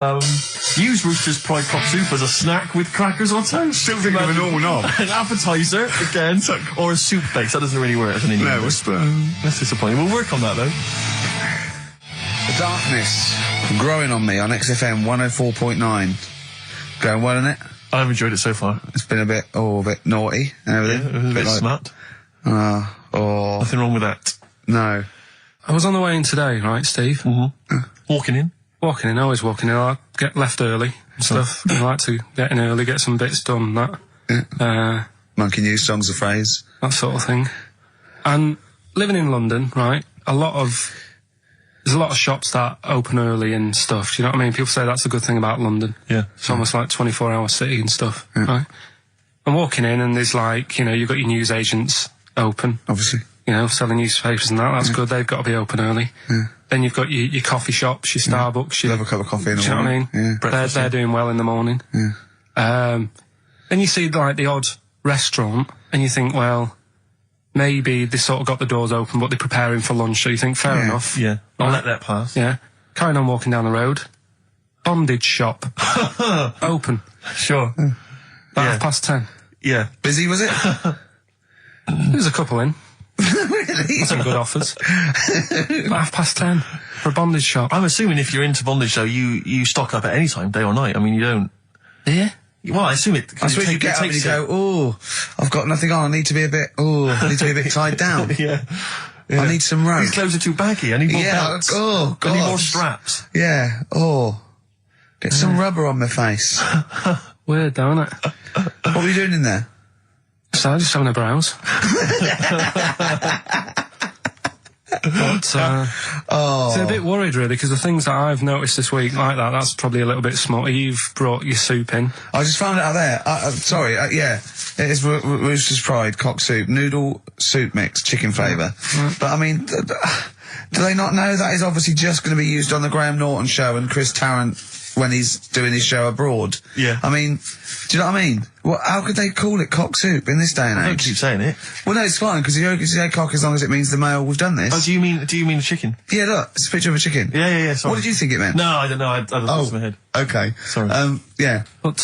Use Rooster's Pride Cock Soup as a snack with crackers or toast. Still think of a normal knob. An appetizer, again, or a soup base. That doesn't really work as an Indian. No, that's disappointing. We'll work on that, though. The darkness growing on me on XFM 104.9. Going well, isn't it? I've enjoyed it so far. It's been a bit naughty and everything. Yeah, a bit like, smart. Nothing wrong with that. No. I was on the way in today, right, Steve? Mm-hmm. Walking in, always walking in. I get left early and stuff. I like to get in early, get some bits done, that. Yeah. Monkey News, Songs of Phrase. That sort of thing. And living in London, right, there's a lot of shops that open early and stuff. Do you know what I mean? People say that's a good thing about London. Yeah. It's almost like 24-hour city and stuff, right? I'm walking in and there's like, you've got your news agents open. Obviously. Selling newspapers and that. That's good. They've got to be open early. Yeah. Then you've got your coffee shops, your Starbucks. You'll have a cup of coffee in the morning. Do you know what I mean? They're doing well in the morning. Yeah. Then you see like the odd restaurant and you think, well, maybe they sort of got the doors open, but they're preparing for lunch. So you think, fair enough. Yeah. I'll let that pass. Yeah. Carrying on walking down the road. Bondage shop. Open. Sure. About 10:30. Yeah. Busy, was it? There's a couple in. Really? Some good offers. About 10:30 for a bondage shop. I'm assuming if you're into bondage, though, you stock up at any time, day or night. I mean, you don't. Yeah. Well, I assume it. I suppose you get up and you go, I've got nothing on. I need to be a bit tied down. Yeah. I need some rope. These clothes are too baggy. I need more belts. Oh, God. I need more straps. Yeah. Get some rubber on my face. Weird, don't it? What were you doing in there? So just having a browse. But, so a bit worried really, because the things that I've noticed this week like that's probably a little bit small. You've brought your soup in. I just found it out there. Sorry, yeah. It is Rooster's Pride Cock Soup, noodle soup mix, chicken flavour. But I mean, do they not know that is obviously just going to be used on the Graham Norton show and Chris Tarrant when he's doing his show abroad? Yeah. I mean, do you know what I mean? Well, how could they call it cock soup in this day and age? Don't keep saying it. Well, no, it's fine, because you can say cock as long as it means the male, we've done this. Oh, do you mean the chicken? Yeah, look, it's a picture of a chicken. Yeah, sorry. What did you think it meant? No, I don't know, I don't know, it's my head. Okay. Sorry. Yeah. But,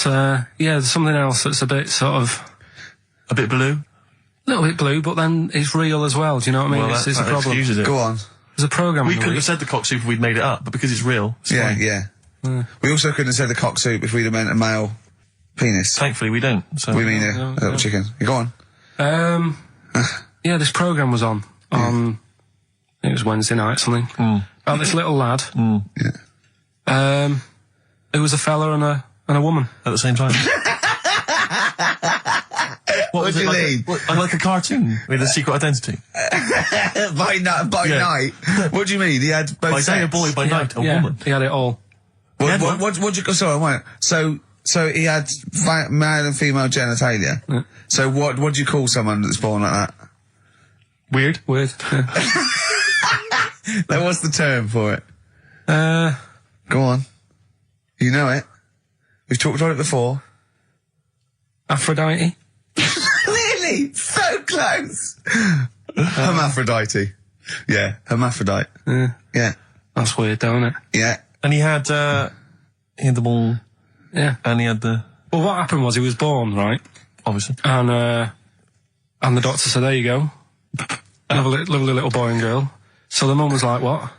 there's something else that's a bit sort of... A bit blue? A little bit blue, but then it's real as well, do you know what I mean? Well, it's a problem. Excuses it. Go on. There's a programme. We couldn't have said the cock soup if we'd made it up, but because it's real, it's fine. Yeah. We also couldn't have said the cock soup if we'd have meant a male penis. Thankfully, we don't. So. We mean a little chicken. You go on. This programme was on. It was Wednesday night, something. About this little lad. Yeah. It was a fella and a woman. At the same time. What do you mean? Like a cartoon with a secret identity. By night. What do you mean? He had both by sex? day a boy, by night a woman. He had it all. What you? Sorry, wait. So he had male and female genitalia. Yeah. So what do you call someone that's born like that? Weird. Yeah. Now, what's the term for it? Go on. You know it. We've talked about it before. Aphrodite. Really? So close. Hermaphrodite. Yeah, hermaphrodite. Yeah. That's weird, don't it? Yeah. And he had the ball. Yeah. And he had the... Well, what happened was he was born, right? Obviously. And the doctor said, there you go. Lovely little boy and girl. So the mum was like, what?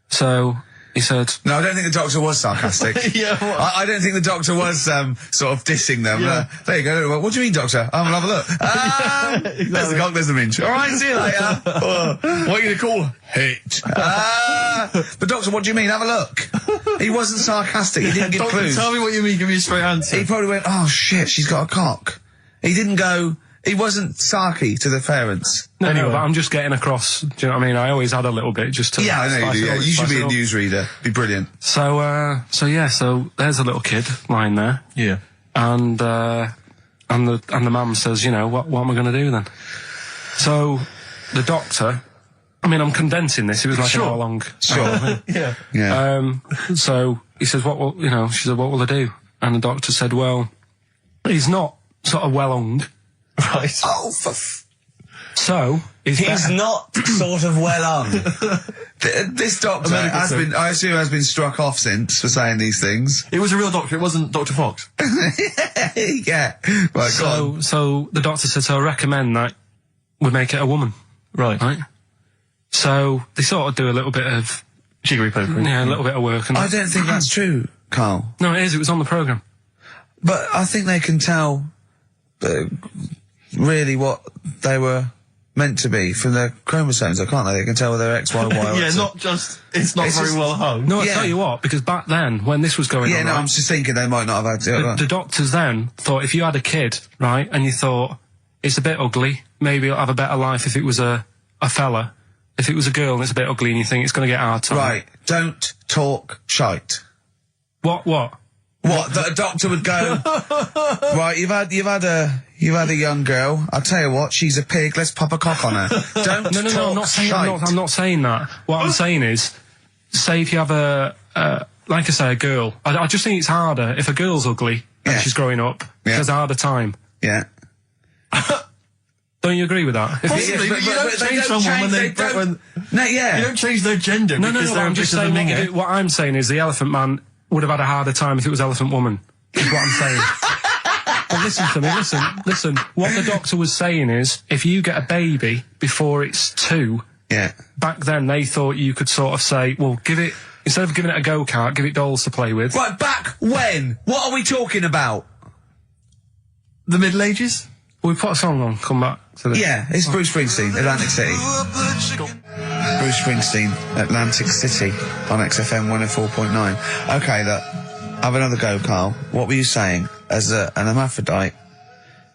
So he said... No, I don't think the doctor was sarcastic. Yeah, what? I don't think the doctor was sort of dissing them. Yeah. There you go. What do you mean, doctor? We'll have a look. Exactly. There's the cock, there's the minge. All right, see you later. What are you going to call it? But doctor, what do you mean? Have a look. He wasn't sarcastic. He didn't give Doctor, clues. tell me what you mean. Give me a straight answer. He probably went, oh shit, she's got a cock. He didn't go... He wasn't sarky to the parents. No, but I'm just getting across, do you know what I mean? I always had a little bit just to... Yeah, I know you do, yeah. You should be a newsreader. Be brilliant. So there's a little kid lying there. Yeah. And the mum says, what am I going to do then? So the doctor... I mean, I'm condensing this. It was like an hour long. Sure. Yeah. So he says, she said, what will I do? And the doctor said, well, he's not sort of well hung. Right. Oh, So he's not sort of well on. This doctor has been struck off since for saying these things. It was a real doctor. It wasn't Dr. Fox. Yeah. Right, so the doctor said, so I recommend that we make it a woman. Right. So they sort of do a little bit of jiggery pokery. Yeah, a little bit of work. And I don't think that's true, Carl. No, it is. It was on the programme. But I think they can tell really what they were meant to be from their chromosomes, can't they? They can tell whether they're X, Y, Y, or yeah, X. It's not very well hung. No, I tell you what, because back then, when this was going on... I'm just thinking they might not have had it. The doctors then thought if you had a kid, right, and you thought, it's a bit ugly, maybe it'll have a better life if it was a fella. If it was a girl and it's a bit ugly and you think it's going to get hard time. Right, don't talk shite. What? What, that a doctor would go, right, you've had a young girl, I'll tell you what, she's a pig, let's pop a cock on her. Don't talk shite. I'm not saying that. What I'm saying is, say if you have like I say, a girl, I just think it's harder if a girl's ugly and she's growing up, she has a harder time. Yeah. Don't you agree with that? Possibly, but you don't change someone you don't change their gender because they're I'm just saying, what I'm saying is the Elephant Man would have had a harder time if it was Elephant Woman, is what I'm saying. But listen to me, listen. What the doctor was saying is, if you get a baby before it's 2, back then they thought you could sort of say, well, instead of giving it a go-kart, give it dolls to play with. Right, back when? What are we talking about? The Middle Ages? Well, we put a song on, come back to this. Yeah, it's Bruce Springsteen, Atlantic City. Bruce Springsteen, Atlantic City, on XFM 104.9. Okay, look, have another go, Carl. What were you saying? As an hermaphrodite,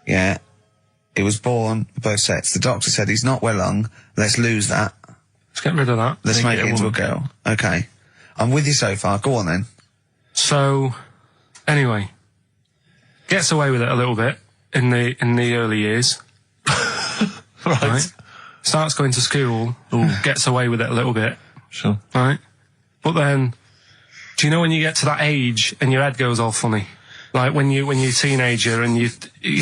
he was born both sets. The doctor said he's not well lung, let's lose that. Let's get rid of that. Let's make it into a girl. Okay. I'm with you so far, go on then. So, anyway, gets away with it a little bit in the early years. Right. Starts going to school, gets away with it a little bit. Sure. Right? But then, do you know when you get to that age and your head goes all funny? Like when you're a teenager and you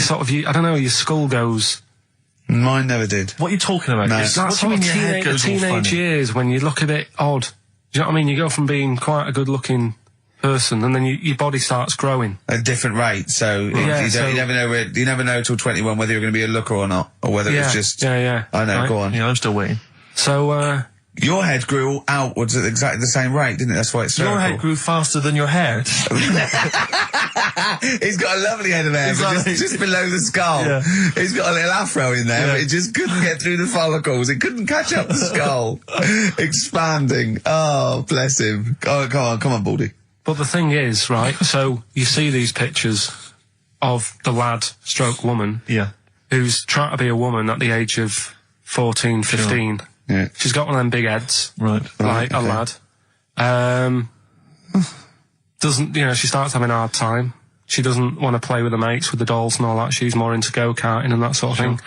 sort of, I don't know, your skull goes... Mine never did. What are you talking about? No. That's sort of teenage years when you look a bit odd. Do you know what I mean? You go from being quite a good-looking person and then your body starts growing. At a different rate, so you never know till 21 whether you're going to be a looker or not, or whether it's just... Yeah. I know, right. go on. Yeah, I'm still waiting. So, your head grew outwards at exactly the same rate, didn't it? That's why it's spherical. Your head grew faster than your hair. He's got a lovely head of hair, but just below the skull. Yeah. He's got a little afro in there, but it just couldn't get through the follicles. It couldn't catch up the skull. Expanding. Oh, bless him. Oh, come on, Baldy. But the thing is, right, so you see these pictures of the lad stroke woman who's trying to be a woman at the age of 14, 15. Sure. Yeah. She's got one of them big heads. Right. Like a lad. She starts having a hard time. She doesn't want to play with the mates, with the dolls and all that. She's more into go-karting and that sort of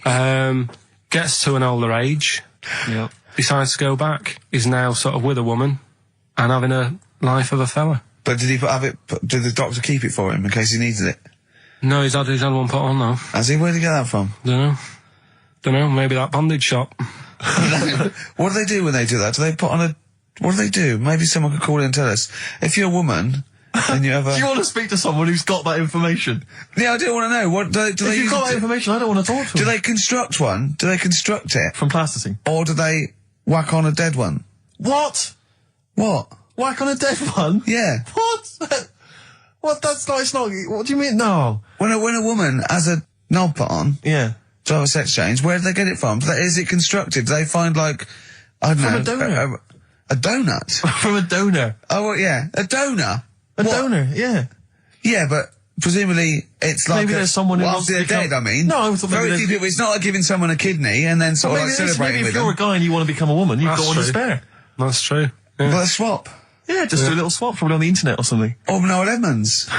thing. Gets to an older age. Yep. Decides to go back. Is now sort of with a woman and having a life of a fella. But did the doctor keep it for him in case he needed it? No, he's had one put on though. Has he? Where'd he get that from? Don't know, maybe that bondage shop. What do they do when they do that? Do they put on what do they do? Maybe someone could call in and tell us. If you're a woman and you have a... Do you want to speak to someone who's got that information? Yeah, I do want to know. What do they If you've got that information, I don't want to talk to them. Do they construct one? Do they construct it? From plasticine? Or do they whack on a dead one? What? What? Whack on a dead one? Yeah. What? What? That's not, it's not, what do you mean? No. When a woman has a knob put on... Yeah. To have a sex change, where do they get it from? Is it constructed? Do they find, like, I don't know... From a donor. A donut? From a donor. Oh, well, yeah. A donor? Donor, yeah. Yeah, but presumably it's like... Maybe there's someone who after wants to they're become... dead, I mean. No, I thought very few people... It's not like giving someone a kidney and then sort of like celebrating with them. If you're a guy and you want to become a woman, you've got one to spare. That's true. Yeah. Well, a swap. Yeah, just do a little swap, probably on the internet or something. Or Noel Edmonds.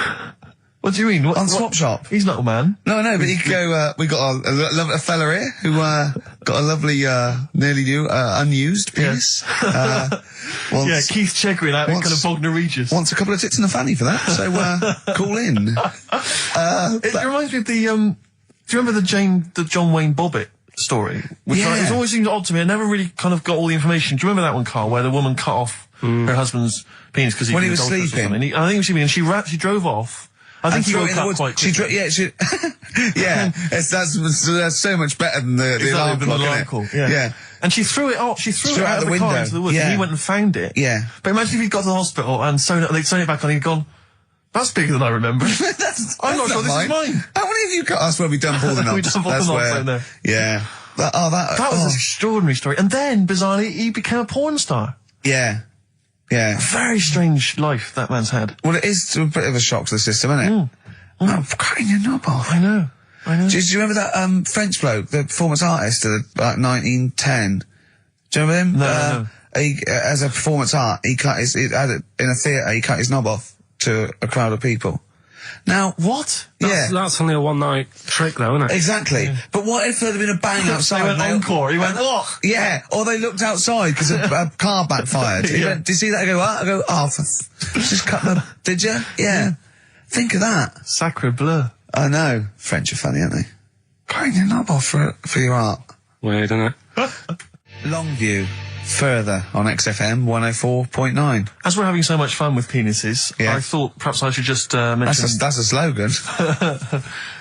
What do you mean? On Swap Shop. He's not a man. No, but he could go, we got a fella here who, got a lovely, nearly new, unused penis. Keith Chegwin out in kind of Bognor Regis. Wants a couple of tits and a fanny for that, so, call in. It reminds me of the, do you remember the John Wayne Bobbitt story, which it's always seemed odd to me. I never really kind of got all the information. Do you remember that one, Carl, where the woman cut off her husband's penis because when he was sleeping? I think he was sleeping, and she drove off. I think he woke up quite quickly. That's so much better than the alarm clock, isn't it? Yeah. And she threw it off. She threw it out of the car into the woods, and he went and found it. Yeah. But imagine if he'd got to the hospital and they'd sewn it back on, and he'd gone, that's bigger than I remember. I'm not sure this is mine. How many of you got us where we dump all the knobs? We dump all the knobs out there. Yeah. That was an extraordinary story. And then, bizarrely, he became a porn star. Yeah. Yeah. Very strange life that man's had. Well, it is a bit of a shock to the system, isn't it? Oh, cutting your knob off. I know. Do you remember that French bloke, the performance artist of like 1910? Do you remember him? No. He, as a performance art, in a theatre, he cut his knob off to a crowd of people. Now, what? That's only a one-night trick, though, isn't it? Exactly. Yeah. But what if there had been a bang outside? They went encore. He went, what? Yeah. Or they looked outside because a car backfired. He went, did you see that? I go, what? I go, just cut the... Did you? Yeah. Think of that. Sacre bleu. I know. French are funny, aren't they? Cutting your knob off for your art. Weird, isn't it? Longview. Further on XFM 104.9. As we're having so much fun with penises, I thought perhaps I should just mention... That's a slogan.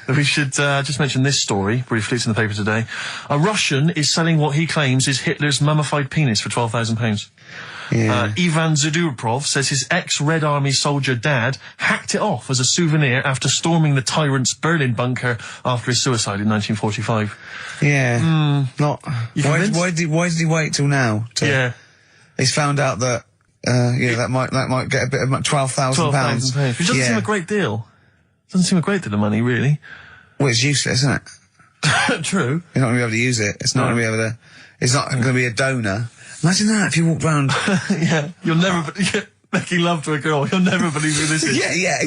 We should just mention this story, briefly. It's in the paper today. A Russian is selling what he claims is Hitler's mummified penis for £12,000. Yeah. Ivan Zadurprov says his ex-Red Army soldier dad hacked it off as a souvenir after storming the tyrant's Berlin bunker after his suicide in 1945. Yeah. Why did he wait till now? He's found out that that might get a bit of £12,000. Which doesn't seem a great deal. Doesn't seem a great deal of money, really. Well, it's useless, isn't it? True. You're not going to be able to use it. It's not going to be able to. It's not going to be a donor. Imagine that if you walked round. You'll never making love to a girl. You'll never believe who this is. Yeah.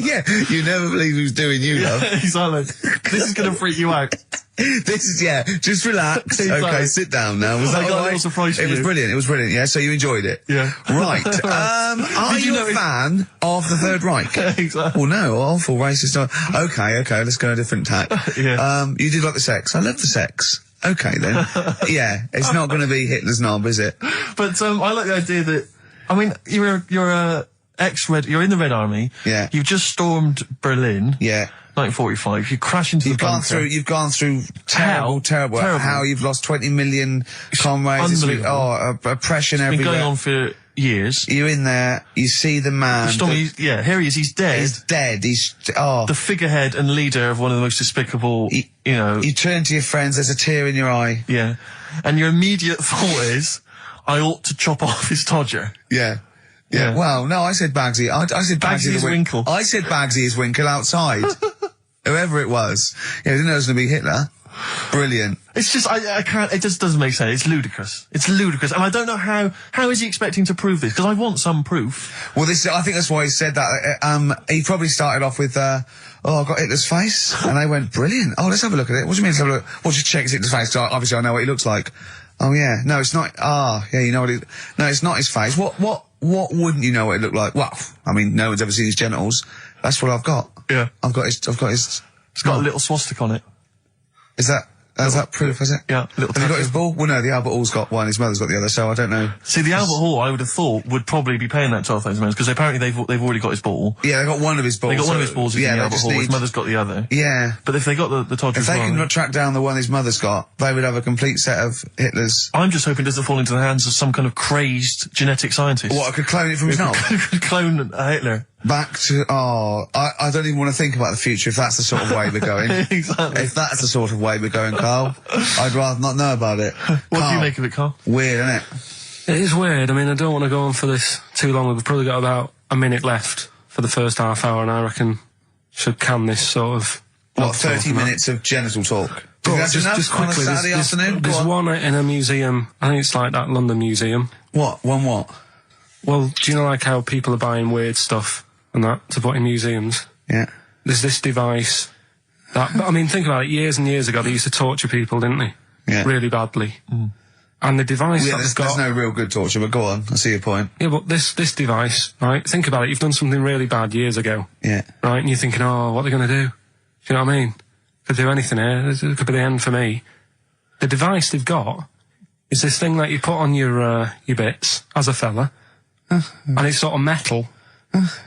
You never believe who's doing you, love. Exactly. This is going to freak you out. This is, just relax. Exactly. Okay, sit down now. Was that I got a little surprise for you. It was brilliant, yeah? So you enjoyed it? Yeah. Right. Are you a fan of the Third Reich? Exactly. Well, no, awful racist. Okay, let's go a different tack. You did like the sex. I love the sex. Okay, then. It's not going to be Hitler's knob, is it? But, I like the idea that, I mean, you're you're in the Red Army. Yeah. You've just stormed Berlin. Yeah. 1945. You crash into the bunker. You've gone through terrible. How you've lost 20 million comrades. Unbelievable. Oppression everywhere. It's been going on for years. You're in there, you see the man. Here he is, he's dead. He's dead, the figurehead and leader of one of the most despicable, You turn to your friends, there's a tear in your eye. Yeah. And your immediate thought is, I ought to chop off his todger. Yeah. Well, no, I said Bagsy. I said Bagsy is Winkle. I said Bagsy is Winkle outside. Whoever it was. I didn't know it was going to be Hitler. Brilliant. It's just, I can't, it just doesn't make sense. It's ludicrous. And I don't know how is he expecting to prove this? Because I want some proof. Well, I think that's why he said that. He probably started off with, I've got Hitler's face. And they went, brilliant. Oh, let's have a look at it. What do you mean let's have a look? Well, just check Hitler's face. So obviously I know what he looks like. Oh, yeah. No, it's not. You know what no, it's not his face. What wouldn't you know what it looked like? Well, I mean, no one's ever seen his genitals. That's what I've got. Yeah. I've got his. It's got a little swastika on it. Is that proof, is it? Yeah. Have you got his ball? Well, no, the Albert Hall's got one, his mother's got the other, so I don't know. See, the Albert Hall, I would have thought, would probably be paying that £12,000, because apparently they've already got his ball. Yeah, they got one of his balls. They got one of his balls in the Albert Hall, his mother's got the other. Yeah. But if they got the Todger if they can track down the one his mother's got, they would have a complete set of Hitler's. I'm just hoping it doesn't fall into the hands of some kind of crazed genetic scientist. What, I could clone it from his knob? Could clone Hitler. Back to, I don't even want to think about the future if that's the sort of way we're going. Exactly. If that's the sort of way we're going, Carl, I'd rather not know about it. What do you make of it, Carl? Weird, isn't it? It is weird. I mean, I don't want to go on for this too long. We've probably got about a minute left for the first half hour, and I reckon should can this sort of... 30 minutes of genital talk? Just quickly, on a Saturday afternoon? There's one in a museum, I think it's like that London Museum. What? One what? Well, do you know like how people are buying weird stuff and that to put in museums? Yeah. There's this device that, I mean, think about it, years and years ago they used to torture people, didn't they? Yeah. Really badly. Mm. And the device that they've got... There's no real good torture, but go on, I see your point. Yeah, but this device, right, think about it, you've done something really bad years ago. Yeah. Right, and you're thinking, what are they going to do? Do you know what I mean? Could do anything here, it could be the end for me. the device they've got is this thing that you put on your bits as a fella, and it's sort of metal,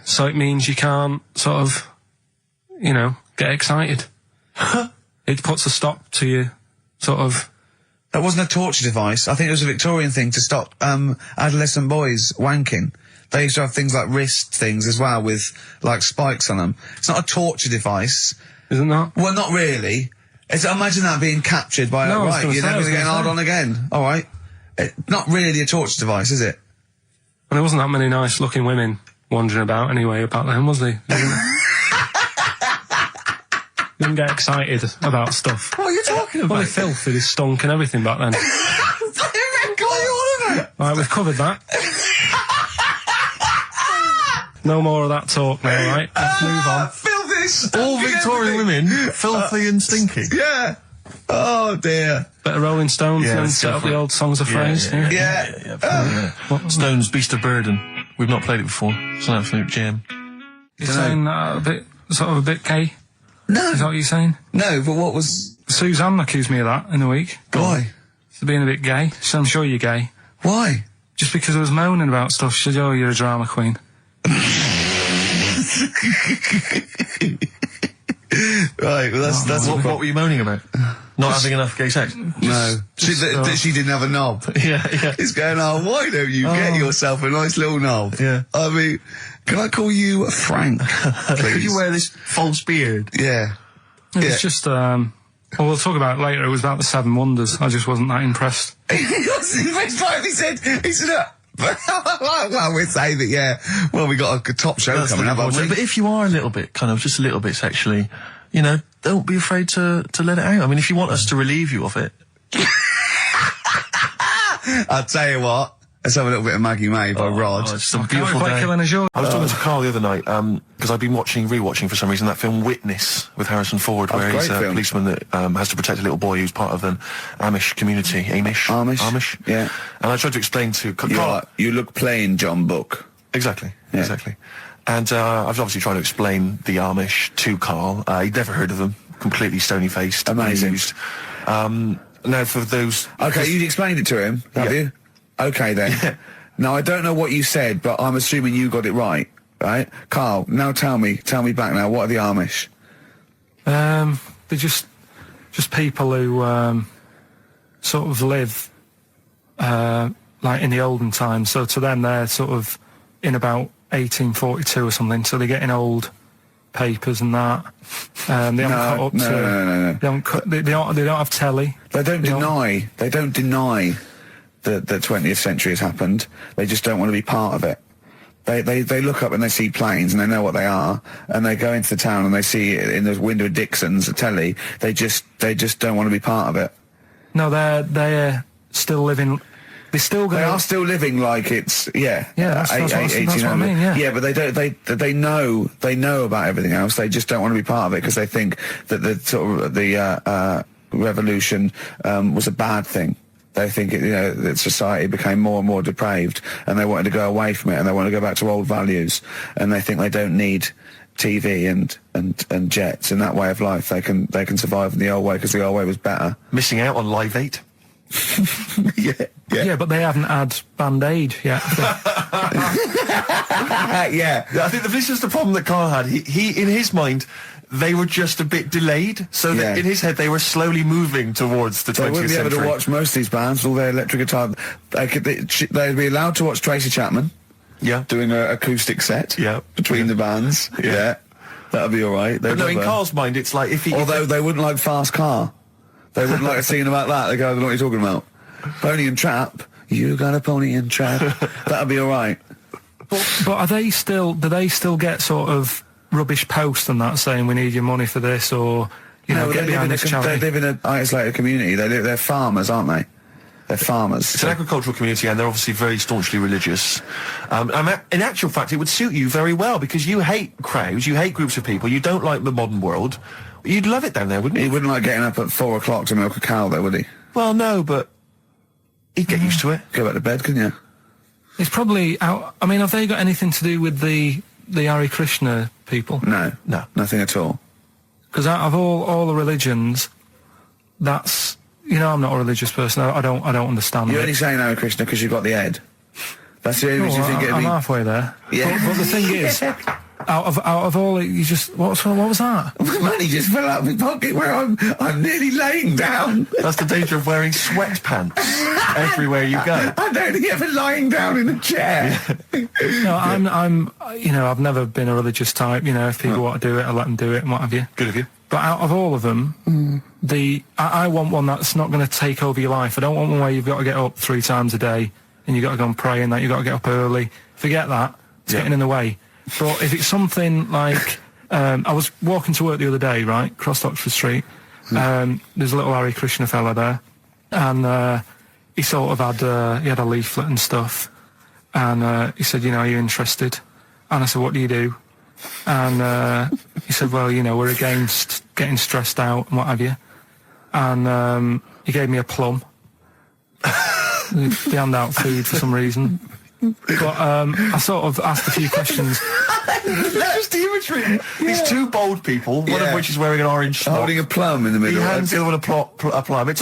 so it means you can't sort of, you know, get excited. It puts a stop to you, sort of. That wasn't a torture device. I think it was a Victorian thing to stop adolescent boys wanking. They used to have things like wrist things as well with, like, spikes on them. It's not a torture device. Is it not? Well, not really. Imagine that being captured by, No, right, you're never going to get hard on again. All right. Not really a torture device, is it? And there wasn't that many nice-looking women wandering about anyway about them, was there? You didn't get excited about stuff. What are you talking about? Well, they filthy, they stunk and everything back then. Right, we've covered that. No more of that talk now, right? Let's move on. Filthy, All Victorian women, filthy and stinky. Yeah. Oh, dear. Bit of Rolling Stones Yeah, and let's set go up for the it. old songs of phrase. Yeah. Stones, Beast of Burden. We've not played it before. It's an absolute gem. You're saying a bit, sort of a bit gay? No. Is that what you're saying? No, but what was... Suzanne accused me of that in the week. Why? For being a bit gay. She said, I'm sure you're gay. Why? Just because I was moaning about stuff. She said, oh, you're a drama queen. Right, well, that's What were you moaning about? Not having enough gay sex? No. She didn't have a knob. Yeah. It's going, oh, why don't you get yourself a nice little knob? Yeah. I mean, can I call you Frank, Could please? you wear this false beard? Yeah. It was just, well, we'll talk about it later. It was about the Seven Wonders. I just wasn't that impressed. He wasn't impressed by it. He said, well, we'll say that, yeah. Well, we got a top show That's coming up, haven't we? But if you are a little bit, kind of, just a little bit sexually, you know, don't be afraid to let it out. I mean, if you want us to relieve you of it. I'll tell you what. Let's have a little bit of Maggie May by Rod. Oh, it's a Can't beautiful we play day. Killing a Joy? I was talking to Carl the other night, because I've been rewatching for some reason that film Witness with Harrison Ford, where he's great a film. policeman that has to protect a little boy who's part of an Amish community. Amish? Yeah. And I tried to explain to Carl... You look plain, John Book. Exactly. Yeah. Exactly. And I was obviously trying to explain the Amish to Carl. He'd never heard of them. Completely stony-faced. Amazing. Amused. Now, for those... Okay, you explained it to him, have Yeah. you? Okay, then. Yeah. Now, I don't know what you said, but I'm assuming you got it right, right? Carl, now tell me back now, what are the Amish? They're just people who sort of live like in the olden times. So to them, they're sort of in about 1842 or something. So they're getting old papers and that. They haven't caught up to. No. They don't have telly. They don't deny that the 20th century has happened. They just don't want to be part of it. They look up and they see planes and they know what they are, and they go into the town and they see it in the window of Dixon's, a telly. They just don't want to be part of it. No, they're still living. They are still living like it's that's what I mean. Yeah, but they know about everything else. They just don't want to be part of it because they think that the sort of the revolution was a bad thing. They think that society became more and more depraved, and they wanted to go away from it, and they want to go back to old values, and they think they don't need TV and jets and that way of life. They can survive in the old way because the old way was better. Missing out on Live 8. Yeah, but they haven't had Band-Aid yet. Yeah. I think this is the problem that Carl had. He in his mind, they were just a bit delayed, so that in his head they were slowly moving towards the 20th They wouldn't be able century. to watch most of these bands, all their electric guitar. They'd be allowed to watch Tracy Chapman. Yeah. Doing an acoustic set. Yeah. Between the bands. Yeah. That'd be all right. But no, in Carl's mind, it's like if he... Although they wouldn't like Fast Car. They wouldn't like a scene about that. They go, I don't know what you're talking about. Pony and Trap. You got a pony and trap. That'd be all right. But are they still? Do they still get sort of rubbish posts and that saying we need your money for this, or get behind this charity? They live in an isolated community. They're farmers, aren't they? They're farmers. It's an agricultural community, and they're obviously very staunchly religious. In actual fact, it would suit you very well because you hate crowds, you hate groups of people, you don't like the modern world. You'd love it down there, wouldn't you? He wouldn't like getting up at 4 o'clock to milk a cow, though, would he? Well, no, but he'd get used to it. Go back to bed, couldn't you? It's probably out. I mean, have they got anything to do with the Hare Krishna people? No, nothing at all. Because out of all the religions, that's I'm not a religious person. I don't understand You're it. only saying Hare Krishna because you've got the head. That's the only reason you think it'd I'm be... halfway there. Yeah. But the thing is, out of all, you just what was that? Money just fell out of my pocket where I'm nearly laying down. That's the danger of wearing sweatpants everywhere you go. I'm only ever lying down in a chair. No, I'm I've never been a religious type. If people want to do it, I let them do it and what have you. Good of you. But out of all of them, I want one that's not going to take over your life. I don't want one where you've got to get up 3 times a day and you've got to go and pray and that you've got to get up early. Forget that. It's getting in the way. But if it's something like, I was walking to work the other day, right, across Oxford Street. There's a little Hare Krishna fella there, and he sort of had he had a leaflet and stuff, and he said, are you interested? And I said, what do you do? And he said, well, we're against getting stressed out and what have you. And he gave me a plum. They hand out food for some reason. But I sort of asked a few questions. Just the imagery. These 2 bald people, one of which is wearing an orange smock. Holding a plum in the middle. He hands the other one a plum. It's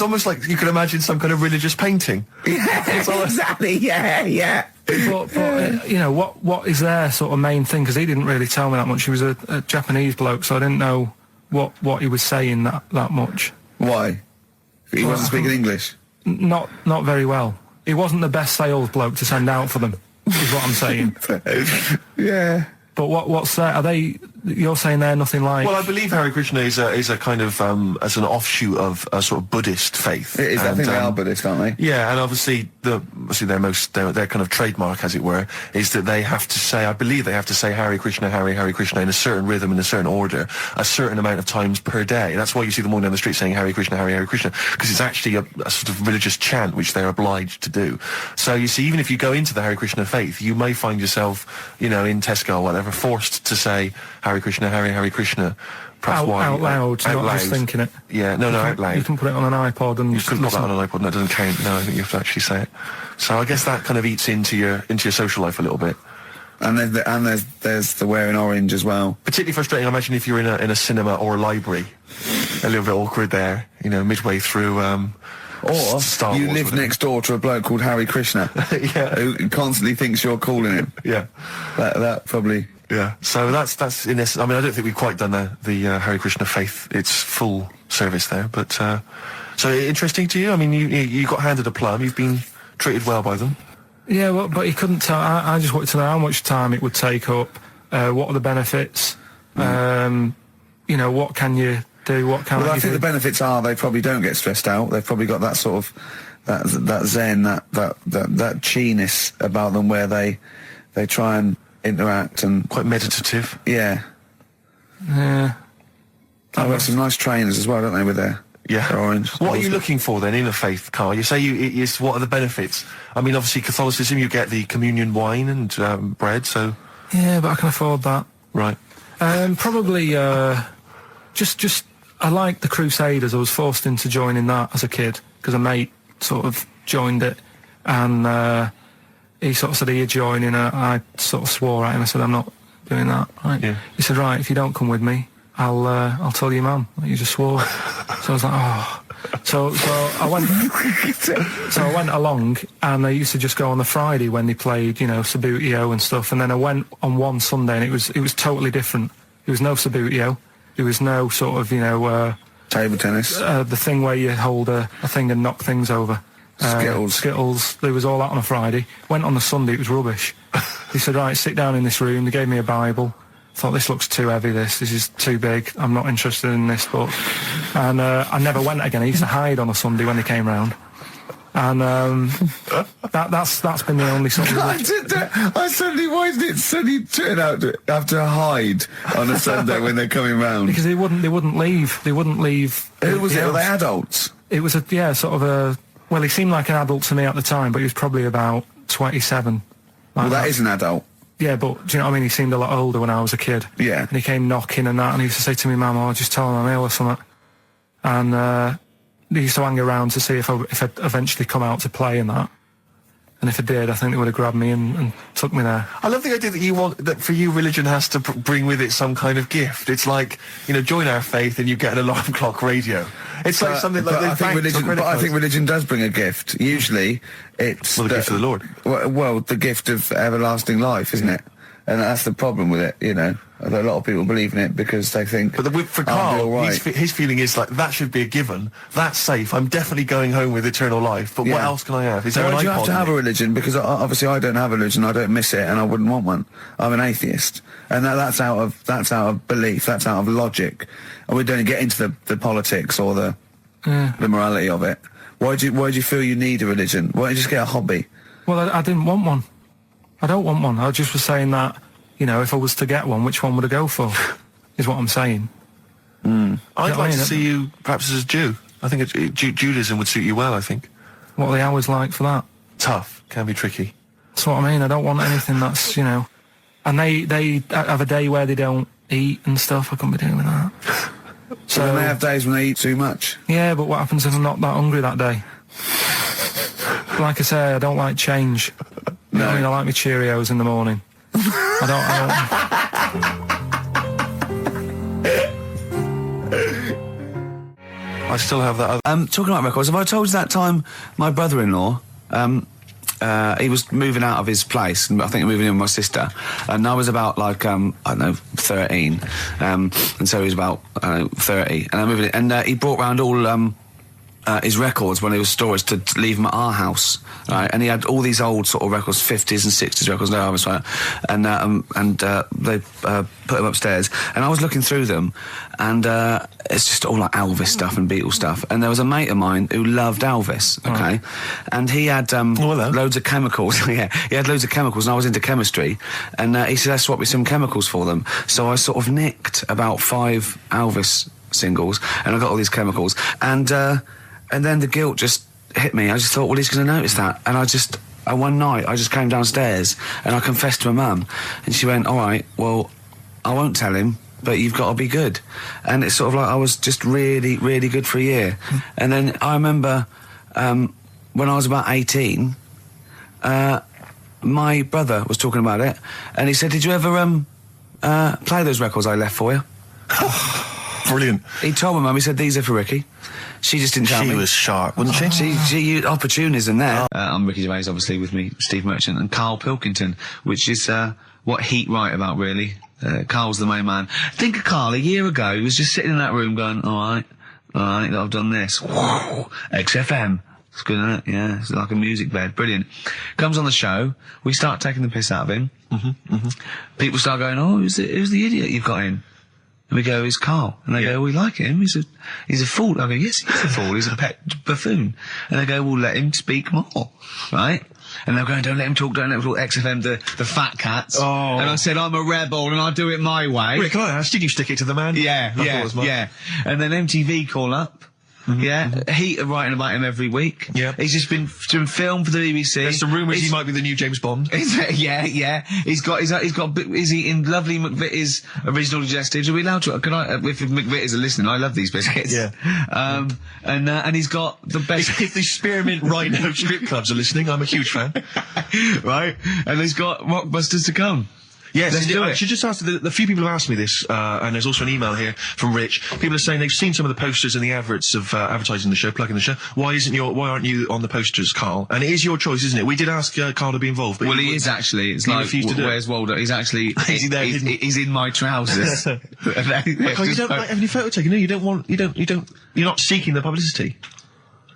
almost like you can imagine some kind of religious painting. Exactly, yeah. But what is their sort of main thing? Because he didn't really tell me that much. He was a Japanese bloke, so I didn't know what he was saying that much. Why? He wasn't speaking English? Not very well. He wasn't the best sales bloke to send out for them, is what I'm saying. Yeah. But what's that? Are they? You're saying they're nothing like? Well, I believe Hare Krishna is a kind of as an offshoot of a sort of Buddhist faith. It is. I think they are Buddhist, aren't they? Yeah, and obviously their kind of trademark, as it were, is that they have to say, I believe they have to say Hare Krishna, Hare Krishna in a certain rhythm, in a certain order, a certain amount of times per day. That's why you see them all down the street saying Hare Krishna, Hare Krishna, because it's actually a sort of religious chant which they're obliged to do. So you see, even if you go into the Hare Krishna faith, you may find yourself, in Tesco or whatever, forced to say Hare Krishna, Hare Krishna. Out loud, not just thinking it. Yeah, no, out loud. You can put it on an iPod and You couldn't put that on an iPod. No, it doesn't count. No, I think you have to actually say it. So I guess that kind of eats into your social life a little bit. And there's the wearing orange as well. Particularly frustrating, I imagine, if you're in a cinema or a library. A little bit awkward there, midway through. Or Star you Wars, live next door to a bloke called Hare Krishna, who constantly thinks you're calling him. Yeah, that probably. Yeah, so that's in this. I mean, I don't think we've quite done the Hare Krishna faith its full service there, but so interesting to you. I mean, you got handed a plum. You've been treated well by them. Yeah, well, but he couldn't tell. I just wanted to know how much time it would take up. What are the benefits? What can you do? What can I think the benefits are they probably don't get stressed out. They've probably got that sort of that zen, that chi-ness about them where they try and interact and quite meditative. Yeah. Yeah. I've got some nice trainers as well, don't they, with their orange. What are you looking for then in a faith, Karl? You say what are the benefits? I mean, obviously Catholicism, you get the communion wine and bread, so... Yeah, but I can afford that. Right. Probably, just I like the Crusaders. I was forced into joining that as a kid, because a mate sort of joined it, and he sort of said, are you joining? I sort of swore at him. I said, I'm not doing that. Right. Yeah. He said, right, if you don't come with me, I'll tell your mum that you just swore. So I was like, oh. So I went. So I went along, and I used to just go on the Friday when they played, Sabutio and stuff. And then I went on one Sunday, and it was totally different. There was no Sabutio. There was no sort of table tennis. The thing where you hold a thing and knock things over. Skittles. There was all that on a Friday. Went on the Sunday. It was rubbish. He said, right, sit down in this room. They gave me a Bible. Thought, this looks too heavy, this is too big, I'm not interested in this book. And I never went again. I used to hide on a Sunday when they came round. And that's been the only sort of... I suddenly, why did it suddenly turn out to have to hide on a Sunday when they're coming round? Because they wouldn't leave. They wouldn't leave. Who was it? Were they adults? It was well, he seemed like an adult to me at the time, but he was probably about 27. Well, that is an adult. Yeah, but do you know what I mean? He seemed a lot older when I was a kid. Yeah. And he came knocking and that, and he used to say to me, Mum, just tell him I'm ill or something. And he used to hang around to see if I'd eventually come out to play and that. And if I did, I think they would have grabbed me and took me there. I love the idea that for you religion has to bring with it some kind of gift. It's like, join our faith and you get an alarm clock radio. It's like something like I think religion does bring a gift. Usually, it's the gift of the Lord. Well, the gift of everlasting life, isn't it? And that's the problem with it, A lot of people believe in it because they think. But for Karl, his feeling is like, that should be a given. That's safe. I'm definitely going home with eternal life. But what else can I have? Is there an iPod? You have to have a religion? Because obviously I don't have a religion. I don't miss it, and I wouldn't want one. I'm an atheist, and that's out of belief. That's out of logic. And we don't get into the politics or the morality of it. Why do you feel you need a religion? Why don't you just get a hobby? Well, I didn't want one. I don't want one. I just was saying that, if I was to get one, which one would I go for? Is what I'm saying. I'd like to see you perhaps as a Jew. I think Judaism would suit you well, I think. What are the hours like for that? Tough. Can be tricky. That's what I mean. I don't want anything that's, And they have a day where they don't eat and stuff. I couldn't be doing with that. So they have days when they eat too much? Yeah, but what happens if I'm not that hungry that day? Like I say, I don't like change. No. I like my Cheerios in the morning. I still have that other... Talking about records, have I told you that time my brother-in-law, he was moving out of his place, I think moving in with my sister, and I was about, 13, and so he was about, 30, and I moved in, and he brought round all, his records when he was storage to leave them at our house, right? And he had all these old sort of records, 50s and 60s records, no harvest, right? And they put them upstairs, and I was looking through them, and it's just all like Elvis stuff and Beatles stuff. And there was a mate of mine who loved Elvis, okay, and he had loads of chemicals. Yeah, he had loads of chemicals, and I was into chemistry, and he said, "Let's swap me some chemicals for them." So I sort of nicked about 5 Elvis singles, and I got all these chemicals, and then the guilt just hit me. I just thought, well, he's going to notice that. And one night, I just came downstairs and I confessed to my mum. And she went, all right, well, I won't tell him, but you've got to be good. And it's sort of like I was just really, really good for a year. And then I remember when I was about 18, my brother was talking about it. And he said, did you ever play those records I left for you? Brilliant. He told my mum, he said, these are for Ricky. She just didn't tell me. She was sharp, wasn't she? She used opportunism there. I'm Ricky Gervais, obviously, with me, Steve Merchant and Karl Pilkington, which is what Heat write about, really. Karl's the main man. Think of Karl a year ago. He was just sitting in that room going, all right, I've done this. Whoa, XFM. It's good, isn't it? Yeah, it's like a music bed. Brilliant. Comes on the show. We start taking the piss out of him. People start going, oh, who's the idiot you've got in? And we go, it's Karl. And they go, we like him. He's a fool. I go, yes, he's a fool. He's a pet buffoon. And they go, well, let him speak more. Right? And they're going, don't let him talk, XFM, the fat cats. Oh. And I said, I'm a rebel and I'll do it my way. Rick, I asked, did you stick it to the man? Yeah. And then MTV call up. Heat are writing about him every week. Yeah. He's just been doing film for the BBC. There's some rumours he might be the new James Bond. Yeah. Is he in lovely McVitie's original digestives? Are we allowed to? Can I, if McVitie's are listening, I love these biscuits. Yeah. And he's got the best. If the Spearmint Rhino strip clubs are listening, I'm a huge fan. Right? And he's got Rockbusters to come. Yes, I should just ask, the few people have asked me this, and there's also an email here from Rich. People are saying they've seen some of the posters and the adverts of advertising the show, plugging the show. Why aren't you on the posters, Karl? And it is your choice, isn't it? We did ask Karl to be involved, but he is actually. It's like, where's Waldo? He's actually he's in my trousers. You don't like have any photo taken. No, you're not seeking the publicity.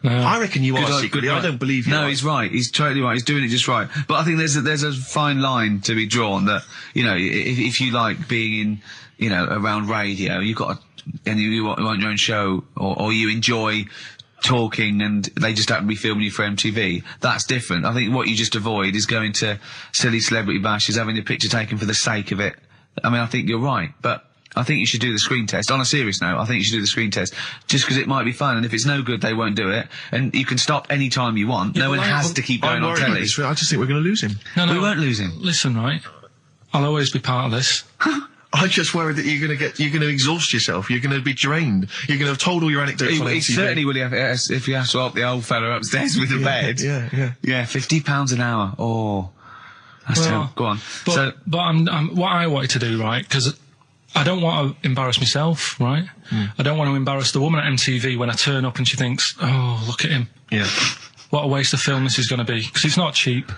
No. I reckon you are secretly. I don't believe you. No, he's right. He's totally right. He's doing it just right. But I think there's a fine line to be drawn that, if you like being in, around radio, you've got and you want your own show, or you enjoy talking and they just happen to be filming you for MTV, that's different. I think what you just avoid is going to silly celebrity bashes, having your picture taken for the sake of it. I mean, I think you're right, but I think you should do the screen test. On a serious note, I think you should do the screen test, just because it might be fun, and if it's no good, they won't do it. And you can stop any time you want. No one has to keep going on telly. I just think we're going to lose him. No, we won't lose him. Listen, right? I'll always be part of this. I just worried that you're going to exhaust yourself. You're going to be drained. You're going to have told all your anecdotes on He MTV. certainly would have, if you have to help the old fella upstairs with the bed. Yeah. Yeah, £50 an hour. Oh, that's terrible. Go on. But I'm what I wanted to do, right? Because I don't want to embarrass myself, right? I don't want to embarrass the woman at MTV when I turn up and she thinks, oh, look at him. Yeah. What a waste of film this is going to be. Because it's not cheap.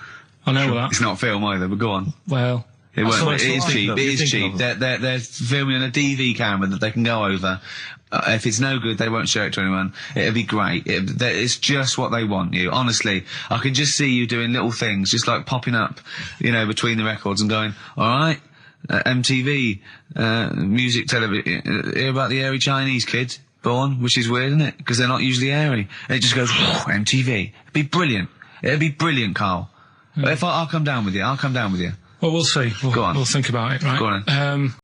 I know that. It's not film either, but go on. Well... It is like. cheap. It is cheap. They're filming on a DV camera that they can go over. If it's no good, they won't show it to anyone. It'll be great. It's just what they want you. Honestly, I can just see you doing little things, just like popping up, between the records and going, all right, MTV, music television, hear about the airy Chinese kid born, which is weird, isn't it? Because they're not usually airy. And it just goes, MTV. It'd be brilliant. It'd be brilliant, Carl. If I'll come down with you. I'll come down with you. Well, we'll see. Go on. We'll think about it, right? Go on.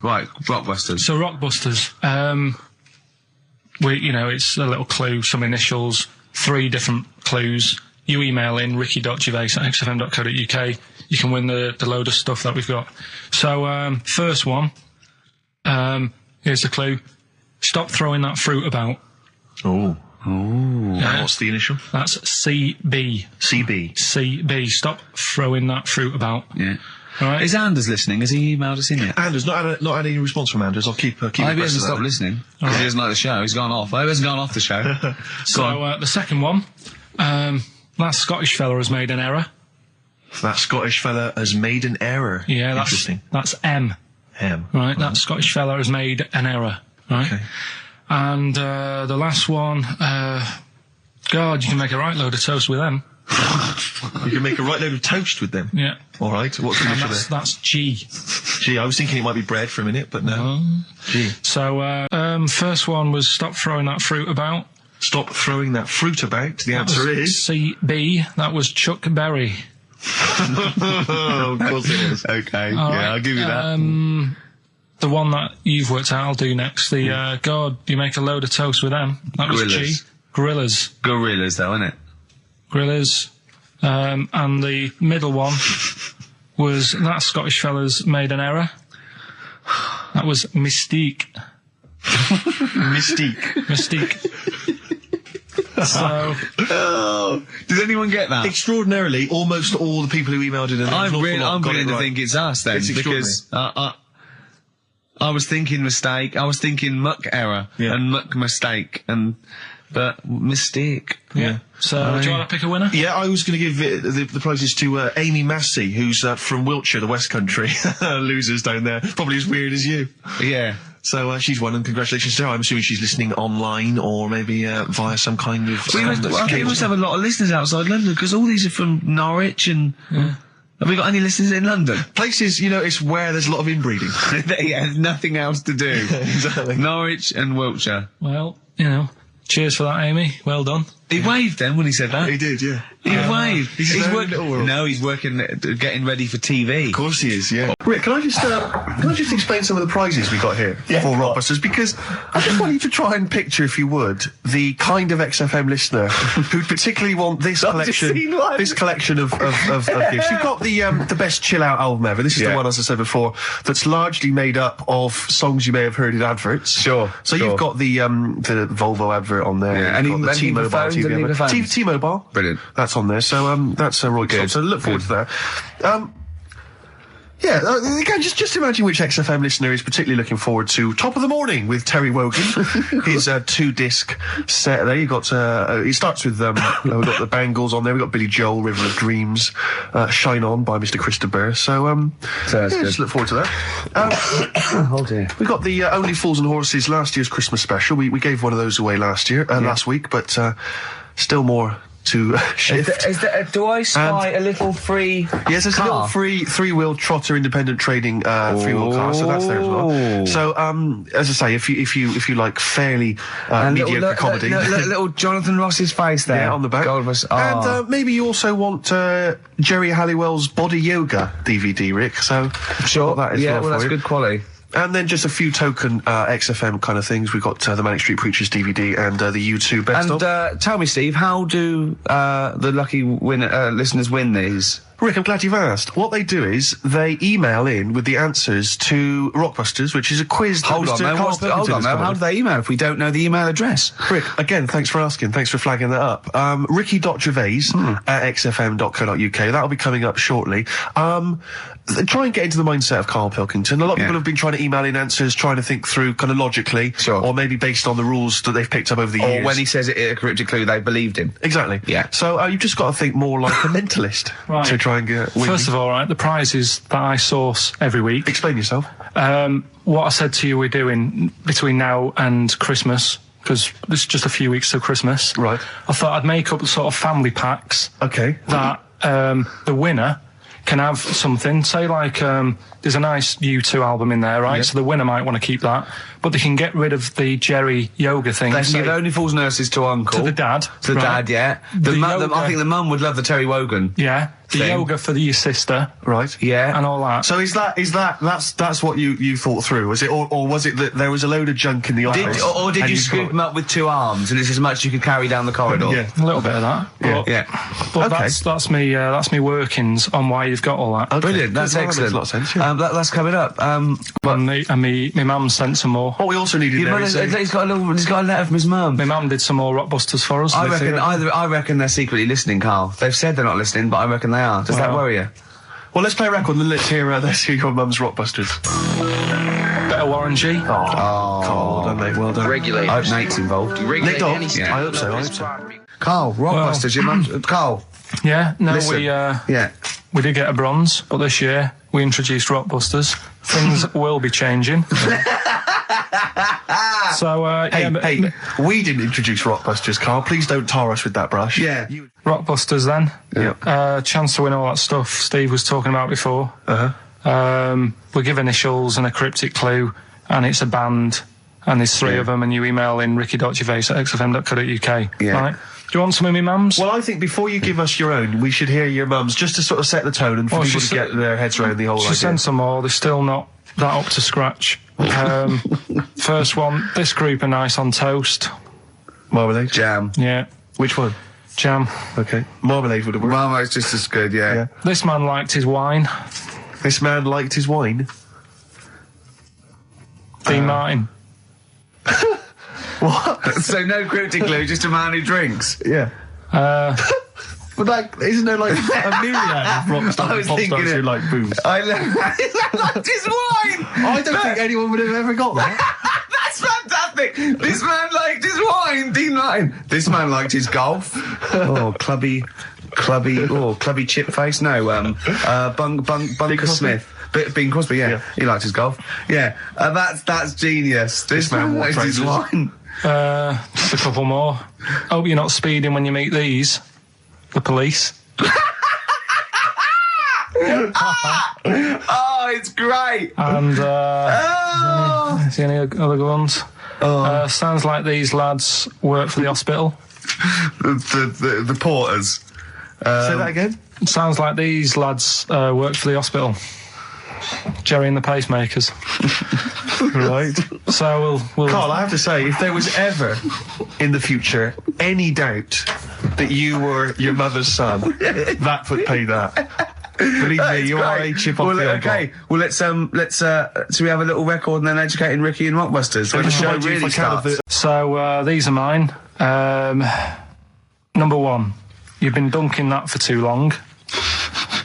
Right, Rockbusters. So Rockbusters, it's a little clue, some initials, 3 different clues. You email in ricky.gervais@xfm.co.uk. You can win the load of stuff that we've got. So, first one, here's the clue. Stop throwing that fruit about. Oh. Yeah. What's the initial? That's CB. CB. Stop throwing that fruit about. Yeah. All right. Is Anders listening? Has he emailed us in yet? Anders, not had any response from Anders. I'll keep I hope he hasn't stopped listening. Because he doesn't like the show. He's gone off. I hope he hasn't gone off the show. So, the second one, that Scottish fella has made an error. That Scottish fella has made an error. Yeah, Interesting. That's M. Right, that Scottish fella has made an error. Right. Okay. And the last one, God, you can make a right load of toast with them. You can make a right load of toast with them. Yeah. All right. What's the initial there? That's G. G. I was thinking it might be bread for a minute, but no. G. So, first one was stop throwing that fruit about. Stop throwing that fruit about. The answer is CB. That was Chuck Berry. Oh, of course it is. Okay. Right. I'll give you that. The one that you've worked out, I'll do next. The God, you make a load of toast with them. That was G. Gorillas. Gorillas, though, isn't it? Gorillas. And the middle one was that Scottish fella's made an error. That was Mystique. Mystique. So, did anyone get that? Extraordinarily, almost all the people who emailed in. I'm beginning to think it's us then, because I was thinking mistake. I was thinking muck error and muck mistake but mistake. Yeah. So, do you want to pick a winner? Yeah, I was going to give the prizes to Amy Massey, who's from Wiltshire, the West Country. Losers down there. Probably as weird as you. Yeah. So she's won, and congratulations to her. I'm assuming she's listening online or maybe via some kind of... We must have a lot of listeners outside London, because all these are from Norwich and... Have we got any listeners in London? Places, it's where there's a lot of inbreeding. Yeah, nothing else to do. Exactly. Norwich and Wiltshire. Well, cheers for that, Amy. Well done. He waved then when he said that. He did, yeah. He waved. He's working, getting ready for TV. Of course he is, yeah. Rick, can I just explain some of the prizes we got here for Rockbusters? Because I just want you to try and picture, if you would, the kind of XFM listener who'd particularly want this collection of gifts. You've got the best chill out album ever. This is the one, as I said before, that's largely made up of songs you may have heard in adverts. Sure. So you've got the Volvo advert on there. Yeah. You've got the T-Mobile TV. T-Mobile. Brilliant. That's on there. So that's a Roy Cobb. So look forward to that. Again, just imagine which XFM listener is particularly looking forward to Top of the Morning with Terry Wogan, his 2-disc set there. You've got, it starts with, we've got the Bangles on there, we've got Billy Joel, River of Dreams, Shine On by Mr. Christopher. So just look forward to that. Oh dear. We've got the Only Fools and Horses, last year's Christmas special. We gave one of those away last week, but still more to shift. Do I spy a little free Yes, there's a little free 3-wheel trotter independent trading 3-wheel car, so that's there as well. So as I say, if you like fairly mediocre comedy, little Jonathan Ross's face there on the back, and maybe you also want Jerry Halliwell's Body Yoga DVD, Rick. So sure, that is that's good quality. And then just a few token XFM kind of things. We've got the Manic Street Preachers DVD and the U2 Best of. And tell me, Steve, how do the lucky listeners win these? Rick, I'm glad you've asked. What they do is they email in with the answers to Rockbusters, which is a quiz that Hold on, Mr. man. Karl Pilkington Hold on, has man. come How up do they email if we don't know the email address? with. Rick, again, thanks for asking. Thanks for flagging that up. Ricky.Gervais at xfm.co.uk. That'll be coming up shortly. Try and get into the mindset of Karl Pilkington. A lot of people have been trying to email in answers, trying to think through kind of logically, Sure. or maybe based on the rules that they've picked up over the Or years. when he says it in a cryptic clue, they believed him. Exactly. Yeah. So you've just got to think more like a mentalist Right. to try and get. First of all, right, the prizes that I source every week. Explain yourself. What I said to you we're doing between now and Christmas, because there's just a few weeks till Christmas. Right. I thought I'd make up sort of family packs Okay. that the winner can have something. Say like there's a nice U2 album in there, right? Yeah. So the winner might want to keep that, but they can get rid of the Jerry yoga thing. They can Say, give Only Fools Nurses to Uncle. to the dad. To the right? dad, yeah. yoga- I think the mum would love the Terry Wogan. Yeah. The thing. yoga for your sister Right. Yeah. and all that. So that's what you thought through, was it, or was it that there was a load of junk in the office? Or did and you thought- scoop them up with 2 arms and it's as much as you could carry down the corridor? Yeah. a little bit of that. But, Yeah. but Okay. that's me workings on why you've got all that. Okay. Brilliant, that's Well, that makes excellent. a lot of sense, yeah. That's coming up. And me mum sent some more. What we also needed Your there mother's, is he's got a letter from his mum. My mum did some more Rockbusters for us. I reckon they're secretly listening, Carl. They've said they're not listening, but I reckon they are. Does that Well- worry you? well, let's play a record and let's hear your mum's Rockbusters. Bit of Warren G. Well done, mate. Well done. I hope Nate's involved. Nick Dawes? Yeah. I hope so. I hope so. Carl, Rockbusters, your mum's... Carl, Yeah, no, listen. we did get a bronze, but this year we introduced Rockbusters. Things will be changing. So, Hey, we didn't introduce Rockbusters, Carl. Please don't tar us with that brush. Yeah. Rockbusters then. Yeah. Chance to win all that stuff Steve was talking about before. We give initials and a cryptic clue, and it's a band, and there's 3 of them, and you email in ricky.gervais@xfm.co.uk. Yeah. Right? Do you want some of my mums? Well, I think before you give us your own, we should hear your mum's, just to sort of set the tone and for Well, people she to get their heads around the whole She idea. sent some more. They're still not that up to scratch. First one. This group are nice on toast. Marmalade? Jam. Yeah. Which one? Jam. Okay. Marmalade would have worked. Marmite's just as good, yeah. This man liked his wine. This man liked his wine. Dean Martin. What? So no cryptic clue, just a man who drinks. Yeah. But like, isn't there like a myriad of rock I stars was and pop thinking stars who it. like booze? I liked his wine! I don't think anyone would have ever got that. That's fantastic! This man liked his wine, Dean Martin. This man liked his golf. Oh, clubby chip face. No, Bunker Smith. Bing Crosby, yeah. He liked his golf. Yeah, that's genius. This man man liked his walked wine. Just a couple more. Hope you're not speeding when you meet these. The police. Oh, it's great. And Oh. is there any other good ones? Sounds like these lads work for the hospital. The porters. Say that again? Sounds like these lads work for the hospital. Jerry and the pacemakers. Right. So we'll Carl, I have to say, if there was ever in the future any doubt that you were your mother's son, that would pay that. Believe me, you are a chip off the old block. Okay. Well, let's so we have a little record and then educating Ricky and Rockbusters when the show Mind you, if really I can have starts. So these are mine. Number 1, you've been dunking that for too long.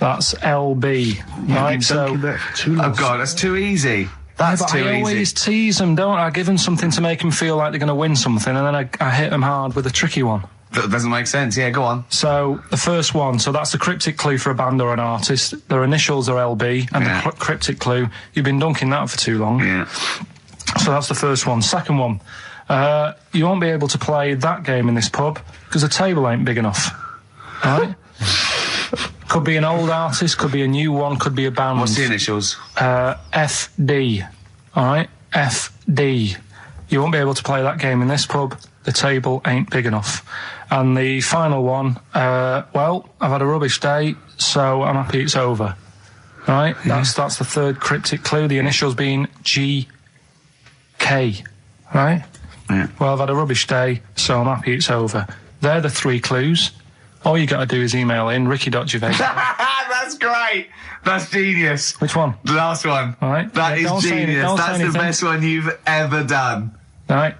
That's LB, right? So Oh God, that's too easy. That's but too I always easy. tease them, don't I? I give them something to make them feel like they're going to win something, and then I hit them hard with a tricky one. That doesn't make sense. Yeah, go on. So the first one, so that's the cryptic clue for a band or an artist. Their initials are LB, and Yeah. the cryptic clue, you've been dunking that for too long. Yeah. So that's the first one. Second one, you won't be able to play that game in this pub because the table ain't big enough. Right? Could be an old artist, could be a new one, could be a band. What's the initials? FD. All right? FD. You won't be able to play that game in this pub. The table ain't big enough. And the final one, well, I've had a rubbish day, so I'm happy it's over. All right? That's the third cryptic clue. The initials being GK. Right? Yeah. Well, I've had a rubbish day, so I'm happy it's over. They're the 3 clues. All you got to do is email in ricky.gervais. That's That's great. That's genius. Which one? The last one. All right. That Yeah, don't is say any- genius. don't say That's the anything. best one you've ever done. All right.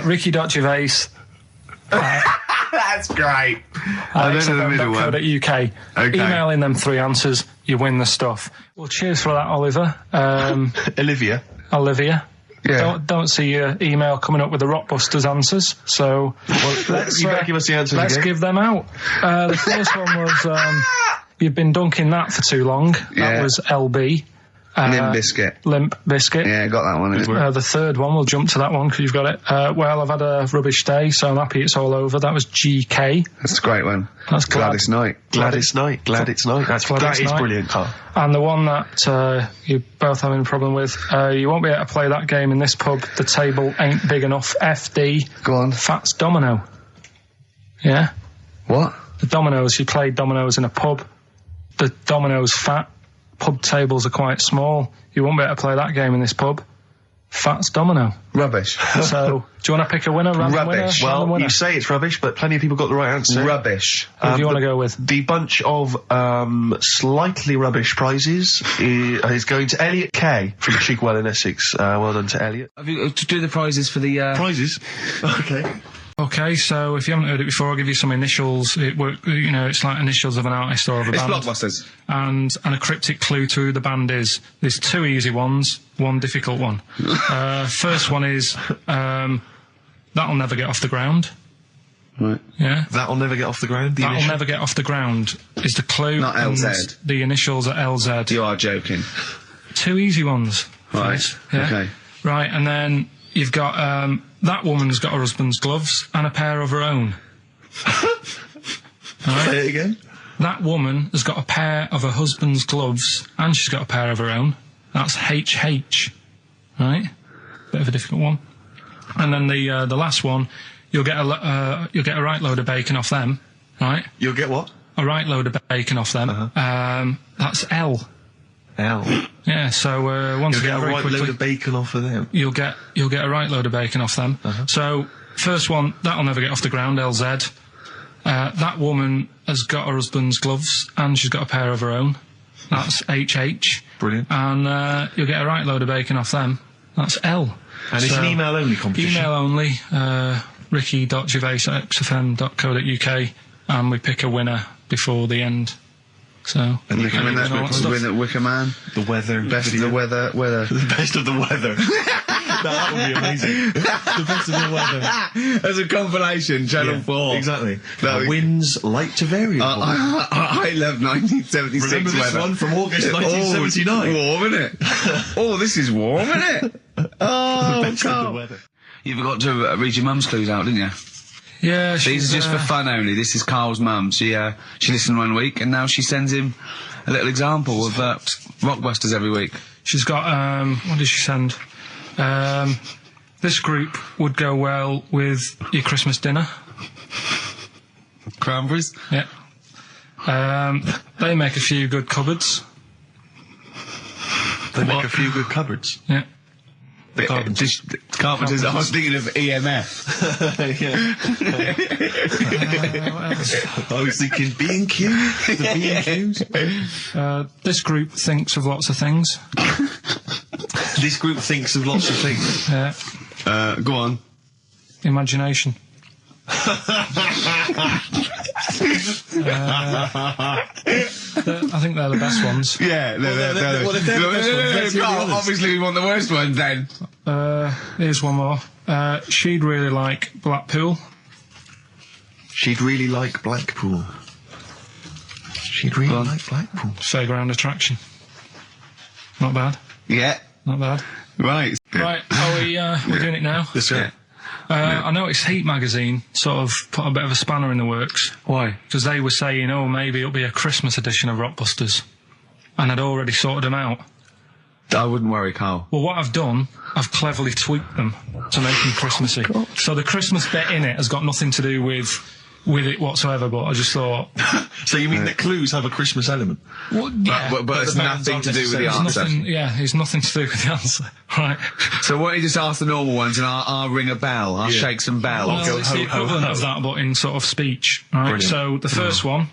Ricky.Gervais. That's great. I don't know the middle one. .co.uk. Okay. Email in them 3 answers, you win the stuff. Well, cheers for that, Oliver. Olivia. Olivia. Yeah. Don't see your email coming up with the Rockbusters answers, so You better give us the answers let's again. give them out. The first one was you've been dunking that for too long. That Yeah. was LB. Limp Bizkit. Limp Bizkit. Yeah, got that one. The third one, we'll jump to that one because you've got it. Well, I've had a rubbish day, so I'm happy it's all over. That was GK. That's a great one. That's Glad it's night. Glad it's night. Glad it's night. That is night. brilliant, Carl. And the one that you're both having a problem with, you won't be able to play that game in this pub. The table ain't big enough. FD. Go on. Fats Domino. Yeah? What? The dominoes, you play dominoes in a pub. The dominoes fat. Pub tables are quite small. You won't be able to play that game in this pub. Fats Domino. Rubbish. So, do you want to pick a winner? Random Rubbish. winner? Random Well, winner? you say it's rubbish, but plenty of people got the right answer. Rubbish. Who do you want to go with? The bunch of slightly rubbish prizes is going to Elliot K from Chigwell in Essex. Well done to Elliot. Have you to do the prizes for the? Prizes? Okay. Okay, so if you haven't heard it before, I'll give you some initials. It's like initials of an artist or of a It's band. Blockbusters. And a cryptic clue to who the band is. There's 2 easy ones, 1 difficult one. First one is, That'll Never Get Off the Ground. Right. Yeah? That'll never get off the ground. The That'll initial. Never Get Off the Ground is the clue. Not and LZ. The initials are LZ. You are joking. 2 easy ones. Right. Please. Yeah? Okay. Right, and then you've got, that woman's got her husband's gloves and a pair of her own. Say it again. That woman has got a pair of her husband's gloves and she's got a pair of her own. That's HH. Right? Bit of a difficult one. And then the last one, you'll get a right load of bacon off them. Right? You'll get what? A right load of bacon off them. That's L. L. Yeah, so once You'll again, get a very right quickly, load of bacon off of them. you'll get a right load of bacon off them. So first one, That'll Never Get Off the Ground, LZ. That woman has got her husband's gloves and she's got a pair of her own. That's HH. Brilliant. And you'll get a right load of bacon off them. That's L. And it's an email only competition. Email only. Ricky.Gervais@xfm.co.uk, and we pick a winner before the end. So And you can and all that stuff. Win at Wicker Man. the weather. Best of the weather. The best of the weather. That would be amazing. The best of the weather. As a compilation, Channel 4. Exactly. No, Winds light to variable. I love 1976 Remember this weather. one from August 1979? Warm, isn't it? Oh, this is warm, isn't it? Oh, Best of the Carl. weather. You forgot to read your mum's clues out, didn't you? Yeah, These are just for fun only. This is Carl's mum. She listened one week and now she sends him a little example of Rockbusters every week. She's got, what did she send? This group would go well with your Christmas dinner. Cranberries. Yeah. They make a few good cupboards. They make a few good cupboards. Yeah. The carpenters. Carpenters. I was thinking of EMF. I was thinking B&Q. The B&Qs. This group thinks of lots of things. This group thinks of lots of things. Yeah. Go on. Imagination. I think they're the best ones. Yeah, well, if they're the best ones, let's hear the others. obviously we want the worst ones then. Here's one more. She'd really like Blackpool. She'd really like Blackpool. She'd really like Blackpool. Fairground attraction. Not bad. Yeah, Not bad. right. Right, are we we're doing it now? This guy. I noticed Heat magazine sort of put a bit of a spanner in the works. Why? Because they were saying, oh, maybe it'll be a Christmas edition of Rockbusters. And I'd already sorted them out. I wouldn't worry, Carl. Well, what I've done, I've cleverly tweaked them to make them Christmassy. So the Christmas bit in it has got nothing to do with it whatsoever, but I just thought... So you mean the clues have a Christmas element? Well, yeah, But it's the bands nothing aren't to do with the it's answer. nothing, yeah, it's nothing to do with the answer. Right. So why don't you just ask the normal ones and I'll ring a bell. I'll shake some bells. Well, it's the equivalent of that, but in sort of speech. Right. Brilliant. So the first one,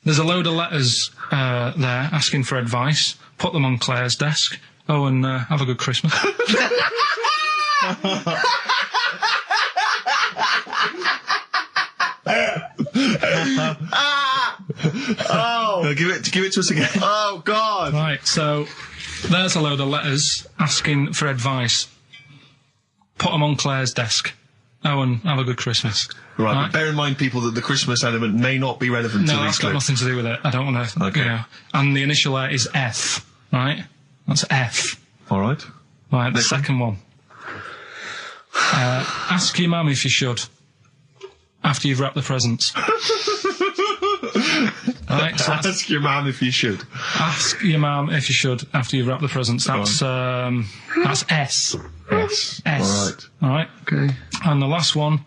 There's a load of letters there asking for advice. Put them on Claire's desk. Oh, and have a good Christmas. Oh, give it to us again. Oh, God. Right, so there's a load of letters asking for advice. Put them on Claire's desk. Oh, and have a good Christmas. Right, but bear in mind, people, that the Christmas element may not be relevant to No, these that's got clips. nothing to do with it. I don't want to. Okay. You know. And the initial there is F, right? That's F. All right. Right, the second one. Ask your mum if you should. After you've wrapped the presents. Right, so Ask your mum if you should. ask your mum if you should after you've wrapped the presents. That's S. Yes. S. All right. All right. Okay. And the last one,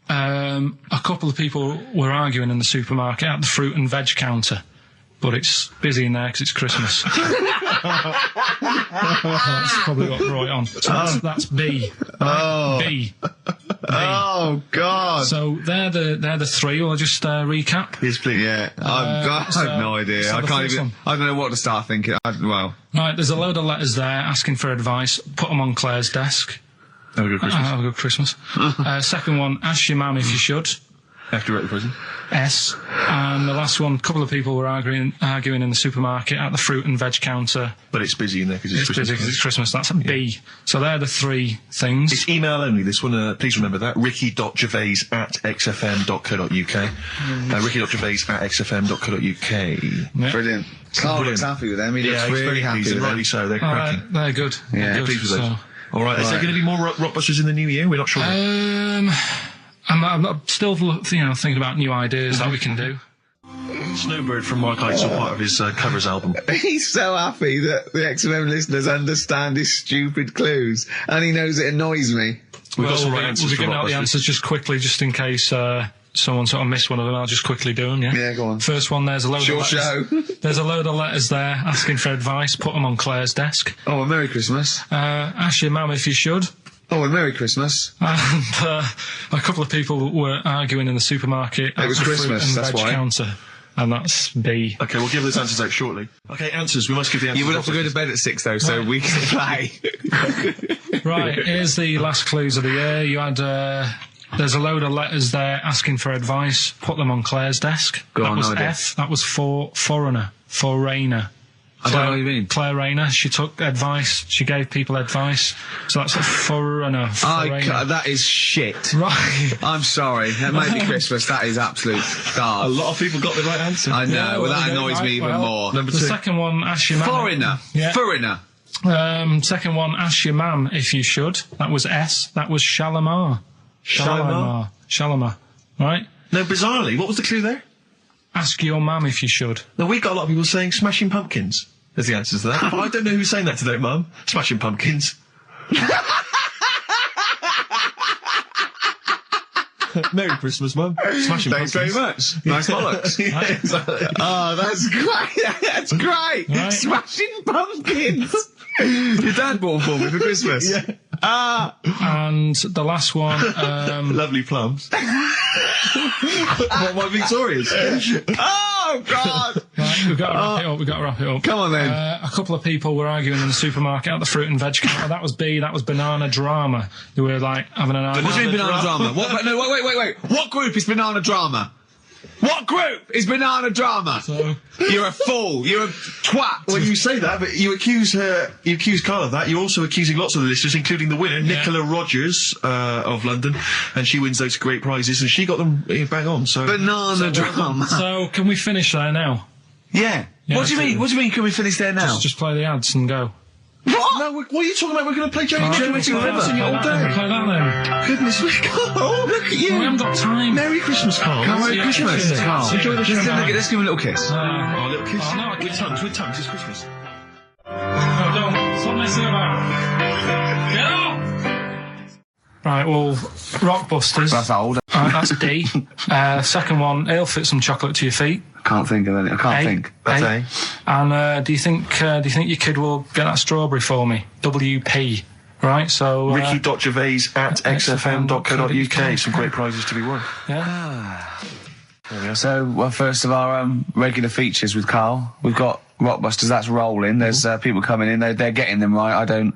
a couple of people were arguing in the supermarket at the fruit and veg counter, but it's busy in there because it's Christmas. That's probably what brought it on. So that's B. Oh. B. Oh, God. So they're the three. Will I just recap? Yes, please. Yeah, I so- have no idea. so I the can't first even. one. I don't know what to start thinking. Well, Right, there's a load of letters there asking for advice. Put them on Claire's desk. Have a good Christmas. Have a good Christmas. Second one, ask your mum if you should. After you're at the prison. S. And the last one, a couple of people were arguing in the supermarket at the fruit and veg counter. But it's busy in there because it's It's Christmas. busy because it's Christmas. That's a B. So they're the three things. It's email only, this one. Please remember that. ricky.gervais@xfm.co.uk. ricky.gervais@xfm.co.uk. Yeah. brilliant. Carl looks happy with them. He looks he's really very happy pleased, with and them. rightly so. They're All cracking. right, they're good. Yeah, They're good. Pleased with those. So, All right, is there going to be more Rockbusters in the new year? We're not sure. I'm still, thinking about new ideas that we can do. Snowbird from Mark Eitzel, part of his covers album. He's so happy that the XFM listeners understand his stupid clues, and he knows it annoys me. We've got some We'll right be answers for giving out the Rockbusters. answers just quickly, just in case someone sort of missed one of them. I'll just quickly do them, yeah? Yeah, go on. First one, there's a load Short of letters. show. There's a load of letters there asking for advice. Put them on Claire's desk. Oh, a Merry Christmas. Ask your mum if you should. Oh, a Merry Christmas. And a couple of people were arguing in the supermarket at was the fruit Christmas, and that's veg why. counter. And that's B. Okay, we'll give those answers out shortly. Okay, answers. We must give the answers. You would have to go to bed at 6 though, so we can play. Right, here's the last clues of the year. You had, there's a load of letters there asking for advice. Put them on Claire's desk. Go that on, was no idea. F. That was for foreigner. For Rayner. I don't know what you mean. Claire Rayner. She took advice. She gave people advice. So that's a foreigner. That is shit. Right. I'm sorry. That might be Christmas. That is absolute A garbage. lot of people got the right answer. I know. Yeah, well, that there you go. annoys Right, me even well, more. Number The two. second one, ask your mum. Foreigner. Yeah. Foreigner. Second one, ask your mum if you should. That was S. That was Shalimar. Shalimar? Shalimar. Right? No, bizarrely, what was the clue there? Ask your mum if you should. No, we got a lot of people saying Smashing Pumpkins as the answer to that. But I don't know who's saying that today, Mum. Smashing Pumpkins. Merry Christmas, Mum. Smashing Thanks very Pumpkins. much. Nice bollocks. Yeah, exactly. Oh, that's great. That's great. Right. Smashing Pumpkins. Your dad bought for me for Christmas. Yeah. And the last one, Lovely plums. What, my Victorians? Oh, God. right, we've got to wrap it up. We've got to wrap it up. Come on, then. A couple of people were arguing in the supermarket at the fruit and veg counter. That was B. That was banana drama. They were like having an argument. What do you mean banana drama? What, no, wait. What group is banana drama? What group is banana drama? So, You're a fool. You're a twat. Well, you say that, but you accuse Carl of that. You're also accusing lots of the listeners, including the winner, Nicola Rogers of London, and she wins those great prizes, and she got them bang on. So Banana drama. so can we finish there now? Yeah. Yeah, What do you mean? What do you mean? Can we finish there now? Just play the ads and go. What? no, what are you talking about? We're going to play Jerry Right, Jerry we'll River play that all then. day. Play that then. Goodness me, Carl! Look at We you. haven't got time. Merry Christmas, Carl. Merry Yeah, Christmas, yeah. Carl. Enjoy the show. Let's give him a little kiss. Oh, little kiss. Oh, no, I with tongues, it's Christmas. No, don't. Stop messing about. Get off! Right, well, Rockbusters. That's old. That's D. Second one, he'll fit some chocolate to your feet. Can't think of any. I can't A. think. That's A. And do you think your kid will get that strawberry for me? WP. Right, so Ricky.gervais@xfm.co.uk. Some great prizes to be won. yeah. So, well, first of our regular features with Carl, we've got Rockbusters. That's rolling. There's people coming in. They're getting them right. I don't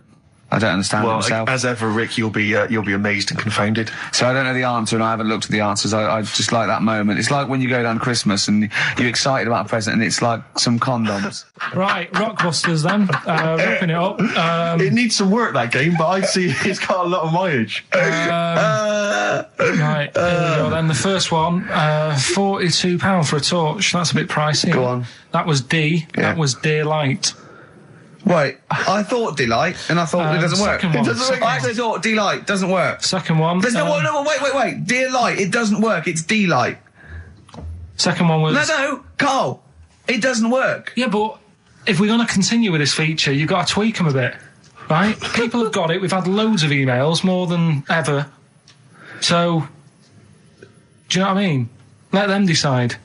understand it myself. As ever, Rick, you'll be amazed and confounded. So I don't know the answer, and I haven't looked at the answers. I just like that moment. It's like when you go down Christmas and you're excited about a present, and it's like some condoms. Right, Rockbusters then. Wrapping it up. It needs some work, that game, but I see it's got a lot of mileage. Right, here we go then. The first one, £42 for a torch. That's a bit pricey. Go on. That was D. Yeah. That was Daylight. Wait, I thought Delight, and I thought it doesn't work. second one. It doesn't work. I actually thought Delight doesn't work. Second one. There's no, wait. Dear Light, it doesn't work. It's Delight. Second one was... No, Carl, it doesn't work. Yeah, but if we're going to continue with this feature, you've got to tweak them a bit, right? People have got it. We've had loads of emails, more than ever. So, do you know what I mean? Let them decide.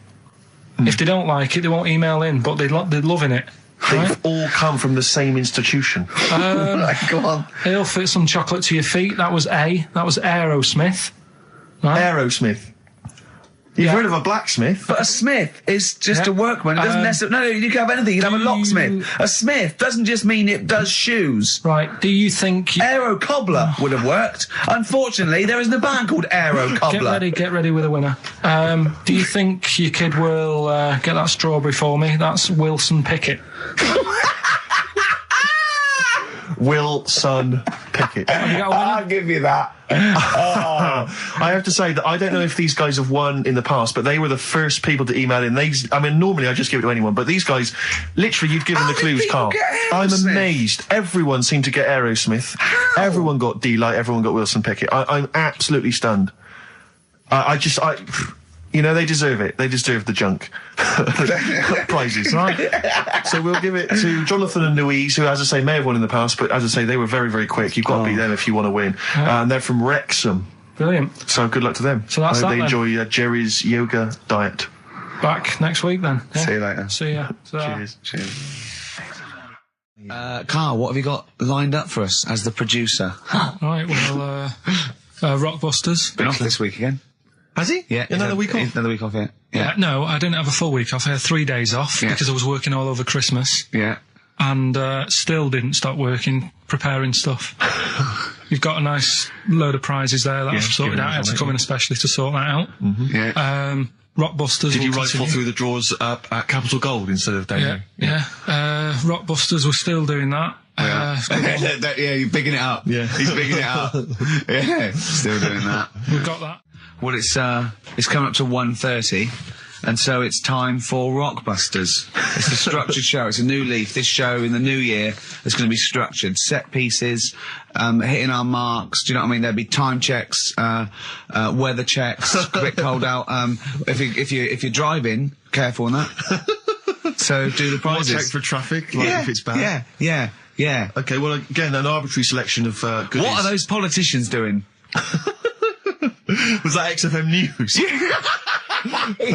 If they don't like it, they won't email in, but they're loving it. Right? They've all come from the same institution. Right, go on. He'll fit some chocolate to your feet. That was A. That was Aerosmith. Right? Aerosmith. You've heard of a blacksmith? But a smith is just a workman. It doesn't necessarily... No, you can have anything. You can have a locksmith. A smith doesn't just mean it does shoes. Right. Do you think... Aero Cobbler would have worked. Unfortunately, there isn't a band called Aero Cobbler. Get ready with a winner. Do you think your kid will get that strawberry for me? That's Wilson Pickett. Wilson Pickett. Have you got a winner? I'll give you that. I have to say that I don't know if these guys have won in the past, but they were the first people to email in. I mean, normally I just give it to anyone, but these guys, literally, you've given How the did clues, people Carl. get I'm Aerosmith? amazed. Everyone seemed to get Aerosmith. How? Everyone got D-Light. Everyone got Wilson Pickett. I'm absolutely stunned. You know, they deserve it. They deserve the junk prizes, right? So we'll give it to Jonathan and Louise, who, as I say, may have won in the past, but as I say, they were very, very quick. You've got to beat them if you want to win. And they're from Wrexham. Brilliant. So good luck to them. So that's I hope that they then. enjoy Jerry's yoga diet. Back next week then. Yeah. See you later. See ya. Cheers. Carl, what have you got lined up for us as the producer? Right, well, Rockbusters. Been off this week again? Has he? Yeah. Another week off? Another week off, yeah. No, I didn't have a full week off. I had 3 days off because I was working all over Christmas. Yeah. And still didn't stop working, preparing stuff. You've got a nice load of prizes there that I've sorted out. I had to come in especially to sort that out. Yeah. Rockbusters. Did you will rifle continue. through the drawers at Capital Gold instead of down Yeah, here? Rockbusters, we're still doing that. Yeah, you're bigging it up. Yeah. He's bigging it up. Yeah, still doing that. We've got that. Well, it's coming up to 1:30, and so it's time for Rockbusters. It's a structured show. It's a new leaf. This show in the new year is going to be structured. Set pieces, hitting our marks. Do you know what I mean? There'll be time checks, weather checks, quick hold out. If you're driving, careful on that. So do the I'll prizes. check for traffic, like if it's bad. Yeah. Okay, well, again, an arbitrary selection of goodies. What are those politicians doing? Was that XFM News?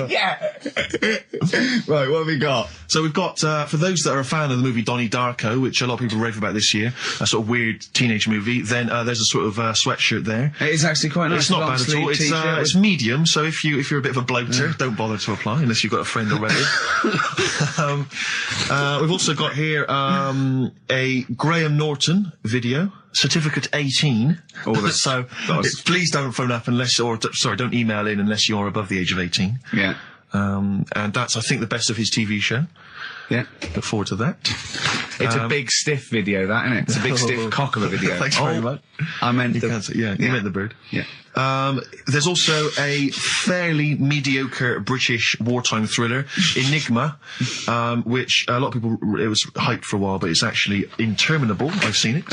Yeah. Right, what have we got? So we've got, for those that are a fan of the movie Donnie Darko, which a lot of people rave about this year, a sort of weird teenage movie, then there's a sort of sweatshirt there. It is actually quite nice. It's not bad at all. It's medium, so if you're a bit of a bloater, don't bother to apply unless you've got a friend already. We've also got here a Graham Norton video. Certificate 18. Oh, that's, so please don't phone up don't email in unless you're above the age of 18. Yeah. And that's, I think, the best of his TV show. Yeah. Look forward to that. It's a big stiff video, that, isn't it? It's a big stiff cock of a video. Thanks very much. I meant You meant the bird. Yeah. There's also a fairly mediocre British wartime thriller, Enigma, which a lot of people, it was hyped for a while, but it's actually interminable. I've seen it.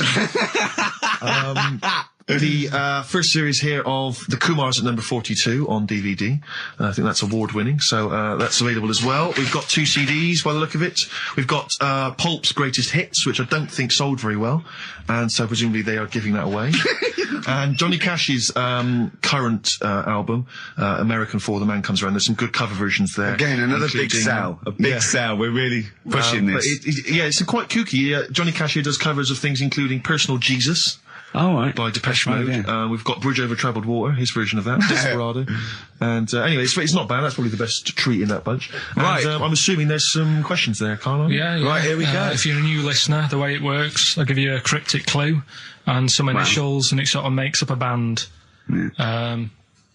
The first series here of The Kumars at number 42 on DVD. I think that's award-winning, so that's available as well. We've got 2 CDs by the look of it. We've got Pulp's Greatest Hits, which I don't think sold very well, and so presumably they are giving that away. And Johnny Cash's current album, American For the Man Comes Around. There's some good cover versions there. Again, another big including, sell. A big sell. We're really pushing this. But it's quite kooky. Johnny Cash here does covers of things including Personal Jesus, Oh, right. by Depeche Mode, Mode. yeah. We've got Bridge Over Troubled Water, his version of that, Desperado. And anyway, it's not bad. That's probably the best treat in that bunch. Right. And, I'm assuming there's some questions there, Carl. Yeah. Right, here we go. If you're a new listener, the way it works, I'll give you a cryptic clue and some initials, and it sort of makes up a band.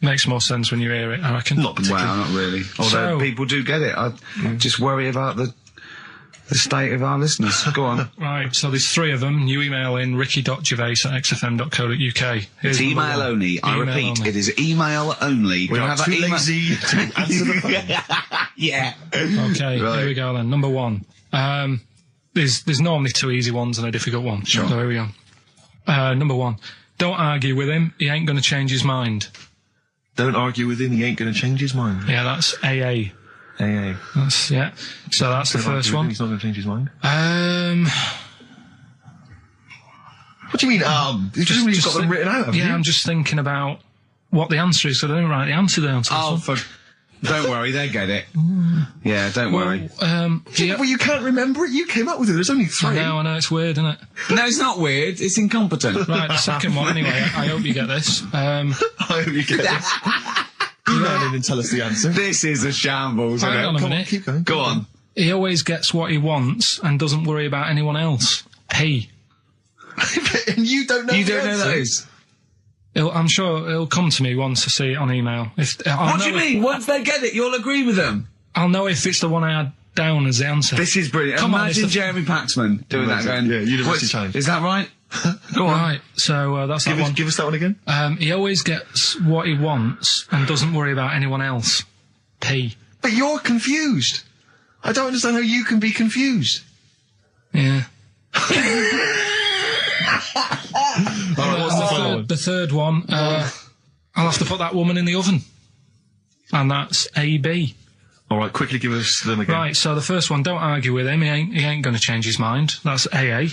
Makes more sense when you hear it, I reckon. Not particularly. Wow, not really. Although So- people do get it. I just worry about the state of our listeners. Go on. Right, so there's 3 of them. You email in ricky.gervais@xfm.co.uk. Here's It's number email 1. only. I Email repeat, only. it is email only. We are too lazy to answer the phone. Yeah. Okay, Right. here we go then. Number 1. There's normally 2 easy ones and a difficult one. Sure. So here we go. Number 1. Don't argue with him. He ain't going to change his mind. Don't argue with him, he ain't going to change his mind. Yeah, that's AA. AA. Yeah. So that's the Don't argue first with him, one. He's not going to change his mind. What do you mean, You just really got them written out, have you? Yeah, I'm just thinking about what the answer is, so I don't write the answer down. To Oh, this one. don't worry, they get it. Yeah, don't worry. Yeah, Well, you can't remember it. You came up with it. There's only 3. I know, it's weird, isn't it? No, it's not weird. It's incompetent. Right, the second one, anyway, I hope you get this. I hope you get this. Email in and tell us the answer. This is a shambles, isn't Hang on it? a minute. Keep going. Go on. He always gets what he wants and doesn't worry about anyone else. P. And you don't know You the don't know answer. that is? I'm sure it'll come to me once I see it on email. What do you mean? Once they get it, you'll agree with them. I'll know if it's the one I had down as the answer. This is brilliant. Come on, Imagine it's the- Jeremy Paxman doing that going, Yeah, University "What's- Times." Is that right? Go on. Right, so that's that one. Give us that one again. He always gets what he wants and doesn't worry about anyone else. P. But you're confused. I don't understand how you can be confused. Yeah. What's the final one? The third one, I'll have to put that woman in the oven. And that's AB. All right, quickly give us them again. Right, so the first one, don't argue with him. He ain't going to change his mind. That's AA.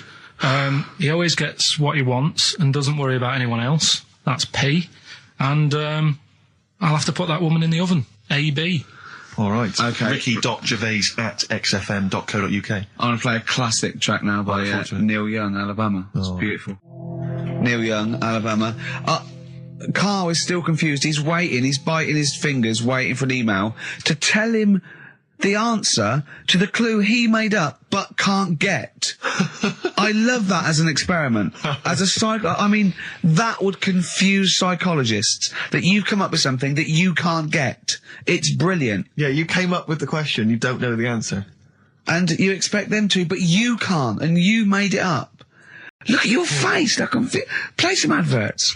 He always gets what he wants and doesn't worry about anyone else. That's P. And I'll have to put that woman in the oven. AB. All right. Okay. Ricky.gervais@xfm.co.uk. I'm going to play a classic track now by Neil Young, Alabama. It's beautiful. Neil Young, Alabama. Carl is still confused. He's waiting. He's biting his fingers, waiting for an email to tell him the answer to the clue he made up but can't get. I love that as an experiment. As a I mean, that would confuse psychologists, that you come up with something that you can't get. It's brilliant. Yeah, you came up with the question. You don't know the answer. And you expect them to, but you can't, and you made it up. Look at your face. Play some adverts.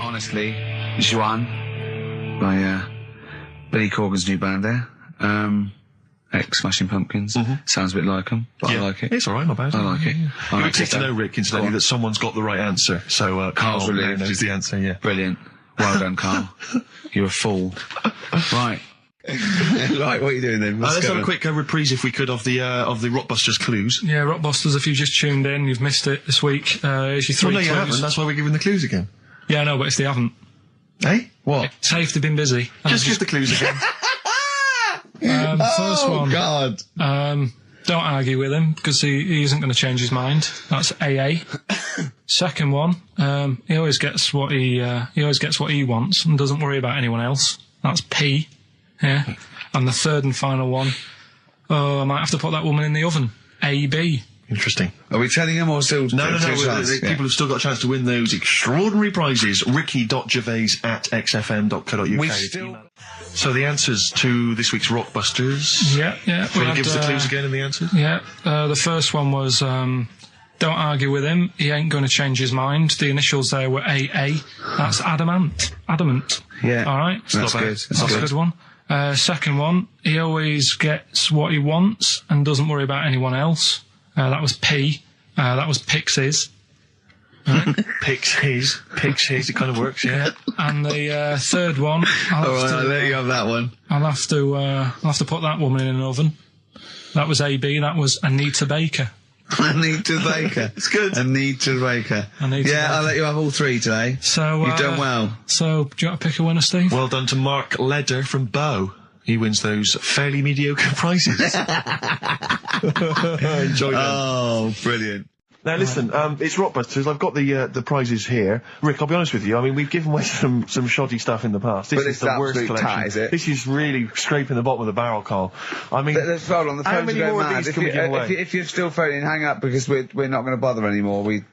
Honestly, Juan by Billy Corgan's new band there. Ex-Smashing Pumpkins. Sounds a bit like them, but I like it. It's all right, not bad. I like it. I like It's good it, to know, though. Rick, incidentally, that someone's got the right answer. So Carl's Carl relieved. knows the answer, yeah. Brilliant. Well done, Carl. You're a fool. Right. Right, what are you doing then? Let's have a quick reprise, if we could, of the Rockbusters clues. Yeah, Rockbusters, if you've just tuned in, you've missed it this week. Here's your 3 Well, no, you clues. haven't. That's why we're giving the clues again. Yeah, I know, but if they haven't. Eh? What? Say if they've been busy. Just give the clues again. First one. God. Don't argue with him because he isn't going to change his mind. That's AA. Second one, he always gets what he wants and doesn't worry about anyone else. That's P. Yeah. And the third and final one, I might have to put that woman in the oven. AB. Interesting. Are we telling him or still? No. two shots? People have still got a chance to win those extraordinary prizes. Ricky.gervais@xfm.co.uk. We still. So the answers to this week's Rockbusters. Yeah. Want to give us the clues again and the answers? Yeah. The first one was, don't argue with him. He ain't going to change his mind. The initials there were AA. That's adamant. Yeah. All right. That's good. That's a good one. Second one, he always gets what he wants and doesn't worry about anyone else. That was P. That was Pixies. Picks his. It kind of works, yeah. And the third one, All right, I'll let you have that one. I'll have to put that woman in an oven. That was AB. That was Anita Baker. Anita Baker. It's good. Anita Baker. Anita Yeah, Baker. I'll let you have all 3 today. So You've done well. So do you want to pick a winner, Steve? Well done to Mark Leder from Bow. He wins those fairly mediocre prizes. Enjoy them. Oh, brilliant. Now listen, it's Rockbusters. I've got the prizes here. Rick, I'll be honest with you. I mean, we've given away some shoddy stuff in the past. This But is it's the worst absolute collection. tat, is it? This is really scraping the bottom of the barrel, Carl. I mean, Let's hold on. The how phones many are going more of mad. these can we give away? If you're still phoning, hang up because we're not going to bother anymore. We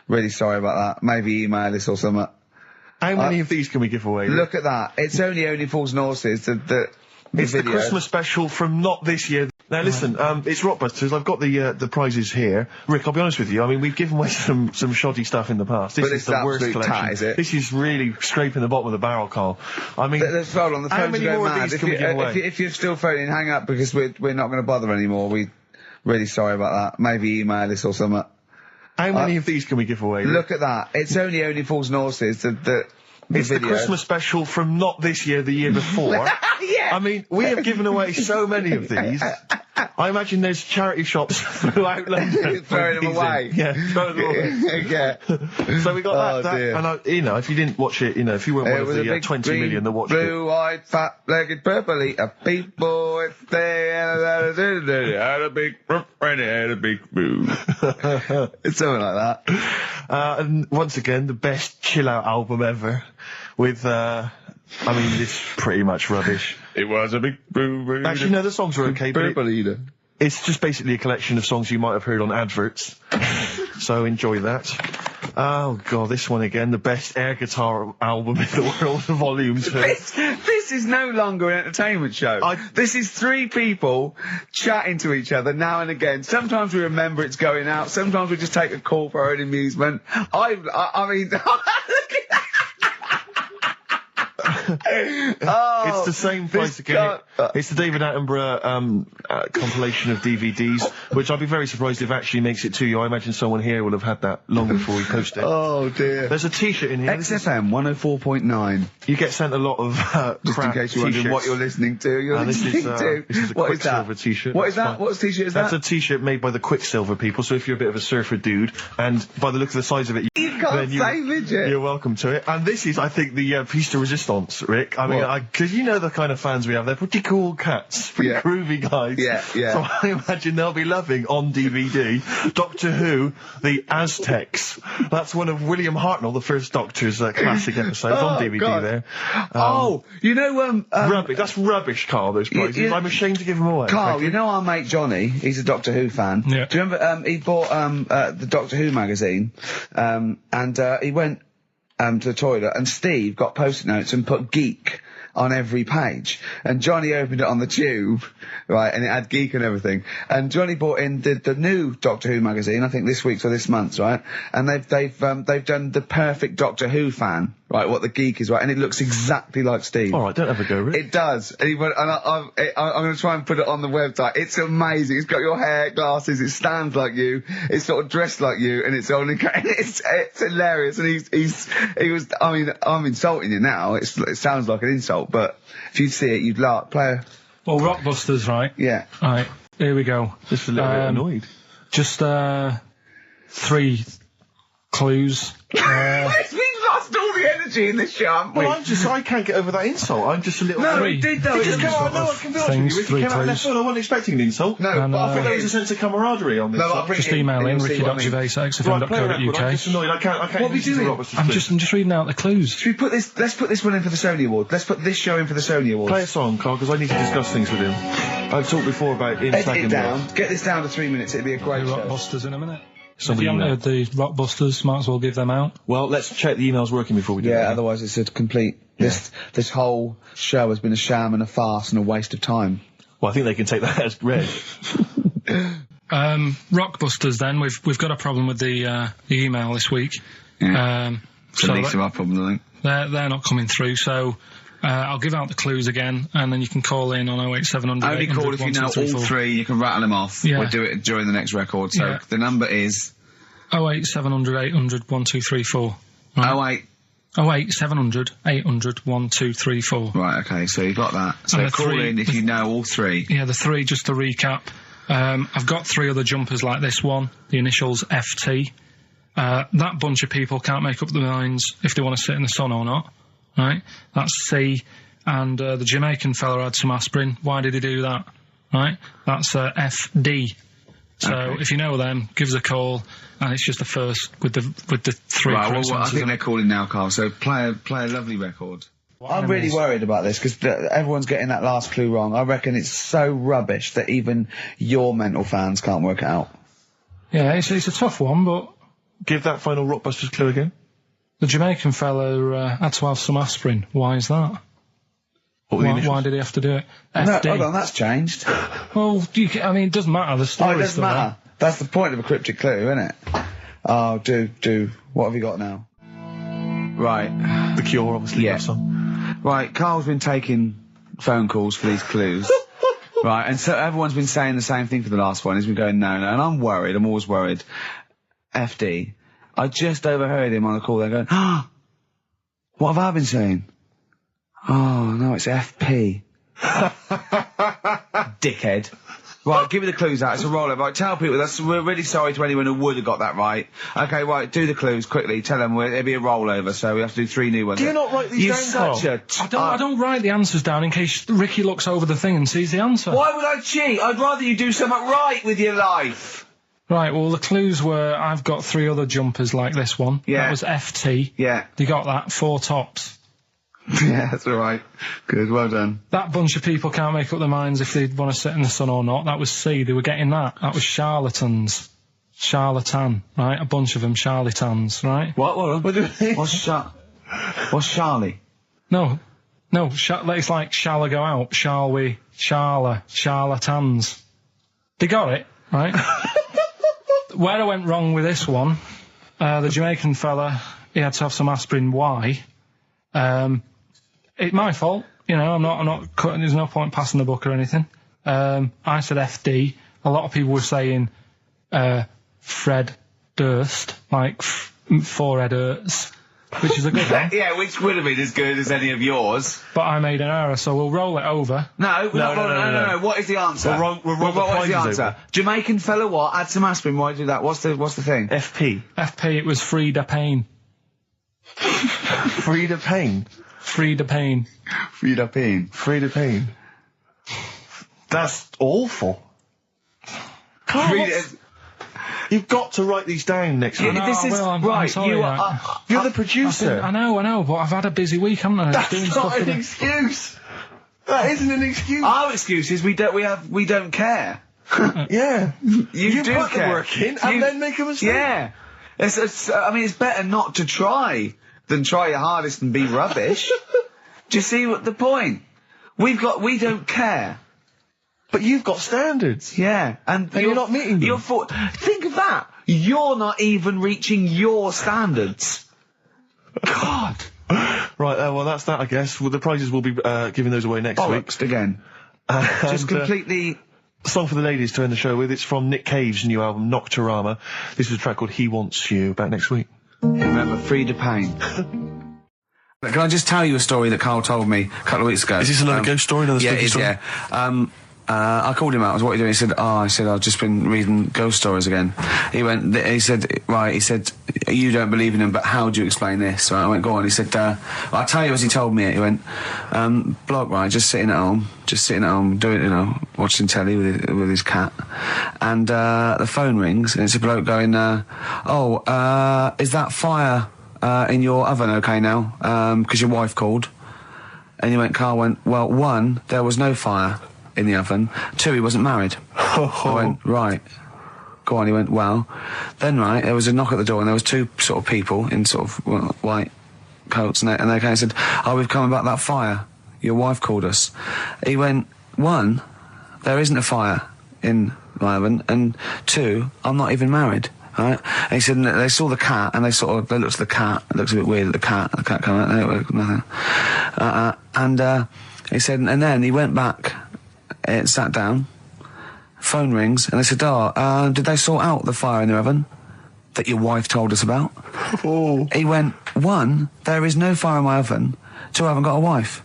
really sorry about that. Maybe email us or something. How many of these can we give away? Look at that. It's only Fools and Horses. The It's the video. Christmas special from not this year. Now listen, it's Rockbusters. I've got the prizes here. Rick, I'll be honest with you. I mean, we've given away some shoddy stuff in the past. This But is it's the worst absolute collection. tat, is it? This is really scraping the bottom of the barrel, Carl. I mean, Let's hold on. The how phones many are going more of mad. these can we give away? If you're still phoning, hang up because we're not going to bother anymore. We really sorry about that. Maybe email us or something. How many of these can we give away? Look at that. It's only Fools and Horses. It's the video. Christmas special from not this year, the year before. Yeah. I mean, we have given away so many of these. I imagine there's charity shops throughout London. Throwing them these away. in. Yeah, throwing them away. Yeah. So we got that, dear. and if you didn't watch it, if you weren't one of the 20 million that watched it. Blue-eyed, fat-legged, purple-eater people, if they had a big and had a big boo. It's something like that. And once again, the best chill-out album ever, with, it's pretty much rubbish. It was a big boo. Actually, no, the songs are okay, but Purple-eater. it's just basically a collection of songs you might have heard on adverts. So enjoy that. Oh god, this one again, the best air guitar album in the world, volume 2. This is no longer an entertainment show. This is three people chatting to each other now and again. Sometimes we remember it's going out. Sometimes we just take a call for our own amusement. I mean, It's the same price again. It's the David Attenborough compilation of DVDs, which I'd be very surprised if actually makes it to you. I imagine someone here will have had that long before we post it. Oh dear. There's a T-shirt in here. XFM 104.9. You get sent a lot of Just in case you're wondering what you're listening to. This is a What is that? Quicksilver T-shirt. What is that? What T-shirt is that? That's a T-shirt made by the Quicksilver people. So if you're a bit of a surfer dude, and by the look of the size of it, You can't say midget. You're welcome to it. And this is, I think, the piece de resistance, Rick. I mean, because you know the kind of fans we have. They're pretty cool cats, pretty groovy guys. Yeah. So I imagine they'll be loving on DVD Doctor Who, the Aztecs. That's one of William Hartnell, the first Doctor's classic episodes on DVD. God. There. You know, Rubbish. That's rubbish, Carl. Those prizes. I'm ashamed to give them away. Carl, you know our mate Johnny. He's a Doctor Who fan. Yeah. Do you remember? He bought the Doctor Who magazine, and he went to the toilet, and Steve got post-it notes and put geek on every page, and Johnny opened it on the tube, right, and it had geek and everything, and Johnny bought in the new Doctor Who magazine, I think this week's or this month's, right, and they've done the perfect Doctor Who fan, right, what the geek is, right, and it looks exactly like Steve. Alright, don't have a go, Rick. It does, and he went, and I'm going to try and put it on the website. It's amazing. It's got your hair, glasses, it stands like you, it's sort of dressed like you, and it's only, it's hilarious, and he was, I mean, I'm insulting you now, it sounds like an insult, but if you'd see it, you'd laugh. Well, Rockbusters, right? Yeah. Right, here we go. Just a little bit annoyed. Just 3 clues. We've lost all the energy in this show, haven't we? Well, I can't get over that insult. I'm just a little... No, Three. we did though. It just came out, no, I can be honest with you. Rick, it came out left field. I wasn't expecting an insult. No, And, but I I think there was a sense of camaraderie on this. No, side. Just email in ricky.gervais at Right, play a record. I'm xfm.co.uk. just annoyed. I can't What are we listen to doing? Robert's I'm thing. just reading out the clues. Should we put this? Let's put this one in for the Sony Award. Let's put this show in for the Sony Awards. Play a song, Carl, because I need to discuss things with him. I've talked before about him Edit slagging it me down. off. Get this down to 3 minutes. It'd be a The great show. Rockbusters in a minute. Somebody If you haven't email. heard the Rockbusters, might as well give them out. Well, let's check the email's working before we do Yeah, that. otherwise it's a complete. This whole show has been a sham and a farce and a waste of time. Well, I think they can take that as read. Rockbusters. Then we've got a problem with the email this week. Yeah. So the least of our problem, I think. they're not coming through. So I'll give out the clues again, and then you can call in on 08700. Only call if you know all three. You can rattle them off. Yeah. We'll do it during the next record. So Yeah. the number is 08700 800 1234. 08. 08700 800 1234. Right. Okay. So you got that. So And the call three- in if you know all three. Yeah, the 3, just to recap. I've got 3 other jumpers like this one, the initials FT. That bunch of people can't make up their minds if they want to sit in the sun or not, right? That's C. And the Jamaican fella had some aspirin. Why did he do that, right? That's FD. So Okay. if you know them, give us a call, and it's just the first with the 3 Right, correct well, I answers. think they're calling now, Carl, so play a lovely record. I'm really worried about this because everyone's getting that last clue wrong. I reckon it's so rubbish that even your mental fans can't work it out. Yeah, it's a tough one, but Give that final Rockbusters clue again. the Jamaican fella had to have some aspirin. Why is that? What were the Why initials? did he have to do it? No, FD. hold on, that's changed. Well, I mean, it doesn't matter. The Oh, story's it doesn't still there. matter. That's the point of a cryptic clue, isn't it? Oh, do. What have you got now? Right. The Cure, obviously. Yeah. That song. Right, Carl's been taking phone calls for these clues. Right, and so everyone's been saying the same thing for the last one. He's been going, no, and I'm worried. I'm always worried. FD. I just overheard him on the call there going, what have I been saying? Oh, no, it's FP. Dickhead. Right, give me the clues out. It's a rollover. Right, tell people we're really sorry to anyone who would have got that right. Okay, right, do the clues quickly. Tell them it'll be a rollover, so we have to do 3 new ones. Do you not write these You're down, such I don't write the answers down in case Ricky looks over the thing and sees the answer. Why would I cheat? I'd rather you do something right with your life. Right, well, the clues were I've got 3 other jumpers like this one. Yeah. That was FT. Yeah. You got that? 4 tops. Yeah, that's all right. Good, well done. That bunch of people can't make up their minds if they want to sit in the sun or not. That was C. They were getting that. That was charlatans. Charlatan, right? A bunch of them charlatans, right? What do you mean? What's Charlie? No. It's like, shall I go out? Shall we? Charlatans. They got it, right? Where I went wrong with this one, the Jamaican fella, he had to have some aspirin. Why? It's my fault. You know, I'm not cutting, there's no point passing the buck or anything. I said FD. A lot of people were saying, Fred Durst, like forehead hurts, which is a good one. Yeah, which would have been as good as any of yours. But I made an error, so we'll roll it over. No. What is the answer? We'll roll the what is the prizes answer? over. Jamaican fella what? Add some aspirin, why do that? What's the thing? FP. FP, it was Frida Payne. Frida Payne. Frida Payne. Frida Payne. Frida Payne. That's awful. You've got to write these down next week. know, This is I'm right. sorry, You right. are. You're the producer. I know, but I've had a busy week, haven't I? Just doing That's stuff not with an it. excuse. That isn't an excuse. Our excuse is we don't care. Yeah. You do put the care. work in and then make a mistake. Yeah. I mean, it's better not to try than try your hardest and be rubbish. Do you see what the point? We don't care. But you've got standards. Yeah, and you're not meeting them. Think of that. You're not even reaching your standards. God. Right, well, that's that, I guess. Well, the prizes will be giving those away next week. Bollocks again. And, Just completely. song for the ladies to end the show with. It's from Nick Cave's new album, Nocturama. This is a track called He Wants You. Back next week. Remember, Frida Payne. Can I just tell you a story that Carl told me a couple of weeks ago? Is this another ghost story? Another Yeah, spooky it is, story? yeah. I called him out. I was, what are you doing? He said, I've just been reading ghost stories again. He said, you don't believe in them, but how do you explain this? Right, I went, go on. He said, I'll tell you as he told me it. He went, bloke, right, just sitting at home, doing, watching telly with his cat. And, the phone rings, and it's a bloke going, is that fire, in your oven okay now? 'Cause your wife called. And Carl went, well, 1, there was no fire in the oven. 2, he wasn't married. I went, right. Go on. He went, well, then right, there was a knock at the door and there was 2 sort of people in sort of white coats and they came and said, we've come about that fire. Your wife called us. He went, 1, there isn't a fire in my oven, and 2, I'm not even married. Right? And he said, they saw the cat and they looked at the cat. It looks a bit weird at the cat came out, nothing. He said, and then he went back, sat down, phone rings, and they said, did they sort out the fire in the oven that your wife told us about? Oh. He went, 1, there is no fire in my oven. 2, I haven't got a wife.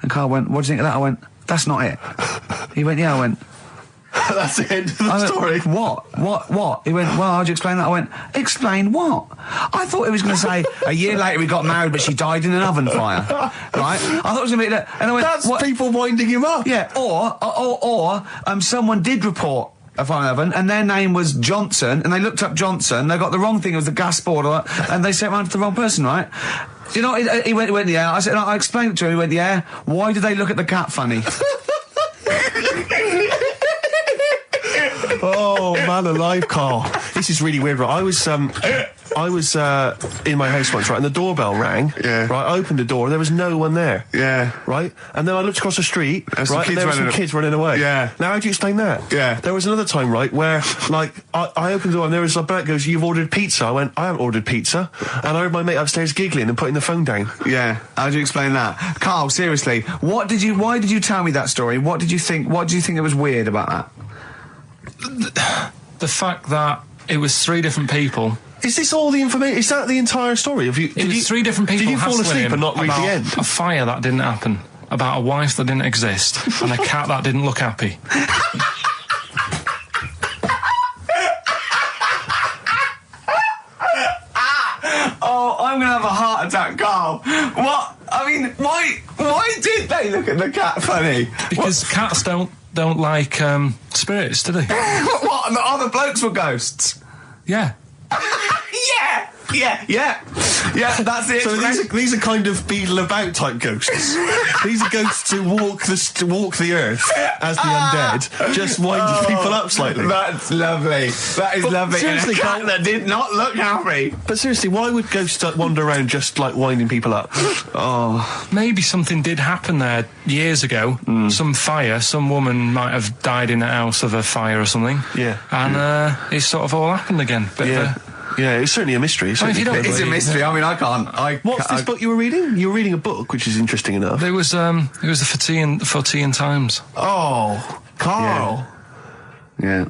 And Carl went, what do you think of that? I went, that's not it. He went, yeah. I went, That's the end of the story. What? He went, well, how'd you explain that? I went, explain what? I thought he was going to say, a year later we got married, but she died in an oven fire. Right? I thought it was going to be that. And I went, That's people winding him up. yeah, or someone did report a fire oven, and their name was Johnson, and they looked up Johnson, they got the wrong thing, it was the gas board, and they sent around to the wrong person, right? You know, he went, yeah, I said, I explained it to him, he went, yeah, why did they look at the cat funny? Oh, man alive, Carl. This is really weird, right? I was in my house once, right, and the doorbell rang. Yeah. Right, I opened the door, there was no one there. Yeah. Right? And then I looked across the street, There's some right, and there were some kids running away. Yeah. Now, how do you explain that? Yeah. There was another time, right, where, like, I opened the door and there was a bloke goes, you've ordered pizza. I went, I haven't ordered pizza. And I heard my mate upstairs giggling and putting the phone down. Yeah. How do you explain that? Carl, seriously, why did you tell me that story? What do you think it was weird about that? The fact that it was 3 different people. Is this all the information? Is that the entire story? It was 3 different people. Did you fall hassling asleep him and not read the about end? A fire that didn't happen, about a wife that didn't exist, and a cat that didn't look happy. Oh, I'm gonna have a heart attack, Carl. What? I mean, why did they look at the cat funny? Because cats don't like spirits, do they? What? And the other blokes were ghosts? Yeah. Yeah, that's it. So these are kind of beetle about type ghosts. These are ghosts who walk the earth as the undead, just winding people up slightly. That's lovely. That is lovely. seriously, And a cat Carl- that did not look happy. But seriously, why would ghosts wander around just like winding people up? Oh, Maybe something did happen there years ago. Some fire. Some woman might have died in a house of a fire or something. Yeah. And it sort of all happened again. Bit of a- Yeah, it's certainly a mystery. I mean, if you don't it's a mystery. I mean, I can't. What's this book you were reading? You were reading a book, which is interesting enough. It was the Fortean Times. Oh, Carl. Yeah.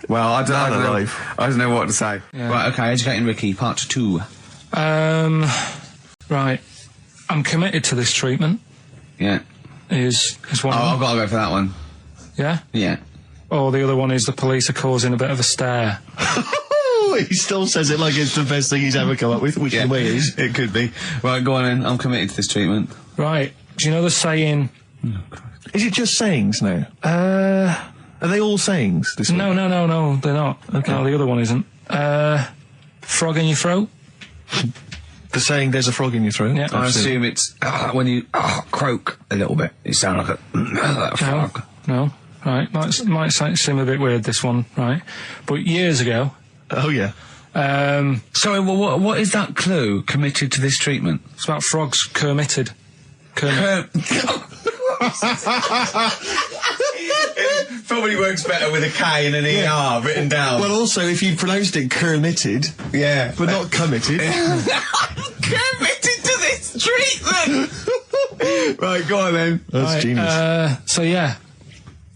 Well, I Man don't alive. know what to say. Yeah. Right, okay, Educating Ricky, part 2. Right. I'm committed to this treatment. Yeah. Is one. I've of them. got to go for that one. Yeah. Yeah. Or the other one is the police are causing a bit of a stir. He still says it like it's the best thing he's ever come up with, which in a way is. It could be. Right, go on then. I'm committed to this treatment. Right. Do you know the saying? Is it just sayings now? Are they all sayings? This No, one? no, they're not. Okay. No, the other one isn't. Frog in your throat. The saying, there's a frog in your throat? Yeah. I assume it's when you croak a little bit. You sound like a frog. No. Right. Might seem a bit weird, this one. Right. But years ago. Oh, yeah. Sorry, well, what is that clue? Committed to this treatment? It's about frogs committed. Probably works better with a K and an ER written down. Well, also, if you pronounced it committed, yeah. but not committed. Committed to this treatment! Right, go on then. That's genius. So yeah.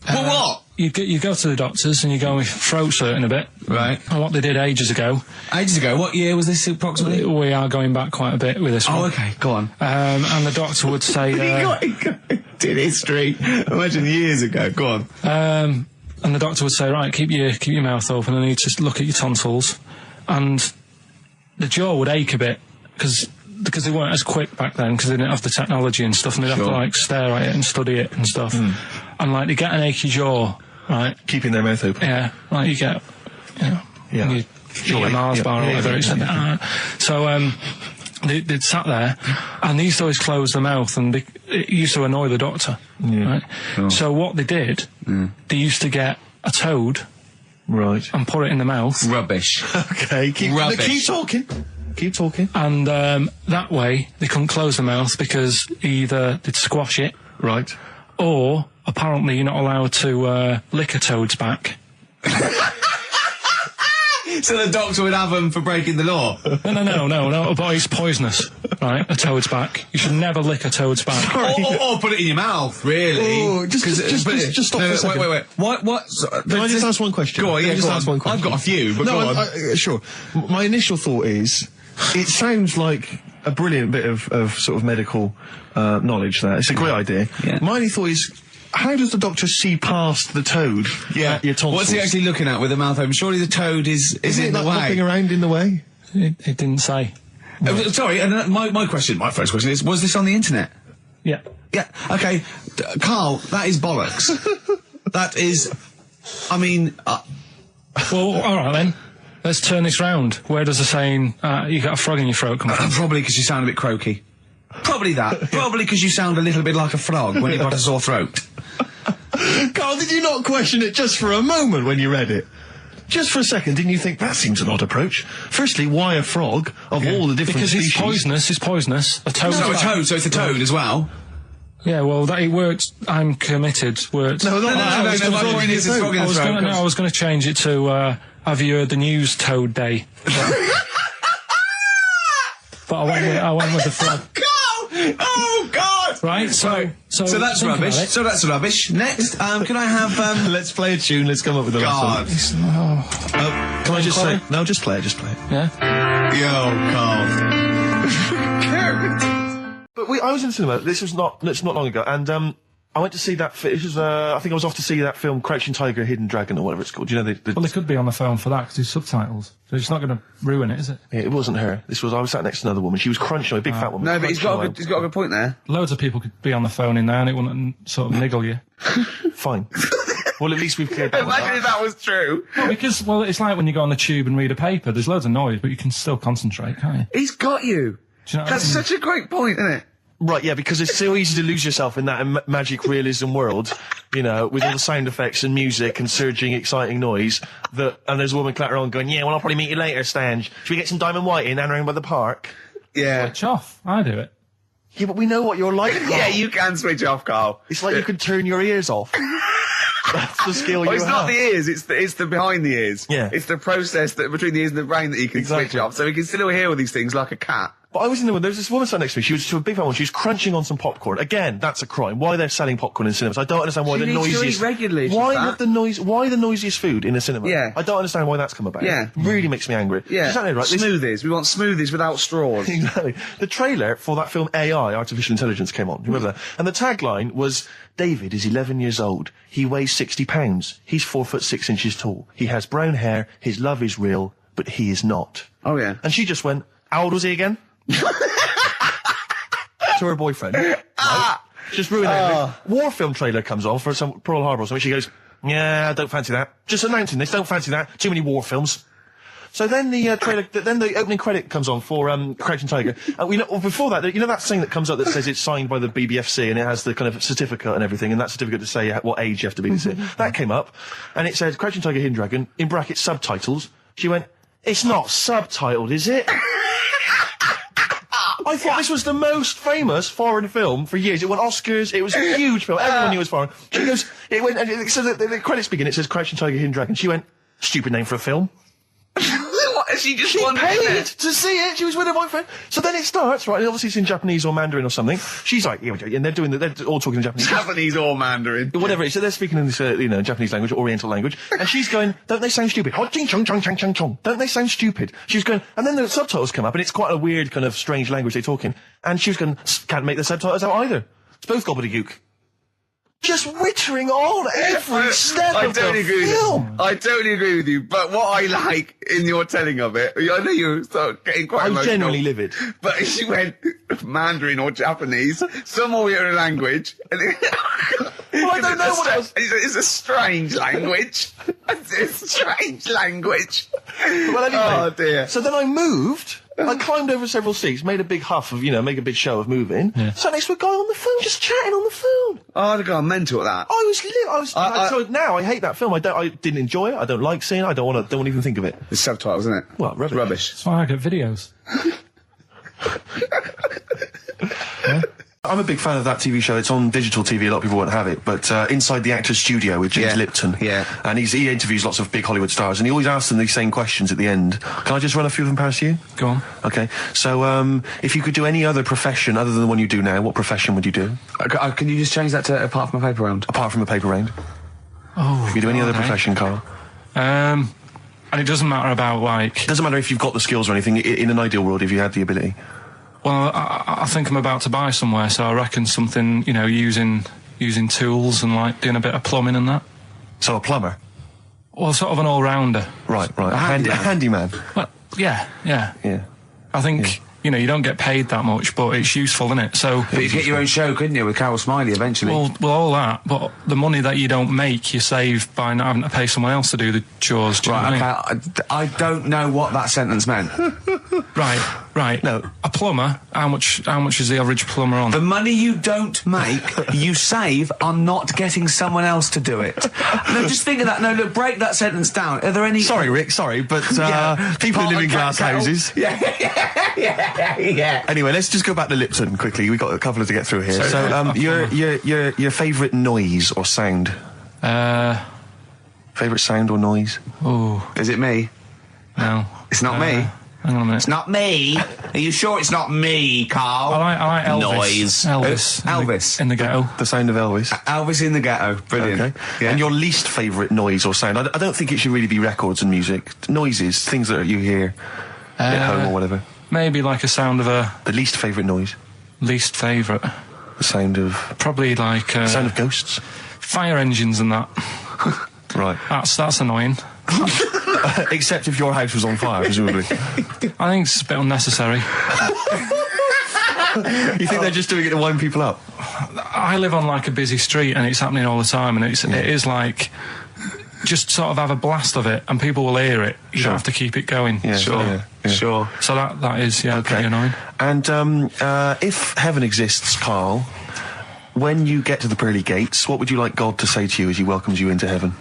Well, what? You go to the doctors and you go with throat hurting a bit. Right. And what they did ages ago. Ages ago? What year was this approximately? We are going back quite a bit with this one. Oh, okay, go on. And the doctor would say... did history. Imagine years ago. Go on. and the doctor would say, right, keep your mouth open. I need to look at your tonsils. And the jaw would ache a bit because they weren't as quick back then because they didn't have the technology and stuff, and they'd have to like stare at it and study it and stuff. And like they get an achy jaw, right? Keeping their mouth open. Yeah, like you get, Yeah. you eat a Mars bar or whatever. So they'd sat there, and they used to always close their mouth, and it used to annoy the doctor. Right? Oh. So what they did, they used to get a toad, Right. and put it in the mouth, Rubbish. Okay, keep talking. Keep talking. and that way they couldn't close their mouth because either they'd squash it, Right. or apparently you're not allowed to lick a toad's back. So the doctor would have them for breaking the law? No, but it's poisonous, right? A toad's back. You should never lick a toad's back. Or put it in your mouth, really. Oh, just stop for a second. Wait. What? Can I just ask one question? Go on, Can I yeah, just go ask on. one question? I've got a few, but no, go on. Sure. My initial thought is, it sounds like a brilliant bit of sort of medical knowledge there. It's a great idea. Yeah. My only thought is, how does the doctor see past the toad at your tonsils? What's he actually looking at with the mouth open? Surely the toad is Isn't in it the like hopping way. around in the way? It didn't say. Sorry, and my first question is, was this on the internet? Yeah. Yeah, okay. Carl, that is bollocks. That is I mean, Well, all right then. Let's turn this round. Where does the saying, you got a frog in your throat come from? Probably because you sound a bit croaky. Probably that. Probably because you sound a little bit like a frog when you've got a sore throat. Carl, did you not question it just for a moment when you read it? Just for a second, didn't you think that seems an odd approach? Firstly, why a frog of all the different Because species? it's poisonous. A toad. No, a toad, so it's a toad as well. Yeah, well, it worked. I'm committed. Worked. No, My point is it's frog in the throat. I was going to change it to, have you heard the news Toad Day? But I went with the frog. Oh, God! Right, so that's think rubbish. about it. So that's rubbish. Next, can I have, Let's play a tune, let's come up with a God. Can I just say... No, just play it. Yeah? Yo, Carl. But I was in the cinema. It's not long ago, and I went to see that. It was I think I was off to see that film, Crouching Tiger, Hidden Dragon, or whatever it's called. Do you know Well, they could be on the phone for that because there's subtitles. So it's not going to ruin it, is it? It wasn't her. I was sat next to another woman. She was crunching, a big fat woman. no, but he's got a good point there. Loads of people could be on the phone in there and it wouldn't sort of niggle you. Fine. Well, at least we've cleared that one up. Imagine if that was true. Because, well, it's like when you go on the tube and read a paper. There's loads of noise, but you can still concentrate, can't you? He's got you. Do you know what That's I mean? such a great point, isn't it? Right, yeah, because it's so easy to lose yourself in that magic realism world, you know, with all the sound effects and music and surging, exciting noise, and there's a woman clattering on going, yeah, well, I'll probably meet you later, Stan. Should we get some Diamond White in and around by the park? Yeah. Switch off. I do it. Yeah, but we know what you're like. Yeah, you can switch off, Carl. It's like you can turn your ears off. That's the skill you Well, it's have. not the ears, it's the behind the ears. Yeah. It's the process that between the ears and the brain that you can switch Exactly. off, so he can still hear all these things like a cat. But I was in the one, there was this woman sat next to me, she was a big fat one, she was crunching on some popcorn. Again, that's a crime. Why they're selling popcorn in cinemas? I don't understand why She the needs to noisiest... eat regularly, she's why fat. the noisiest food in a cinema? Yeah. I don't understand why that's come about. Yeah. Really makes me angry. Yeah. Exactly right. This- Smoothies. We want smoothies without straws. Exactly. The trailer for that film AI, Artificial Intelligence, came on. Remember that? And the tagline was, David is 11 years old. He weighs 60 pounds. He's 4'6" tall. He has brown hair. His love is real, but he is not. Oh, yeah. And she just went, how old was he again? To her boyfriend. Right? Just ruined everything. War film trailer comes on for some Pearl Harbor or something. She goes, yeah, I don't fancy that. Just announcing this, don't fancy that. Too many war films. So then the trailer, then the opening credit comes on for Crouching Tiger. Before that, you know that thing that comes up that says it's signed by the BBFC and it has the kind of certificate and everything, and that certificate to say what age you have to be to see it. That came up, and it said Crouching Tiger, Hidden Dragon, in brackets subtitles. She went, it's not subtitled, is it? I thought this was the most famous foreign film for years. It won Oscars. It was a huge film. Everyone knew it was foreign. She goes, it went, and so the credits begin. It says Crouching Tiger, Hidden Dragon. She went, stupid name for a film. What? She just She wanted paid it. to see it. She was with her boyfriend. So then it starts, right? And obviously it's in Japanese or Mandarin or something. She's like, yeah, and they're all talking in Japanese. Japanese or Mandarin. Whatever it is, so they're speaking in this, Japanese language, Oriental language, and she's going, don't they sound stupid? Hot ching chong chong chong chong chong. Don't they sound stupid? She's going, and then the subtitles come up, and it's quite a weird kind of strange language they're talking, and she was going, can't make the subtitles out either. It's both gobbledygook. Just wittering on every step of the film. I totally agree with you, but what I like in your telling of it, I know you're sort of getting quite I'm emotional. genuinely livid. But she went Mandarin or Japanese, some Oriental language. And Well, I don't know what else. It's a strange language. It's a strange language. Well, anyway, Oh, dear. So then I moved. I climbed over several seats, made a big huff of, make a big show of moving. Yeah. Sat next to a guy on the phone, just chatting on the phone. Oh, I'd have gone mental at that. So now I hate that film. I didn't enjoy it. I don't like seeing it. I don't want to even think of it. It's subtitles, isn't it? Well, rubbish. Rubbish. That's why I get videos. I'm a big fan of that TV show. It's on digital TV. A lot of people won't have it. But Inside the Actors Studio with James Yeah. Lipton. Yeah. And he interviews lots of big Hollywood stars, and he always asks them these same questions at the end. Can I just run a few of them past you? Go on. Okay. So, if you could do any other profession other than the one you do now, what profession would you do? Can you just change that to apart from a paper round? Apart from a paper round. Oh. If you do any other okay. profession, Carl. And it doesn't matter about, like... It doesn't matter if you've got the skills or anything. In an ideal world, if you had the ability. Well, I think I'm about to buy somewhere, so I reckon something, using tools and, like, doing a bit of plumbing and that. So a plumber. Well, sort of an all-rounder. Right. A handyman. Well, yeah. Yeah. I think, you know, you don't get paid that much, but it's useful, isn't it? So, But you'd get your own show, couldn't you, with Carol Smiley eventually? well, all that, but the money that you don't make, you save by not having to pay someone else to do the chores. Do you know what I mean? okay, I don't know what that sentence meant. Right. No, a plumber. How much is the average plumber on? The money you don't make, you save on not getting someone else to do it. No, just think of that. No, look, break that sentence down. Are there any... Sorry, Rick, sorry, but people who live in glass houses... Yeah. Anyway, let's just go back to Lipton quickly. We've got a couple to get through here. So, your favourite noise or sound? Favourite sound or noise? Oh, Is it me? no. It's not me. Hang on a minute. It's not me. Are you sure it's not me, Carl? I like Elvis. Noise. Elvis. In the ghetto. The sound of Elvis. Elvis in the ghetto. Brilliant. Okay. Yeah. And your least favourite noise or sound? I don't think it should really be records and music. Noises, things that you hear at home or whatever. Maybe like a sound of a The least favourite noise? least favourite. The sound of... Probably like sound of ghosts? fire engines and that. Right. That's annoying. Except if your house was on fire, presumably. I think it's a bit unnecessary. You think they're just doing it to wind people up? I live on like a busy street and it's happening all the time, and it is like just sort of have a blast of it and people will hear it. You don't have to keep it going. Yeah, Sure. So that is pretty annoying. And if heaven exists, Carl, when you get to the pearly gates, what would you like God to say to you as he welcomes you into heaven?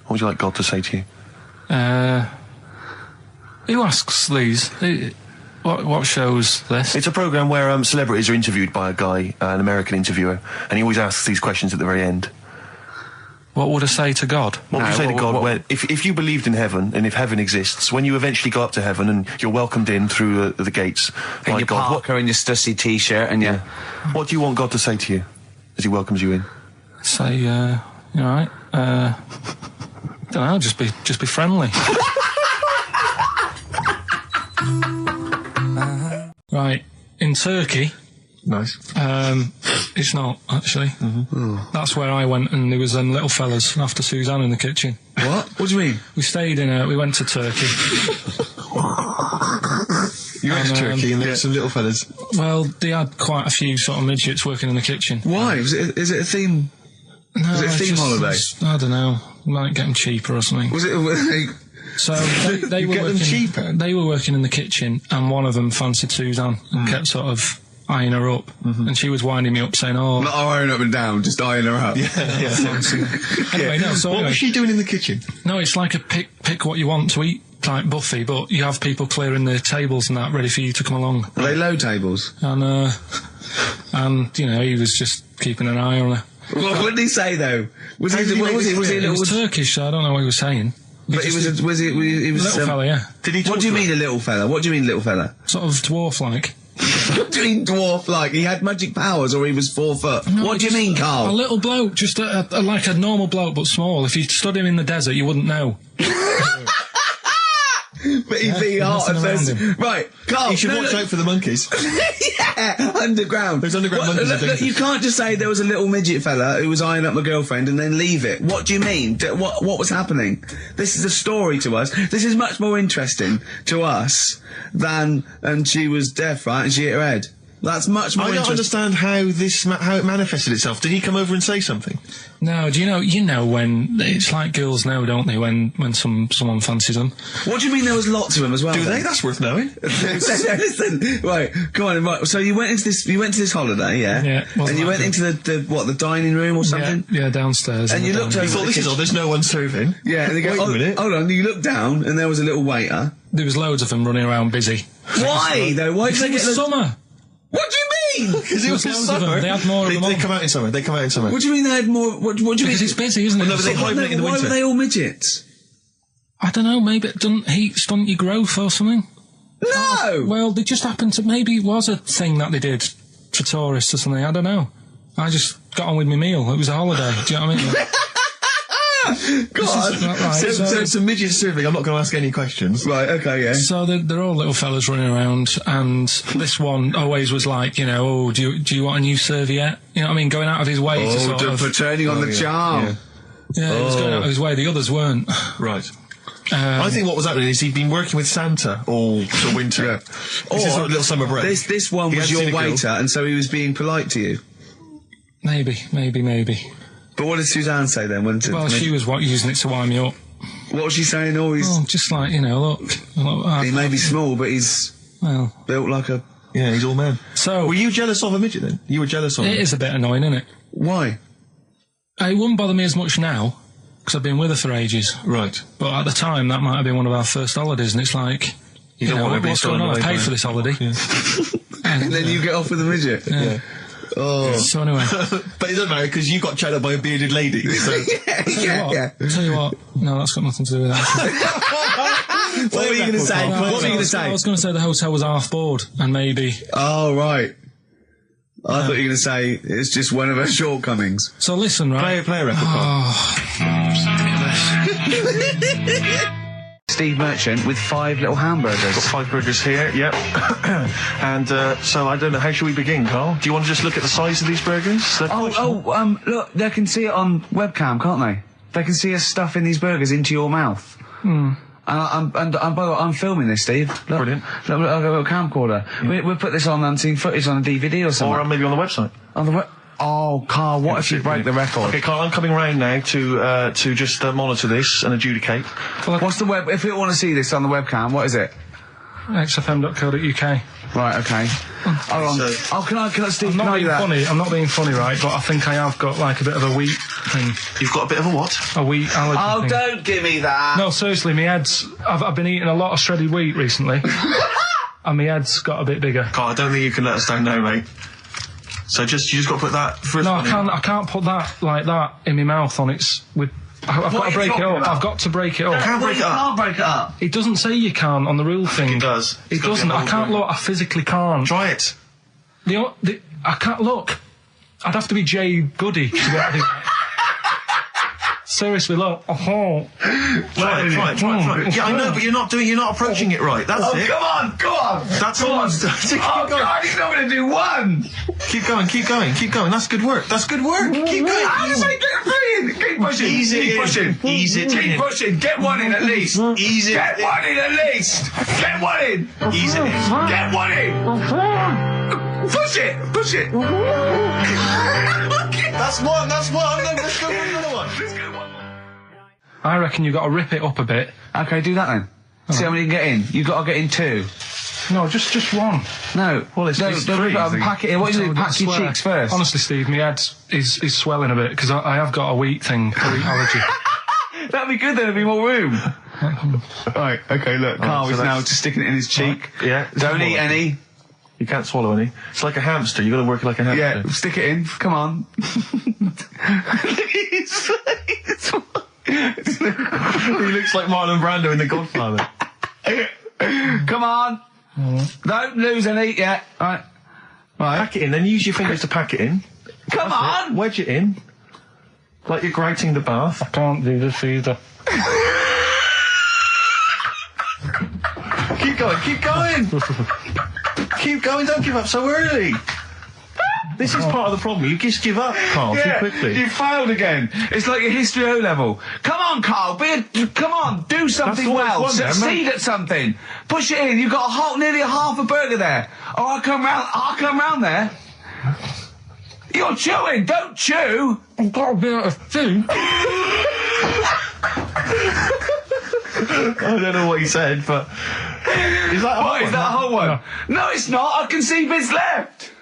What would you like God to say to you? Who asks these? What show's this? It's a programme where celebrities are interviewed by a guy, an American interviewer, and he always asks these questions at the very end. What would I say to God? What would you say to God if you believed in heaven, and if heaven exists, when you eventually go up to heaven and you're welcomed in through the gates In by your God, parker and your stussy t-shirt and your... what do you want God to say to you as he welcomes you in? Say, you all right? Don't know. Just be friendly. Right, in Turkey. Nice. It's not actually. That's where I went, and there was them little fellas after Suzanne in the kitchen. What? What do you mean? We stayed we went to Turkey. You went to Turkey and there were some little fellas. Well, they had quite a few sort of midgets working in the kitchen. Why? Is it a theme? No, Was it a theme holiday? I don't know. Might get them cheaper or something. Was it... So they were get them working, cheaper? They were working in the kitchen, and one of them fancied Suzanne and kept sort of eyeing her up, and she was winding me up saying, "Oh, Not eyeing up and down, just eyeing her up. anyway, no." So What anyway, was she doing in the kitchen? no, it's like a pick what you want to eat type buffet, but you have people clearing the tables and that ready for you to come along. Are they low tables? And you know, he was just keeping an eye on her. What did he say though? Was he? What was it? Was he? It was Turkish, so I don't know what he was saying. But he was. He was Little fella, yeah, Did he? What do you mean a little fella? What do you mean little fella? sort of dwarf-like. What do you mean dwarf like? He had magic powers or he was 4 foot? No, What do you mean, A Carl? little bloke, just like a normal bloke, but small. If you stood him in the desert, you wouldn't know. But he'd be hot and nothing around says, right, Carl. You should watch out for the monkeys. Yeah, underground. Those underground monkeys are Look, dangerous. you can't just say there was a little midget fella who was eyeing up my girlfriend and then leave it. What do you mean? What was happening? This is a story to us. This is much more interesting to us than, and she was deaf, right, and she hit her head. That's much more I don't interesting. understand how it manifested itself. Did he come over and say something? No, do you know when it's like girls know, don't they? When someone fancies them. What do you mean there was lots of them as well? Do then? they? That's worth knowing. Listen, right, come on, right. So you went into this holiday, yeah? Yeah, wasn't And you that went good? into the dining room or something? Yeah, downstairs. And in you the looked dining over I thought the this is kitchen. all. There's no one serving. Yeah, and they go, Wait a minute. hold on, you looked down and there was a little waiter. There was loads of them running around busy. Why, though? Why did they It get was summer. What do you mean? Because it was There was loads of summer. them. They had more of them They on. come out in summer. They come out in summer. What do you mean they had more? What do you mean? Because it's busy, isn't it? Well, no, but they Summer. hibernate in the Why winter. were they all midgets? I don't know, maybe it doesn't heat stunt your growth or something. No! Well, they just happened to, maybe it was a thing that they did for tourists or something, I don't know. I just got on with my meal, it was a holiday, do you know what I mean? God. Right, So it's a midget serving. I'm not going to ask any questions. Right, okay, yeah. So they're all little fellas running around, and this one always was like, you know, oh, do you want a new serviette? You know what I mean? Going out of his way to sort of... for turning on the charm. Yeah, he was going out of his way, the others weren't. Right. I think what was happening is he'd been working with Santa all sort of winter. Yeah. This is sort of little summer break. This one He was hadn't your seen a girl. waiter, and so he was being polite to you. Maybe. But what did Suzanne say then? Well, she was using it to wind me up. What was she saying? Oh, he's... Oh, just like, look. He may be small, but he's Well, built like a... Yeah, he's all man. so Were you jealous of a midget then? You were jealous of him? it is a bit annoying, isn't it? Why? It wouldn't bother me as much now, because I've been with her for ages. Right. But at the time, that might have been one of our first holidays, and it's like, You don't want to be what's going on? I paid for this holiday. And then you get off with the midget? Yeah. Oh. So anyway, But it doesn't matter because you got chatted up by a bearded lady. So. yeah. tell you what, no, that's got nothing to do with that. What were you going to say? No, What were you going to I say? was going to say the hotel was half board, and maybe. Oh, right. I thought you were going to say it's just one of her shortcomings. So listen, right? Play a record, Carl. Steve Merchant with 5 little hamburgers. Got 5 burgers here, yep. And so I don't know, how should we begin, Carl? Do you want to just look at the size of these burgers? Look, they can see it on webcam, can't they? They can see us stuffing these burgers into your mouth. And by the way, I'm filming this, Steve. Look, Brilliant. Look, I've got a camcorder. We'll put this on unseen footage on a DVD or something. Or maybe on the website. On the Oh, Carl, what if you break the record? Okay, Carl, I'm coming round now to just monitor this and adjudicate. What's the web? If you want to see this on the webcam, what is it? XFM.co.uk. Right, okay. Hold on. Can I, Steve, I'm can not I do being that? funny. I'm not being funny, right? But I think I have got like a bit of a wheat thing, You've got a bit of a what? a wheat allergy Oh, thing. don't give me that. No, seriously, my head's. I've been eating a lot of shredded wheat recently, and my head's got a bit bigger. Carl, I don't think you can let us down now, mate. So you just got to put that first No, one I can't put that like that in my mouth on its. I've got to break it up. I've got to break it up. Can't break it up. Can't break it up. It doesn't say you can't on the rule thing. It does. It It's got to doesn't. be a I whole can't thing. look. I physically can't. Try it. I can't look. I'd have to be Jay Goody to be able to do that. Seriously, look. Oh. Try it. Yeah, I know, but you're not approaching it right. That's it. Come on, go on. That's all. Keep Oh, going. God, he's not going to do one. Keep going. That's good work. Keep going. How does he get three in? Keep pushing. Ease it Keep in. pushing. Ease it Keep in. pushing. Get one in at least. Ease it Get in. one in at least. Get one in. Ease it in. Get one in. Push it. That's one. Let's go for another one. I reckon you've got to rip it up a bit. Okay, do that then. See how many you can get in. You've got to get in 2. No, just one. No. Well, it's don't rip it up and pack it in. What do you do? Pack your cheeks first. Honestly, Steve, my head is swelling a bit because I have got a wheat thing, a wheat allergy. That'd be good then, there'd be more room. Right, okay, look, Carl so is now that's- just sticking it in his cheek. Yeah. Don't eat any. You can't swallow any. It's like a hamster. You've got to work it like a hamster. Yeah, stick it in. Come on. He looks like Marlon Brando in The Godfather. Come on. Don't lose any yet. Right. Pack it in, then use your fingers to pack it in. Come on. Wedge it in. Like you're grouting the bath. I can't do this either. Keep going. Keep going, don't give up so early. This is part of the problem. You just give up, Carl, too quickly. You failed again. It's like your history O level. Come on, Carl. Come on. Do something That's well. always one there, Succeed at something. Push it in. You've got nearly a half a burger there. Oh, I'll come round there. You're chewing. Don't chew. I've got a bit of food. I don't know what he said, but... Is that a What, is that a whole one? No, it's not. I can see bits left.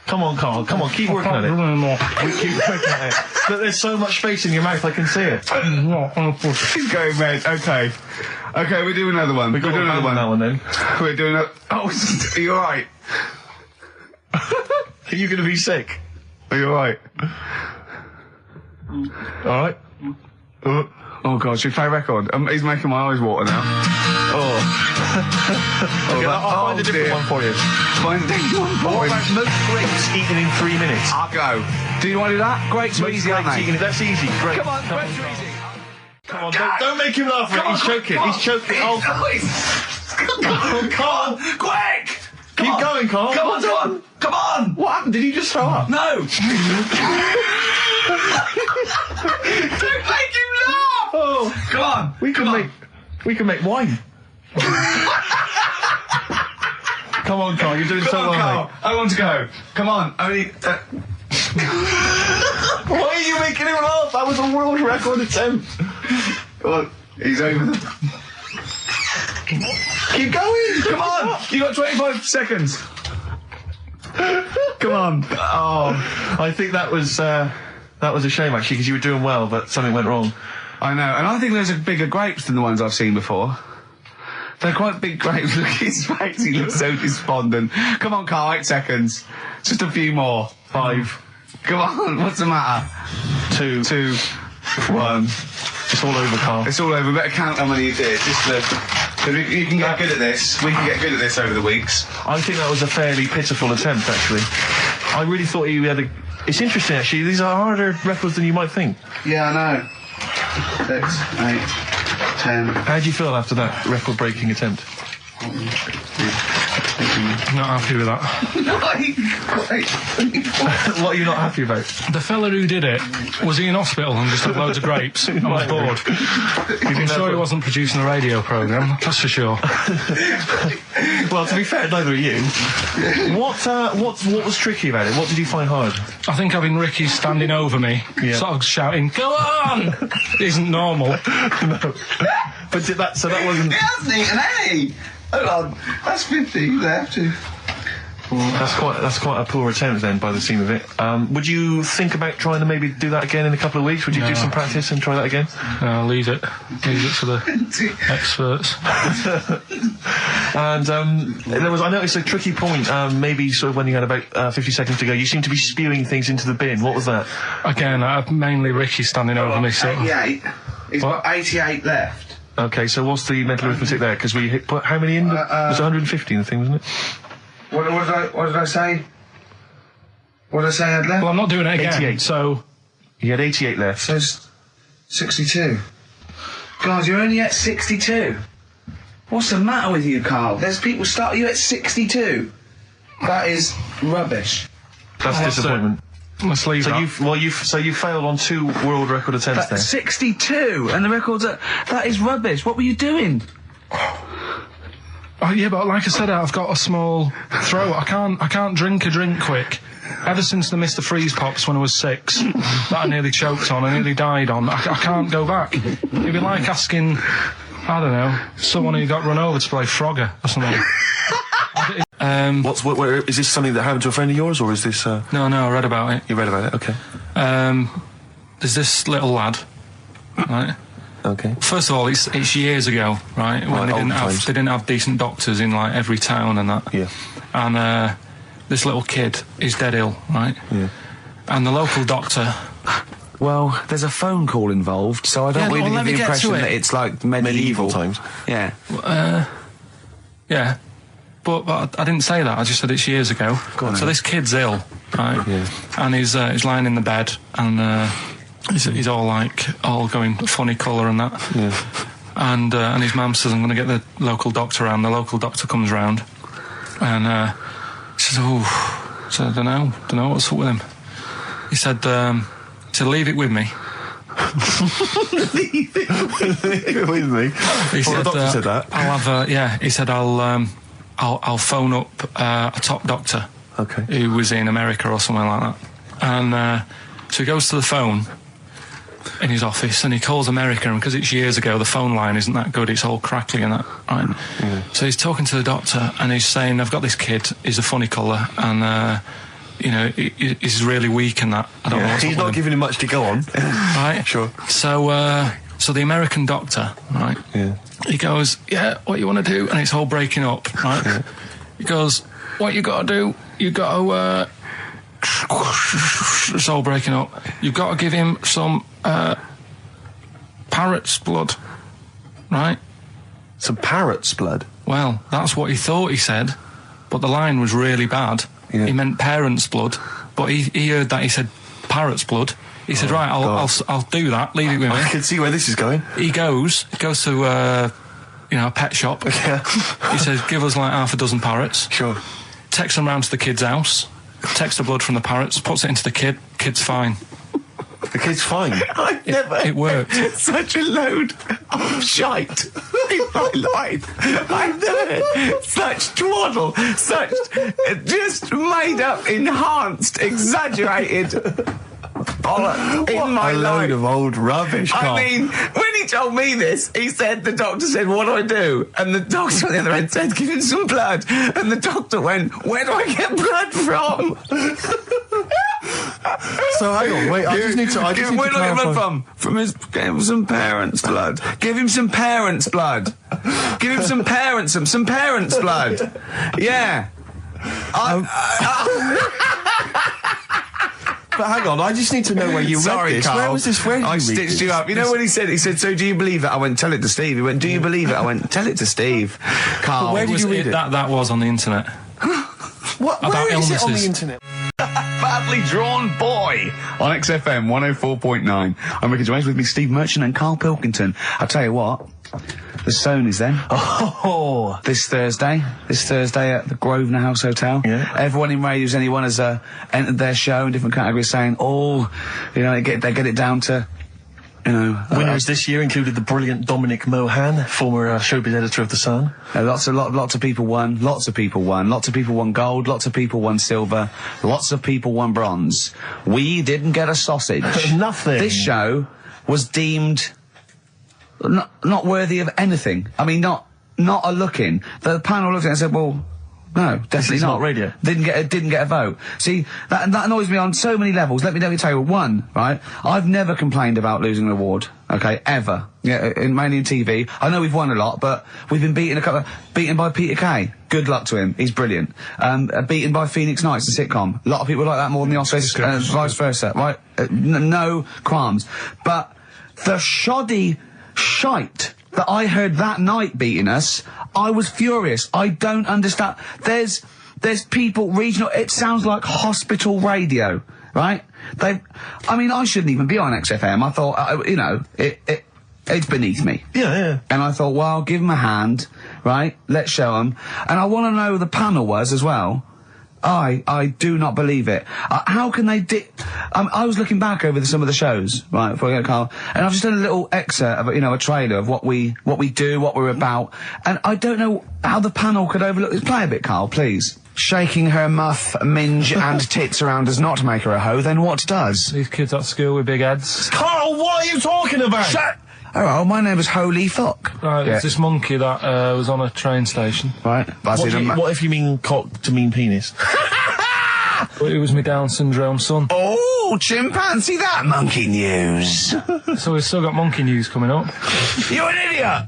Come on, Carl. Come on, keep working at it. Keep working at it. But there's so much space in your mouth, I can see it. He's going red. Okay. Okay, we'll do another one. We'll do another one. That one then. We're doing a... Oh, are you alright? Are you going to be sick? Are you alright? Alright. Oh, God, should we play a record? He's making my eyes water now. Okay, I'll find a different one for you. Find a different one for What him. about most grapes eaten in 3 minutes? I'll go. Do you want to do that? Grapes are Most easy, aren't grapes they? eaten... That's easy. Great. Come on, grapes are easy. Come on, don't make him laugh. Come on, He's choking. come on. He's choking. Oh, Come on, quick! keep going, Carl. Come on! Come on! What happened? Did he just throw up? No! Don't make him laugh! Oh, Come on! we can make... We can make wine. Come on, Carl, you're doing so well, Carl. mate. I want to go. Come on. Only. Why are you making him laugh? That was a world record attempt. Come on. He's over. Keep going. Come on. You got 25 seconds. Come on. Oh, I think that was a shame, actually, because you were doing well, but something went wrong. I know, and I think those are bigger grapes than the ones I've seen before. They're quite big grapes. Look at his face, he looks so despondent. Come on, Carl, 8 seconds. Just a few more. 5. Come on, what's the matter? 2, 2, 1. It's all over, Carl. It's all over. Better count how many you did. Just you can get good at this. We can get good at this over the weeks. I think that was a fairly pitiful attempt, actually. I really thought you had a... It's interesting, actually. These are harder records than you might think. Yeah, I know. 6, 8, 10. How do you feel after that record-breaking attempt? Not happy with that. What are you not happy about? The fella who did it, was he in hospital and just had loads of grapes? I was bored. I'm sure he wasn't producing a radio programme, that's for sure. Well, to be fair, neither are you. What was tricky about it? What did you find hard? I think having Ricky standing over me, sort of shouting, "Go on!" isn't normal. No. But so that wasn't... He hasn't eaten any! Hold on, that's 50 left. That's quite a poor attempt then, by the seam of it. Would you think about trying to maybe do that again in a couple of weeks? Would you do some practice and try that again? No, leave it for the experts. And I noticed a tricky point. Maybe sort of when you had about 50 seconds to go, you seemed to be spewing things into the bin. What was that? Again, mainly Ricky standing over me. So 88. He's got 88 left. Okay, so what's the mental arithmetic there? Because we put how many in? It was 150 in the thing, wasn't it? What did I say? What did I say I had left? well, I'm not doing it again. 88. So He had 88 left. So it's 62. God, you're only at 62. What's the matter with you, Carl? There's people starting you at 62. That is rubbish. That's disappointment. let's leave that. So you failed on 2 world record attempts there. 62, and the record's that is rubbish. What were you doing? Oh, yeah, but like I said, I've got a small throat. I can't drink a drink quick. Ever since the Mr. Freeze Pops when I was 6, that I nearly choked on, I nearly died on, I can't go back. It'd be like asking, I don't know, someone who got run over to play Frogger or something. Is this something that happened to a friend of yours, or is this... No, I read about it. You read about it, okay. There's this little lad, right? Okay. First of all, it's years ago, right? When they didn't have decent doctors in like every town and that. Yeah. And this little kid is dead ill, right? Yeah. And the local doctor. Well, there's a phone call involved, so I don't really get the impression that it's like medieval times. Yeah. Yeah. But I didn't say that. I just said it's years ago. So this kid's ill, right? Yeah. And he's lying in the bed, and he's all going funny colour and that. Yeah. And his mum says, "I'm going to get the local doctor around." The local doctor comes round, and she says, "Oh," so I don't know what's up with him. He said, "Leave it with me." Leave it with me. He said, the doctor said that. I'll have he said, I'll phone up a top doctor, okay, who was in America or somewhere like that. And so he goes to the phone in his office and he calls America, and because it's years ago, the phone line isn't that good, it's all crackly and that, right? Yeah. So he's talking to the doctor and he's saying, "I've got this kid, he's a funny colour, and he's really weak and that. I don't know what's he's up not with him." giving him much to go on. Right? Sure. So the American doctor, right? Yeah. He goes, "Yeah, what you want to do?" And it's all breaking up, right? Yeah. He goes, "What you got to do? You got to it's all breaking up. You've got to give him some parrot's blood, right?" Some parrot's blood? Well, that's what he thought he said, but the line was really bad. Yeah. He meant parents' blood, but he heard that he said parrot's blood. He said, "Right, I'll do that. Leave it with me." I can see where this is going. He goes to a pet shop. Yeah. He says, "Give us like half a dozen parrots." Sure. Takes them round to the kid's house, takes the blood from the parrots, puts it into the kid. Kid's fine. The kid's fine. I've never it worked. such a load of shite in my life. I've never heard such twaddle, such just made up, enhanced, exaggerated bollocks in my A life. load of old rubbish, Carl. I mean, when he told me this, he said, the doctor said, what do I do? And the doctor on the other end said, give him some blood. And the doctor went, where do I get blood from? So hang on, wait, I just need to Where do I get blood clarify. from? Give him some parents' blood. Give him some parents' blood. Give him some parents' blood. Yeah. But hang on, I just need to know where you read this. Carl. Where was this? Where did I you read stitched this? you up. You know what he said? He said, so do you believe it? I went, tell it to Steve. He went, do you believe it? I went, tell it to Steve. Carl. where did you read it? That was on the internet. What? About Where is it on the illnesses. internet? Badly Drawn Boy on XFM 104.9. I'm Ricky Gervais, with me Steve Merchant and Karl Pilkington. I'll tell you what, the Sony's then. Oh. This Thursday at the Grosvenor House Hotel. Yeah. Everyone in Radio's Anyone has entered their show in different categories saying, they get it down to, Winners this year included the brilliant Dominic Mohan, former showbiz editor of The Sun. lots of people won. Lots of people won gold. Lots of people won silver. Lots of people won bronze. We didn't get a sausage. Nothing. This show was deemed not worthy of anything. I mean, not a look in. The panel looked at it and said, well, no, definitely is not radio. Didn't get a vote. See, that annoys me on so many levels. Let me tell you one, right? I've never complained about losing an award, okay, ever. Yeah, mainly in TV. I know we've won a lot, but we've been beaten by Peter Kay. Good luck to him. He's brilliant. Beaten by Phoenix Nights, the sitcom. A lot of people like that more than the Oscars, vice versa, right? No qualms. But the shoddy shite that I heard that night beating us, I was furious. I don't understand. There's people regional. It sounds like hospital radio, right? I shouldn't even be on XFM. I thought, it's beneath me. Yeah. And I thought, well, give them a hand, right? Let's show them. And I want to know who the panel was as well. I do not believe it. How can they I was looking back over some of the shows, right, before I go, Carl, and I've just done a little excerpt of, a trailer of what we do, what we're about, and I don't know how the panel could overlook this. Play a bit, Carl, please. Shaking her muff, minge and tits around does not make her a hoe, then what does? These kids at school with big heads. Carl, what are you talking about? Shut! Oh, my name is Holy Fuck. Right, Yeah. there's this monkey that was on a train station. Right. What if you mean cock to mean penis? It was my Down syndrome son. Oh, chimpanzee, that monkey news. So we've still got monkey news coming up. You're an idiot!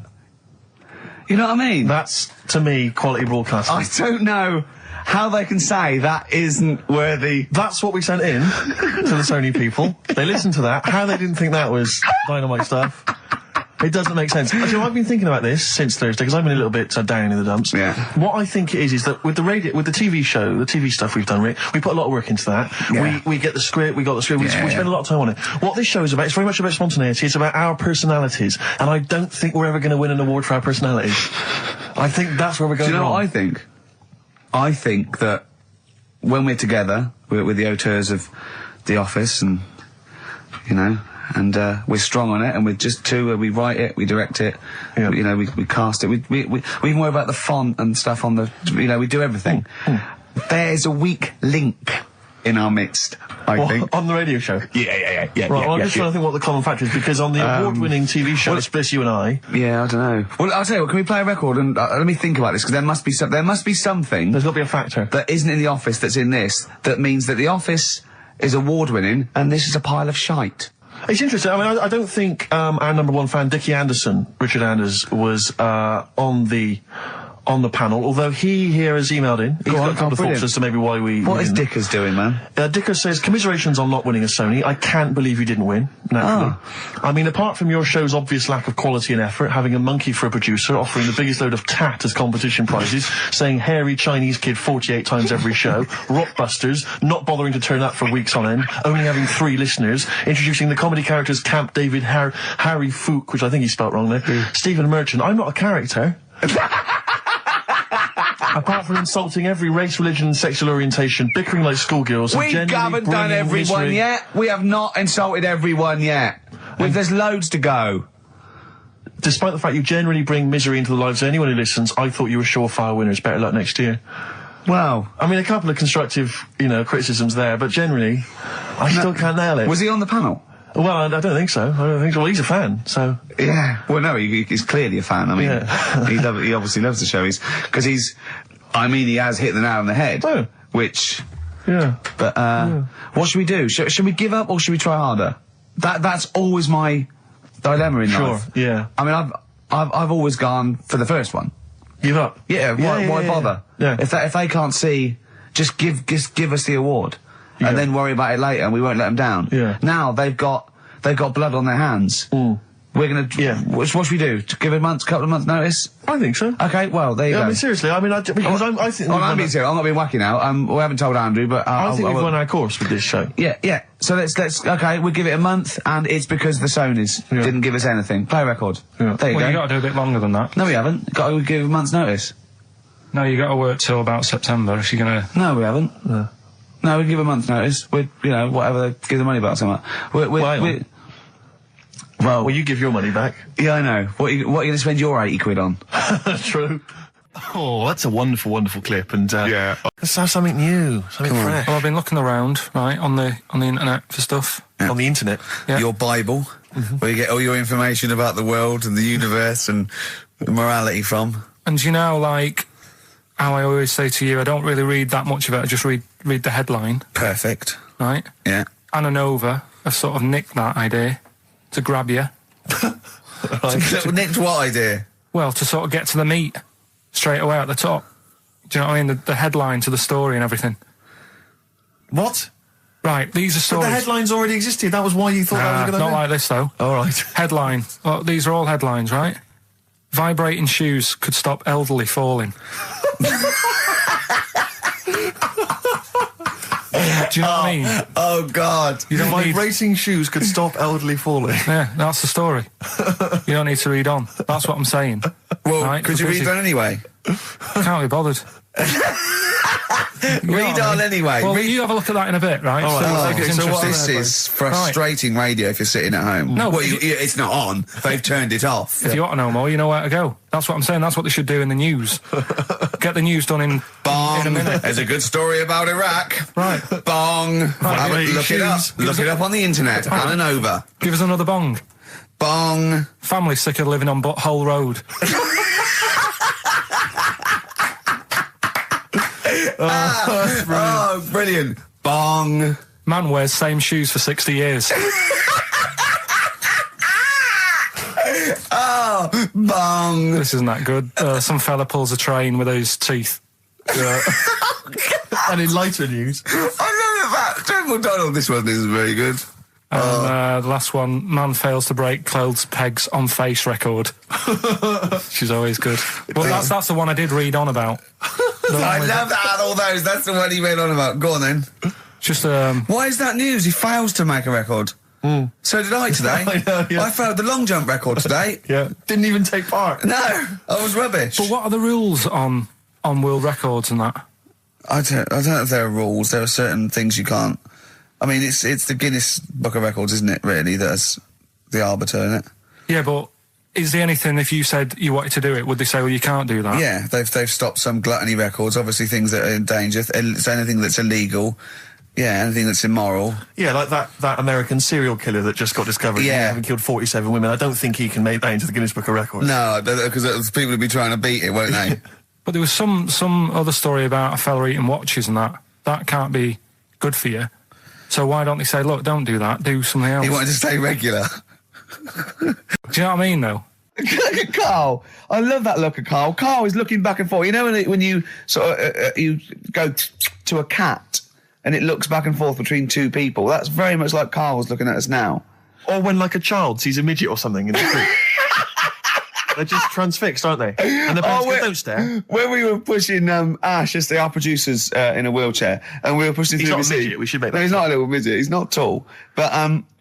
You know what I mean? That's, to me, quality broadcasting. I don't know how they can say that isn't worthy. That's what we sent in to the Sony people. They listened to that. How they didn't think that was dynamite stuff. It doesn't make sense. Actually, I've been thinking about this since Thursday because I've been a little bit down in the dumps. Yeah. What I think it is that with the TV show, the TV stuff we've done, Rick, we put a lot of work into that. Yeah. We get the script, we spend a lot of time on it. What this show is about, it's very much about spontaneity. It's about our personalities, and I don't think we're ever going to win an award for our personalities. I think that's where we're going. Do you know wrong. what I think? I think that when we're together, we're the auteurs of The Office, and we're strong on it, and we're just two. We write it, we direct it, we cast it. We even worry about the font and stuff on the. We do everything. There's a weak link in our midst, I think. On the radio show. Yeah. Right, well, I'm just trying to think what the common factor is, because on the award-winning TV show, it's Bliss You and I. Yeah, I don't know. Well, I'll tell you what. Can we play a record and let me think about this, because there must be something There's got to be a factor. that isn't in The Office that's in this, that means that The Office is award-winning and this is a pile of shite. It's interesting. I mean, I don't think our number one fan, Dickie Anderson, Richard Anders, was on the panel, although he here has emailed in. He's got a couple of thoughts as to maybe why we... What is Dickers doing, man? Dickers says, commiserations on not winning a Sony. I can't believe you didn't win, naturally. I mean, apart from your show's obvious lack of quality and effort, having a monkey for a producer, offering the biggest load of tat as competition prizes, saying hairy Chinese kid 48 times every show, Rockbusters, not bothering to turn up for weeks on end, only having 3 listeners, introducing the comedy characters Camp David, Harry Fook, which I think he spelt wrong there, Stephen Merchant. I'm not a character. apart from insulting every race, religion, and sexual orientation, bickering like schoolgirls, and We generally haven't done bringing everyone misery- yet. We have not insulted everyone yet. There's loads to go. Despite the fact you generally bring misery into the lives of anyone who listens, I thought you were surefire winners. Better luck next year. Well, I mean, a couple of constructive, criticisms there, but generally, I still can't nail it. was he on the panel? Well, I don't think so. Well, he's a fan, so... Yeah. Well, no, he's clearly a fan. I mean, Yeah. he obviously loves the show. He has hit the nail on the head. Oh. Which, Yeah. but, what should we do? Should we give up or should we try harder? That's always my dilemma in Sure, life. yeah. I mean, I've always gone for the first one. Give up. Yeah, why bother? Yeah. If they can't see, just give us the award, Yeah. and then worry about it later, and we won't let them down. Yeah. Now they've got blood on their hands. We're gonna. Yeah. What should we do? To give a couple of months notice? I think so. Okay. Well, there you Yeah, go. I mean, seriously, I think... I'm being serious. I'm not being wacky now. We haven't told Andrew, but I think we've will- won our course with this show. Yeah. So let's. Okay, we'll give it a month, and it's because the Sonys didn't give us anything. Play a record. Yeah. There you Well, go. you got to do a bit longer than that. No, we haven't. Got to give a month's notice. No, you got to work till about September if you're going to... No, we haven't. No, we can give a month's notice. We'd, whatever they give the money back, something. Well, you give your money back. Yeah, I know. What are you going to spend your 80 quid on? True. Oh, that's a wonderful, wonderful clip, and let's have something new, something fresh. Well, I've been looking around, right, on the internet for stuff. On the internet. Yeah. Your Bible, where you get all your information about the world and the universe and morality from. And you know, like, how I always say to you, I don't really read that much of it, I just read the headline, Perfect. right? Yeah. Anna Nova have sort of nicked that idea to grab you. Nicked what idea? Well, to sort of get to the meat straight away at the top. Do you know what I mean? The headline to the story and everything. What? Right, these are But stories. the headlines already existed. That was why you thought that was a good not idea. like this, though. All right. Headline. Well, these are all headlines, right? Vibrating shoes could stop elderly falling. Do you know what I mean? Oh, God. You don't need... Vibrating shoes could stop elderly falling. Yeah, that's the story. You don't need to read on. That's what I'm saying. Well, Right, could you because read that anyway? Can't be bothered. Read on anyway. Well, Read- you have a look at that in a bit, right? All right, So, okay, it's so what interesting. This is frustrating radio if you're sitting at home. No, well, but it's not on. They've turned it off. If you want to know more, you know where to go. That's what I'm saying. That's what they should do in the news. Get the news done in Bong. a minute. There's a good story about Iraq. Right. Bong. Have it- look it up. Look it up on the internet. Anna Nova. Give us another bong. Bong. Family sick of living on Butthole Road. Oh, brilliant. Bong. Man wears same shoes for 60 years. Oh, bong. This isn't that good. Some fella pulls a train with his teeth. And in lighter news. I love that. General Donald, this one isn't very good. And the last one, man fails to break clothes pegs on face record. She's always good. Well, that's the one I did read on about. I love that out of all those. That's the one he went on about. Go on then. Just Why is that news? He fails to make a record. So did I today. I know, yeah. I failed the long jump record today. Yeah. Didn't even take part. No, I was rubbish. But what are the rules on world records and that? I don't know if there are rules. There are certain things you can't. I mean, it's the Guinness Book of Records, isn't it? Really, that's the arbiter, isn't it? Yeah, but is there anything, if you said you wanted to do it, would they say, well, you can't do that? Yeah, they've stopped some gluttony records. Obviously, things that are in danger. It's anything that's illegal. Yeah, anything that's immoral. Yeah, like that American serial killer that just got discovered. Yeah. Having killed 47 women. I don't think he can make that into the Guinness Book of Records. No, because people would be trying to beat it, won't they? But there was some other story about a fella eating watches and that. That can't be good for you. So why don't they say, look, don't do that, do something else? He wanted to stay regular. Do you know what I mean, though? Look at Carl. I love that look at Carl. Carl is looking back and forth. You know when you sort of you go to a cat and it looks back and forth between two people? That's very much like Carl was looking at us now. Or when, like, a child sees a midget or something in the street. They're just transfixed, aren't they? And the parents go, don't stare. When we were pushing Ash, as our producers, in a wheelchair, and we were pushing He's through not the a VC. midget, we should make No, that he's not a little midget. He's not tall. But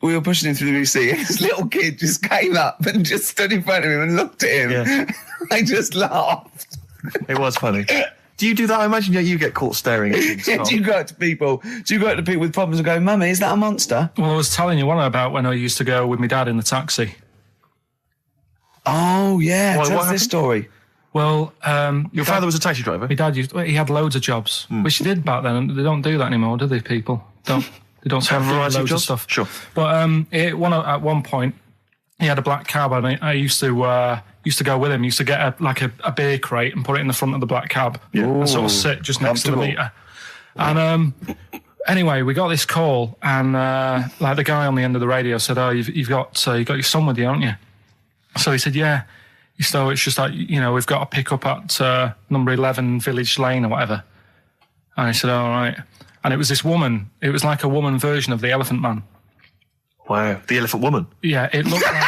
we were pushing him through the VC, and this little kid just came up and just stood in front of him and looked at him. Yeah. I just laughed. It was funny. Do Do you do that? I imagine you get caught staring at things. Yeah, do you go up to people with problems and go, Mummy, is that a monster? Well, I was telling you one about when I used to go with my dad in the taxi. Oh, yeah. What Tell us happened? this story. Well, Your father was a taxi driver? my dad he had loads of jobs, which he did back then, and they don't do that anymore, do they, people? They don't sort of do variety of loads of jobs? stuff. Sure. But at one point, he had a black cab, and I used to go with him. He used to get a beer crate and put it in the front of the black cab and sort of sit just next to the meter. And anyway, we got this call, and the guy on the end of the radio said, "Oh, you've got your son with you, haven't you?" So he said, "Yeah." So it's just like, we've got to pick up at number 11 Village Lane or whatever. And I said, all right. And it was this woman. It was like a woman version of the Elephant Man. Wow. The Elephant Woman. Yeah, it looked like...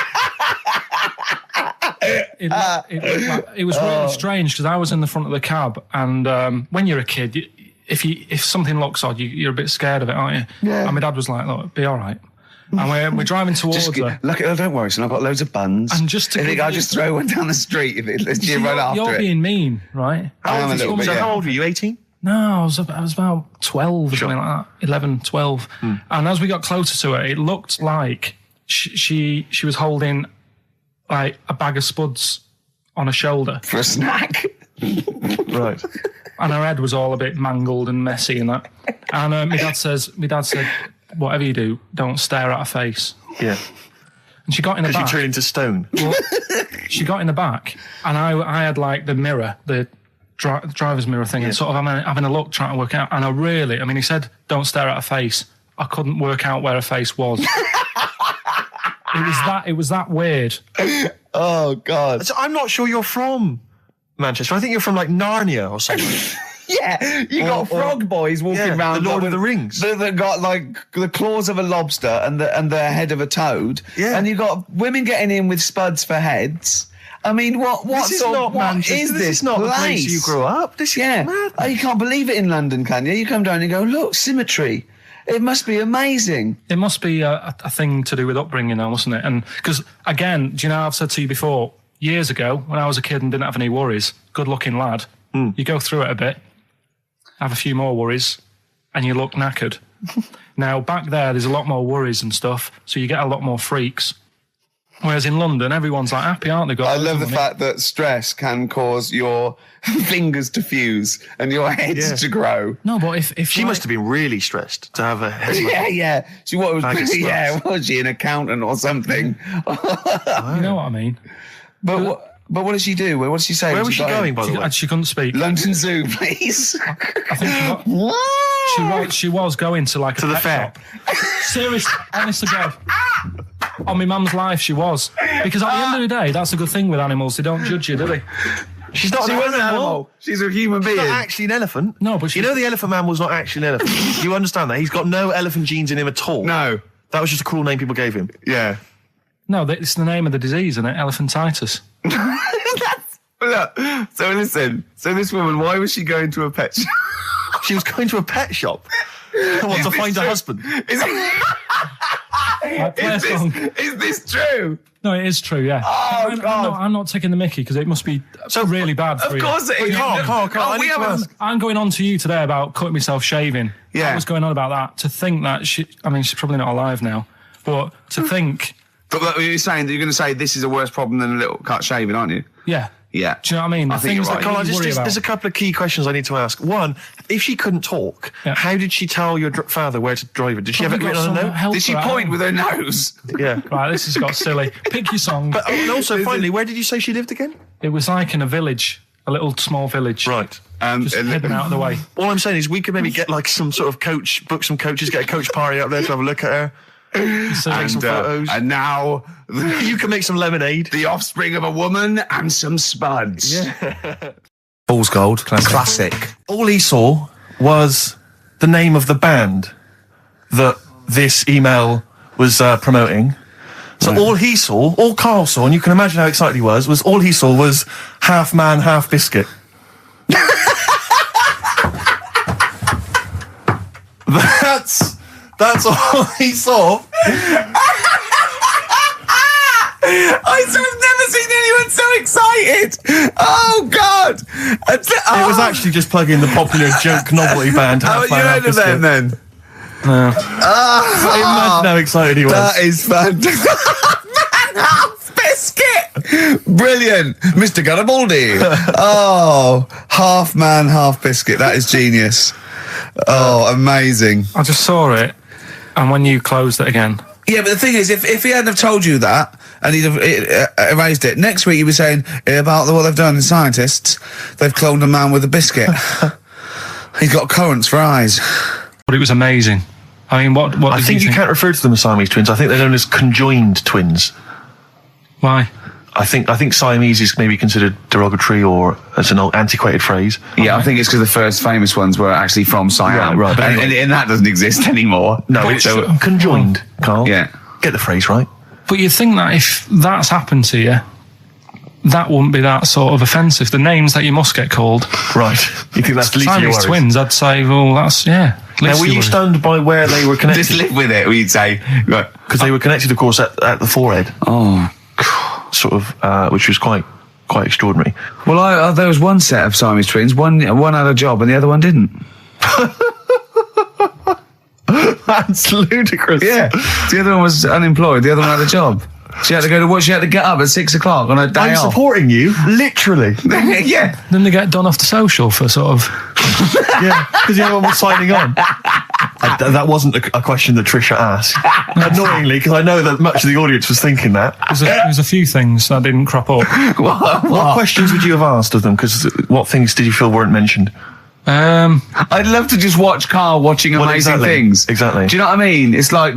it was really strange because I was in the front of the cab, and when you're a kid, if something looks odd, you're a bit scared of it, aren't you? Yeah. And my dad was like, look, be all right. And we're driving towards her. Look, don't worry, son. I've got loads of buns. And just to I'll just throw one down the street if you run after You're it. being mean, right? I am a little bit. So Yeah. how old were you? 18? No, I was about 12 or something like that. 11, 12. And as we got closer to her, it looked like she was holding like a bag of spuds on her shoulder. For a snack. Right. And her head was all a bit mangled and messy and that. And my dad said, whatever you do, don't stare at her face. Yeah. And she got in the Because back. you turn into stone. Well, she got in the back, and I had like the mirror, the driver's mirror thing, and sort of having a look, trying to work out. And he said, don't stare at her face. I couldn't work out where her face was. It was that weird. Oh, God. So I'm not sure you're from Manchester. I think you're from like Narnia or something. Yeah, you got frog boys walking around. The Lord of the Rings. That got like the claws of a lobster and the head of a toad. Yeah. And you got women getting in with spuds for heads. I mean, what This is not Manchester. this is not the place place? you grew up. This is mad. Oh, you can't believe it in London, can you? You come down and go, look, symmetry. It must be amazing. It must be a thing to do with upbringing now, mustn't it? And because, again, do you know, I've said to you before, years ago, when I was a kid and didn't have any worries, good-looking lad, you go through it a bit, have a few more worries, and you look knackered. Now, back there's a lot more worries and stuff, so you get a lot more freaks. Whereas in London, everyone's like happy, aren't they? I love the fact that stress can cause your fingers to fuse and your heads to grow. No, but if She must have been really stressed to have a head. Yeah. She was she an accountant or something? You know what I mean? But what did she do? What did she say? Where when was she got going, in? by the way? And she couldn't speak. London Zoo, please. I think she was going to like To a the pet fair. shop. Seriously, honest to God. On my mum's life, she was. Because at the end of the day, that's a good thing with animals. They don't judge you, do they? She's not She an was an animal. She's a human being. Not actually an elephant. No, but you know the Elephant Man was not actually an elephant. You understand that? He's got no elephant genes in him at all. No. That was just a cruel name people gave him. Yeah. No, it's the name of the disease, isn't it? Elephantitis. Look, so listen. So this woman, why was she going to a pet shop? She was going to a pet shop. What, to find a husband? Is this true? No, it is true, yeah. Oh, God. I'm not taking the mickey because it must be so really bad for you. Of course it is. Carl, I need to ask. I'm going on to you today about cutting myself shaving. Yeah. I was going on about that. To think that she's probably not alive now, but to think... But you're saying that you're going to say this is a worse problem than a little cut shaving, aren't you? Yeah. Yeah. Do you know what I mean? I think you're right. Carl, you worry about. there's a couple of key questions I need to ask. One, if she couldn't talk, how did she tell your father where to drive it? Did she have it Probably written got on a some note? help Did she for that. point with her nose? Yeah. Right, this has got silly. Pick your song. But and also, finally, where did you say she lived again? It was like in a village, a little small village. Right. Just hidden out of the way. All I'm saying is we could maybe get like some sort of coach, book some coaches, get a coach party up there to have a look at her. Take some photos. And now You can make some lemonade. the offspring of a woman and some spuds. Yeah. Fool's Gold. Classic. All he saw was the name of the band that this email was promoting. So all Carl saw, and you can imagine how excited he was all he saw was half man, half biscuit. That's all he saw. I've never seen anyone so excited. Oh God! It was actually just plugging the popular joke novelty band. How are you heard of them then? Imagine how excited he was. That is fantastic. Man, half biscuit. Brilliant, Mr. Garibaldi. Oh, half man, half biscuit. That is genius. Oh, amazing. I just saw it, and when you closed it again. Yeah, but the thing is, if he hadn't have told you that, and he'd have erased it, next week you were saying about what they've done, the scientists, they've cloned a man with a biscuit. He's got currants for eyes. But it was amazing. I mean, what I think you can't refer to them as Siamese twins. I think they're known as conjoined twins. Why? I think Siamese is maybe considered derogatory or as an old antiquated phrase. Yeah, I think it's because the first famous ones were actually from Siam. Right. But And that doesn't exist anymore. No, it's conjoined, Carl. Yeah. Get the phrase right. But you'd think that if that's happened to you, that wouldn't be that sort of offensive. The names that you must get called. Right. You think that's the least of your Siamese worries? twins, I'd say, well, that's, yeah. Now, were you stunned by where they were connected? Just live with it, we'd say. Because they were connected, of course, at the forehead. Oh. Sort of, which was quite extraordinary. Well, there was one set of Siamese twins. One had a job and the other one didn't. That's ludicrous. Yeah. The other one was unemployed. The other one had a job. She had to go to work. She had to get up at 6 o'clock on a day I'm off. supporting you, literally. Yeah. Then they get done off the social for sort of... Yeah, because the other one was signing on. That wasn't a question that Trisha asked. Annoyingly, because I know that much of the audience was thinking that. There's a few things that didn't crop up. What questions would you have asked of them? Because what things did you feel weren't mentioned? I'd love to just watch Carl watching amazing things. Exactly. Do you know what I mean? It's like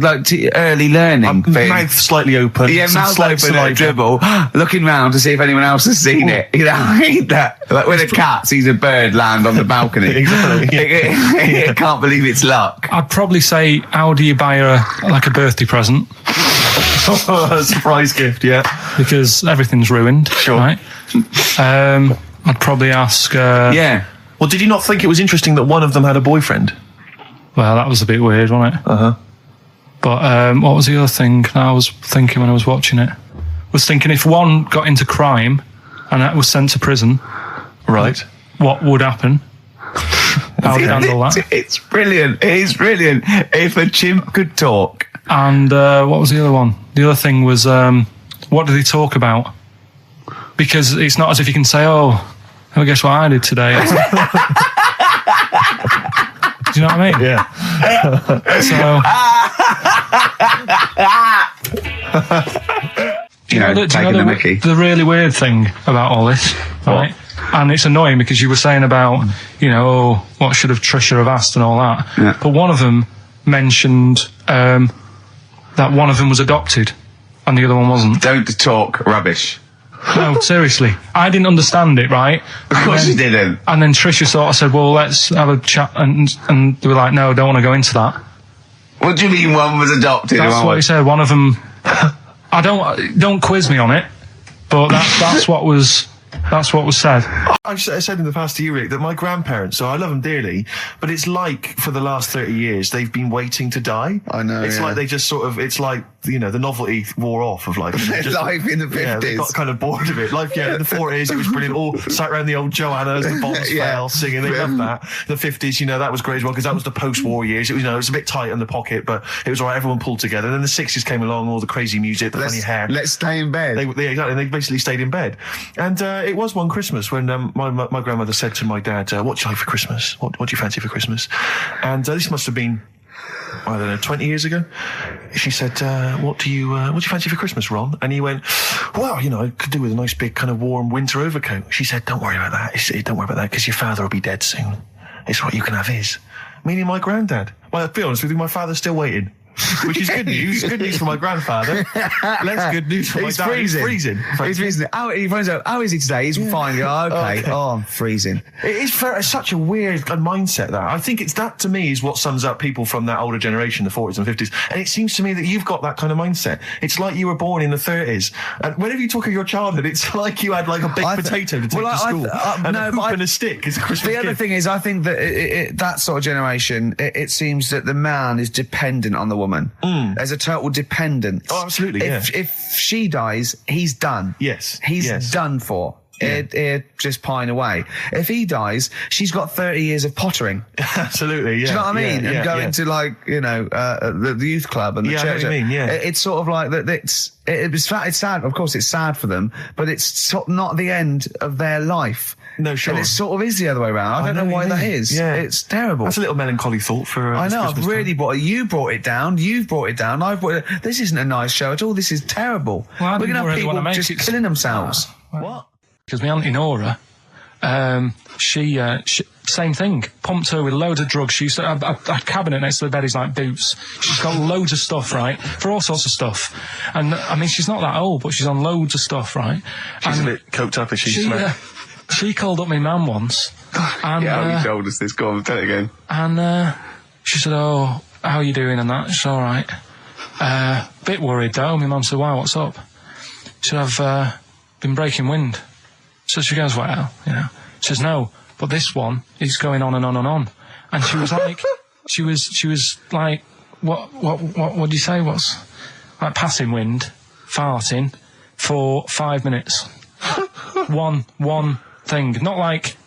early learning thing. Mouth slightly open. Yeah, some mouth slight open at a saliva. dribble, looking round to see if anyone else has seen it. You know, I hate that. Like when a cat sees a bird land on the balcony. Exactly. It can't believe it's luck. I'd probably say, how do you buy her like a birthday present? A surprise gift, yeah. Because everything's ruined. Sure. Right? I'd probably ask... Yeah. Well, did you not think it was interesting that one of them had a boyfriend? Well, that was a bit weird, wasn't it? Uh-huh. But what was the other thing I was thinking when I was watching it? Was thinking if one got into crime and that was sent to prison, Right. what would happen? How would you handle that? It's brilliant. It is brilliant. If a chimp could talk. And what was the other one? The other thing was, what did he talk about? Because it's not as if you can say, oh, guess what I did today? Do you know what I mean? Yeah. You know, taking the mickey. The really weird thing about all this, right? And it's annoying because you were saying about, what should have Trisha have asked and all that. Yeah. But one of them mentioned that one of them was adopted and the other one wasn't. Don't talk rubbish. No, seriously. I didn't understand it, right? Of course you didn't. And then Trisha sort of said, well, let's have a chat. And they were like, no, don't want to go into that. What do you mean one was adopted? That's what he said. One of them... don't quiz me on it, but that's what was said. I've said in the past to you, Rick, that my grandparents, so I love them dearly, but it's like for the last 30 years, they've been waiting to die. I know, It's yeah. like they just sort of, it's like, the novelty wore off of life. Life in the 50s. Yeah, they got kind of bored of it. Life, in the 40s, it was brilliant. All sat around the old Joannas, the bombs Yeah. fell, singing, they loved that. The 50s, that was great as well, because that was the post-war years. It was, it was a bit tight in the pocket, but it was all right, everyone pulled together. And then the 60s came along, all the crazy music, the funny hair. Let's stay in bed. Exactly, they basically stayed in bed. And it was one Christmas when my grandmother said to my dad, what do you like for Christmas? What do you fancy for Christmas? And this must have been, I don't know, 20 years ago. She said, what do you fancy for Christmas, Ron? And he went, well, I could do with a nice big kind of warm winter overcoat. She said, don't worry about that. Don't worry about that, because your father will be dead soon. It's right, you can have his. Meaning my granddad. Well, to be honest with you, my father's still waiting. Which is good news. Good news for my grandfather. Less good news for my dad. He's freezing. He's freezing. He finds out, how is he today? He's fine. Oh, okay. Oh, I'm freezing. It is it's such a weird mindset, that. I think it's that, to me, is what sums up people from that older generation, the 40s and 50s. And it seems to me that you've got that kind of mindset. It's like you were born in the 30s. And whenever you talk of your childhood, it's like you had like a baked potato to take to school. And a hoop and a stick is a Christmas The other gift. thing is, I think that that sort of generation, it seems that the man is dependent on the woman. woman. There's a total dependence. Oh, absolutely, If she dies, he's done. Yes. He's Yes. done for. He'd just pine away. If he dies, she's got 30 years of pottering. Absolutely, yeah. Do you know what I mean? Yeah, And going yeah. to, like, you know, the youth club and the Yeah, I know church. what you mean, yeah. It's sort of like that. It's sad. Of course, it's sad for them, but it's sort of not the end of their life. No, sure. And it sort of is the other way around. I don't know what why you that mean. is. Yeah. It's terrible. That's a little melancholy thought for I this know, I've Christmas really time. you brought it down, you've brought it down, I've brought it. This isn't a nice show at all, this is terrible. Well, I We're didn't going to really have wanna people make just it- killing themselves. What? Because my auntie Nora, she same thing, pumped her with loads of drugs. She used to have a cabinet next to the bed is like boots. She's got loads of stuff, right, for all sorts of stuff. And I mean, she's not that old, but she's on loads of stuff, right? She's and a bit coked up as she she called up my mum once. And, you told us this, go on, tell it again. And she said, "Oh, how are you doing?" And that. She's all right. Bit worried though. My mum said, "Why? What's up?" She said, "I've been breaking wind." So she goes, "Well, you know." She says, "No, but this one is going on and on and on." And she was like, she was like, what do you say? What's like passing wind, farting for 5 minutes. one thing, not like,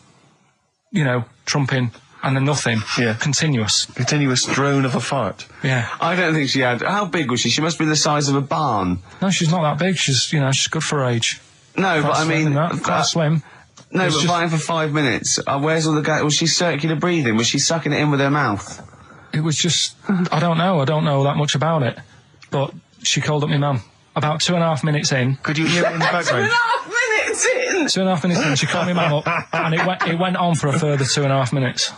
you know, trumping and then nothing. Yeah. Continuous. Continuous drone of a fart. Yeah. I don't think she had. How big was she? She must be the size of a barn. No, she's not that big. She's, you know, she's good for her age. No, but I mean, can't swim. no, it's but just- fine for 5 minutes. Where's all the guy? Was she circular breathing? Was she sucking it in with her mouth? It was just, I don't know that much about it. But she called up my mum. About 2.5 minutes in. Could you hear it in the background? minutes in. 2.5 minutes in, she called my mum up, and it went on for a further 2.5 minutes.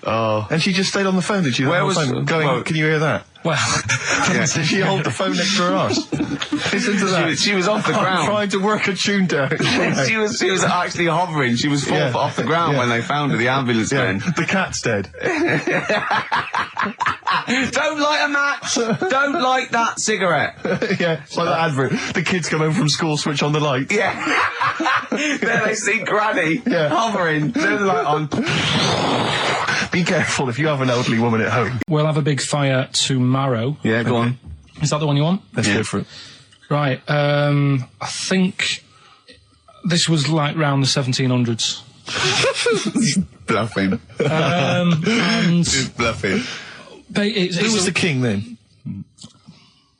Oh. And she just stayed on the phone, did she? Where The whole was- phone going, well- can you hear that? Well, Did she hold the phone next to her arse? Listen to that. She was off the ground. Trying to work a tune down. she was actually hovering. She was 4 Yeah. foot off the ground when they found her, the ambulance Yeah, men. the cat's dead. Don't light a match! Don't light that cigarette! Yeah, it's like that advert. The kids come home from school, switch on the light. Yeah. Then they see Granny hovering, turn the light on. Be careful if you have an elderly woman at home. we'll have a big fire tomorrow. Yeah, go on. Is that the one you want? Let's go for it. Right. I think this was like round the 1700s. Bluffing. And Bluffing. Who was the king then?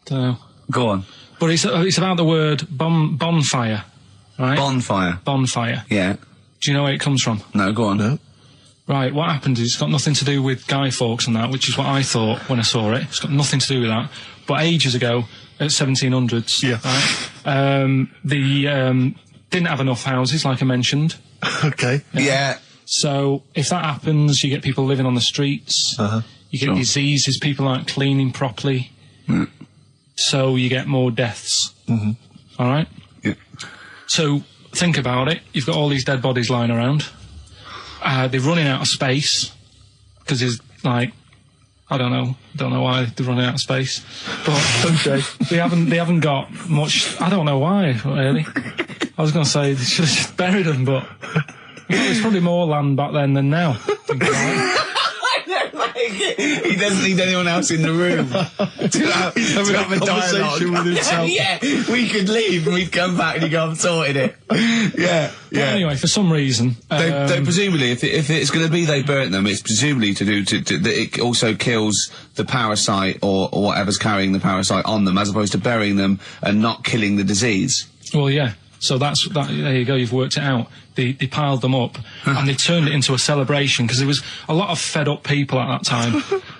don't know. Go on. But it's about the word bonfire, right? Bonfire. Bonfire. Yeah. Do you know where it comes from? No, go on. No. Right, what happened is it's got nothing to do with Guy Fawkes and that, which is what I thought when I saw it. It's got nothing to do with that. But ages ago, at 1700s, Yeah. right, they didn't have enough houses, like I mentioned. Okay. Yeah. So if that happens, you get people living on the streets. Uh-huh. You get diseases, people aren't cleaning properly. So you get more deaths. Mm-hmm. All right? Yeah. So think about it. You've got all these dead bodies lying around. They're running out of space because there's like, I don't know why they're running out of space, but Okay. they haven't got much. I don't know why really. I was going to say they should have just buried them, but there's probably more land back then than now. Think about it. He doesn't need anyone else in the room to have a conversation with himself. Yeah, we could leave and we'd come back and you go, I've sorted it. Yeah, But anyway, for some reason, They presumably, if it's going to be they burnt them, it's presumably to do that it also kills the parasite or whatever's carrying the parasite on them, as opposed to burying them and not killing the disease. well, yeah. So that's that. There you go. You've worked it out. They piled them up and they turned it into a celebration because there was a lot of fed up people at that time.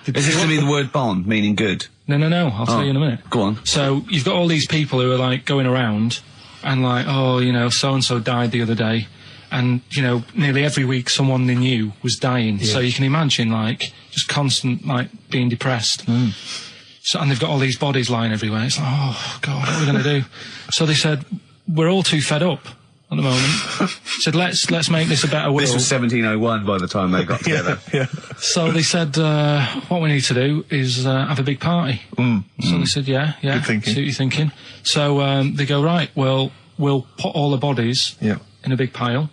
Is this going to be the word bon, meaning good? No. I'll tell you in a minute. Go on. So you've got all these people who are like going around and like, oh, you know, so and so died the other day, and you know, nearly every week someone they knew was dying. So you can imagine like just constant like being depressed. So and they've got all these bodies lying everywhere. It's like, oh God, what are we going to do? So they said, we're all too fed up at the moment. Said, let's make this a better world. This was 1701 by the time they got together. Yeah. So they said, what we need to do is have a big party. So they said, yeah, Good thinking. see what you're thinking. So they go, right, well, we'll put all the bodies Yeah. in a big pile,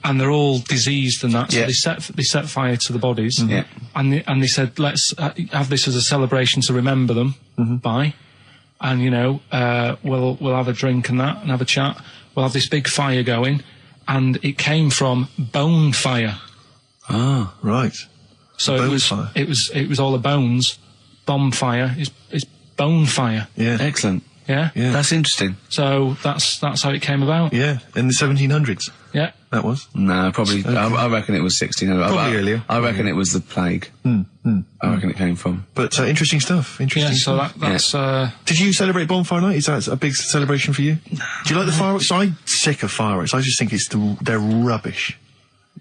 and they're all diseased and that. So Yeah. they set fire to the bodies, Yeah. and they said, let's have this as a celebration to remember them by, and we'll have a drink and that, and have a chat. We'll have this big fire going, and it came from bone fire. Ah, right. So it was all the bones. Bonfire is bone fire. Yeah. Excellent. Yeah. Yeah. That's interesting. So that's how it came about. Yeah, in the 1700s. Yeah. That was. No, probably. Okay. I reckon it was 1600. Probably earlier. I reckon it was the plague. I reckon it came from. But interesting stuff. Interesting. Yeah. So stuff. that's. Did you celebrate Bonfire Night? Is that a big celebration for you? Do you like the fireworks? I'm sick of fireworks. I just think they're rubbish.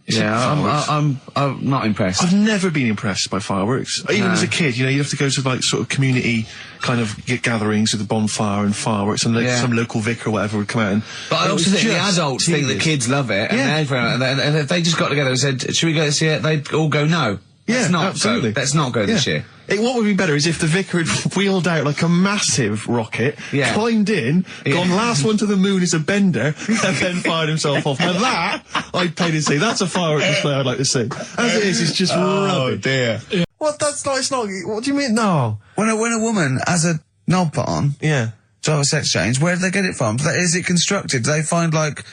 Yeah, I'm not impressed. I've never been impressed by fireworks. Even as a kid, you have to go to like sort of community kind of gatherings with the bonfire and fireworks, and some local vicar or whatever would come out and. But I also think the adults think the kids love it, and everyone, and if they just got together and said, "Should we go this year?" They'd all go, "No, let's not absolutely. go. Let's not go this year." What would be better is if the vicar had wheeled out like a massive rocket, climbed in, gone last one to the moon is a bender, and then fired himself off. Now that, I'd pay to see. That's a firework display I'd like to see. As it is, it's just rubbish. Oh dear. What? That's not, it's not, what do you mean? No. When a woman has a knob put on Yeah. to have a sex change, where do they get it from? Is it constructed? Do they find like,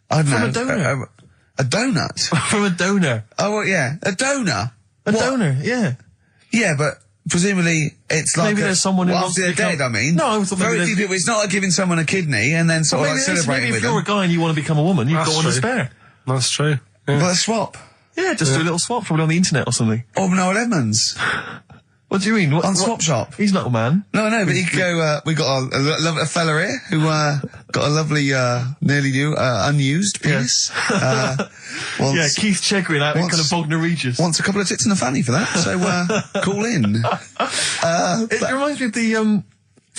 I don't know. From a donor. A donut? From a donor. Oh, well, yeah. A donor? A donor, yeah. Yeah, but presumably it's like Maybe there's someone who wants after to they're become- dead, I mean. No, I thought maybe Very there's- few people, it's not like giving someone a kidney and then sort of like Maybe celebrating if with you're them. a guy and you want to become a woman, you've That's got one to true. spare. That's true. Yeah. Well, a swap. Yeah, just do a little swap, probably on the internet or something. Or Noel Edmonds. What do you mean? On Swap Shop. He's not a man. No, but you could go, we got a fella here who, got a lovely, nearly new, unused penis. Yeah, Keith Chegrin out in kind of Bognor Regis. Wants a couple of tits and a fanny for that, so, call in. It reminds me of the, do you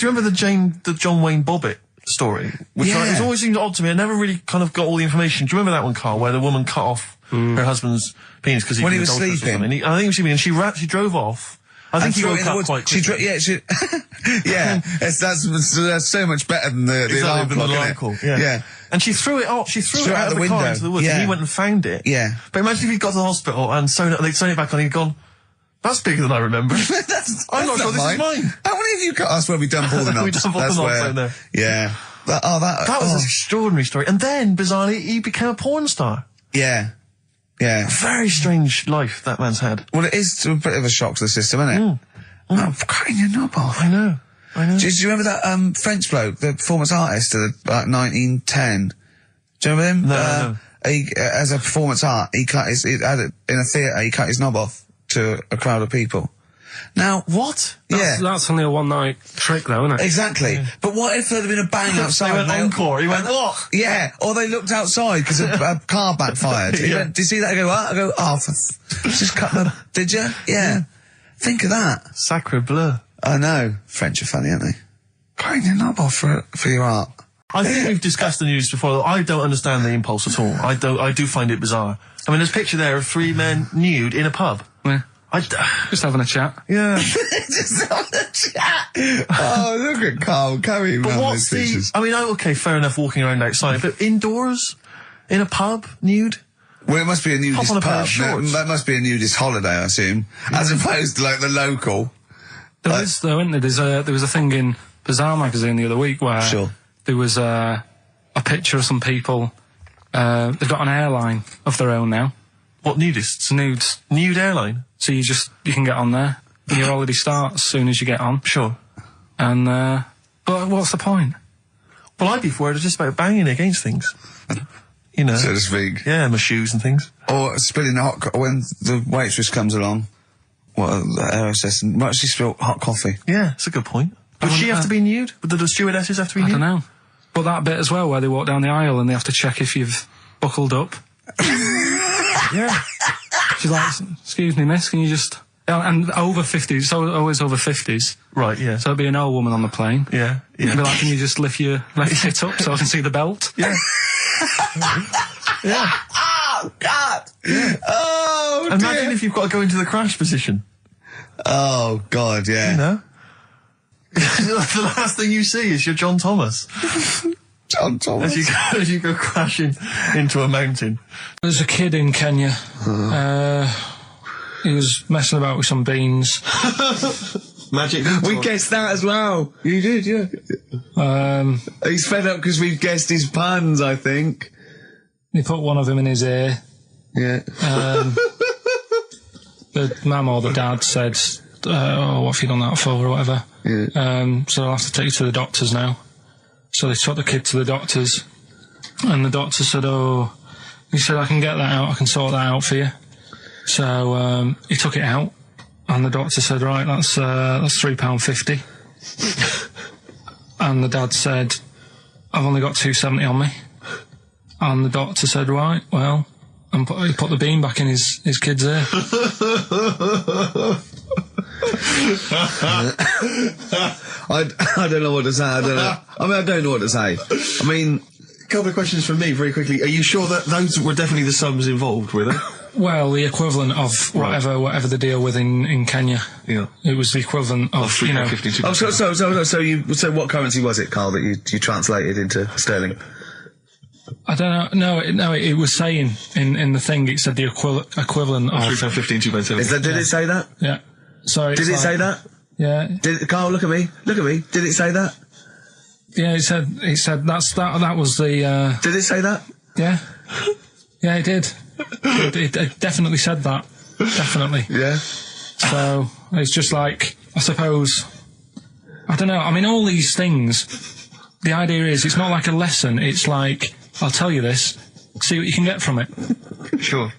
remember the John Wayne Bobbitt story? Which Yeah. it's always seemed odd to me. I never really kind of got all the information. Do you remember that one, Carl, where the woman cut off her husband's penis because When he was sleeping. I think he was sleeping, and she drove off. I think he threw it woke in the up woods. quite quickly. That's so much better than the alarm Exactly, clock, the isn't alarm it? call, Yeah. And she threw it out. She threw it out of the car window. into the woods, Yeah. and he went and found it. Yeah. But imagine if he'd got to the hospital and they'd sewn it back on, and he'd gone, "That's bigger than I remember." I'm not sure this is mine. How many of you got us where we dump all the knobs? We dump all the That's knobs where- out there. Yeah. That That was an extraordinary story. And then, bizarrely, he became a porn star. Yeah. Yeah. Very strange life that man's had. Well, it is a bit of a shock to the system, isn't it? Oh, cutting your knob off. I know. Do you remember that French bloke, the performance artist of about 1910? Do you remember him? No. He, as a performance art, he had it in a theatre, he cut his knob off to a crowd of people. Now, What? That's only a one-night trick, though, isn't it? Exactly. But what if there's been a bang outside? They went encore. He went, what? Yeah, or they looked outside because a car backfired. He went, "Did you see that?" I go, "What?" I go, "Oh, just cut the..." Did you? Yeah. Think of that. Sacre bleu. I know. French are funny, aren't they? Cutting your knob off for your art. I think we've discussed the news before. I don't understand the impulse at all. I do find it bizarre. I mean, there's a picture there of 3 men nude in a pub. Yeah. Just having a chat. Yeah. Just on the chat. Oh, look at Carl carrying But around what's those pictures. I mean, okay, fair enough walking around outside, but indoors? In a pub? Nude? Well, it must be a nudist Hop on a pair pub. of shorts. That must be a nudist holiday, I assume, as opposed to like the local. There is, though, isn't there? There was a thing in Bazaar magazine the other week where there was a picture of some people. They've got an airline of their own now. What, nudists? Nudes. Nude airline? So you can get on there. And your holiday starts as soon as you get on. Sure. And, but what's the point? Well, I'd be worried just about banging against things. You know. So to speak. Yeah, my shoes and things. Or spilling when the waitress comes along. The air and might she spill hot coffee? Yeah, it's a good point. Would she have to be nude? Would the stewardesses have to be I nude? don't know. But that bit as well where they walk down the aisle and they have to check if you've buckled up. Yeah. She's like, "Excuse me, miss, can you just..." And over 50s, so always over 50s. Right, yeah. So it'd be an old woman on the plane. Yeah, It'd be like, "Can you just lift your left hip up so I can see the belt?" Yeah. Yeah. Oh, God! Yeah. Oh, Imagine dear. if you've got to go into the crash position. Oh, God, yeah. You know? The last thing you see is your John Thomas John Thomas. as you go crashing into a mountain. There's a kid in Kenya. he was messing about with some beans. Magic. We guessed that as well. You did, yeah. He's fed up because we've guessed his puns, I think. He put one of them in his ear. Yeah. The mum or the dad said, oh, what have you done that for, or whatever. Yeah. So I'll have to take you to the doctors now. So they took the kid to the doctors, and the doctor said, oh, he said, I can get that out, I can sort that out for you. So he took it out, and the doctor said, right, that's £3.50. And the dad said, I've only got £2.70 on me. And the doctor said, right, well, and he put the bean back in his kid's ear. I don't know what to say. I don't know. I mean, I don't know what to say. I mean, A couple of questions from me, very quickly. Are you sure that those were definitely the sums involved, were they? Well, the equivalent of whatever the deal with in Kenya. Yeah. It was the equivalent of, you know. oh, so what currency was it, Carl, that you translated into sterling? I don't know. It was saying in the thing, it said the equivalent of. £3.15, £2.70. Did it say that? Yeah. So Did it say that? Yeah. Carl, look at me. Did it say that? Yeah, it said that was the. Did it say that? Yeah. Yeah, it did. It definitely said that. Definitely. Yeah. So it's just like, I suppose, I don't know. I mean, all these things. The idea is, it's not like a lesson. It's like, I'll tell you this. See what you can get from it. Sure.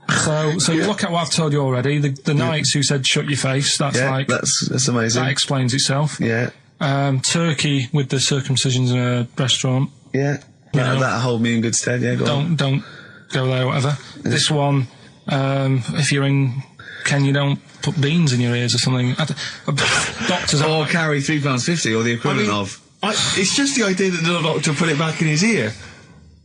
So you look at what I've told you already. The Knights who said shut your face. That's like that's amazing. That explains itself. Yeah. Turkey with the circumcisions in a restaurant. Yeah. That'll hold me in good stead. Yeah. Go on. Don't go there. Whatever. This one, if you're in Kenya, don't put beans in your ears or something. Doctors or carry £3.50 or the equivalent of. It's just the idea that the doctor put it back in his ear.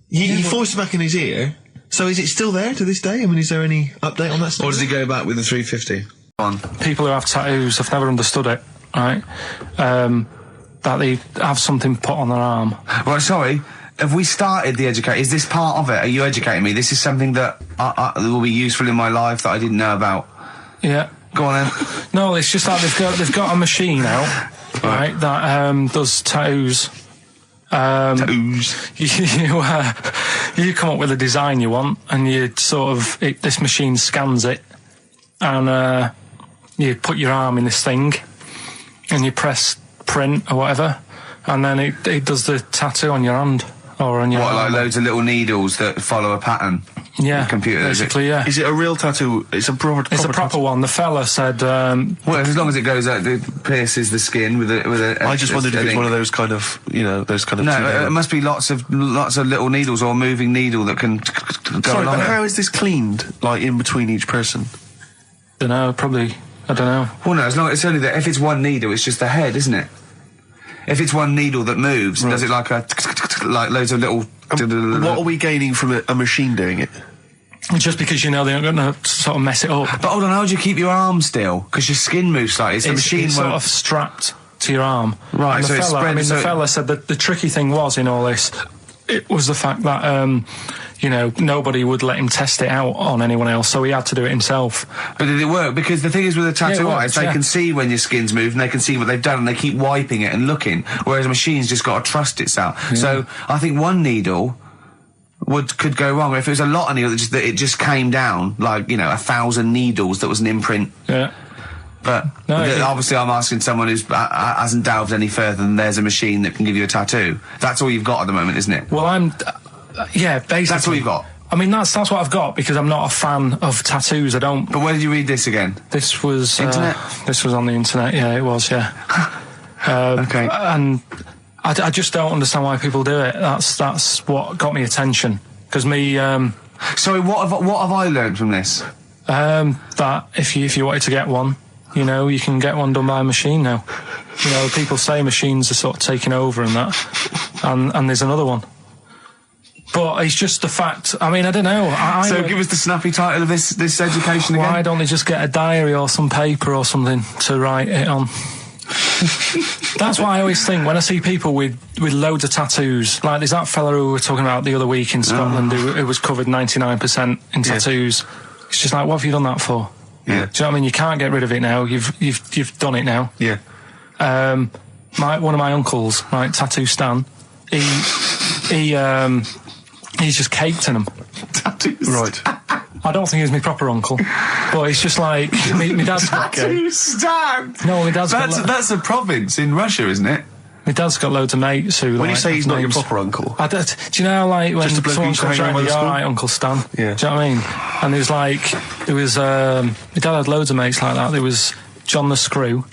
He forced it back in his ear. So is it still there to this day? I mean, is there any update on that stuff? Or does he go back with the £3.50? People who have tattoos have never understood it, right? That they have something put on their arm. Right, sorry. Have we started the education? Is this part of it? Are you educating me? This is something that will be useful in my life that I didn't know about. Yeah. Go on then. No, it's just like they've got a machine out, right, that does tattoos. Tattoos. You come up with a design you want, and you sort of this machine scans it, and you put your arm in this thing, and you press print or whatever, and then it does the tattoo on your hand or on your arm. Like loads of little needles that follow a pattern? Yeah, computer, basically, yeah. Is it a real tattoo? It's a proper tattoo. one. The fella said. Well, as long as it goes out, it pierces the skin with a. I just wondered if it's one of those kind of, those kind of. No, it must be lots of little needles or a moving needle that can go Sorry, along. but how is this cleaned, like in between each person? Don't know. Probably. I don't know. Well, no. As long it's only that if it's one needle, it's just the head, isn't it? If it's one needle that moves, does it like loads of little. What are we gaining from a machine doing it? Just because they're not going to sort of mess it up. But hold on, how do you keep your arm still? Because your skin moves slightly. It's the machine it's sort of strapped to your arm. Right, and so it's spread. the fella said that the tricky thing was in all this, it was the fact that nobody would let him test it out on anyone else, so he had to do it himself. But did it work? Because the thing is with a tattoo artist, they can see when your skin's moved and they can see what they've done and they keep wiping it and looking, whereas a machine's just got to trust itself. Yeah. So I think one needle could go wrong. If it was a lot of needles, that it just came down, like, 1,000 needles, that was an imprint. Yeah. But obviously I'm asking someone who hasn't delved any further than there's a machine that can give you a tattoo. That's all you've got at the moment, isn't it? Well, basically. That's all you've got? I mean, that's what I've got, because I'm not a fan of tattoos. I don't... But where did you read this again? This was... Internet? This was on the internet, yeah, it was, yeah. Okay. And I just don't understand why people do it. That's what got me attention. Because me... Sorry, what have I learned from this? That if you wanted to get one, you can get one done by a machine now. People say machines are sort of taking over and that, and there's another one. But it's just the fact. I mean, I don't know. So give us the snappy title of this education again. Why don't they just get a diary or some paper or something to write it on? That's what I always think when I see people with loads of tattoos. Like there's that fella who we were talking about the other week in Scotland who was covered 99% in tattoos. It's just like, what have you done that for? Yeah. Do you know what I mean? You can't get rid of it now. You've done it now. Yeah. One of my uncles, right, Tattoo Stan, he's just caked in them. Right. I don't think he's my proper uncle, but it's just like my dad's got. Tattoo Stan. No, my dad's got. That's a province in Russia, isn't it? My dad's got loads of mates who. When like, you say he's not your names. proper uncle, Do you know how, like, when Just a bloke who someone used to comes hang around around, with the all school? right, Uncle Stan. Yeah. Do you know what I mean? And my dad had loads of mates like that. There was John the Screw.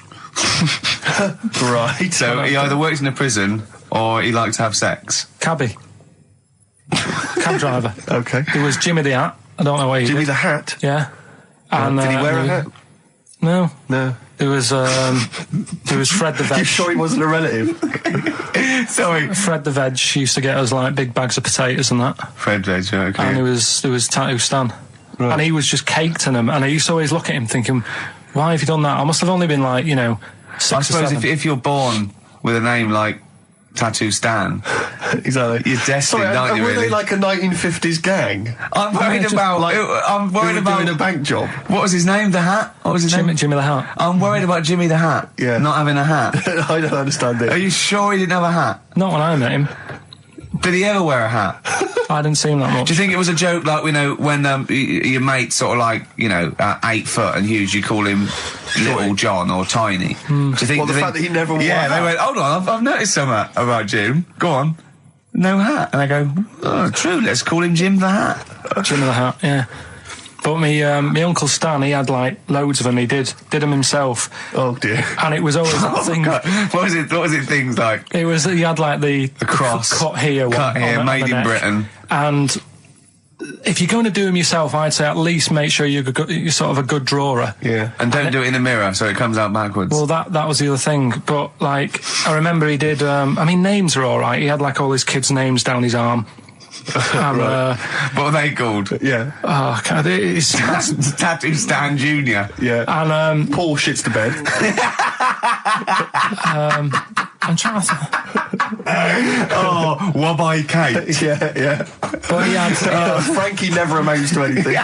right? So he either works in a prison or he likes to have sex. Cabbie. Cab driver. Okay. There was Jimmy the Hat. I don't know what he Jimmy did. the Hat. Yeah. And, Did he wear a hat? No. No. There was Fred the Veg. You sure he wasn't a relative? Sorry. Fred the Veg used to get us like big bags of potatoes and that. Fred Veg, okay. And there was Tattoo Stan. Right. And he was just caked in them. And I used to always look at him thinking, why have you done that? I must have only been like, 6 I or suppose 7. if you're born with a name like Tattoo Stan, Exactly. you're destined, aren't you, were really? they like a 1950s gang? I'm worried just about... like- I'm Who worried were about... doing a bank job? What was his name? The Hat? What was his name? Jimmy the Hat. I'm worried about Jimmy the Hat. Yeah. Not having a hat. I don't understand it. Are you sure he didn't have a hat? Not when I met him. Did he ever wear a hat? I didn't see him that much. Do you think it was a joke, like, when your mate's sort of like, 8 foot and huge, you call him Little John or Tiny? Do you think... Well, the do you fact think- that he never wore Yeah, a they hat. went, hold on, I've noticed something about Jim. Go on. No hat. And I go, oh, true, let's call him Jim the Hat. Jimmy the Hat, yeah. But my Uncle Stan, he had like loads of them. He did them himself. Oh dear. And it was always that thing. God. What was it things like? He had like the cross. cut here, Cut one here, on the made in neck. Britain. And if you're going to do them yourself, I'd say at least make sure you're sort of a good drawer. Yeah. And don't do it in the mirror so it comes out backwards. Well, that was the other thing. But like, I remember he did. Names are all right. He had like all his kids' names down his arm. And, what are they called? Yeah. oh, God, it's Tattoo Stan Jr. Yeah. and Paul shits to bed. I'm trying to. Oh, Wabbai Kate. yeah. But he had. Frankie never amounts to anything.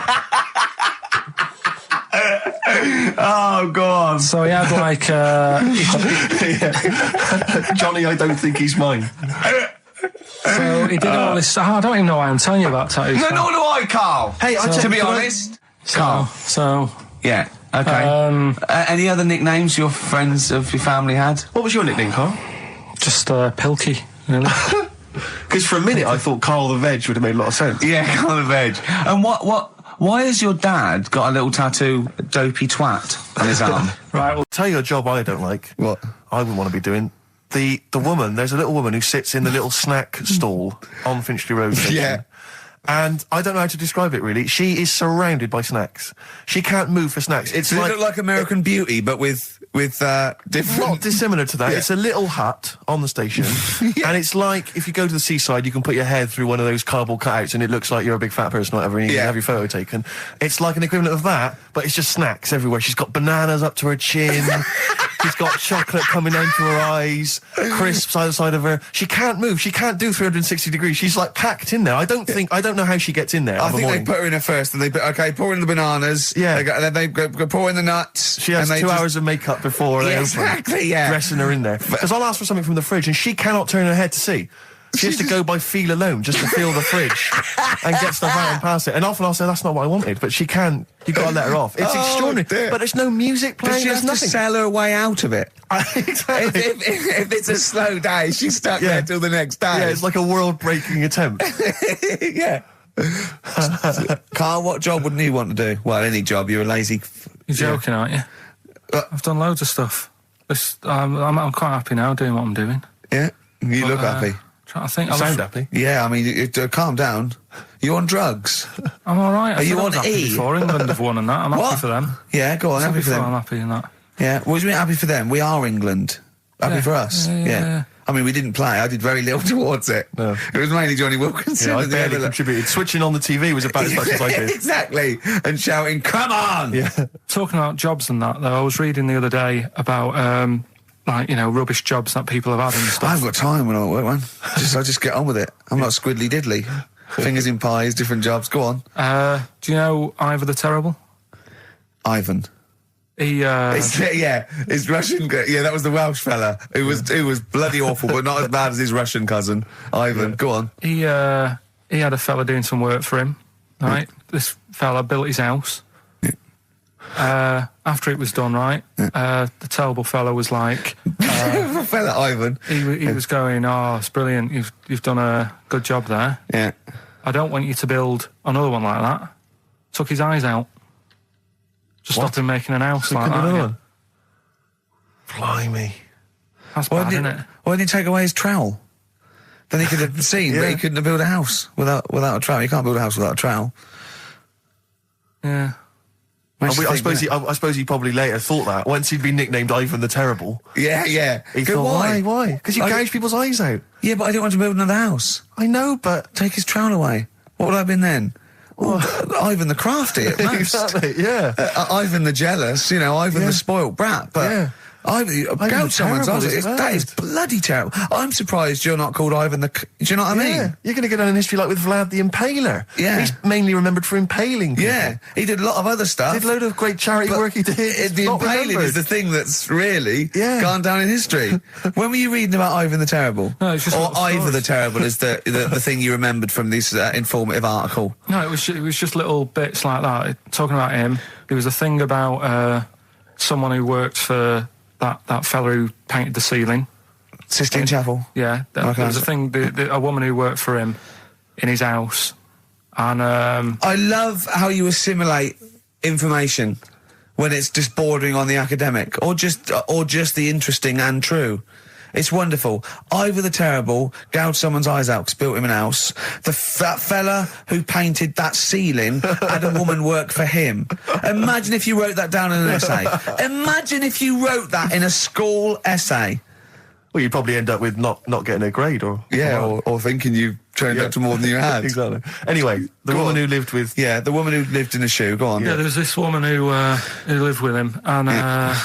Oh, God. So he had like. Johnny, I don't think he's mine. So he did all this. I don't even know why I'm telling you about tattoos. No, nor do I, Carl. Hey, to be honest, Carl. So Yeah, okay. Any other nicknames your friends of your family had? What was your nickname, Carl? just Pilky, really. Because for a minute I thought Carl the Veg would have made a lot of sense. Yeah, Carl the Veg. And why has your dad got a little tattoo, dopey twat, on his arm? Right. Well, Tell you a job I don't like. What? I wouldn't want to be doing. The woman, there's a little woman who sits in the little snack stall on Finchley Road station. Yeah. And I don't know how to describe it really. She is surrounded by snacks. She can't move for snacks. It's Does like, it look like American Beauty, but with different... not dissimilar to that. Yeah. It's a little hut on the station. And it's like, if you go to the seaside, you can put your head through one of those cardboard cutouts and it looks like you're a big fat person or whatever, and you can have your photo taken. It's like an equivalent of that, but it's just snacks everywhere. She's got bananas up to her chin. She's got chocolate coming down to her eyes, crisps either side of her. She can't move. She can't do 360 degrees. She's like packed in there. I don't know how she gets in there. I of a think they morning. put her in there first, and they pour in the bananas. Yeah. Then they go pour in the nuts. She has and they 2 just- hours of makeup before they Yeah, open, exactly, yeah. dressing her in there. Because I'll ask for something from the fridge, and she cannot turn her head to see. She has to go by feel alone, just to feel the fridge and get stuff out and pass it. And often I'll say, that's not what I wanted, but she can. You've got to let her off. It's extraordinary. dear. But there's no music Does playing, she there's have to nothing. sell her way out of it? Exactly. If it's a slow day, she's stuck Yeah. there till the next day. Yeah, it's like a world-breaking attempt. Yeah. Carl, what job wouldn't you want to do? Well, any job. You're a lazy... you're joking, aren't you? I've done loads of stuff. I'm quite happy now doing what I'm doing. Yeah? You look happy. Trying to think. You sound happy. Yeah, I mean, calm down. You on drugs? I'm all right. Are you on happy E? before England have won and that? I'm happy What? for them. Yeah, go on, happy for them. I'm happy in that. Yeah, what do you mean happy for them? We are England. Happy Yeah. for us. Yeah. I mean, we didn't play. I did very little towards it. No. It was mainly Johnny Wilkinson. Yeah, I and the barely other- contributed. Switching on the TV was about as much as I did. Exactly. And shouting, come on! Yeah. Talking about jobs and that, though, I was reading the other day about, rubbish jobs that people have had and I stuff. haven't got time when I'm at work, man. I just get on with it. I'm not squiddly diddly. Fingers in pies, different jobs. Go on. Do you know Ivor the Terrible? Ivan. His Russian. Yeah, that was the Welsh fella. It was bloody awful, but not as bad as his Russian cousin, Ivan. Go on. He had a fella doing some work for him, right? This fella built his house. After it was done, right, the terrible fella was like... fella Ivan. He was going, "Oh, it's brilliant, you've done a good job there. Yeah. I don't want you to build another one like that." Took his eyes out. Just stopped him making an house like that again. Blimey. That's bad, isn't it? Why didn't he take away his trowel? Then he could have seen, but he couldn't have built a house without a trowel. You can't build a house without a trowel. Yeah. I suppose he probably later thought that once he'd been nicknamed Ivan the Terrible. Yeah. He thought, why? Because you gouge people's eyes out. Yeah, but I didn't want to build another house. I know, but take his trowel away. What would I have been then? Ivan the Crafty at most. Exactly, yeah. Ivan the Jealous, Ivan the spoilt brat. But gouge someone's eyes. That is bloody terrible. I'm surprised you're not called Ivan the... Do you know what I mean? You're going to go down in history like with Vlad the Impaler. Yeah. He's mainly remembered for impaling people. Yeah, he did a lot of other stuff. Did a load of great charity work he did. The impaling is the thing that's really gone down in history. When were you reading about Ivan the Terrible? No, it's just or Ivor the Terrible is the thing you remembered from this informative article? No, it was just little bits like that. Talking about him, there was a thing about someone who worked for that fella who painted the ceiling. Sistine Chapel? Yeah. There was a thing, a woman who worked for him in his house. And I love how you assimilate information when it's just bordering on the academic, or just the interesting and true. It's wonderful. Ivor the Terrible gouged someone's eyes out 'cause built him an house. That fella who painted that ceiling had a woman work for him. Imagine if you wrote that down in an essay. Imagine if you wrote that in a school essay. Well, you'd probably end up with not getting a grade, or thinking you turned up to more than you had. Exactly. Anyway, the woman who lived with... Yeah, the woman who lived in a shoe. Go on. Yeah, there was this woman who lived with him, and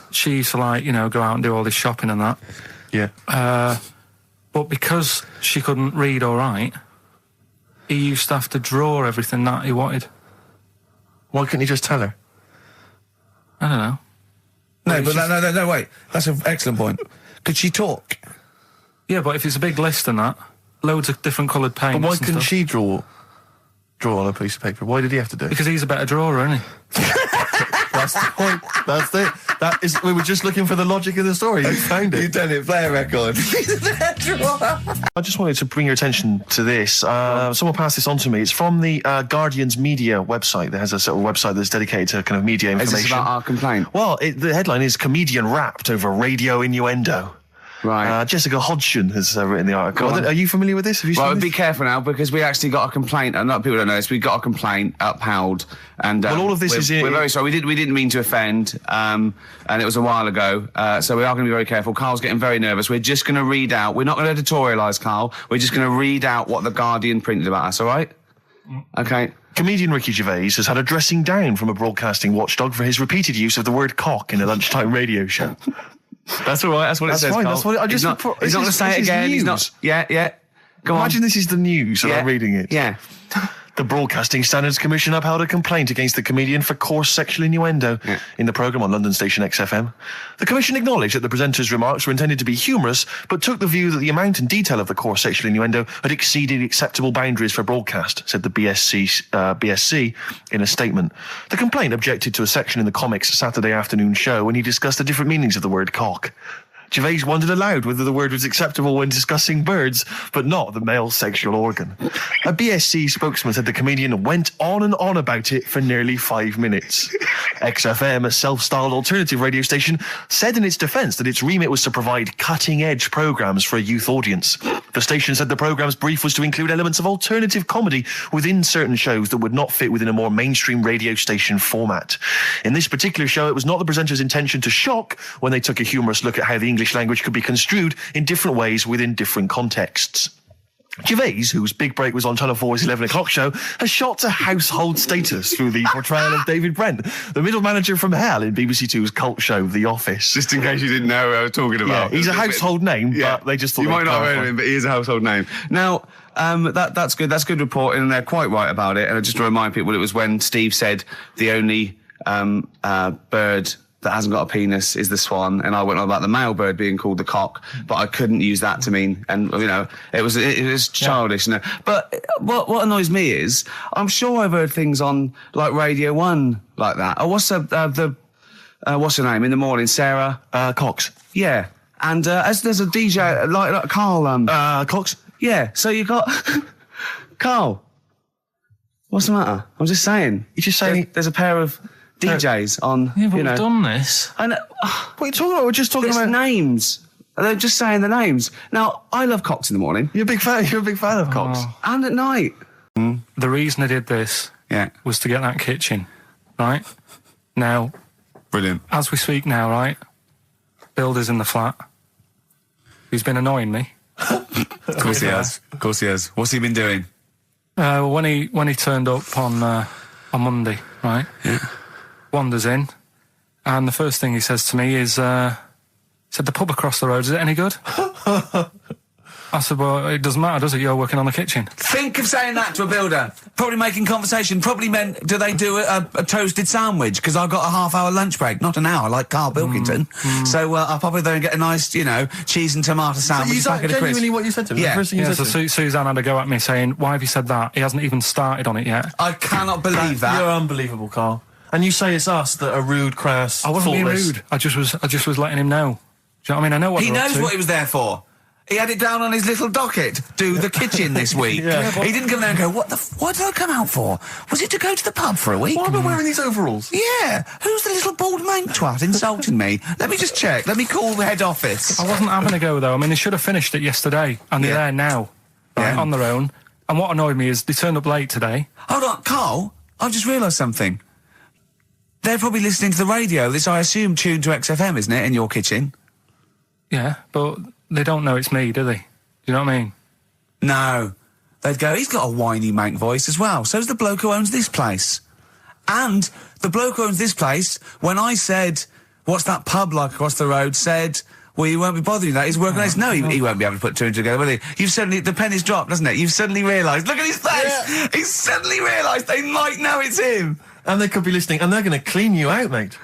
she used to, go out and do all this shopping and that. Yeah. But because she couldn't read or write, he used to have to draw everything that he wanted. Why couldn't he just tell her? I don't know. No, wait. That's an excellent point. Could she talk? Yeah, but if it's a big list and that, loads of different coloured paints. But why couldn't she draw on a piece of paper? Why did he have to do it? Because he's a better drawer, isn't he? That's the point. That's it. We were just looking for the logic of the story. You found it. You've done it. Play a record. I just wanted to bring your attention to this. Someone passed this on to me. It's from the Guardian's media website. There has a sort of website that's dedicated to kind of media information. Is this about our complaint? Well, the headline is "Comedian Rapped Over Radio Innuendo." Right. Jessica Hodgson has written the article. Are you familiar with this? Have you seen this? Be careful now, because we actually got a complaint. A lot of people don't know this. We got a complaint upheld, and all of this we're very sorry. We didn't mean to offend, and it was a while ago. So we are going to be very careful. Carl's getting very nervous. We're just going to read out. We're not going to editorialise, Carl. We're just going to read out what the Guardian printed about us. All right? Okay. Comedian Ricky Gervais has had a dressing down from a broadcasting watchdog for his repeated use of the word cock in a lunchtime radio show. That's all right. That's what it says. Fine. Carl. That's what he's not going to say it again. He's not. Yeah. Go on. Imagine this is the news and I'm reading it. Yeah. The Broadcasting Standards Commission upheld a complaint against the comedian for coarse sexual innuendo in the programme on London station XFM. The Commission acknowledged that the presenter's remarks were intended to be humorous, but took the view that the amount and detail of the coarse sexual innuendo had exceeded acceptable boundaries for broadcast, said the BSC in a statement. The complaint objected to a section in the Comics Saturday afternoon show when he discussed the different meanings of the word cock. Gervais wondered aloud whether the word was acceptable when discussing birds, but not the male sexual organ. A BSC spokesman said the comedian went on and on about it for nearly 5 minutes. XFM, a self-styled alternative radio station, said in its defence that its remit was to provide cutting-edge programmes for a youth audience. The station said the programme's brief was to include elements of alternative comedy within certain shows that would not fit within a more mainstream radio station format. In this particular show, it was not the presenter's intention to shock when they took a humorous look at how the English language could be construed in different ways within different contexts. Gervais, whose big break was on Channel 4's 11 o'clock show, has shot to household status through the portrayal of David Brent, the middle manager from hell in BBC Two's cult show The Office. Just in case you didn't know who I was talking about. Yeah, he's a household name, but they just thought you might not have heard clarify. of him, but he is a household name. Now, that's good. That's good reporting, and they're quite right about it. And just to remind people, it was when Steve said the only bird that hasn't got a penis is the swan, and I went on about the male bird being called the cock, but I couldn't use that to mean, and you know, it was childish. You know? But what annoys me is, I'm sure I've heard things on like Radio 1 like that. Oh, what's what's her name in the morning? Sarah Cox. Yeah, and as there's a DJ like Karl Cox. Yeah, so you got Karl. What's the matter? I'm just saying. You're just saying there's a pair of DJs on. Yeah, but you know. we've done this. And What are you talking about? We're just talking it's about names. They're just saying the names. Now, I love Cox in the morning You're a big fan. You're a big fan of Cox. and at night. The reason I did this Yeah, was to get that kitchen, right? Now, brilliant. as we speak now, right? Builder's in the flat. He's been annoying me. Of course he has. Of course he has. What's he been doing? When he turned up on Monday, right? Yeah. Wanders in, and the first thing he says to me is, he said, "The pub across the road, is it any good?" I said, "Well, it doesn't matter, does it? You're working on the kitchen." Think of saying that to a builder. Probably making conversation. Probably meant, do they do a toasted sandwich? Because I've got a half-hour lunch break, not an hour, like Karl Pilkington. So I'll probably go and get a nice, you know, cheese and tomato sandwich. Is that packet of crisps. genuinely what you said to him? Yeah. The first thing you Yeah, said so to him? Suzanne had a go at me saying, "Why have you said that? He hasn't even started on it yet." I cannot believe that. You're unbelievable, Karl. And you say it's us that are rude, crass, I wasn't being thoughtless. rude. I just was letting him know. Do you know what I mean? I know what He they're up knows to. what he was there for. He had it down on his little docket. Do the kitchen this week. He didn't come there and go, what did I come out for? Was it to go to the pub for a week? Why am I wearing these overalls? Yeah. Who's the little bald mank twat insulting me? Let me just check. Let me call the head office. I wasn't having a go though. I mean, they should have finished it yesterday, and they're Yeah. there now, right, Yeah. on their own. And what annoyed me is they turned up late today. Hold on, Karl. I've just realised something. They're probably listening to the radio. This, I assume, tuned to XFM, isn't it, in your kitchen? Yeah, but they don't know it's me, do they? Do you know what I mean? No. They'd go, he's got a whiny mank voice as well. So's the bloke who owns this place. And the bloke who owns this place, when I said, what's that pub like across the road, said, well, you won't be bothering that. He's working on it. No, he won't be able to put two and two together, will he? You've suddenly, the penny's dropped, hasn't it? You've suddenly realised. Look at his face! Yeah. He's suddenly realised they might know it's him. And they could be listening, and they're going to clean you out, mate.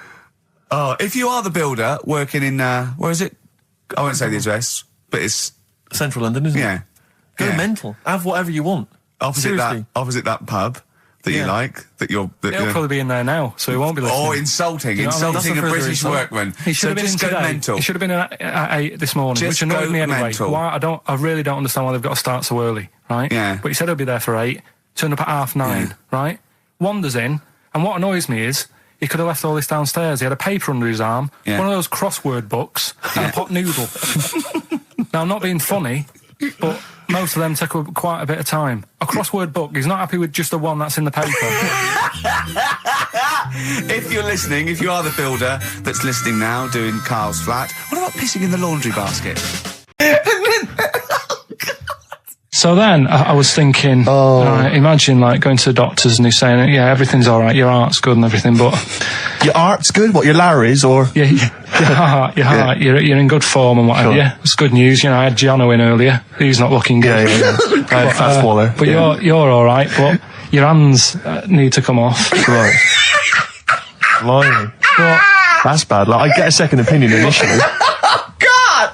Oh, if you are the builder working in, where is it? I won't say the address, but it's, Central London, isn't yeah. it? Go Yeah. mental. Have whatever you want. Opposite Seriously. that pub that you Yeah. like, that you're... That He'll you're probably be in there now, so he won't be listening. Oh, Or insulting, You know what I mean? insulting That's a a further British insult. workman. He should So have been in just go today. mental. He should have been in at 8 this morning, Just which annoyed go me anyway. mental. Why? I really don't understand why they've got to start so early, right? Yeah. But he said he'll be there for 8, turned up at 9:30, right? Wanders in, and what annoys me is he could have left all this downstairs. He had a paper under his arm, Yeah. one of those crossword books, and a pot noodle. Now, I'm not being funny, but most of them take up quite a bit of time. A crossword book, he's not happy with just the one that's in the paper. If you're listening, if you are the builder that's listening now, doing Karl's flat, what about pissing in the laundry basket? So then I was thinking, imagine like going to the doctors and he's saying, yeah, everything's all right, your heart's good and everything, but Your art's good? What, your Larry's, or...? yeah, your heart, you're in good form and whatever. Sure. Yeah, it's good news. You know, I had Giano in earlier. He's not looking good. I had Fat Waller. But you're all right. But your hands need to come off. Right. Blimey. But, That's bad. Like, I'd get a second opinion initially.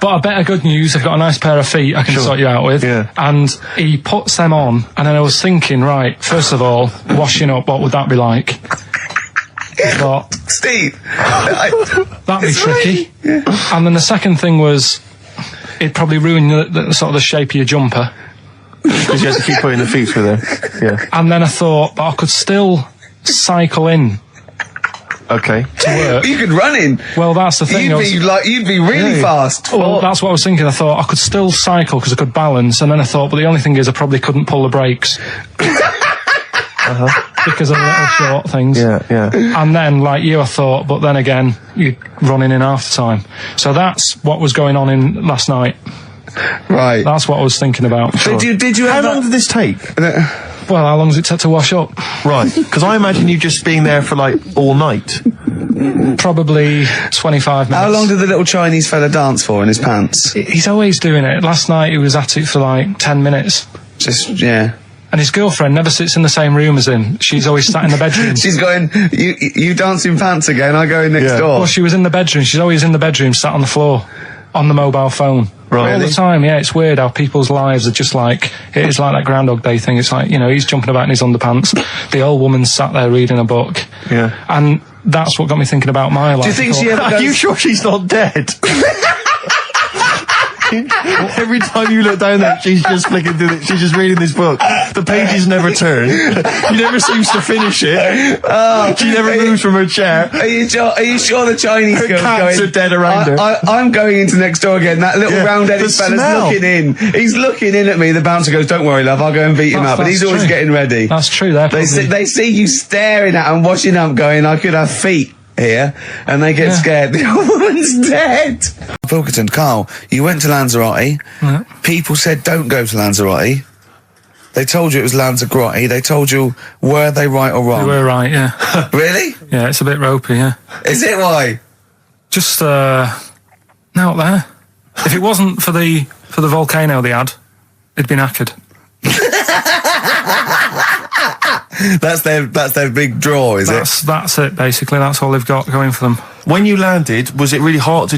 but a better good news. I've got a nice pair of feet I can sort you out with. Yeah. And he puts them on, and then I was thinking, right, first of all, washing up. What would that be like? I thought, Steve! that'd be tricky. And then the second thing was, it'd probably ruin the sort of the shape of your jumper. Because you have to keep putting the feet through there. Yeah. And then I thought, but I could still cycle in Okay. to work. You could run in. Well, that's the thing. You'd be really fast. Well, that's what I was thinking. I thought I could still cycle because I could balance, and then I thought, but the only thing is I probably couldn't pull the brakes. Because of the little short things. Yeah. And then, like you, I thought, but then again, you're running in half the time. So that's what was going on in last night. Right. That's what I was thinking about. Did you How ever... long did this take? Well, how long does it take to wash up? Right, because I imagine you just being there for like all night. Probably 25 minutes. How long did the little Chinese fella dance for in his pants? He's always doing it. Last night he was at it for like 10 minutes. Just, yeah. And his girlfriend never sits in the same room as him. She's always sat in the bedroom. She's going, you dance in pants again, I go in next door. Well, she was in the bedroom. She's always in the bedroom, sat on the floor, on the mobile phone. Right. All the time, yeah. It's weird how people's lives are just like, it is like that Groundhog Day thing. It's like, you know, he's jumping about in his underpants. The old woman's sat there reading a book. Yeah. And that's what got me thinking about my life. Do you think she ever Are goes... you sure she's not dead? Every time you look down there, she's just flicking through she's just reading this book. The pages never turn. She never seems to finish it. She never moves from her chair. Are you sure the Chinese Her girl's cats going... are dead around her. I'm going into next door again. That little round-headed the fella's smell. looking in. He's looking in at me. The bouncer goes, "Don't worry, love, I'll go and beat him up." But he's always true. getting ready. That's true. They see you staring at him, washing up, going, "I could have feet here," and they get scared. The old woman's dead. Pilkington, Carl, you went to Lanzarote. Yeah. People said don't go to Lanzarote. They told you it was Lanzarote. They told you, were they right or wrong? You were right, yeah. Really? Yeah, it's a bit ropey, yeah. Is it? Why? Just, out there. If it wasn't for the volcano they had, it'd been knackered. That's their big draw, is it? That's it, basically. That's all they've got going for them. When you landed, was it really hot? Were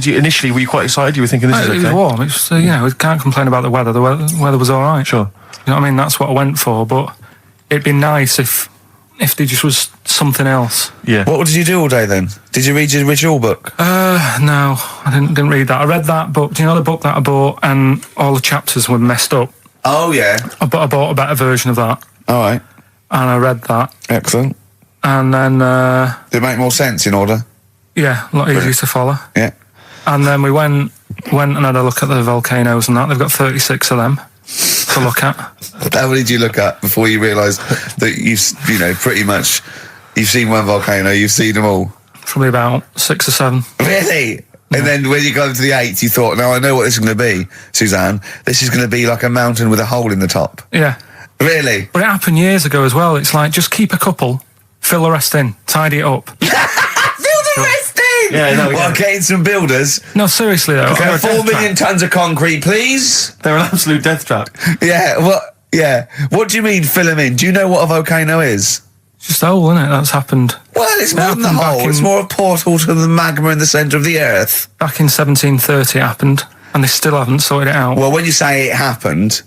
you quite excited? You were thinking this is okay? It was warm. It's, you know, we can't complain about the weather. The weather was all right. Sure. You know what I mean? That's what I went for, but it'd be nice if there just was something else. Yeah. What did you do all day then? Did you read your ritual book? No, I didn't read that. I read that book. Do you know the book that I bought and all the chapters were messed up? Oh, yeah. I bought a better version of that. All right. And I read that. Excellent. And then, Did it make more sense in order? yeah, a lot easier to follow. Yeah. And then we went and had a look at the volcanoes and that. They've got 36 of them to look at. How many did you look at before you realised that pretty much, you've seen one volcano, you've seen them all? Probably about 6 or 7. Really? And then when you got to the 8th, you thought, now I know what this is going to be, Suzanne. This is going to be like a mountain with a hole in the top. Yeah. Really? But it happened years ago as well. It's like, just keep a couple, fill the rest in, tidy it up. Fill the rest in! Yeah, no, Well, getting some builders. No, seriously though. Okay, 4 million tons of concrete, please. They're an absolute death trap. Yeah, what do you mean fill them in? Do you know what a volcano is? It's just a hole, isn't it? That's happened. Well, it's more than the happened back hole. It's more a portal to the magma in the centre of the earth. Back in 1730 it happened, and they still haven't sorted it out. Well, when you say it happened,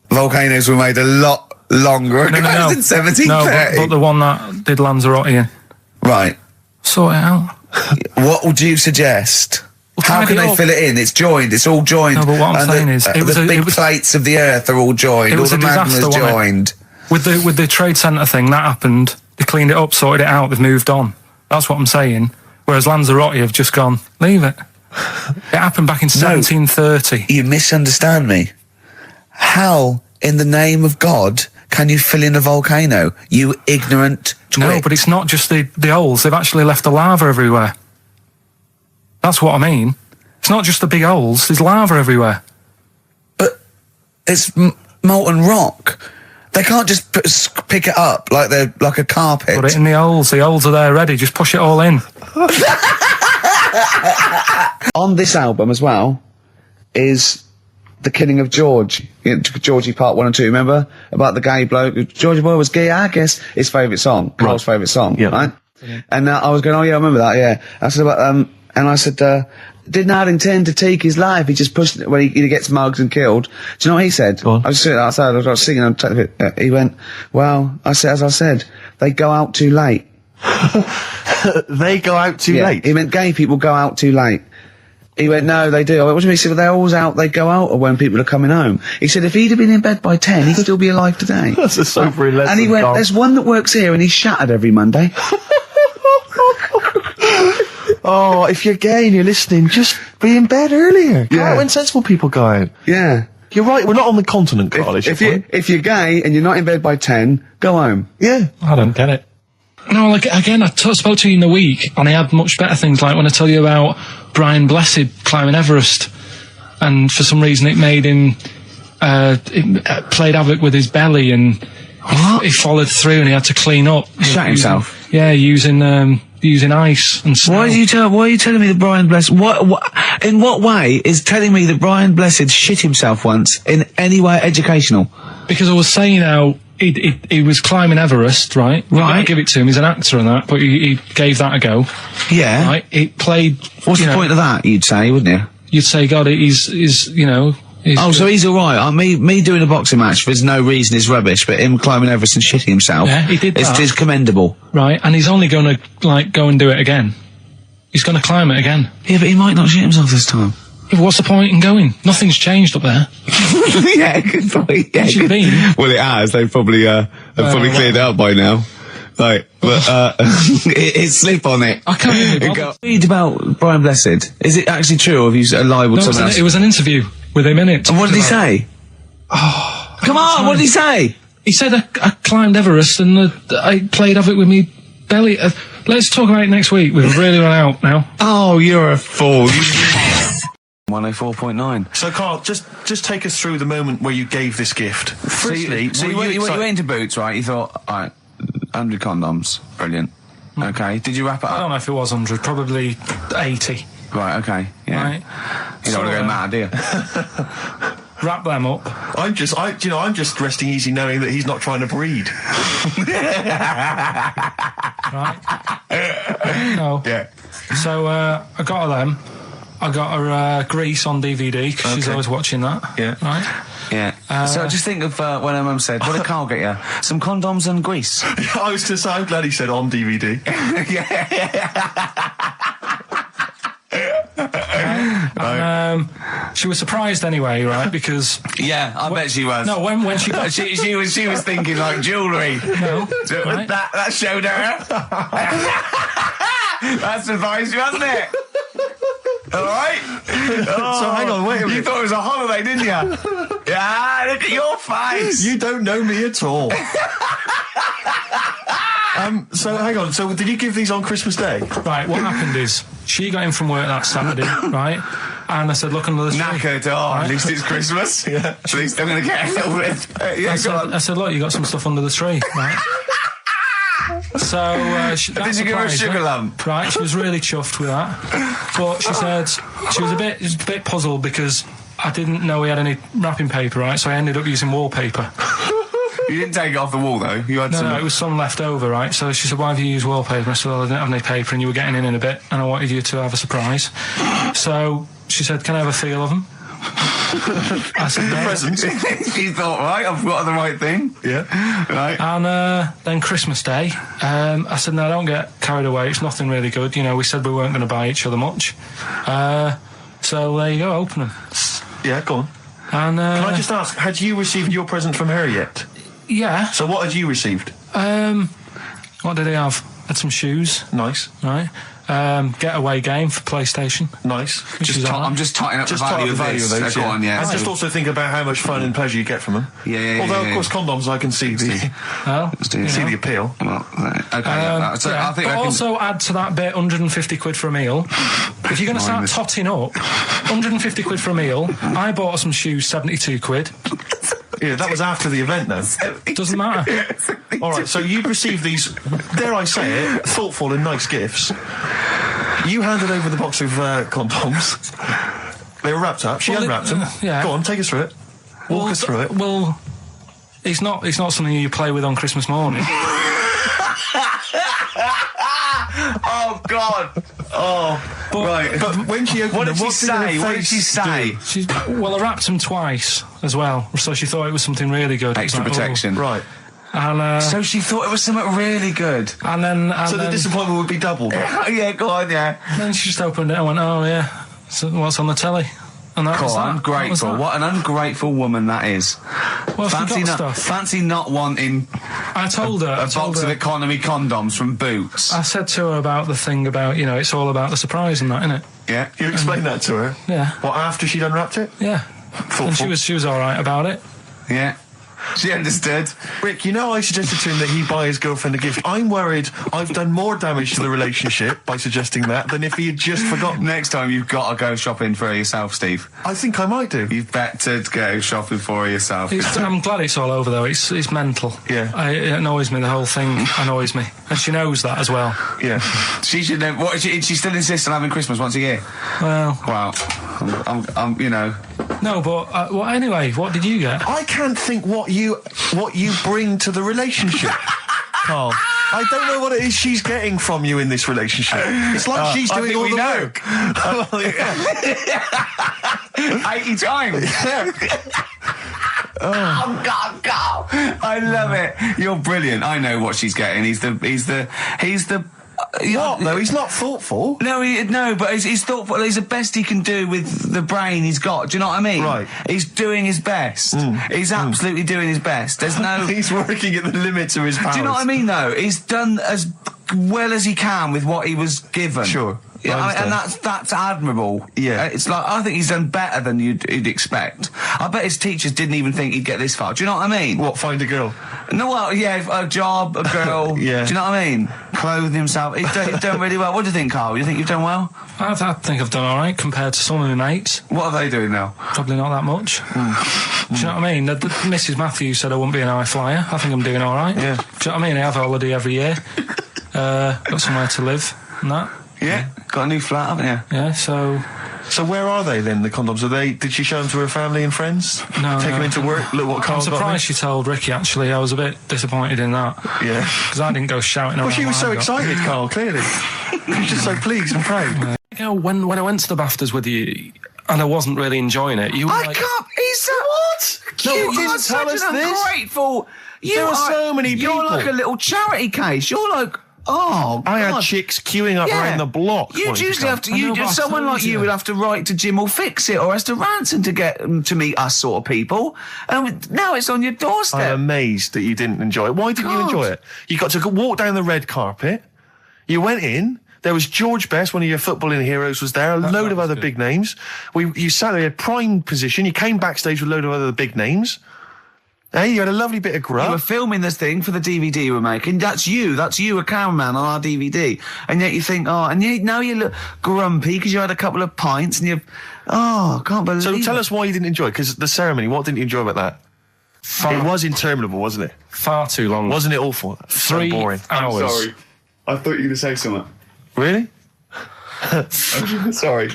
volcanoes were made a lot longer ago than 1730. No, but the one that did Lanzarote in. Right. Sort it out. What would you suggest? Well, How can tidy it they up. fill it in? It's joined. It's all joined. No, but what I'm And saying is, it was the a- big it was- plates of the earth are all joined. It All was the a disaster, magma's wasn't it? joined. With the trade centre thing, that happened. They cleaned it up, sorted it out, they've moved on. That's what I'm saying. Whereas Lanzarote have just gone, leave it. It happened back in 1730. You misunderstand me. How, in the name of God, can you fill in a volcano? You ignorant twit. No, but it's not just the holes. They've actually left the lava everywhere. That's what I mean. It's not just the big holes. There's lava everywhere. But it's molten rock. They can't just pick it up like they're like a carpet. Put it in the holes. The holes are there ready. Just push it all in. On this album as well is The Killing of George. Georgie Part 1 and 2, remember? About the gay bloke. Georgie Boy was gay, I guess. His favourite song. Carl's favourite song, Yeah. right? And I was going, oh yeah, I remember that, yeah. I said about, and I said, did not intend to take his life. He just pushed it when he gets mugged and killed. Do you know what he said? Go on. I was sitting outside, I was singing, he went, well, as I said, they go out too late. They go out too Yeah, late. he meant gay people go out too late. He went, no, they do. I went, what do you mean? He said, well, they're always out, they go out when people are coming home. He said, if he'd have been in bed by 10, he'd still be alive today. That's a sobering lesson, And he went, Carl. there's one that works here and he's shattered every Monday. Oh, if you're gay and you're listening, just be in bed earlier. Go Yeah. out when sensible people go out. Yeah. You're right, we're not on the continent, Carl, is your point? If you're gay and you're not in bed by 10, go home. Yeah. I don't get it. No, like, again, I spoke to you in the week, and I had much better things, like when I tell you about Brian Blessed climbing Everest, and for some reason it made him, it played havoc with his belly, and he followed through, and he had to clean up. Shut himself? Yeah, using ice and snow. Why are you telling me that Brian Blessed, in what way is telling me that Brian Blessed shit himself once in any way educational? Because I was saying how he was climbing Everest, right? Right. I'll give it to him, he's an actor and that, but he gave that a go. Yeah. Right? It played... What's the point of that, you'd say, wouldn't you? You'd say, God, he's you know... So he's alright. Me doing a boxing match for no reason is rubbish, but him climbing Everest and shitting himself he did that. is commendable. Right, and he's only going to, like, go and do it again. He's going to climb it again. Yeah, but he might not shit himself this time. Yeah, what's the point in going? Nothing's changed up there. Yeah, good point. Yeah, What you mean? Well, it has. They've probably cleared it up by now. Right, but it's slip on it. I can't even bother. Read about Brian Blessed. Is it actually true, or have you libelled someone else? It was an interview with him in it. And what did he say? Oh, come on! What did he say? He said I climbed Everest and I played havoc with me belly. Let's talk about it next week. We've really run out now. Oh, you're a fool. 104.9. So, Carl, just take us through the moment where you gave this gift. Firstly, you went into Boots, right? You thought, alright, 100 condoms, brilliant. Okay, did you wrap it I up? don't know if it was 100, probably 80. Right, okay, yeah. Right. You don't want to go mad, do you? Wrap them up. I'm just resting easy knowing that he's not trying to breed. Right? No. Yeah. So I got her them. I got her Grease on DVD because she's always watching that. Yeah. Right? Yeah. So just think of when her mum said, what did Carl get you? Some condoms and grease. I was going to say, I'm glad he said on DVD. And, she was surprised anyway, right? Because Yeah, I bet she was. no, when she got she was thinking like jewellery. no, So right? that showed her. That surprised you, hasn't it? All right. So hang on, wait a minute. You thought it was a holiday, didn't you? Yeah, look at your face. You don't know me at all. So hang on. So did you give these on Christmas Day? Right, what happened is she got in from work that Saturday, right? And I said, look under the tree. Knackered. At least it's Christmas. Yeah. At least I'm going to get a little bit. Yeah, I said, look, you got some stuff under the tree, right? So Did you give her a sugar lump? Right, she was really chuffed with that. But she said she was a bit puzzled because I didn't know we had any wrapping paper, right? So I ended up using wallpaper. You didn't take it off the wall though. You had some. No, it was some left over, right? So she said, why have you used wallpaper? I said, well, I didn't have any paper and you were getting in a bit and I wanted you to have a surprise. So she said, can I have a feel of them? I said, no. Presents. She thought, right, I've got the right thing. Yeah. Right. And then Christmas Day, I said, no, don't get carried away. It's nothing really good. You know, we said we weren't going to buy each other much. So there you go, open them. Yeah, go on. And Can I just ask, had you received your present from her yet? yeah. So what had you received? What did he have? Had some shoes, Nice. right? Getaway game for PlayStation. Nice. Which is alright. I'm just totting up Just the talk value the of value this. of those, Go on, yeah. And just also think about how much fun and pleasure you get from them. Yeah. Although, of course, condoms, I can see the Well, see the appeal. Well, okay. Yeah. So yeah, I think but I can. also add to that bit 150 quid for a meal. If you're going to start totting up, 150 quid for a meal. I bought her some shoes, 72 quid. Yeah, that was after the event, though. Doesn't matter. All right, so you received these, dare I say it, thoughtful and nice gifts. You handed over the box of condoms. They were wrapped up. She Well, unwrapped them. yeah. Go on, take us through it. Walk us through it. Well, it's not something you play with on Christmas morning. Oh God! Oh, right. But when she opened What them, did she what say? her What did face she say? Well, I wrapped them twice as well, so she thought it was something really good. Extra Like, oh. protection. Right. And So she thought it was something really good. and then So the disappointment would be doubled. Yeah, go on, yeah. then she just opened it and went, oh yeah, so what's on the telly? And that was God, that. ungrateful. That was What an ungrateful woman that is. that. Well, she got stuff. Fancy not wanting I told her. a box of economy condoms from Boots. I said to her about the thing about, you know, it's all about the surprise and that, innit? Yeah. You explained that to her? Yeah. What, after she'd unwrapped it? Yeah. Thoughtful. And she was all right about it. Yeah. She understood. Rick, I suggested to him that he buy his girlfriend a gift. I'm worried I've done more damage to the relationship by suggesting that than if he had just forgotten. Next time you've got to go shopping for her yourself, Steve. I think I might do. You've better go shopping for her yourself. I'm glad it's all over though. It's mental. Yeah. It annoys me. The whole thing annoys me, and she knows that as well. Yeah. She should know. What? She still insists on having Christmas once a year. Well, Wow. I'm no, but well, anyway, what did you get? I can't think what you bring to the relationship, Carl. I don't know what it is she's getting from you in this relationship. It's like she's doing all the work. 80 times. Oh God! I love it. You're brilliant. I know what she's getting. He's the. What though? He's not thoughtful. No, but he's thoughtful. He's the best he can do with the brain he's got. Do you know what I mean? Right. He's doing his best. He's absolutely doing his best. There's no. He's working at the limits of his powers. Do you know what I mean? Though he's done as well as he can with what he was given. Sure. Yeah, and that's admirable. Yeah. It's like, I think he's done better than you'd expect. I bet his teachers didn't even think he'd get this far. Do you know what I mean? What, find a girl? No, well, yeah, a job, a girl. Yeah. Do you know what I mean? Clothing himself. He's done really well. What do you think, Carl? You think you've done well? I think I've done all right compared to some of my mates. What are they doing now? Probably not that much. Do you know what I mean? Mrs. Matthews said I wouldn't be an high flyer. I think I'm doing all right. Yeah. Do you know what I mean? I have a holiday every year. Got somewhere to live and that. Yeah. Got a new flat, haven't you? Yeah, so where are they then, the condoms? Did she show them to her family and friends? No, Take them into work? Look what I'm Carl got me? surprised she told Ricky, actually. I was a bit disappointed in that. Yeah. Because I didn't go shouting around. Well, she was so what I got. excited, Carl, clearly. She was just so pleased and proud. When I went to the BAFTAs with you, and I wasn't really enjoying it, you were I like... can't. He's so what? No, You you didn't are tell such us an this. ungrateful. There are so many You're people. like a little charity case. You're like, oh, I had God. chicks queuing up Yeah. around the block. You'd wanting usually come. have to. I know, but I Someone told like you you. would have to write to Jim or Fix It or Esther Ranson to get them to meet us sort of people. And now it's on your doorstep. I'm amazed that you didn't enjoy it. Why didn't you God. enjoy it? You got to walk down the red carpet. You went in. There was George Best, one of your footballing heroes, was there. A load of other big names. You sat there in prime position. You came backstage with a load of other big names. Hey, you had a lovely bit of You were grub. filming this thing for the DVD we're making. That's you, a cameraman on our DVD. And yet you think, now you look grumpy because you had a couple of pints and I can't believe So it. tell us why you didn't enjoy it, because the ceremony, what didn't you enjoy about that? It was interminable, wasn't it? Far too long. Wasn't it awful? 3 So boring. hours. I thought you were going to say something. Really? Sorry.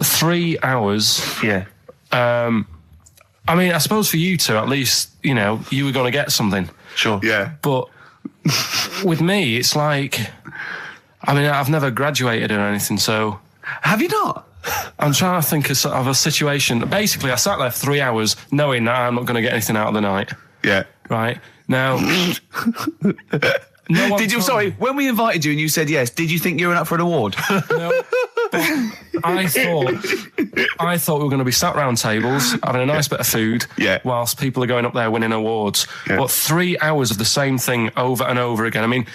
3 hours. Yeah. I mean, I suppose for you two, at least, you were going to get something. Sure. Yeah. But with me, it's like... I mean, I've never graduated or anything, so... Have you not? I'm trying to think of a situation. Basically, I sat there for 3 hours knowing that I'm not going to get anything out of the night. Yeah. Right? Now... no one Did you? told Sorry, me. when we invited you and you said yes, did you think you were up for an award? No, but I thought we were going to be sat round tables having a nice bit of food, Yeah. whilst people are going up there winning awards. Yeah. But 3 hours of the same thing over and over again. I mean,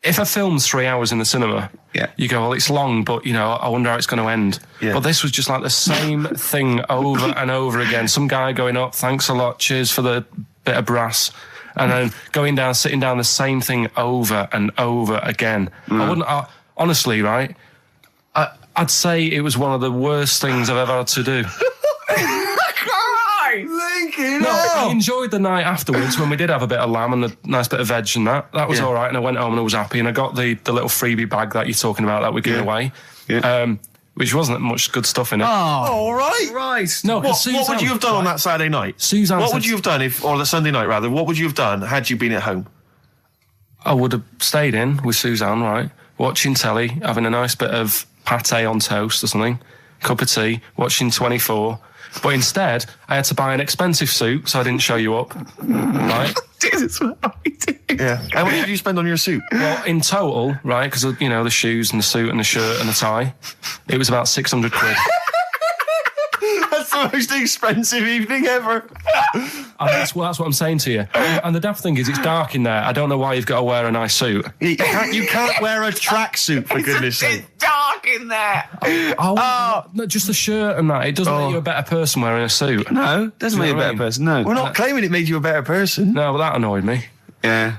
if a film's 3 hours in the cinema, Yeah. you go, well, it's long, but I wonder how it's going to end. Yeah. But this was just like the same thing over and over again. Some guy going up, thanks a lot, cheers for the bit of brass. And then going down, sitting down, the same thing over and over again. Honestly, right? I'd say it was one of the worst things I've ever had to do. No, I enjoyed the night afterwards when we did have a bit of lamb and a nice bit of veg and that. That was all right. And I went home and I was happy. And I got the little freebie bag that you're talking about that we're giving away. Yeah. Which wasn't much good stuff in it. Oh, all right. right. No, 'cause What would Suzanne- you have done on that Saturday night? Suzanne What said- would you have done or the Sunday night rather? What would you have done had you been at home? I would have stayed in with Suzanne, right? Watching telly, having a nice bit of pate on toast or something, cup of tea, watching 24. But instead, I had to buy an expensive suit, so I didn't show you up, right? Jesus, what are we doing? Yeah. How much did you spend on your suit? Well, in total, right, because, the shoes and the suit and the shirt and the tie, it was about 600 quid. That's the most expensive evening ever. And that's what I'm saying to you. And the daft thing is, it's dark in there. I don't know why you've got to wear a nice suit. You can't wear a tracksuit, for goodness sake. It's dark in there. No, just the shirt and that. It doesn't make you a better person wearing a suit. No, doesn't make you a better person. No. We're not claiming it made you a better person. No, well, that annoyed me. Yeah.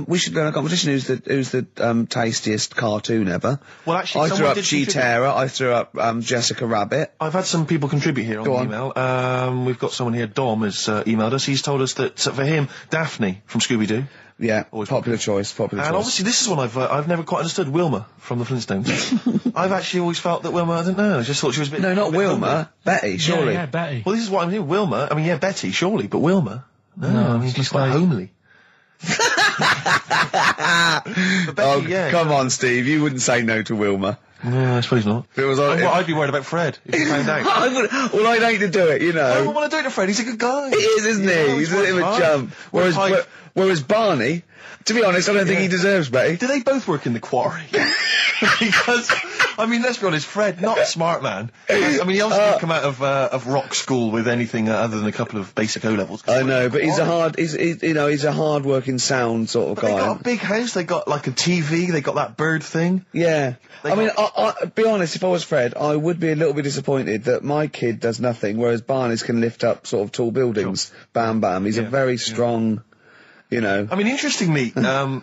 We should run a competition. Who's the tastiest cartoon ever? Well, actually, I threw someone up did Cheetara. I threw up Jessica Rabbit. I've had some people contribute here on Go the on. email. We've got someone here, Dom, has emailed us. He's told us that for him, Daphne from Scooby-Doo. Yeah, Always popular choice. Popular And choice. obviously this is one I've never quite understood, Wilma from the Flintstones. I've actually always felt that Wilma, I don't know, I just thought she was a bit... No, not a bit Wilma. homely. Betty, surely. Yeah, Betty. Well, this is what I'm hearing, Wilma, I mean, yeah, Betty, surely, but Wilma? No, I mean, she's quite homely. But Betty, yeah. Come on, Steve. You wouldn't say no to Wilma. No, I suppose not. If it was I'd be worried about Fred, if he found out. Well, I'd hate to do it, you know. I don't want to do it to Fred, he's a good guy. He is, isn't he? He's a bit of a chump. Whereas Barney, to be honest, I don't think he deserves Betty. Do they both work in the quarry? Because, I mean, let's be honest, Fred, not a smart man. I mean, he obviously didn't come out of rock school with anything other than a couple of basic O-levels. I know, but he's a hard-working, sound sort of But guy. they got a big house, they got like a TV, they got that bird thing. Yeah. They I mean, be honest, if I was Fred, I would be a little bit disappointed that my kid does nothing, whereas Barney's can lift up sort of tall buildings. Sure. Bam, bam. He's a very strong, you know. I mean, interestingly,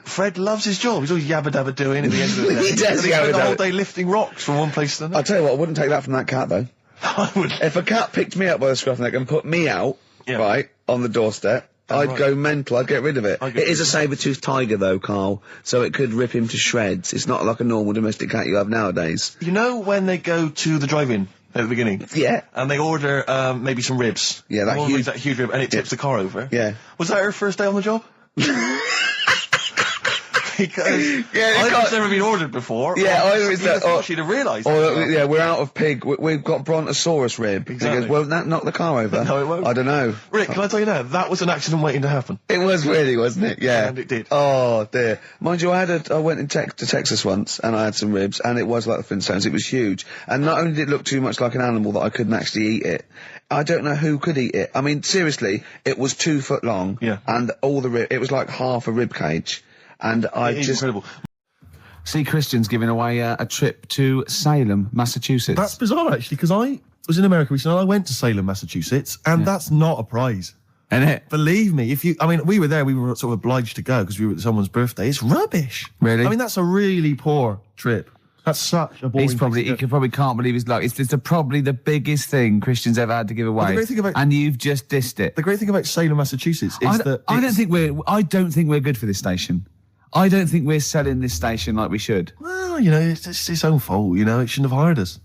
Fred loves his job. He's always yabba dabba doing at the end of the day. He does And he spent yabba the whole dabba. day lifting rocks from one place to I'll another. tell you what, I wouldn't take that from that cat, though. I would. If a cat picked me up by the scruff neck and put me out, Yeah. right, on the doorstep, I'd right. go mental. I'd get rid of it. I'd get It is rid a saber-toothed tiger, though, Carl, so it could rip him to shreds. It's not like a normal domestic cat you have nowadays. You know when they go to the drive-in at the beginning? Yeah. And they order maybe some ribs. Yeah, that The woman huge- makes that huge rib, and it tips the car over. Yeah. Was that her first day on the job? Because Yeah, I've can't- never been ordered before. Yeah, or either it's that, or- she'd have realised. Or, yeah, we're out of pig. We've got brontosaurus rib. Exactly. He goes, won't that knock the car over? No, it won't. I don't know. Rick, can I tell you now? That was an accident waiting to happen. It was really, wasn't it? Yeah. And it did. Oh, dear. Mind you, I went to Texas once, and I had some ribs, and it was like the Flintstones. It was huge. And not only did it look too much like an animal that I couldn't actually eat it, I don't know who could eat it. I mean, seriously, it was 2 foot long. Yeah. And all the rib, it was like half a rib cage. And I It is just... incredible. See, Christian's giving away a trip to Salem, Massachusetts. That's bizarre, actually, because I was in America recently, and I went to Salem, Massachusetts, and that's not a prize. Isn't it? Believe me, we were there, we were sort of obliged to go because we were at someone's birthday. It's rubbish. Really? I mean, that's a really poor trip. That's such a boring He probably can't believe his luck. It's probably the biggest thing Christian's ever had to give away. great thing about- and you've just dissed it. The great thing about Salem, Massachusetts is that I don't think we're good for this station. I don't think we're selling this station like we should. well, you know, it's its own fault, you know, it shouldn't have hired us.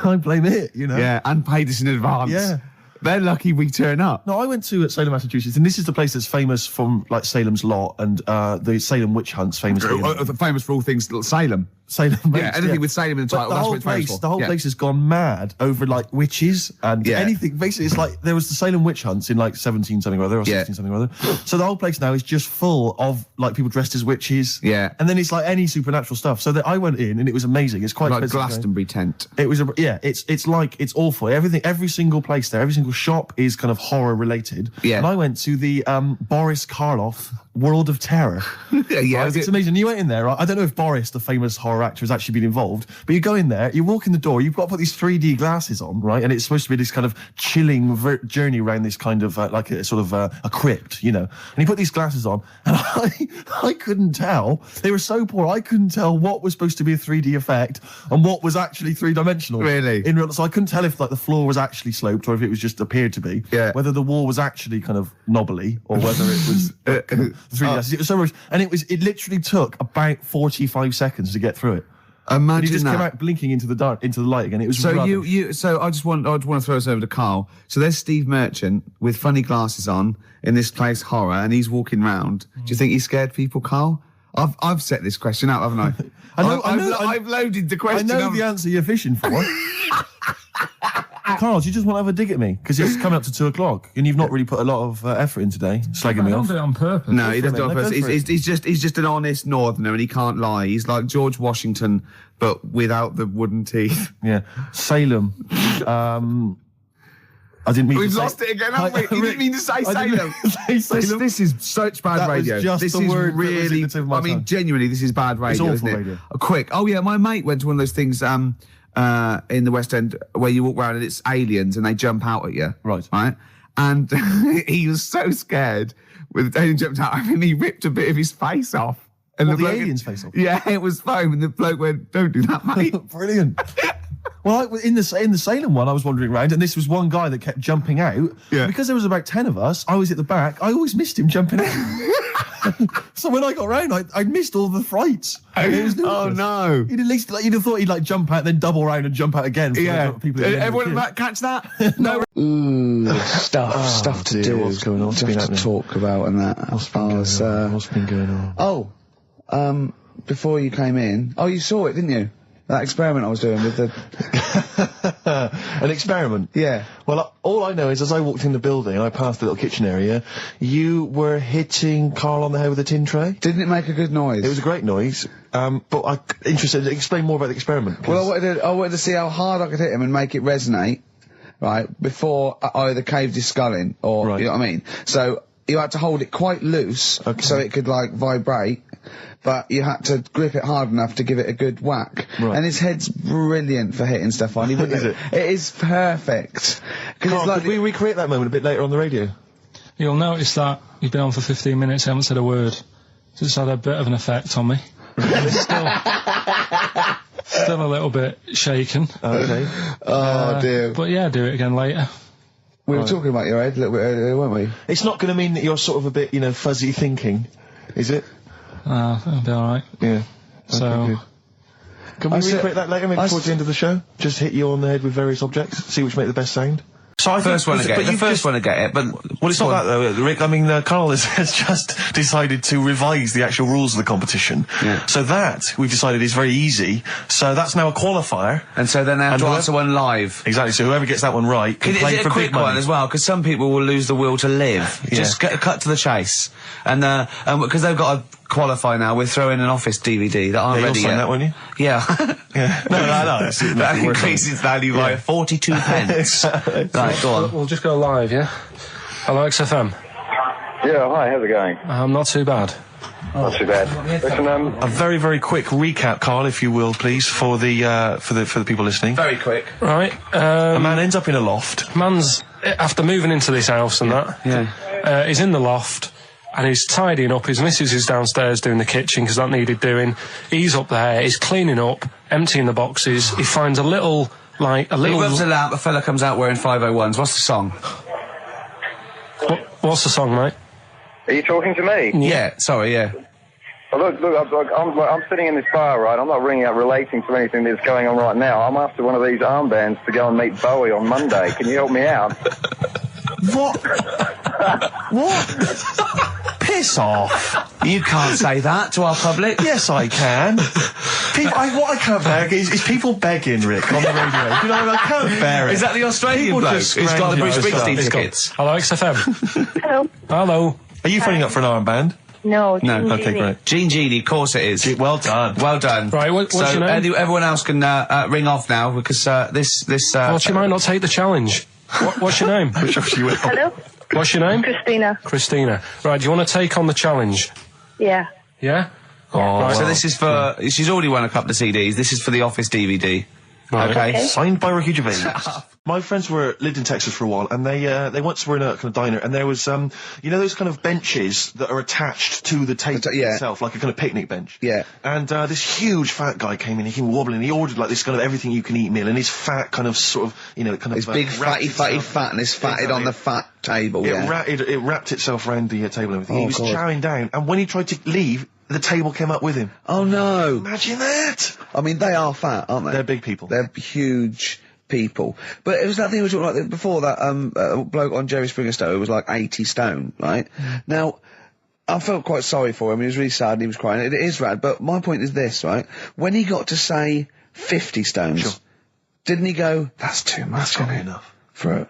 I blame it, you know. Yeah, and paid us in advance. Yeah. They're lucky we turn up. No, I went to Salem, Massachusetts, and this is the place that's famous from, like, Salem's Lot and the Salem witch hunts famously. Famous for all things Salem. Salem. Yeah, anything with Salem in the title, But that's what it's famous for. the whole Yeah. place has gone mad over, like, witches and Yeah. anything. Basically, it's like there was the Salem witch hunts in, like, 17 something or other, or Yeah. 16 something or other. So the whole place now is just full of, like, people dressed as witches. Yeah. And then it's like any supernatural stuff. So that I went in and it was amazing. It's quite Like expensive. Glastonbury tent. It was it's awful. Every single place there, every single shop is kind of horror related. Yeah. And I went to the Boris Karloff World of Terror. Yeah, Right? was It's it- amazing. You went in there, right? I don't know if Boris, the famous horror actor, has actually been involved, but you go in there, you walk in the door, you've got to put these 3D glasses on, right? And it's supposed to be this kind of chilling journey around this kind of like a sort of a crypt, you know. And you put these glasses on, and I couldn't tell. They were so poor, I couldn't tell what was supposed to be a 3D effect and what was actually three-dimensional. Really? So I couldn't tell if like the floor was actually sloped or if it was just appeared to be. Yeah. Whether the wall was actually kind of knobbly or whether it was like, kind of 3D glasses. It was so much, and it literally took about 45 seconds to get through it. And Imagine he just that. came out blinking into the light again. It was So rubbish. so I just want to throw us over to Carl. So there's Steve Merchant with funny glasses on in this place horror, and he's walking round. Do you think he scared people, Carl? I've set this question up, haven't I? I've loaded the question. I know the answer you're fishing for. Carl, do you just want to have a dig at me? Because it's coming up to 2 o'clock, and you've not really put a lot of effort in today, slagging me I don't off. do it on purpose. No, he doesn't do it on No, go purpose. for it. He's just an honest northerner, and he can't lie. He's like George Washington, but without the wooden teeth. Yeah, Salem. I didn't mean We've to say... lost it again, haven't we? You didn't mean to say I Salem. didn't say Salem. This is such bad That was radio. just This the is word that was in really. the tip of my I mean, tongue. genuinely, this is bad radio, awful isn't it? radio. Quick. Oh yeah, my mate went to one of those things in the West End where you walk around and it's aliens and they jump out at you. Right. Right. And he was so scared when the alien jumped out at him and he ripped a bit of his face off. And What, the bloke- alien's face off? Yeah, it was foam, and the bloke went, "Don't do that, mate." Brilliant. Well, in the Salem one, I was wandering around, and this was one guy that kept jumping out. Yeah. Because there was about 10 of us, I was at the back. I always missed him jumping out. So when I got round, I missed all the frights. It was Oh ludicrous. no! You'd have thought he'd jump out, then double round and jump out again. For Yeah. the people at the end of the Everyone queue. catch that? No. Stuff to dear, do. what's going on? What's been Stuff to happening? talk about and that. What's been going on? Oh, before you came in, you saw it, didn't you? That experiment I was doing with the. An experiment? Yeah. Well, all I know is as I walked in the building, I passed the little kitchen area, you were hitting Karl on the head with a tin tray. Didn't it make a good noise? It was a great noise, but I'm interested to explain more about the experiment. 'cause- Well, I wanted to see how hard I could hit him and make it resonate, right, before I either caved his skull in, or, Right. you know what I mean? So, you had to hold it quite loose, Okay. so it could, like, vibrate, but you had to grip it hard enough to give it a good whack. Right. And his head's brilliant for hitting stuff on. Is it? It is perfect. 'Cause Karl, it's like, could we recreate that moment a bit later on the radio? You'll notice that you've been on for 15 minutes, haven't said a word. It's had a bit of an effect on me. Still a little bit shaken. Okay. oh dear. But yeah, do it again later. We were talking about your head a little bit earlier, weren't we? It's not going to mean that you're sort of a bit, fuzzy thinking, is it? That'll be alright. Yeah. So, Okay, good. Can we I said- recreate that later, maybe I towards the end of the show? Just hit you on the head with various objects, see which make the best sound? So I First one to get it. The you've first just- one to get it, but... Well, it's not that though, Rick. I mean, Karl has just decided to revise the actual rules of the competition. Yeah. So that, we've decided, is very easy. So that's now a qualifier. And so then they have And to whoever- answer one live. Exactly, so whoever gets that one right can Is play it for a quick big money. one as well? Because some people will lose the will to live. Just cut to the chase. And because they've got to qualify now, we're throwing an Office DVD that aren't Yeah, you'll ready sign yet. that, won't you? Yeah. Yeah. No. It's That increases value by 42 pence. Right, go on. we'll just go live, yeah? Hello, XFM. Yeah, hi, how's it going? Not too bad. Not too bad. Listen, A very, very quick recap, Karl, if you will, please, for the people listening. Very quick. Right, A man ends up in a loft. man's, after moving into this house and that, he's in the loft, and he's tidying up. His missus is downstairs doing the kitchen because that needed doing. He's up there, he's cleaning up, emptying the boxes. He finds a little. He rubs a lamp, a fella comes out wearing 501s. What's the song? What's the song, mate? are you talking to me? Yeah, sorry, yeah. Oh, look, I'm sitting in this bar, right? I'm not ringing up relating to anything that's going on right now. I'm after one of these armbands to go and meet Bowie on Monday. Can you help me out? What? Piss off. You can't say that to our public. Yes, I can. What I can't bear is people begging, Rick, on the radio. You know, I can't bear it. Is that the Australian People bloke just who's got the Bruce scrounging Springsteen over stuff. tickets? Hello, XFM. Hello. Hello. Are you phoning up for an armband? No. No, Okay, great. Gene Genie, of course it is. Well done. Well done. Right, what's so your name? everyone else can ring off now because this. Well, she might not take the challenge. What's your name? Which of you will. Hello. What's your name? Christina. Christina. Right, do you want to take on the challenge? Yeah. Yeah? Oh, Right, So this is for. She's already won a couple of CDs. This is for the Office DVD. Right. Okay. Signed by Ricky Gervais. My friends lived in Texas for a while, and they once were in a kind of diner, and there was those kind of benches that are attached to the table Yeah. itself, like a kind of picnic bench. Yeah. And this huge fat guy came in, he came wobbling, he ordered like this kind of everything you can eat meal, and his fat kind of sort of, kind of... It's big wrapped fatty itself- fat, and it's fatted Exactly. on the fat table. Yeah. It wrapped itself around the table and everything. Oh, He was God. chowing down, and when he tried to leave, the table came up with him. Oh no! Imagine that! I mean, they are fat, aren't they? They're big people. They're huge people. But it was that thing we were talking about before, that bloke on Jerry Springer Show who was like 80 stone, right? Now, I felt quite sorry for him. He was really sad and he was crying. It is rad, but my point is this, right? When he got to say 50 stones, Sure. didn't he go, that's too much, That's not isn't it? enough. For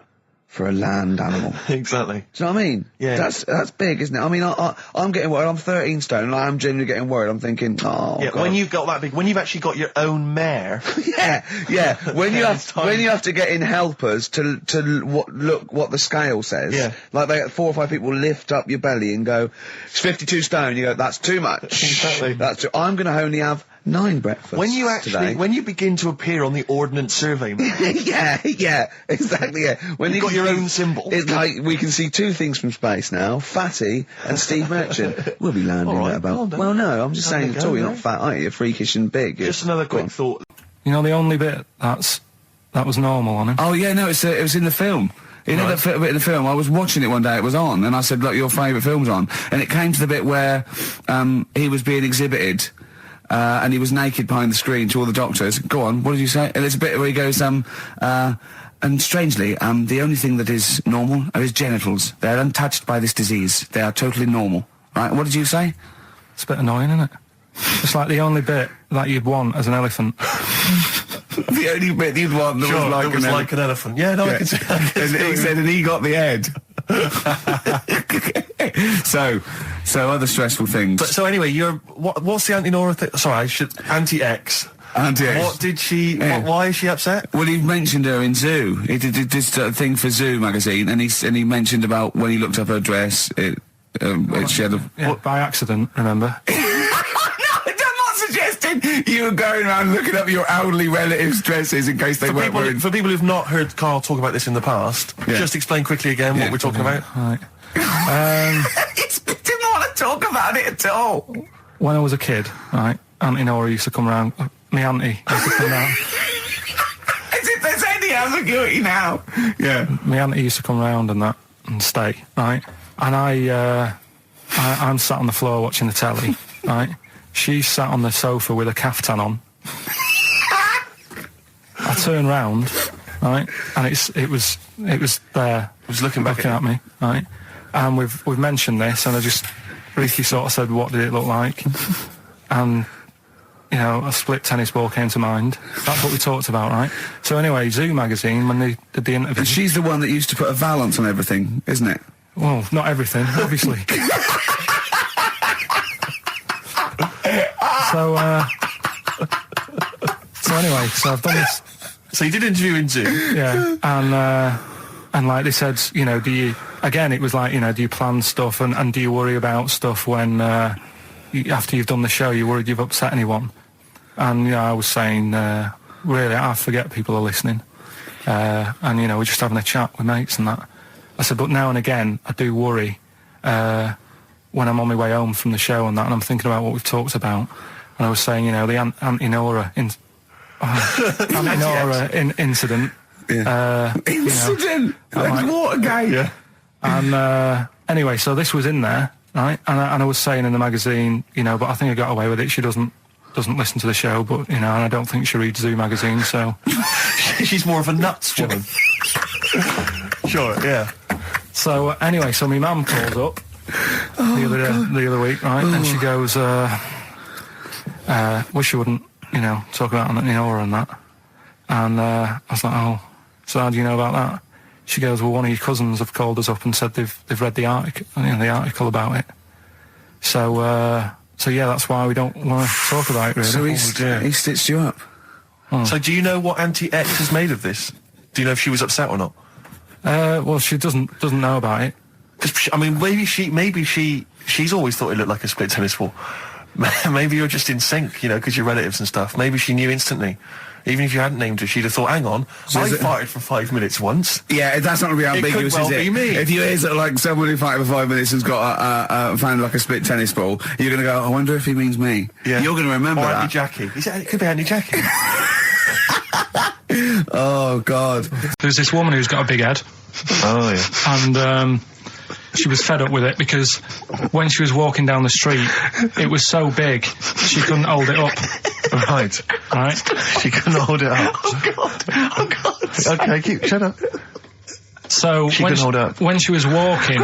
for a land animal. Exactly. Do you know what I mean? Yeah. That's big, isn't it? I mean, I'm getting worried. I'm 13 stone, and I'm genuinely getting worried. I'm thinking, oh, Yeah, God. when you've got that big, when you've actually got your own mare. yeah. When you have to get in helpers to look what the scale says. Yeah. Like 4 or 5 people lift up your belly and go, it's 52 stone. You go, that's too much. Exactly. I'm going to only have 9 breakfasts When you actually, today. when you begin to appear on the Ordnance Survey map, yeah, exactly, yeah. When You've got your own symbol. It's like, we can see 2 things from space now, Fatty and Steve Merchant. We'll be landing All right, at about... well done. Well, no, I'm just Having saying, a at all, go, you're no? not fat, are you? You're freakish and big. just another quick thought. You know, the only bit that was normal on him. Oh yeah, no, it was in the film. You know that bit in the film? I was watching it one day, it was on, and I said, look, your favourite film's on. And it came to the bit where he was being exhibited, and he was naked behind the screen to all the doctors. Go on, what did you say? And there's a bit where he goes, and strangely, the only thing that is normal are his genitals. They're untouched by this disease. They are totally normal. Right, what did you say? It's a bit annoying, isn't it? It's like the only bit that you'd want as an elephant. The only bit you'd want that was like an elephant. Yeah, no, I can see. And he said, and he got the head. so other stressful things. But so anyway, what's the Anti-Nora thing? Sorry, Anti-X. Anti-X. What did she? Yeah. Why is she upset? Well, he mentioned her in Zoo. He did this thing for Zoo magazine, and he mentioned about when he looked up her dress. She had a by accident, remember? You were going around looking up your elderly relatives' dresses in case they weren't wearing... For people who've not heard Karl talk about this in the past, just explain quickly again what we're talking about. Right. He didn't want to talk about it at all. When I was a kid, right, Auntie Nora used to come round. My auntie used to come round. As if there's any ambiguity now. Yeah. My auntie used to come round and stay, right? And I'm sat on the floor watching the telly, right? She sat on the sofa with a caftan on. I turn round, right, and it was there. It was looking back at me, right? And we've mentioned this, and I just briefly sort of said, "What did it look like?" And you know, a split tennis ball came to mind. That's what we talked about, right? So anyway, Zoo magazine, when they did the interview, And she's the one that used to put a valance on everything, isn't it? well, not everything, obviously. So anyway, so I've done this. So you did an interview in Zoo. Yeah, and like they said, you know, it was like, you know, do you plan stuff and do you worry about stuff when after you've done the show, you're worried you've upset anyone? And you know, I was saying, really, I forget people are listening, and you know, we're just having a chat with mates and that. I said, but now and again, I do worry when I'm on my way home from the show and that, and I'm thinking about what we've talked about. And I was saying, you know, the Anti-Nora incident. Yeah. Incident? Like Watergate? Yeah. And anyway, so this was in there, right? And I was saying in the magazine, you know, but I think I got away with it. She doesn't listen to the show, but, you know, and I don't think she reads Zoo magazine, so... She's more of a nuts woman. Sure, yeah. So, anyway, so my mum calls up the other week, right? And she goes, wish you wouldn't, you know, talk about Anti-Nora and that. And I was like, oh, so how do you know about that? She goes, well, one of your cousins have called us up and said they've read the article about it. So yeah, that's why we don't want to talk about it, really. So he stitched you up. So do you know what Anti-X is made of this? Do you know if she was upset or not? Well, she doesn't know about it. Because, I mean, maybe she's always thought it looked like a split tennis ball. Maybe you're just in sync, you know, because you're relatives and stuff. Maybe she knew instantly. Even if you hadn't named her, she'd have thought, hang on, I farted for 5 minutes once. Yeah, that's not going to be ambiguous, well is it? be me. If you hear like someone who farted for 5 minutes and's got found like a split tennis ball, you're going to go, I wonder if he means me. Yeah. You're going to remember or that. Auntie Jackie. It could be Auntie Jackie. Oh, God. There's this woman who's got a big head. Oh, yeah. And she was fed up with it because when she was walking down the street, it was so big she couldn't hold it up. Right. She couldn't hold it up. Oh God. Okay, shut up. So She couldn't hold it up. when she was walking,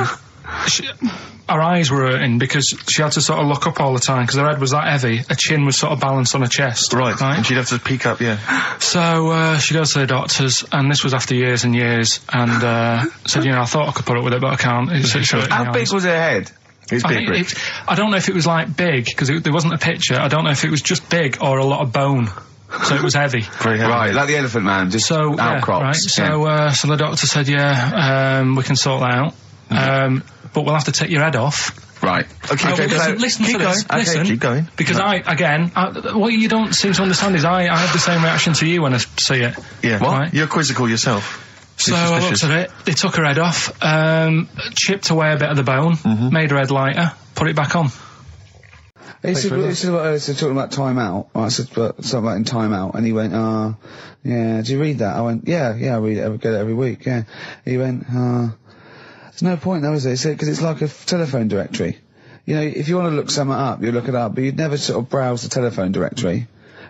her eyes were hurting because she had to sort of look up all the time because her head was that heavy. Her chin was sort of balanced on her chest. Right. And she'd have to peek up, yeah. So she goes to the doctors, and this was after years and years, and said, I thought I could put up with it, but I can't. How big was her head? It's big, Rick. I don't know if it was like big because there wasn't a picture. I don't know if it was just big or a lot of bone. So it was heavy. Very heavy. Right, like the Elephant Man, just outcrops. Yeah, right. So the doctor said, we can sort that out. But we'll have to take your head off. Right. Okay, listen to this. Okay, listen. keep going. Because what you don't seem to understand is I have the same reaction to you when I see it. Yeah. What? Right? You're quizzical yourself. So I looked at it, they took her head off, chipped away a bit of the bone, made her head lighter, put it back on. He said talking about time out. I said something about in time out, and he went, yeah, do you read that? I went, yeah, I read it, I get it every week, yeah. He went, there's no point though, is there? He said, because it's like a telephone directory. If you want to look something up, you look it up, but you'd never sort of browse the telephone directory.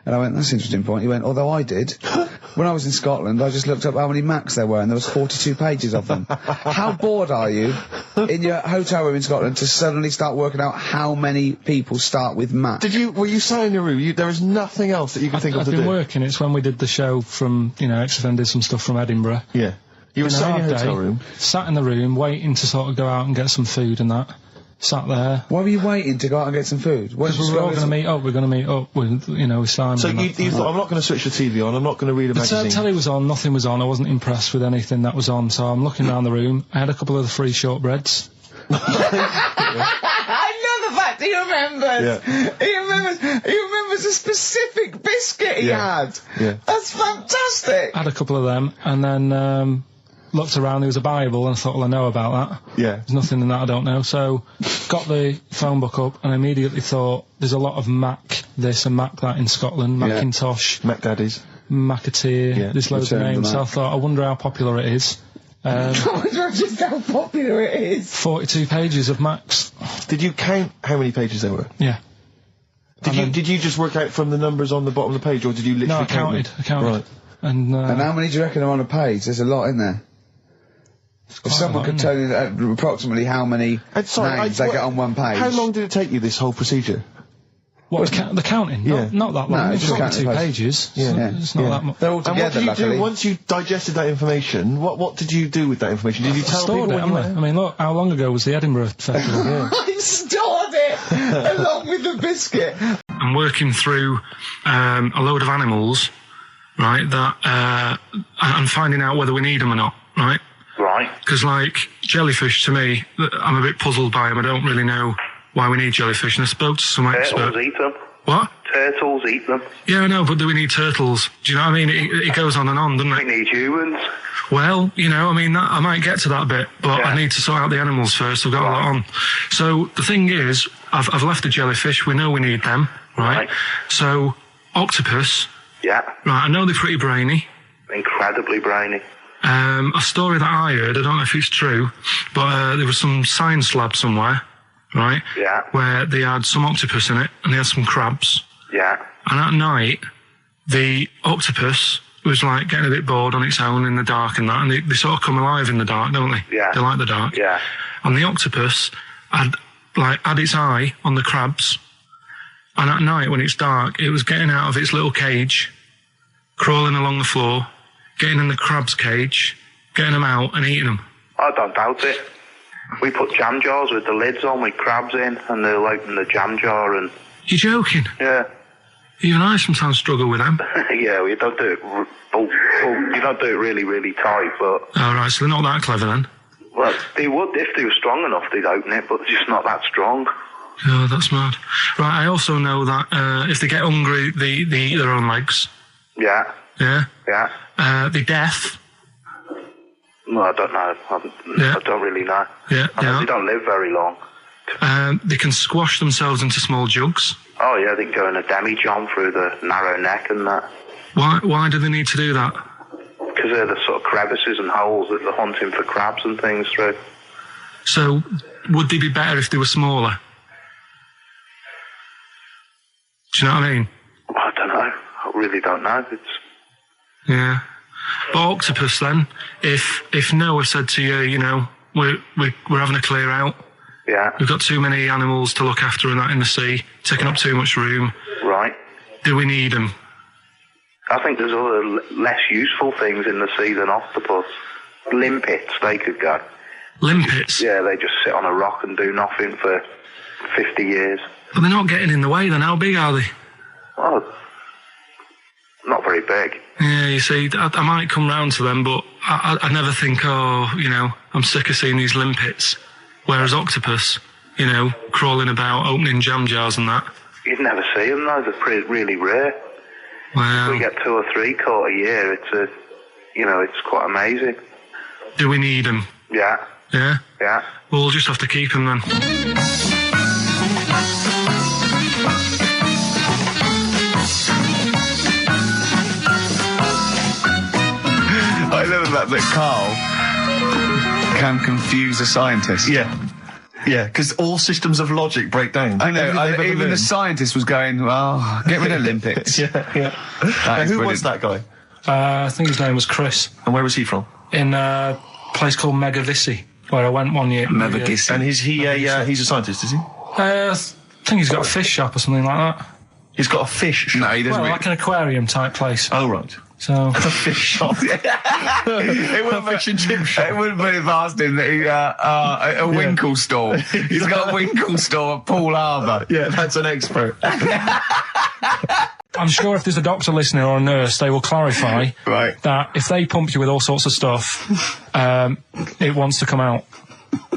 And I went, that's an interesting point. He went, although I did. When I was in Scotland, I just looked up how many Macs there were, and there was 42 pages of them. How bored are you in your hotel room in Scotland to suddenly start working out how many people start with Mac? Were you sat in your room? There was nothing else that you could think of to do? I've been working. It's when we did the show from, XFM did some stuff from Edinburgh. Yeah. You were sat in your hotel room? Sat in the room, waiting to sort of go out and get some food and that. Sat there. Why were you waiting to go out and get some food? Because we were all going to meet up. We're going to meet up with, with Simon. So you thought, I'm not going to switch the TV on, I'm not going to read a magazine. The telly was on, nothing was on. I wasn't impressed with anything that was on, so I'm looking around the room. I had a couple of the free shortbreads. I love the fact he remembers. Yeah. He remembers a specific biscuit he had. Yeah. That's fantastic. I had a couple of them, and then looked around, there was a Bible, and I thought, well, I know about that. Yeah. There's nothing in that I don't know. So, got the phone book up, and I immediately thought, there's a lot of Mac this and Mac that in Scotland, Macintosh, Mac Daddies, Macateer, there's loads of names. So I thought, I wonder how popular it is. Just how popular it is. 42 pages of Macs. Did you count how many pages there were? Yeah. Did you just work out from the numbers on the bottom of the page, or did you literally I counted. Right. And how many do you reckon are on a page? There's a lot in there. If someone could tell you approximately how many names they get on one page. How long did it take you, this whole procedure? What, the counting? Yeah. Not that long. No, it's just just 2 pages. It's not that much. They're all And together, what did you luckily. do once you digested that information? What did you do with that information? Did you tell Stored people it, when you haven't I? went? I mean, look, how long ago was the Edinburgh Festival? I stored it along with the biscuit. I'm working through a load of animals, right, that I'm finding out whether we need them or not, right? Right. Because, like, jellyfish, to me, I'm a bit puzzled by them. I don't really know why we need jellyfish, and I spoke to some expert. Turtles eat them. What? Turtles eat them. Yeah, I know, but do we need turtles? Do you know what I mean? It goes on and on, doesn't We it? need humans. Well, I mean, I might get to that bit, but I need to sort out the animals first. I've got a lot on. So, the thing is, I've left the jellyfish. We know we need them, right? So, octopus. Yeah. Right, I know they're pretty brainy. Incredibly brainy. A story that I heard, I don't know if it's true, but there was some science lab somewhere, right? Yeah. Where they had some octopus in it, and they had some crabs. Yeah. And at night, the octopus was like getting a bit bored on its own in the dark and that, and they sort of come alive in the dark, don't they? Yeah. They like the dark. Yeah. And the octopus had its eye on the crabs, and at night when it's dark, it was getting out of its little cage, crawling along the floor, getting in the crab's cage, getting them out and eating them. I don't doubt it. We put jam jars with the lids on with crabs in, and they'll open the jam jar and... You're joking? Yeah. Even I sometimes struggle with them. Yeah, we don't do it... you don't do it really, really tight, but... All right, so they're not that clever then? Well, they would, if they were strong enough, they'd open it, but they're just not that strong. Oh, that's mad. Right, I also know that if they get hungry, they eat their own legs. Yeah. Yeah? Yeah. They're deaf. No, I don't know. I don't really know. Yeah, I know they don't live very long. They can squash themselves into small jugs. Oh, yeah, they can go in a demi-john through the narrow neck and that. Why do they need to do that? Because they're the sort of crevices and holes that they're hunting for crabs and things through. So, would they be better if they were smaller? Do you know what I mean? I don't know. I really don't know. Yeah. But octopus then, if Noah said to you, we're having a clear out, Yeah. We've got too many animals to look after and that in the sea, taking up too much room. Right. Do we need them? I think there's other less useful things in the sea than octopus. Limpets, they could go. Limpets? Yeah, they just sit on a rock and do nothing for 50 years. But they're not getting in the way then. How big are they? Well, not very big. Yeah, you see, I might come round to them, but I never think, oh, you know, I'm sick of seeing these limpets. Whereas octopus, you know, crawling about, opening jam jars and that. You'd never see them, though. They're really rare. Wow. We get 2 or 3 caught a year. It's quite amazing. Do we need them? Yeah. Yeah? Yeah. Well, we'll just have to keep them then. I love that Carl can confuse a scientist. Yeah. Yeah, because all systems of logic break down. I know. Everything they've ever Even the learned. scientist was going, well, get rid of Olympics. Yeah. Now, is who brilliant. was that guy? I think his name was Chris, And where was he from? in a place called Megavissi, where I went one year. Megavissi. And is he he's a scientist, is he? I think he's got a fish shop or something like that. He's got a fish shop. No, he doesn't. Well, like an aquarium type place. Oh, right. So, A fish shop. It wouldn't fish and chip shop. It wouldn't be asked him that he, a Winkle store. He's got a Winkle store at Poole Harbour. Yeah, that's an expert. I'm sure if there's a doctor listening or a nurse, they will clarify Right. that if they pump you with all sorts of stuff, it wants to come out.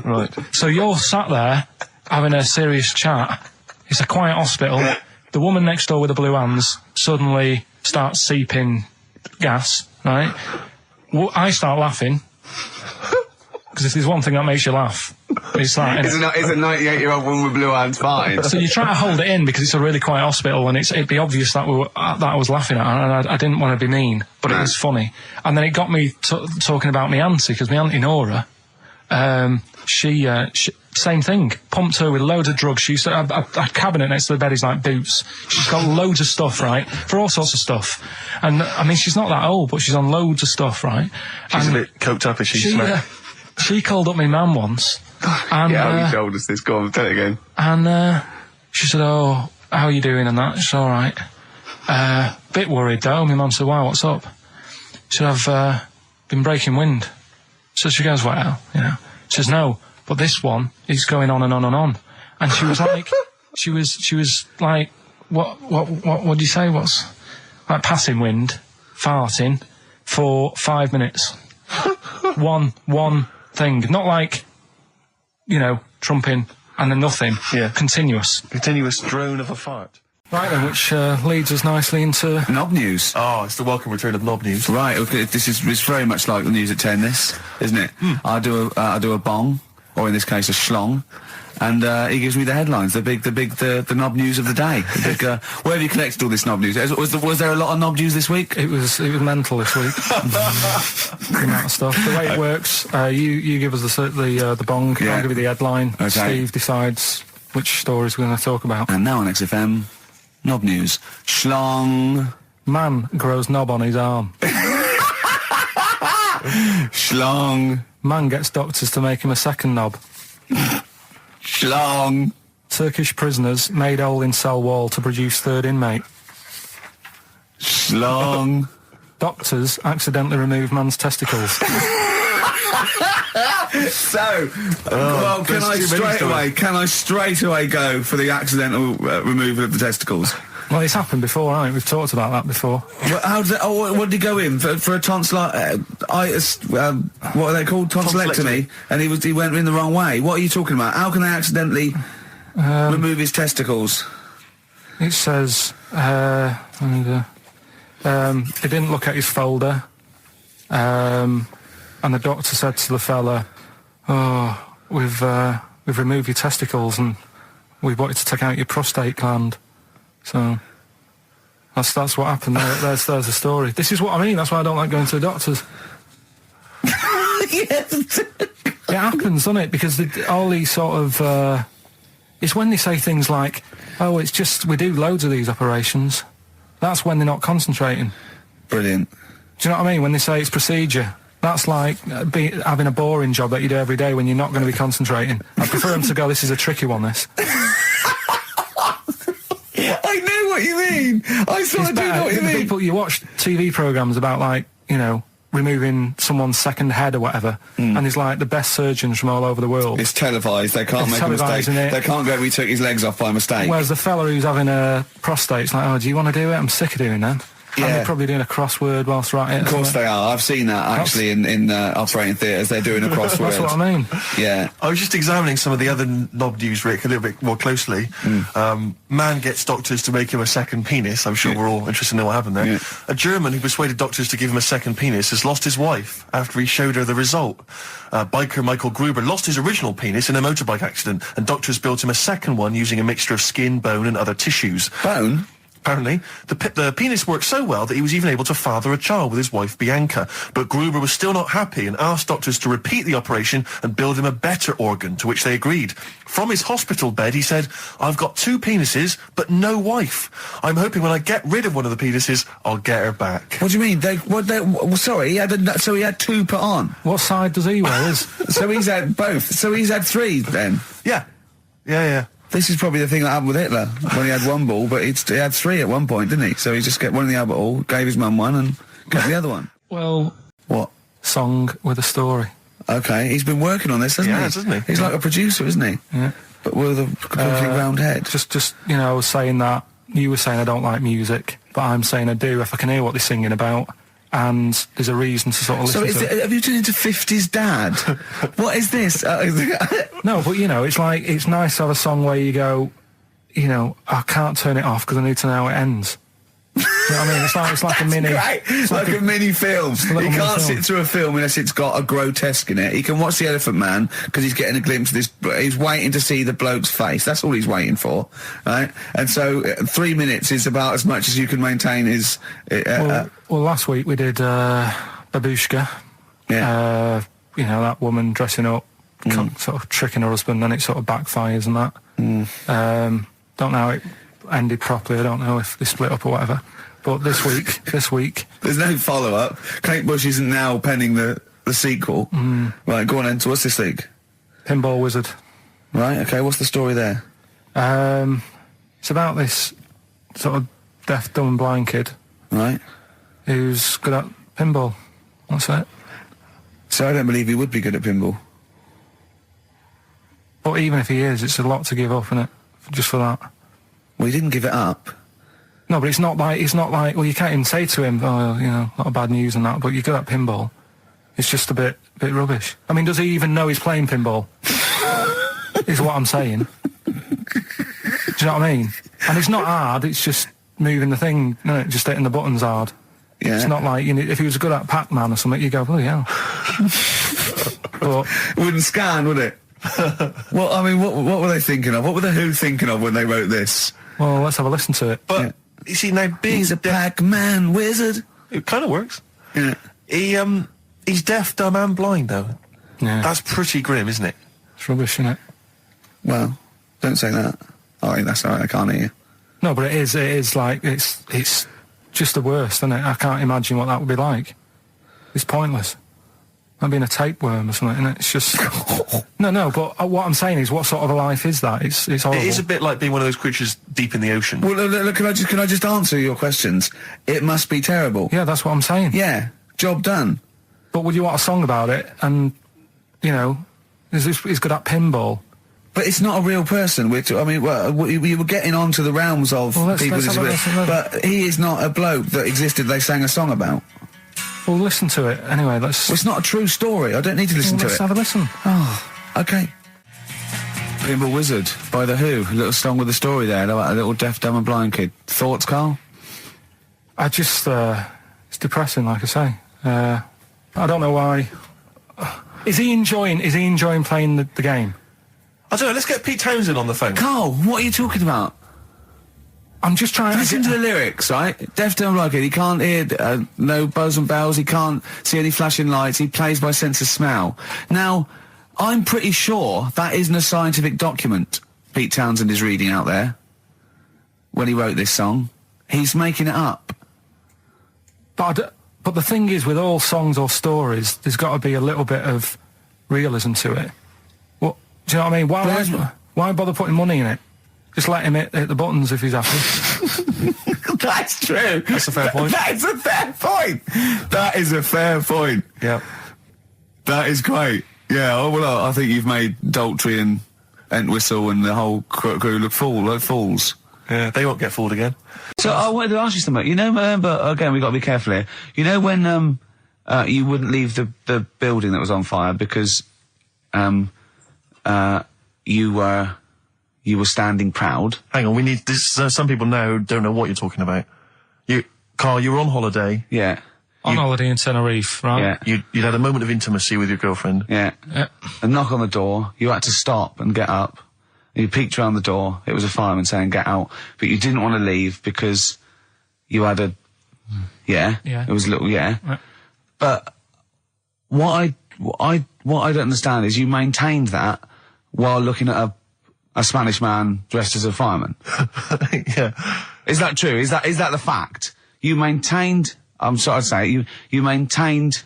Right. So you're sat there having a serious chat. It's a quiet hospital. The woman next door with the blue hands suddenly starts seeping gas, right? I start laughing. Because if there's one thing that makes you laugh, it's that. Is a 98-year-old woman with blue hands farting? So you try to hold it in because it's a really quiet hospital, and it'd be obvious that that I was laughing at her, and I didn't want to be mean, but it was funny. And then it got me talking about my auntie, because my auntie Nora, she same thing, pumped her with loads of drugs. She used to have a cabinet next to the bed is like boots. She's got loads of stuff, right, for all sorts of stuff. And I mean, she's not that old, but she's on loads of stuff, right? She's and a bit coked up, is she? she called up my mum once, and Yeah, you told us this. Go on, tell it again. and she said, "Oh, how are you doing?" And that. She's all right. Bit worried though. My mum said, "Why? What's up?" She said, "I've been breaking wind." So she goes, "Well, you know." She says, "No, but this one is going on and on and on." And she was like, she was like, what do you say? What's like passing wind, farting for 5 minutes. one thing, not like, you know, trumping and then nothing. Yeah. Continuous. Continuous drone of a fart. Right then, which leads us nicely into... Knob news. Oh, it's the welcome return of Knob News. Right, okay, it's very much like the news at 10, this, isn't it? I do a bong, or in this case a schlong, and he gives me the headlines, the knob news of the day. The big, where have you collected all this knob news? Was there a lot of knob news this week? It was mental this week. The amount of stuff. The way it works, you give us the bong, Yeah. I'll give you the headline. Okay. Steve decides which stories we're going to talk about. And now on XFM, knob news. Schlong. Man grows knob on his arm. Schlong. Man gets doctors to make him a second knob. Schlong. Turkish prisoners made hole in cell wall to produce third inmate. Schlong. Doctors accidentally remove man's testicles. So, well, can I straight away go for the accidental removal of the testicles? Well, it's happened before, hasn't it? We've talked about that before. Well, how does it, what did he go in for a tonsillitis? What are they called? Tonsillectomy. And he went in the wrong way. What are you talking about? How can they accidentally remove his testicles? It says, he didn't look at his folder, and the doctor said to the fella, "Oh, we've removed your testicles and we wanted to take out your prostate gland." So that's what happened. There's the story. This is what I mean. That's why I don't like going to the doctors. Yes. It happens, doesn't it? Because all these sort of it's when they say things like, "Oh, it's just we do loads of these operations." That's when they're not concentrating. Brilliant. Do you know what I mean? When they say it's procedure, That's like having a boring job that you do every day when you're not going to be concentrating. I prefer him to go, this is a tricky one, this. I know what you mean. I sort of do know what you mean. People, you watch TV programmes about, like, you know, removing someone's second head or whatever, and he's like the best surgeons from all over the world. It's televised. They can't make a mistake. They can't go, we took his legs off by mistake. Whereas the fella who's having a prostate's like, oh, do you want to do it? I'm sick of doing that. Yeah. And they're probably doing a crossword whilst they're at it. Of course they are. I've seen that, actually, in operating theatres. They're doing a crossword. That's what I mean. Yeah. I was just examining some of the other knob news, Rick, a little bit more closely. Man gets doctors to make him a second penis. I'm sure we're all interested to know what happened there. Yeah. A German who persuaded doctors to give him a second penis has lost his wife after he showed her the result. Biker Michael Gruber lost his original penis in a motorbike accident, and doctors built him a second one using a mixture of skin, bone and other tissues. Bone? Apparently, the penis worked so well that he was even able to father a child with his wife Bianca. But Gruber was still not happy and asked doctors to repeat the operation and build him a better organ, to which they agreed. From his hospital bed, he said, I've got 2 penises, but no wife. I'm hoping when I get rid of one of the penises, I'll get her back. What do you mean? Sorry, so he had 2 put on. What side does he wear? So he's had both. So he's had 3 then. Yeah. Yeah. This is probably the thing that happened with Hitler, when he had 1 ball, but he had 3 at one point, didn't he? So he just got one in the Albert Hall, gave his mum one, and got the other one. Well... What? Song with a story. Okay, he's been working on this, hasn't he? Hasn't he? He's like a producer, isn't he? Yeah. But with a completely round head. Just, you know, I was saying that, you were saying I don't like music, but I'm saying I do if I can hear what they're singing about, and there's a reason to sort of listen to it. Have you turned into 50s dad? What is this? No, but, you know, it's like, it's nice to have a song where you go, you know, I can't turn it off because I need to know how it ends. You know what I mean? It's like a mini... Great. It's like a mini film. He can't sit through a film unless it's got a grotesque in it. He can watch The Elephant Man because he's getting a glimpse of this... He's waiting to see the bloke's face. That's all he's waiting for, right? And so 3 minutes is about as much as you can maintain his... well, last week we did Babushka. Yeah. You know, that woman dressing up, sort of tricking her husband, and it sort of backfires and that. Don't know how it ended properly. I don't know if they split up or whatever. But this week... There's no follow-up. Kate Bush isn't now penning the sequel. Right, go on then. So what's this week? Pinball Wizard. Right, okay, what's the story there? It's about this sort of deaf, dumb and blind kid. Right. Who's good at pinball. That's it. So I don't believe he would be good at pinball. But even if he is, it's a lot to give up, isn't it? Just for that. Well, he didn't give it up. No, but it's not like, well, you can't even say to him, oh, you know, a lot of bad news and that, but you're good at pinball. It's just a bit rubbish. I mean, does he even know he's playing pinball? Is what I'm saying. Do you know what I mean? And it's not hard, it's just moving the thing, no, just hitting the buttons hard. Yeah. It's not like, you know, if he was good at Pac-Man or something, you go, oh, yeah. But it wouldn't scan, would it? Well, I mean, what were they thinking of? What were the Who thinking of when they wrote this? Well, let's have a listen to it. But, you see, now being... He's a Pac-Man wizard. It kind of works. Yeah. He's deaf, dumb and blind, though. Yeah. That's pretty grim, isn't it? It's rubbish, isn't it? Well, don't say that. All right, that's all right, I can't hear you. No, but it is like, it's just the worst, isn't it? I can't imagine what that would be like. It's pointless. Like being a tapeworm or something, isn't it? It's just... No, but what I'm saying is, what sort of a life is that? It's horrible. It is a bit like being one of those creatures deep in the ocean. Well, look, can I just answer your questions? It must be terrible. Yeah, that's what I'm saying. Yeah, job done. But would you want a song about it? And, you know, he's good at pinball. But it's not a real person. I mean, well, you were getting onto the realms of people with disabilities. But he is not a bloke that existed they sang a song about. Well, listen to it. Anyway, Well, it's not a true story. I don't need to listen to it. Let's have a listen. Oh, okay. Pinball Wizard by The Who. A little song with a story there about a little deaf, dumb and blind kid. Thoughts, Carl? I just, it's depressing, like I say. I don't know why. Is he enjoying playing the game? I don't know, let's get Pete Townsend on the phone. Carl, what are you talking about? I'm just trying to listen to the lyrics, right? Deaf, dumb, blind kid. He can't hear no bells and bells. He can't see any flashing lights. He plays by sense of smell. Now, I'm pretty sure that isn't a scientific document Pete Townsend is reading out there when he wrote this song. He's making it up. But But the thing is, with all songs or stories, there's got to be a little bit of realism to it. What do you know what I mean? Why bother putting money in it? Just let him hit the buttons if he's happy. That's true. That's a fair point. That is a fair point. That is a fair point. Yeah. That is great. Yeah, well, I think you've made Daltrey and Entwistle and the whole crew look fools. Yeah, they won't get fooled again. So I wanted to ask you something. You know, but again, we've got to be careful here. You know when you wouldn't leave the building that was on fire because you were standing proud. Hang on, we need this. Some people now don't know what you're talking about. Carl, you were on holiday. Yeah. On holiday in Tenerife, right? Yeah. You'd had a moment of intimacy with your girlfriend. Yeah. A knock on the door. You had to stop and get up. You peeked around the door. It was a fireman saying, "Get out," but you didn't want to leave because you had a. Yeah. It was a little. Yeah. But what I don't understand is you maintained that while looking at a Spanish man dressed as a fireman. Yeah. Is that true? Is that the fact? You maintained. I'm sorry to say you maintained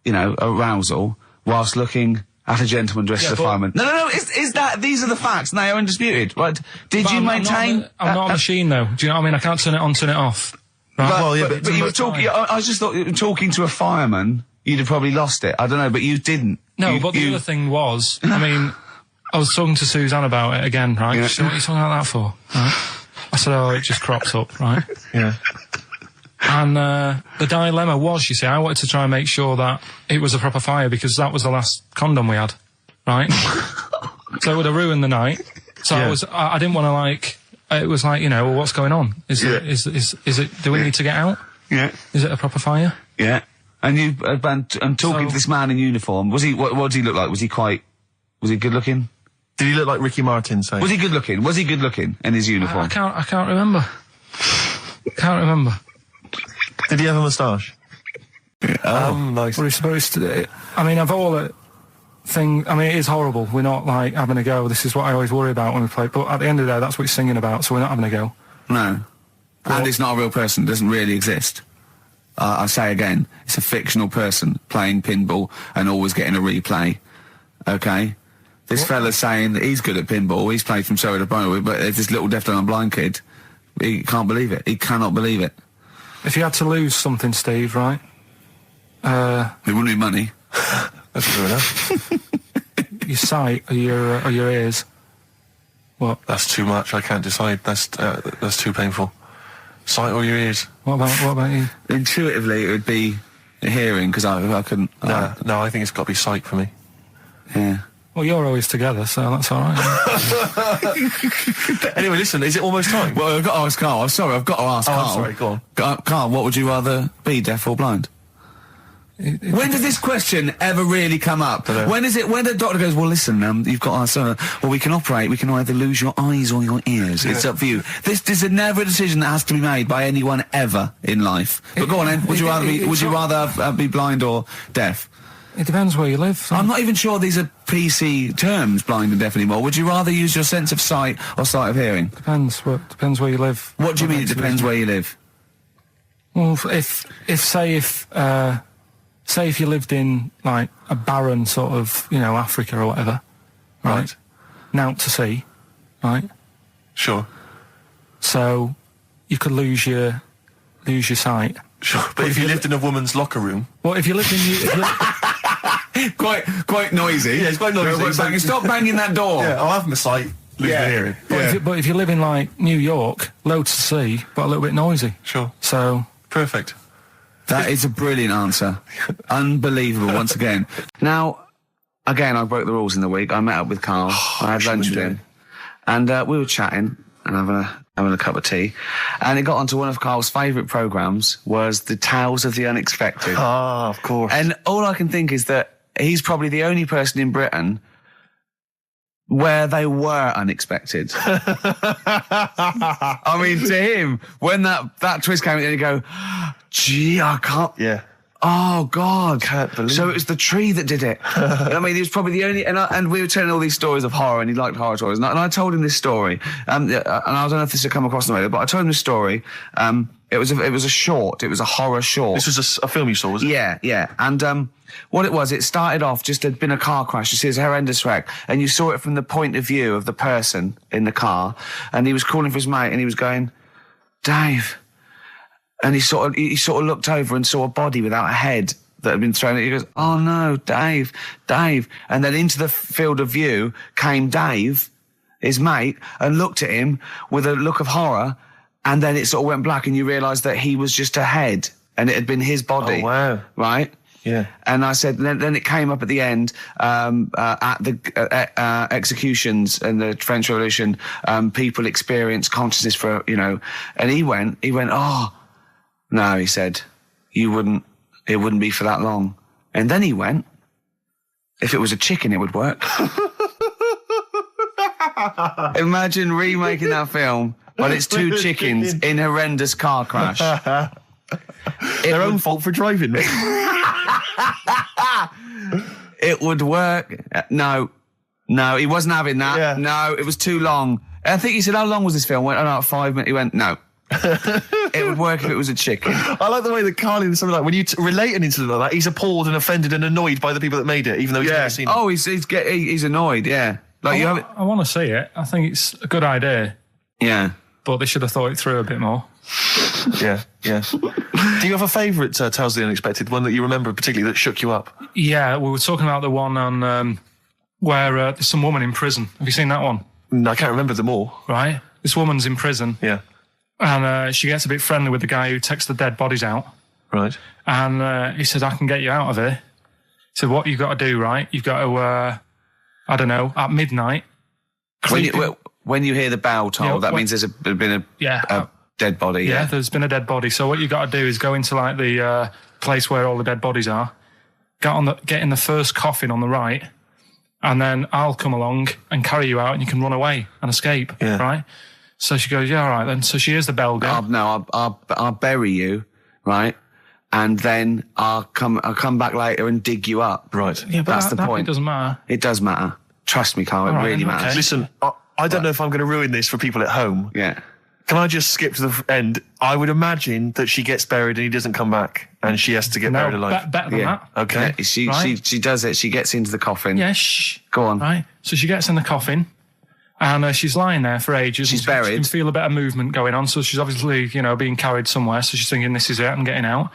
arousal whilst looking at a gentleman dressed as a fireman. No. Is that these are the facts? And they are undisputed, right? Did you maintain? I'm not a machine, though. Do you know what I mean? I can't turn it on, turn it off. Right? But you were talking. I just thought talking to a fireman, you'd have probably lost it. I don't know, but you didn't. No, but the other thing was, I mean, I was talking to Suzanne about it again, right? Yeah. She said, "What are you talking about that for?" Right? I said, "Oh, it just crops up, right?" Yeah. And the dilemma was, you see, I wanted to try and make sure that it was a proper fire because that was the last condom we had, right? So it would have ruined the night. So I didn't want to it was like, well, what's going on? Is it, do we need to get out? Yeah. Is it a proper fire? Yeah. And you, and talking to this man in uniform, was he, what did he look like? Was he good looking? Did he look like Ricky Martin, say? Was he good looking? Was he good looking in his uniform? I can't remember. Can't remember. Did he have a moustache? Nice. What are you supposed to do? I mean, of all the thing, I mean, it is horrible. We're not, like, having a go. This is what I always worry about when we play. But at the end of the day, that's what he's singing about, so we're not having a go. No. And it's not a real person. It doesn't really exist. I say again, it's a fictional person playing pinball and always getting a replay. Okay? This fella's saying that he's good at pinball. He's played from Surrey to Bromley, but there's this little deaf and blind kid. He can't believe it. He cannot believe it. If you had to lose something, Steve, right? It wouldn't be money. That's true enough. Your sight or your ears. What? That's too much. I can't decide. That's too painful. Sight or your ears? What about you? Intuitively, it would be hearing, because I couldn't... No, I think it's got to be sight for me. Yeah. Well, you're always together, so that's all right. Anyway, listen, is it almost time? Well, I've got to ask Carl. I'm sorry, I've got to ask Carl. I'm sorry, go on. Carl, what would you rather be, deaf or blind? When does this question ever really come up? When the doctor goes, well, listen, you've got we can operate, we can either lose your eyes or your ears. It's up for you. This is never a decision that has to be made by anyone ever in life. But go on then, would you rather be blind or deaf? It depends where you live. So. I'm not even sure these are PC terms, blind and deaf anymore. Would you rather use your sense of sight or sight of hearing? Depends where you live. What do you mean it depends where you live? Well, say if you lived in, like, a barren sort of, Africa or whatever, right? Now to sea, right? Sure. So you could lose your sight. Sure. But if you lived in a woman's locker room... Well, if you lived in... Quite noisy. Yeah, it's quite noisy. Stop banging that door. Yeah, I'll have my sight, lose my hearing. But if you live in, like, New York, loads to see, but a little bit noisy. Sure. So... Perfect. That is a brilliant answer. Unbelievable, once again. Now, again, I broke the rules in the week. I met up with Carl. I had lunch with him. And we were chatting and having a cup of tea. And it got onto one of Carl's favourite programmes, was the Tales of the Unexpected. Ah, of course. And all I can think is that he's probably the only person in Britain where they were unexpected. I mean, to him, when that twist came in, he'd go, gee, I can't... Yeah. Oh, God. Can't believe So it was the tree that did it. I mean, he was probably the only... And we were telling all these stories of horror, and he liked horror stories. And I told him this story. And I don't know if this had come across the radio, but I told him this story. It was a short. It was a horror short. This was a film you saw, was it? Yeah. And what it was, it started off, just had been a car crash. You see, it's a horrendous wreck. And you saw it from the point of view of the person in the car. And he was calling for his mate, and he was going, Dave... And he sort of looked over and saw a body without a head that had been thrown at. He goes, "Oh no, Dave." And then into the field of view came Dave, his mate, and looked at him with a look of horror. And then it sort of went black, and you realised that he was just a head, and it had been his body. Oh wow! Right? Yeah. And I said, then it came up at the end, at the executions and the French Revolution, people experience consciousness for, and he went, "Oh. No," he said, it wouldn't be for that long. And then he went, if it was a chicken, it would work. Imagine remaking that film, but it's two chickens in a horrendous car crash. Their own fault for driving. It would work. No, he wasn't having that. Yeah. No, it was too long. I think he said, "How long was this film?" I went, "Oh, 5 minutes." He went, "No." It would work if it was a chicken. I like the way that Carly was something like, when you relate an incident like that, he's appalled and offended and annoyed by the people that made it, even though he's never seen it. Oh, he's annoyed, yeah. Like I want to see it. I think it's a good idea, Yeah. but they should have thought it through a bit more. Yeah. Do you have a favourite Tales of the Unexpected, one that you remember particularly that shook you up? Yeah, we were talking about the one on where there's some woman in prison. Have you seen that one? No, I can't remember them all. Right? This woman's in prison. Yeah. And she gets a bit friendly with the guy who takes the dead bodies out. Right. And he said, "I can get you out of here." He said, "What you've got to do, right? You've got to, at midnight." When you hear the bell toll, that means there's been a dead body. Yeah, there's been a dead body. So what you've got to do is go into like the place where all the dead bodies are, get in the first coffin on the right, and then I'll come along and carry you out, and you can run away and escape. Yeah. Right? So she goes, "Yeah, all right then." So she hears the bell go. I'll bury you, right? And then I'll come back later and dig you up. Right. Yeah, but that's the that point. It doesn't matter. It does matter. Trust me, Carl. It All right, really okay. matters. Listen, I don't know if I'm going to ruin this for people at home. Yeah. Can I just skip to the end? I would imagine that she gets buried and he doesn't come back, and she has to get buried alive. Better than that. Okay. Yeah, she does it. She gets into the coffin. Yeah, shh. Go on. Right. So she gets in the coffin. And she's lying there for ages. She's buried. She can feel a bit of movement going on. So she's obviously, being carried somewhere. So she's thinking, this is it, I'm getting out.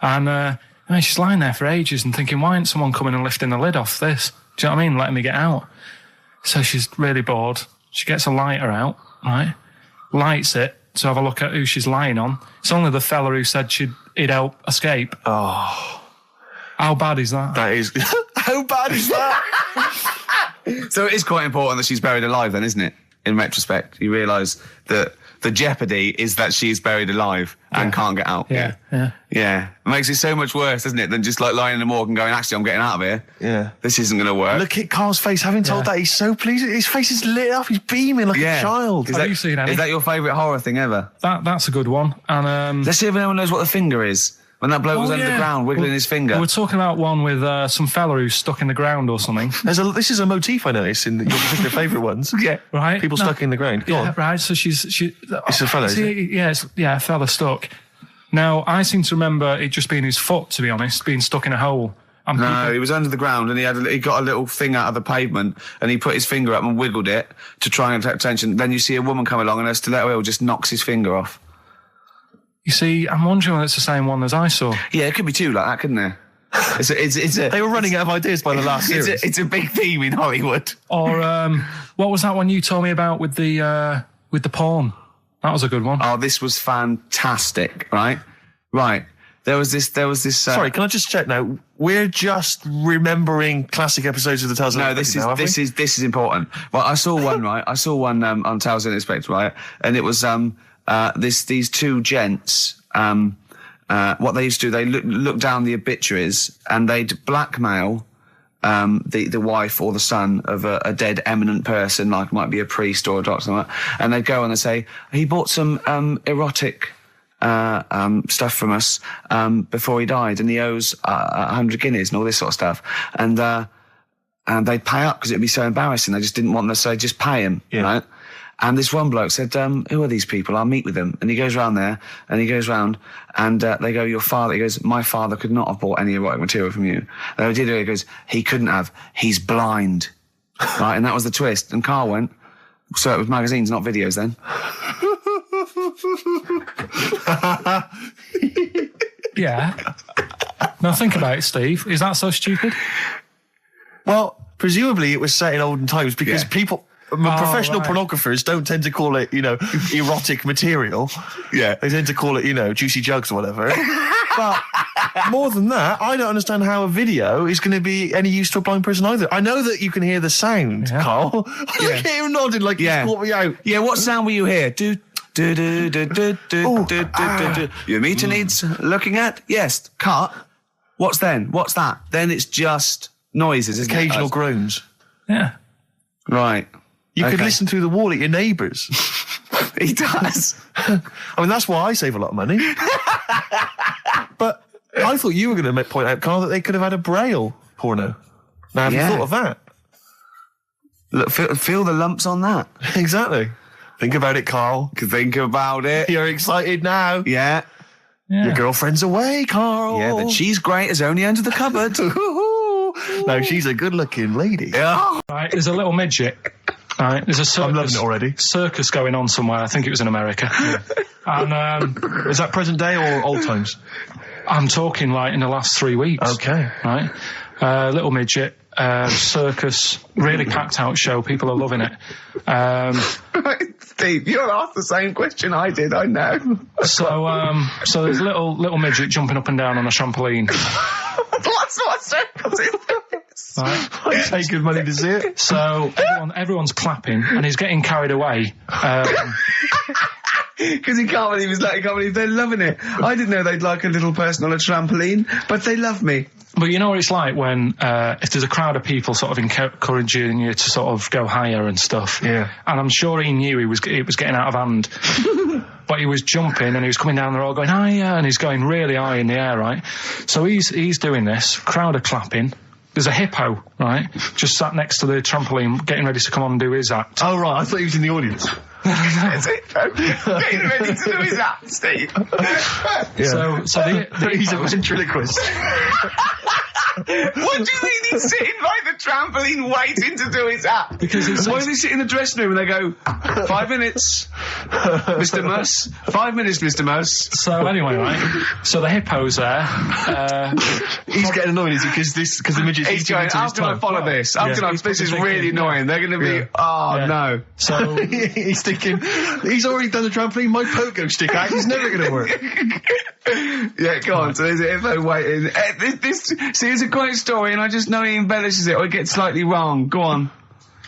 And she's lying there for ages and thinking, why isn't someone coming and lifting the lid off this? Do you know what I mean? Letting me get out. So she's really bored. She gets a lighter out, right? Lights it to have a look at who she's lying on. It's only the fella who said he'd help escape. Oh. How bad is that? That is... How bad is that? So it is quite important that she's buried alive then, isn't it? In retrospect, you realise that the jeopardy is that she's buried alive and can't get out. Yeah. It makes it so much worse, doesn't it, than just like lying in the morgue and going, actually, I'm getting out of here. Yeah. This isn't going to work. Look at Carl's face. Having told that, he's so pleased. His face is lit up. He's beaming like a child. Have you seen any? Is that your favourite horror thing ever? That's a good one. And Let's see if anyone knows what the finger is. When that bloke was under the ground, wiggling his finger. We're talking about one with some fella who's stuck in the ground or something. This is a motif I noticed in your particular favourite ones. Yeah. Right? People stuck in the ground. Go on. Right. So it's a fella, is it? A fella stuck. Now, I seem to remember it just being his foot, to be honest, being stuck in a hole. And No, he was under the ground and he got a little thing out of the pavement and he put his finger up and wiggled it to try and attract attention. Then you see a woman come along and her stiletto heel just knocks his finger off. You see, I'm wondering whether it's the same one as I saw. Yeah, it could be two like that, couldn't there? They were running out of ideas by the last series. It's a big theme in Hollywood. Or what was that one you told me about with the porn? That was a good one. Oh, this was fantastic, right? Right. There was this. Sorry, can I just check now? We're just remembering classic episodes of the Tales of the Unexpected. This is important. Well, I saw one, right? I saw one on Tales of the Unexpected, right? And it was these two gents. What they used to do, they look down the obituaries and they'd blackmail the wife or the son of a dead eminent person, like might be a priest or a doctor, and they'd go and they'd say he bought some erotic stuff from us before he died, and he owes 100 guineas and all this sort of stuff. And they'd pay up because it'd be so embarrassing. They just didn't want them to say, just pay him, right? And this one bloke said, who are these people? I'll meet with them. And he goes round there, and he goes round, and they go, your father. He goes, my father could not have bought any erotic material from you. And they did it. He goes, he couldn't have. He's blind. Right? And that was the twist. And Karl went, so it was magazines, not videos then. Yeah. Now think about it, Steve. Is that so stupid? Well, presumably it was set in olden times because people... professional pornographers don't tend to call it, erotic material. Yeah. They tend to call it, juicy jugs or whatever. But more than that, I don't understand how a video is going to be any use to a blind person either. I know that you can hear the sound, Karl. Look at him nodding like he's caught me out. Yeah, what sound will you hear? Do. Your meter needs looking at? Yes. Cut. What's then? What's that? Then it's just noises, isn't Occasional it? groans. Yeah. Right. You could listen through the wall at your neighbours. He does. I mean, that's why I save a lot of money. But I thought you were going to point out, Karl, that they could have had a Braille porno. Now, have you thought of that? Look, feel the lumps on that. Exactly. Think about it, Karl. Think about it. You're excited now. Yeah. Your girlfriend's away, Karl. Yeah, the cheese grate has only entered the cupboard. No, she's a good-looking lady. Yeah. Right, there's a little midget. Right, there's a circus. I'm loving it already. Circus going on somewhere. I think it was in America. And is that present day or old times? I'm talking like in the last 3 weeks. Okay. Right, little midget. Circus, really packed out show. People are loving it. Steve, you'll ask the same question I did. I know. So there's a little midget jumping up and down on a trampoline. What sort of circus is this? Right. I'd pay good money to see it. So everyone's clapping, and he's getting carried away. Because he can't believe they're loving it. I didn't know they'd like a little person on a trampoline, but they love me. But you know what it's like when, if there's a crowd of people sort of encouraging you to sort of go higher and stuff. Yeah. And I'm sure he knew it was getting out of hand. But he was jumping and he was coming down the road going higher, and he's going really high in the air, right? So he's doing this, crowd are clapping. There's a hippo, right, just sat next to the trampoline, getting ready to come on and do his act. Oh, right, I thought he was in the audience. Getting ready to do his act, Steve. Yeah. So he's a ventriloquist. What do you mean he's sitting by the trampoline waiting to do his act? Because why does he sit in the dressing room and they go, 5 minutes, Mr. Muss, 5 minutes, Mr. Muss. So anyway, right, so the hippo's there. He's getting annoyed, is he? Because the midget's he's going, how can I follow this? This is really annoying. They're going to be, no. So he's thinking, he's already done the trampoline, my pogo stick act is never going to work. Yeah, go on. So there's a hippo waiting. See, it's a great story, and I just know he embellishes it or it gets slightly wrong. Go on.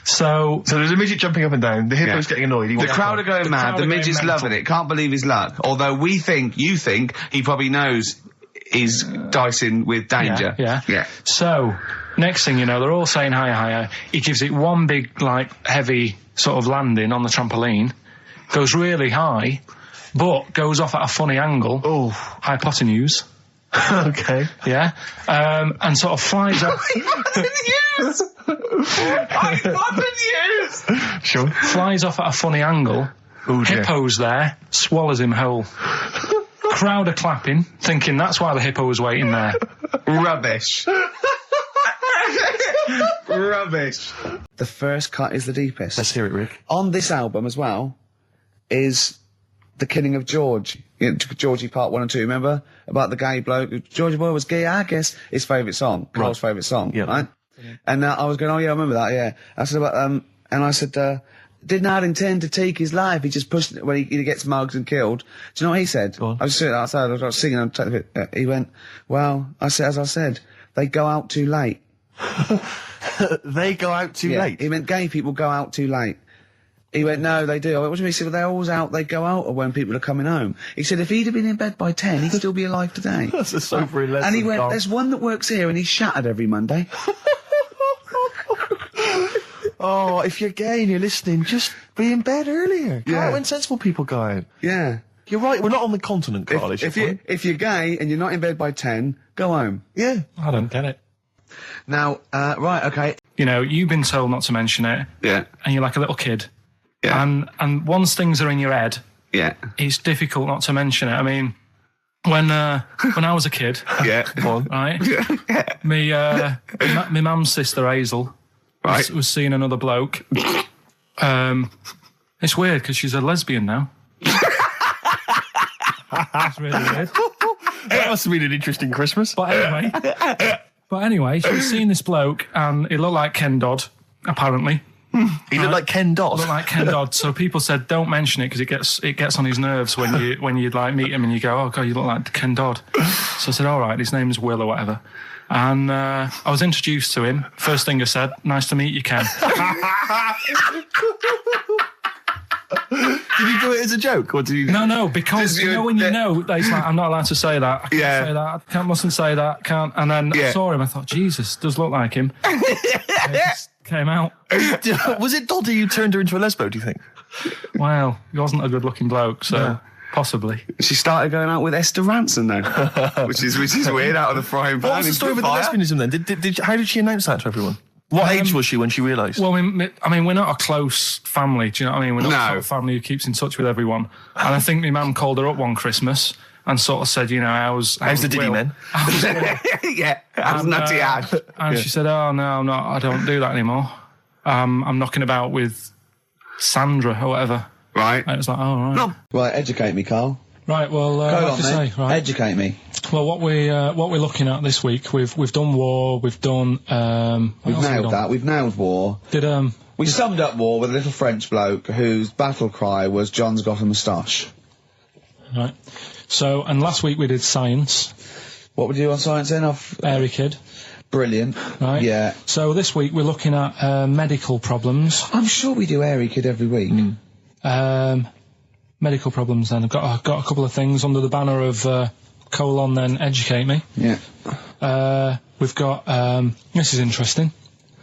So there's a midget jumping up and down. The hippo's getting annoyed. The crowd are going mad. The midget's loving it. Can't believe his luck. Although you think he probably knows he's dicing with danger. Yeah. So next thing you know, they're all saying higher. He gives it one big, heavy sort of landing on the trampoline, goes really high, but goes off at a funny angle. Oh. Hypotenuse. Okay. Yeah. And sort of flies up. Hypotenuse! Sure. Flies off at a funny angle. Oh, dear. Hippo's there, swallows him whole. Crowd are clapping, thinking that's why the hippo was waiting there. Rubbish. Rubbish. The first cut is the deepest. Let's hear it, Rick. On this album as well is The Killing of George. Georgie Part 1 and 2, remember? About the gay bloke. Georgie Boy was gay, I guess. His favourite song. Carl's favourite song, right? And I was going, oh yeah, I remember that, yeah. I said about, and I said, did not intend to take his life. He just pushed it when he gets mugged and killed. Do you know what he said? Go on. I was sitting outside, I was singing, he went, well, as I said, they go out too late. They go out too late? He meant gay people go out too late. He went, no, they do. I went, what do you mean? He said, well, they're always out, they go out when people are coming home. He said, if he'd have been in bed by 10, he'd still be alive today. That's a sobering lesson. And he went, there's one that works here and he's shattered every Monday. Oh, if you're gay and you're listening, just be in bed earlier. Go out when sensible people go out. Yeah. You're right, we're not on the continent, Carl. If you're gay and you're not in bed by 10, go home. Yeah. I don't get it. Now, right, okay. You know, you've been told not to mention it. Yeah. And you're like a little kid. Yeah. And once things are in your head, Yeah. it's difficult not to mention it. I mean, when I was a kid, Yeah. right? My mum's sister Hazel was seeing another bloke. It's weird because she's a lesbian now. That's really weird. That must have been an interesting Christmas. But anyway, she was seeing this bloke, and he looked like Ken Dodd, apparently. He looked like Ken Dodd. Looked like Ken Dodd. So people said, don't mention it because it gets on his nerves when you like meet him and you go, oh god, you look like Ken Dodd. So I said, all right, his name is Will or whatever. And I was introduced to him. First thing I said, nice to meet you, Ken. Did you do it as a joke, or did you? No, because you know when you know that he's like, I'm not allowed to say that. I can't say that. I mustn't say that. Can't. And then I saw him. I thought, Jesus, does look like him. It just came out. Was it Doddy who turned her into a lesbo? Do you think? Well, he wasn't a good-looking bloke, so possibly. She started going out with Esther Ranson though, which is weird, out of the frying pan. What was the story with the lesbianism then? How did she announce that to everyone? What age was she when she realised? Well, I mean, we're not a close family. Do you know what I mean? We're not the sort of family who keeps in touch with everyone. And I think my mum called her up one Christmas and sort of said, you know, how's the Diddy men? How's Nutty Ash. And she said, oh, no, I'm not. I don't do that anymore. I'm knocking about with Sandra or whatever. Right. And it was like, oh, right. No. Right, educate me, Carl. Right, well, what to say, right? Educate me. Well, what we're looking at this week, we've done war, we've done we've nailed that. We've nailed war. We summed up war with a little French bloke whose battle cry was "John's got a moustache." Right. So, and last week we did science. What would you do on science then? Airy Kid. Brilliant. Right. Yeah. So this week we're looking at medical problems. I'm sure we do Airy Kid every week. Medical problems then. I've got a couple of things under the banner of then educate me. Yeah. We've got this is interesting,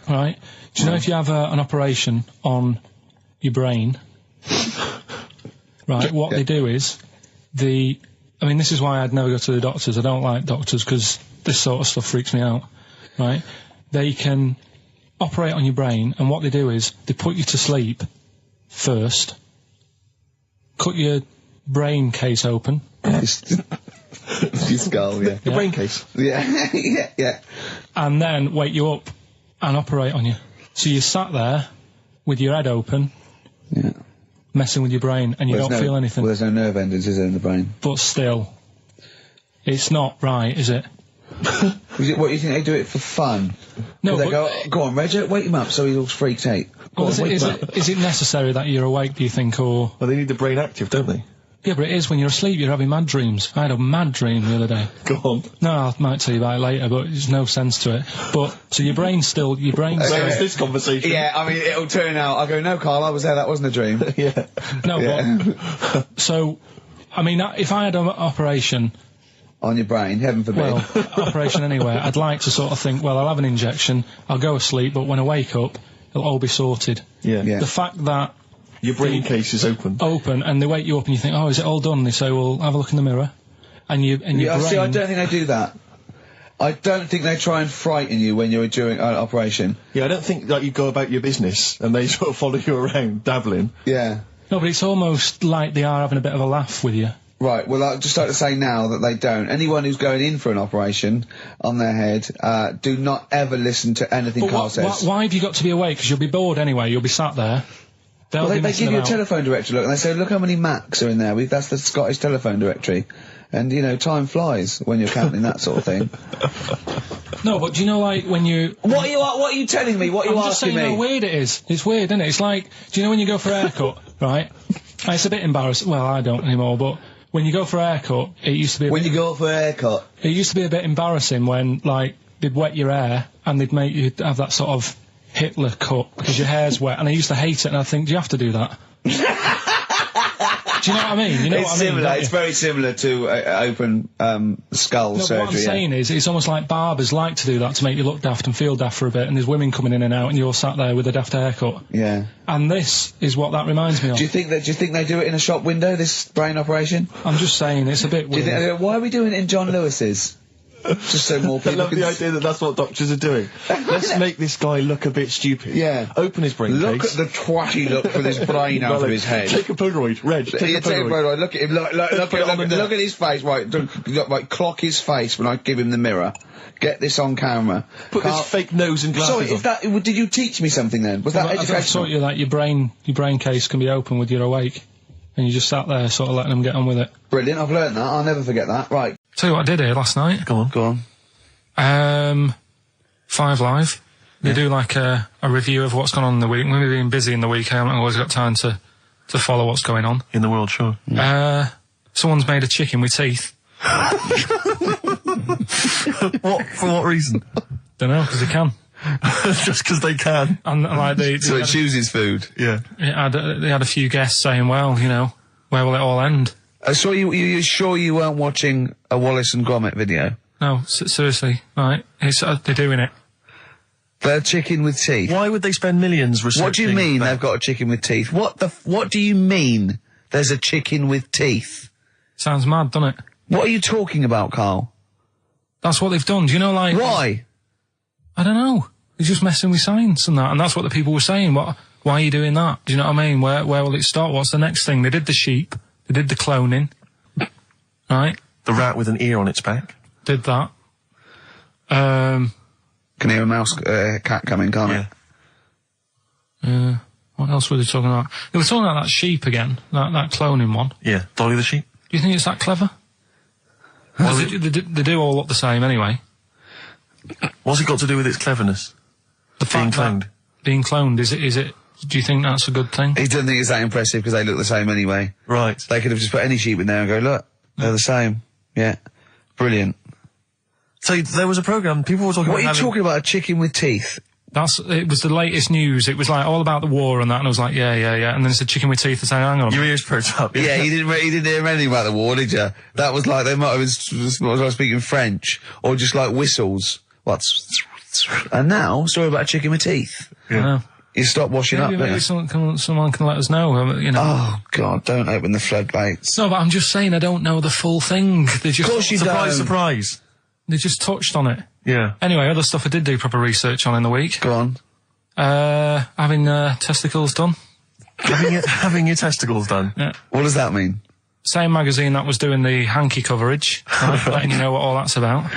right? Do you know if you have an operation on your brain, right? What they do is I mean, this is why I'd never go to the doctors. I don't like doctors because this sort of stuff freaks me out, right? They can operate on your brain, and what they do is they put you to sleep first, cut your brain case open. Your skull, yeah. Your brain case. Yeah, yeah. And then wake you up and operate on you. So you sat there with your head open, messing with your brain, and you don't feel anything. Well, there's no nerve endings, is there, in the brain? But still, it's not right, is it? What do you think they do it for fun? No, they go on, Reg, wake him up so he looks freaked out. Is it necessary that you're awake, do you think, or...? Well, they need the brain active, don't they? Yeah, but it is when you're asleep, you're having mad dreams. I had a mad dream the other day. Go on. No, I might tell you about it later, but there's no sense to it. But, so your brain's still... Where is this conversation? Yeah, I mean, it'll turn out, I'll go, no, Carl, I was there, that wasn't a dream. Yeah. No, but... So, I mean, if I had an operation... On your brain, heaven forbid. Well, operation anywhere, I'd like to sort of think, well, I'll have an injection, I'll go asleep, but when I wake up, it'll all be sorted. Yeah. The fact that... Your brain case is open. Open, and they wake you up and you think, oh, is it all done? And they say, well, have a look in the mirror. And your brain... See, I don't think they do that. I don't think they try and frighten you when you're doing an operation. Yeah, I don't think that you go about your business and they sort of follow you around, dabbling. Yeah. No, but it's almost like they are having a bit of a laugh with you. Right, well, I'd just like to say now that they don't. Anyone who's going in for an operation on their head, do not ever listen to anything Carl says. Why have you got to be awake? Because you'll be bored anyway, you'll be sat there. Well, they give you a telephone directory, look, and they say, look how many Macs are in there. That's the Scottish telephone directory. And, you know, time flies when you're counting that sort of thing. No, but do you know, like, when you... What are you telling me? What are you asking me? I'm just saying how weird it is. It's weird, isn't it? It's like, do you know when you go for a haircut, right? It's a bit embarrassing. Well, I don't anymore, but... When you go for a haircut, it used to be... When you go for a haircut? It used to be a bit embarrassing when, like, they'd wet your hair and they'd make you have that sort of Hitler cut because your hair's wet, and I used to hate it, and I think, do you have to do that? Do you know what I mean? You know It's what I mean? similar. don't It's you? very similar to open skull No, surgery. what I'm saying is, it's almost like barbers like to do that to make you look daft and feel daft for a bit, and there's women coming in and out, and you're sat there with a daft haircut. Yeah. And this is what that reminds me of. Do you think they do it in a shop window? This brain operation? I'm just saying, it's a bit Do you weird. think, why are we doing it in John Lewis's? Just so more I people love can the idea that that's what doctors are doing. Let's make this guy look a bit stupid. Yeah. Open his brain Look case. at the twatty look with his brain out of his head. Take a Polaroid. Reg, take a Take a Polaroid. Polaroid. Look at him. Look at his face. Right, clock his face when I give him the mirror. Get this on camera. Put this fake nose and glasses Sorry, on. is that? Did you teach me something then? Was that I educational? taught you that your brain case can be open with your awake, and you just sat there sort of letting them get on with it. Brilliant. I've learned that. I'll never forget that. Right. Tell you what I did here last night. Go on. Go on. 5 Live. They do like a review of what's gone on in the week. When we've been busy in the week, I haven't always got time to follow what's going on. In the world, sure. Someone's made a chicken with teeth. What? For what reason? Don't know, because they can. Just because they can. And like So it chooses food. Yeah. they had a few guests saying, well, you know, where will it all end? I saw you sure you weren't watching a Wallace and Gromit video? No, seriously, right? They're doing it. They're chicken with teeth. Why would they spend millions researching? What do you mean that? they've got a chicken with teeth? What do you mean there's a chicken with teeth? Sounds mad, doesn't it? What are you talking about, Carl? That's what they've done. Do you know, like... Why? I don't know. They're just messing with science and that, and that's what the people were saying. Why are you doing that? Do you know what I mean? Where will it start? What's the next thing? They did the sheep. They did the cloning. Right? The rat with an ear on its back. Did that. Can hear a cat coming, can't it? What else were they talking about? They were talking about that sheep again, that cloning one. Yeah. Dolly the sheep. Do you think it's that clever? Well, they do all look the same anyway. What's it got to do with its cleverness? The Being fact that cloned. being cloned, is it, do you think that's a good thing? He doesn't think it's that impressive because they look the same anyway. Right. They could have just put any sheep in there and go, look, they're the same. Yeah. Brilliant. So there was a programme, people were talking What are about you talking about, a chicken with teeth? It was the latest news. It was like all about the war and that, and I was like, yeah. And then it's a chicken with teeth and saying, hang on. Your ears perked up. Yeah, he didn't hear anything about the war, did you? That was like, they might have been speaking French, or just like whistles. And now, story about a chicken with teeth. Yeah. You stop washing up, Maybe don't you? someone can let us know, you know. Oh, God, don't open the floodgates. No, but I'm just saying I don't know the full thing. They just, Of course you Surprise, don't. surprise. They just touched on it. Yeah. Anyway, other stuff I did do proper research on in the week. Go on. Having testicles done. having your testicles done. Yeah. What does that mean? Same magazine that was doing the hanky coverage, letting you know what all that's about.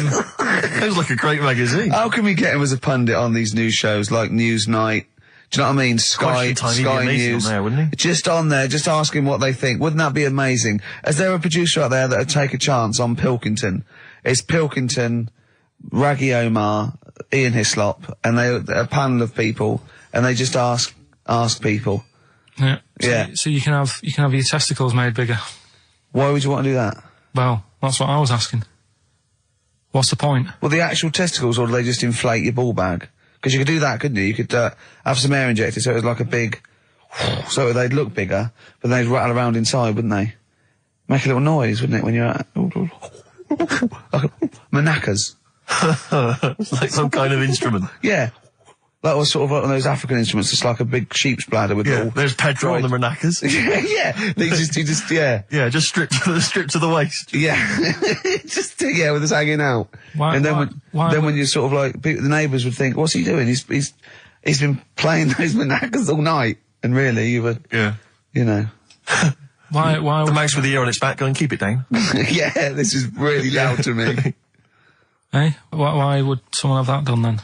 Sounds like a great magazine. How can we get him as a pundit on these news shows like Newsnight? Do you know what I mean? Question time, he'd be Sky amazing News. on there, wouldn't he? Just on there, just ask him what they think. Wouldn't that be amazing? Is there a producer out there that would take a chance on Pilkington? It's Pilkington, Raggy Omar, Ian Hislop, and a panel of people, and they just ask people. Yeah. Yeah. So you can have your testicles made bigger. Why would you want to do that? Well, that's what I was asking. What's the point? Well, the actual testicles, or do they just inflate your ball bag? Because you could do that, couldn't you? You could have some air injected so it was like a big... so they'd look bigger, but they'd rattle around inside, wouldn't they? Make a little noise, wouldn't it, when you're at... like manacas. Like some kind of instrument. Yeah. That was sort of like one of those African instruments, it's like a big sheep's bladder with Yeah. all... There's Pedro on the maracas. yeah. You just, yeah. Yeah, just stripped to the waist. Yeah. Just, yeah, with us hanging out. Why- and then why when you're sort of like, the neighbours would think, what's he doing? He's been playing those manacas all night. And really, you would, Yeah. you know. Why The mouse with the ear on its back, go and keep it down. Yeah, this is really loud to me. Eh? Why would someone have that done then?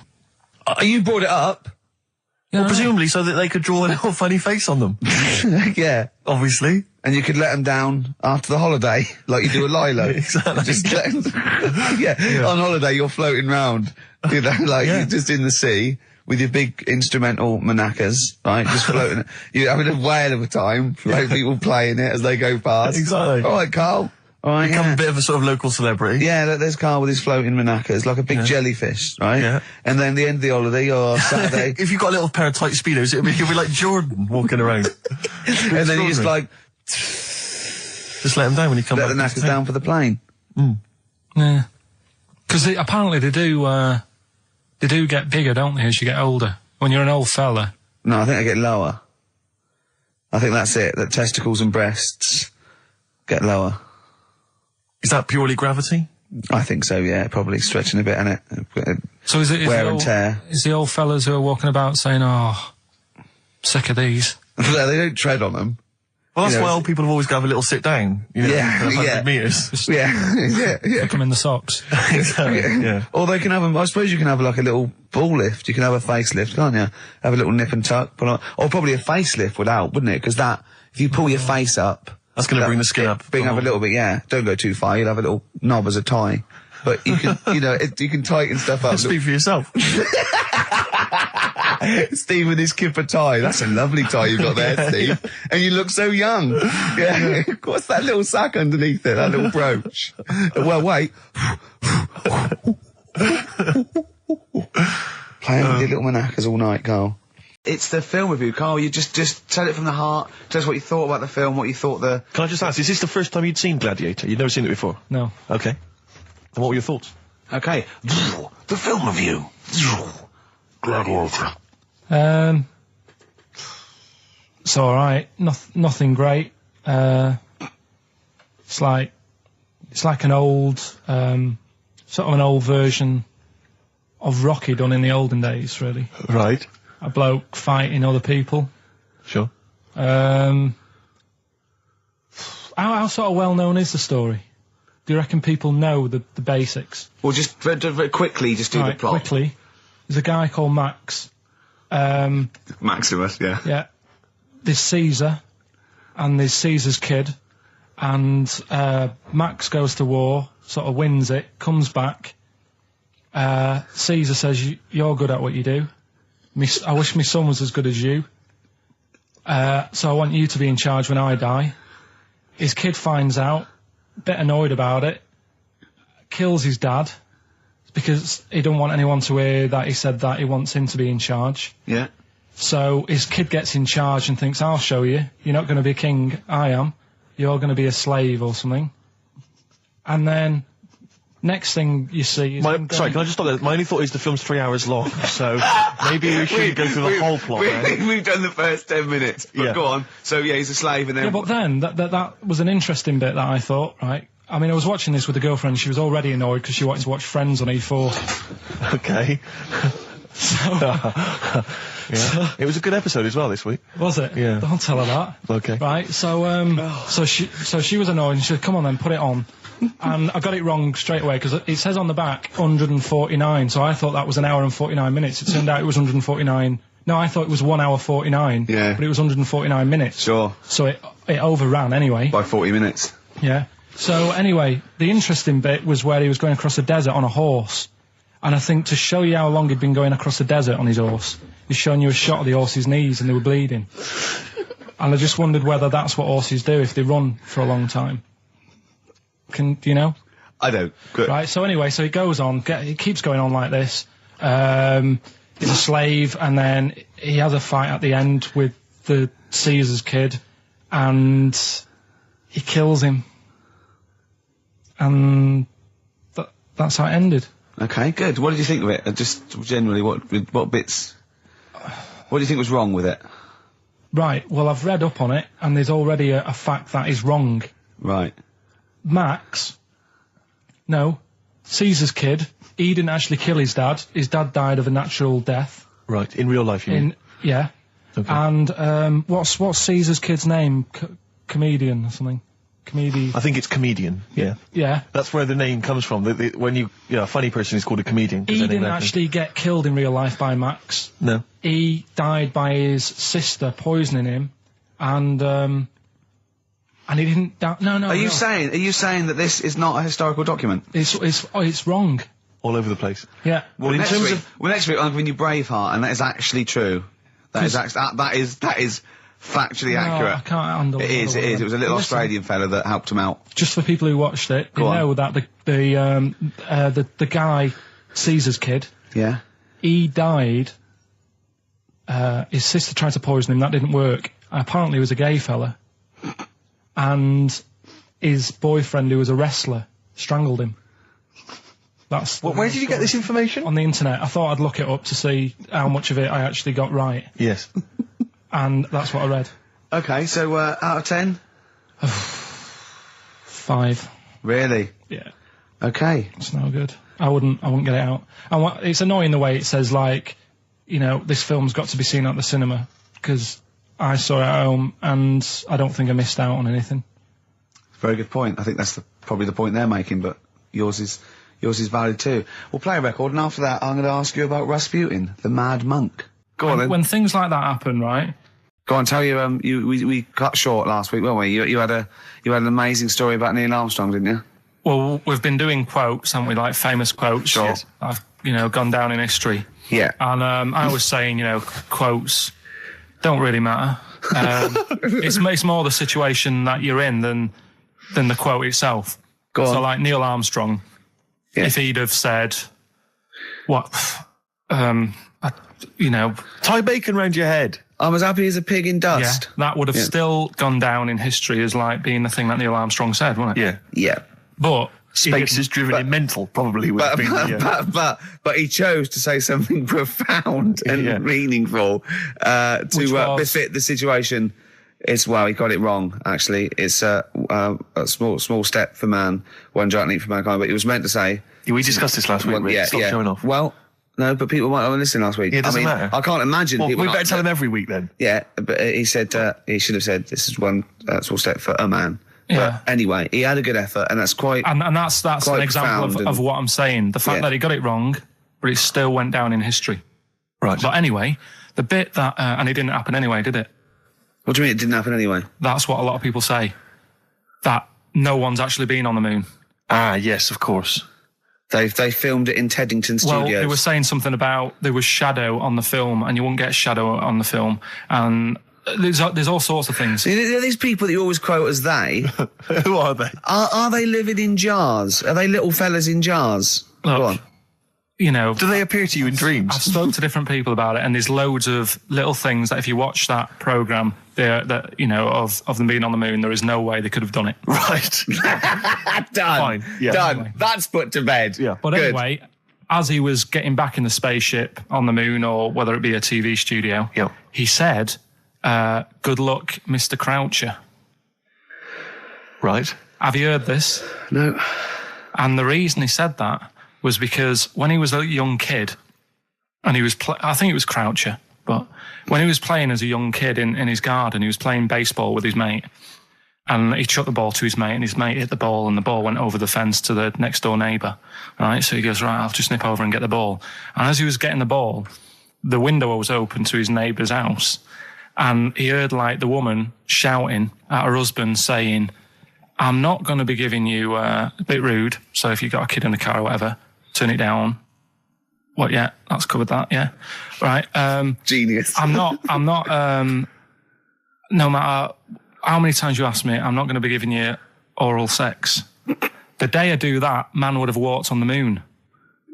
You brought it up. Yeah, Well, presumably so that they could draw a little funny face on them. Yeah. Obviously. And you could let them down after the holiday, like you do a Lilo. Exactly. Just let 'em- yeah. On holiday, you're floating round, you know, like Yeah. you're just in the sea with your big instrumental manacas, right? Just floating. You're having a whale of a time, like people playing it as they go past. Exactly. All right, Carl. All right, Become yeah. a bit of a sort of local celebrity. Yeah, look, there's Carl with his floating manacas, like a big jellyfish, right? Yeah. And then the end of the holiday, or Saturday, If you've got a little pair of tight speedos, you'll be like Jordan walking around. and then he just like Just let them down when you come Let back. the knackers down for the plane. Yeah. Because apparently they do get bigger, don't they, as you get older? When you're an old fella. No, I think they get lower. I think that's it, that testicles and breasts get lower. Is that purely gravity? I think so, yeah, probably stretching a bit, innit? So is Wear the and tear. Is the old fellas who are walking about saying, oh, sick of these? They don't tread on them. Well, that's You know, why old people have always got to have a little sit down. You know, Yeah, for 100 yeah. metres. Yeah. Stick them in the socks. Exactly, yeah. Or they can have I suppose you can have like a little ball lift. You can have a facelift, can't you? Have a little nip and tuck. Put on, or probably a facelift would help, wouldn't it? Because that, if you pull your face up... That's going to bring the skin up. Bring up a little bit, yeah. Don't go too far. You'll have a little knob as a tie. But you can, you can tighten stuff up. Speak for yourself. Steve with his kipper tie. That's a lovely tie you've got there, Steve. And you look so young. Yeah. What's that little sack underneath it? That little brooch. Well, wait. Playing with your little manakas all night, Carl. It's the film review, Carl. You just tell it from the heart. Tell us what you thought about the film, what you thought the... Can I just ask, is this the first time you'd seen Gladiator? You'd never seen it before? No. Okay. And what were your thoughts? Okay. The film review. Gladiator. It's alright. Nothing great. It's like an old, sort of an old version of Rocky done in the olden days, really. Right. A bloke fighting other people. Sure. How sort of well known is the story? Do you reckon people know the basics? Well, just very quickly, just do the plot. Quickly. There's a guy called Max. Maximus, yeah. Yeah. There's Caesar, and there's Caesar's kid, and Max goes to war, sort of wins it, comes back. Caesar says, you're good at what you do. I wish my son was as good as you. So I want you to be in charge when I die. His kid finds out, a bit annoyed about it, kills his dad, because he don't want anyone to hear that he said that he wants him to be in charge. Yeah. So his kid gets in charge and thinks, I'll show you. You're not going to be a king, I am. You're going to be a slave or something. And then... next thing you see is... Sorry, can I just stop there? My only thought is the film's 3 hours long, so maybe we shouldn't go through the whole plot, right? We've done the first 10 minutes, but Yeah. go on. So, yeah, he's a slave and then... Yeah, but then, that was an interesting bit that I thought, right? I mean, I was watching this with a girlfriend, she was already annoyed because she wanted to watch Friends on E4. Okay. Yeah. It was a good episode as well this week. Was it? Yeah. Don't tell her that. Okay. Right, so she was annoyed and she said, come on then, put it on. And I got it wrong straight away because it says on the back 149, so I thought that was an hour and 49 minutes. It turned out it was 149. No, I thought it was 1 hour 49. Yeah. But it was 149 minutes. Sure. So it overran anyway. By 40 minutes. Yeah. So anyway, the interesting bit was where he was going across the desert on a horse. And I think to show you how long he'd been going across the desert on his horse, he's showing you a shot of the horse's knees and they were bleeding. And I just wondered whether that's what horses do if they run for a long time. Do you know? I don't. Good. Right, so anyway, so he goes on, it keeps going on like this. He's a slave, and then he has a fight at the end with the Caesar's kid, and he kills him. And that's how it ended. Okay, good. What did you think of it? Just generally, what bits... What do you think was wrong with it? Right, well, I've read up on it, and there's already a fact that is wrong. Right. Caesar's kid, he didn't actually kill his dad. His dad died of a natural death. Right, in real life, you mean? Yeah. Okay. And what's Caesar's kid's name? Comedian or something? I think it's comedian, yeah. Yeah. That's where the name comes from. When a funny person is called a comedian. He didn't actually get killed in real life by Max. No. He died by his sister poisoning him, and he didn't die. No. Are you saying that this is not a historical document? It's wrong. All over the place. Yeah. Well, next week I'm giving you Braveheart, and that is actually true. That is factually accurate. I can't handle it. It is. It was a little Australian fella that helped him out. Just for people who watched it, they know that the guy, Caesar's kid, yeah, he died. His sister tried to poison him. That didn't work. Apparently, he was a gay fella, and his boyfriend, who was a wrestler, strangled him. That's Where did you get this information? On the internet. I thought I'd look it up to see how much of it I actually got right. Yes. And that's what I read. Okay, so out of 10? 5. Really? Yeah. Okay. It's no good. I wouldn't get it out. And it's annoying the way it says, like, you know, this film's got to be seen at the cinema, because I saw it at home and I don't think I missed out on anything. Very good point. I think that's probably the point they're making, but yours is valid too. We'll play a record, and after that I'm going to ask you about Rasputin, the Mad Monk. Go on then. When things like that happen, right? Go on, tell you, we cut short last week, weren't we? You had an amazing story about Neil Armstrong, didn't you? Well, we've been doing quotes, haven't we, like famous quotes. Sure. I've, gone down in history. Yeah. And I was saying, quotes don't really matter. It's more the situation that you're in than the quote itself. Go on. So, like Neil Armstrong, if he'd have said, tie bacon round your head. I'm as happy as a pig in dust. Yeah, that would have still gone down in history as like being the thing that Neil Armstrong said, wouldn't it? Yeah. Yeah. But Space is driven in mental, probably would have been. But he chose to say something profound and meaningful to befit the situation. He got it wrong. Actually, it's a small step for man, one giant leap for mankind. But he was meant to say. We discussed this last week. Stop showing off. Well. No, but people might not have listened last week. Yeah, it doesn't matter. I can't imagine. Well, people we better tell them every week then. Yeah, but he said he should have said this is one small step for a man. Yeah. But anyway, he had a good effort, and that's quite. And that's an example of what I'm saying. The fact that he got it wrong, but it still went down in history. Right. But anyway, the bit that and it didn't happen anyway, did it? What do you mean it didn't happen anyway? That's what a lot of people say. That no one's actually been on the moon. Ah, yes, of course. They filmed it in Teddington Studios. Well, they were saying something about there was shadow on the film, and you wouldn't get shadow on the film, and there's all sorts of things. These people that you always quote as they. Who are they? Are they living in jars? Are they little fellas in jars? Look, Go on. Do they appear to you in dreams? I've spoken to different people about it, and there's loads of little things that if you watch that programme, of them being on the moon, there is no way they could have done it. Right. Done. Fine. Yeah. Done. Anyway. That's put to bed. Yeah. But Good. anyway, as he was getting back in the spaceship on the moon, or whether it be a TV studio, he said, "Good luck, Mr. Croucher." Right. Have you heard this? No. And the reason he said that was because when he was a young kid, and he was, I think it was Croucher, but when he was playing as a young kid in his garden, he was playing baseball with his mate, and he chucked the ball to his mate, and his mate hit the ball, and the ball went over the fence to the next door neighbour. Right, so he goes, right, I'll just nip over and get the ball. And as he was getting the ball, the window was open to his neighbour's house, and he heard like the woman shouting at her husband saying, "I'm not going to be giving you a bit rude, so if you've got a kid in the car or whatever, turn it down." What, yeah, that's covered that, yeah. Right. Genius. I'm not, no matter how many times you ask me, I'm not going to be giving you oral sex. The day I do that, man would have walked on the moon.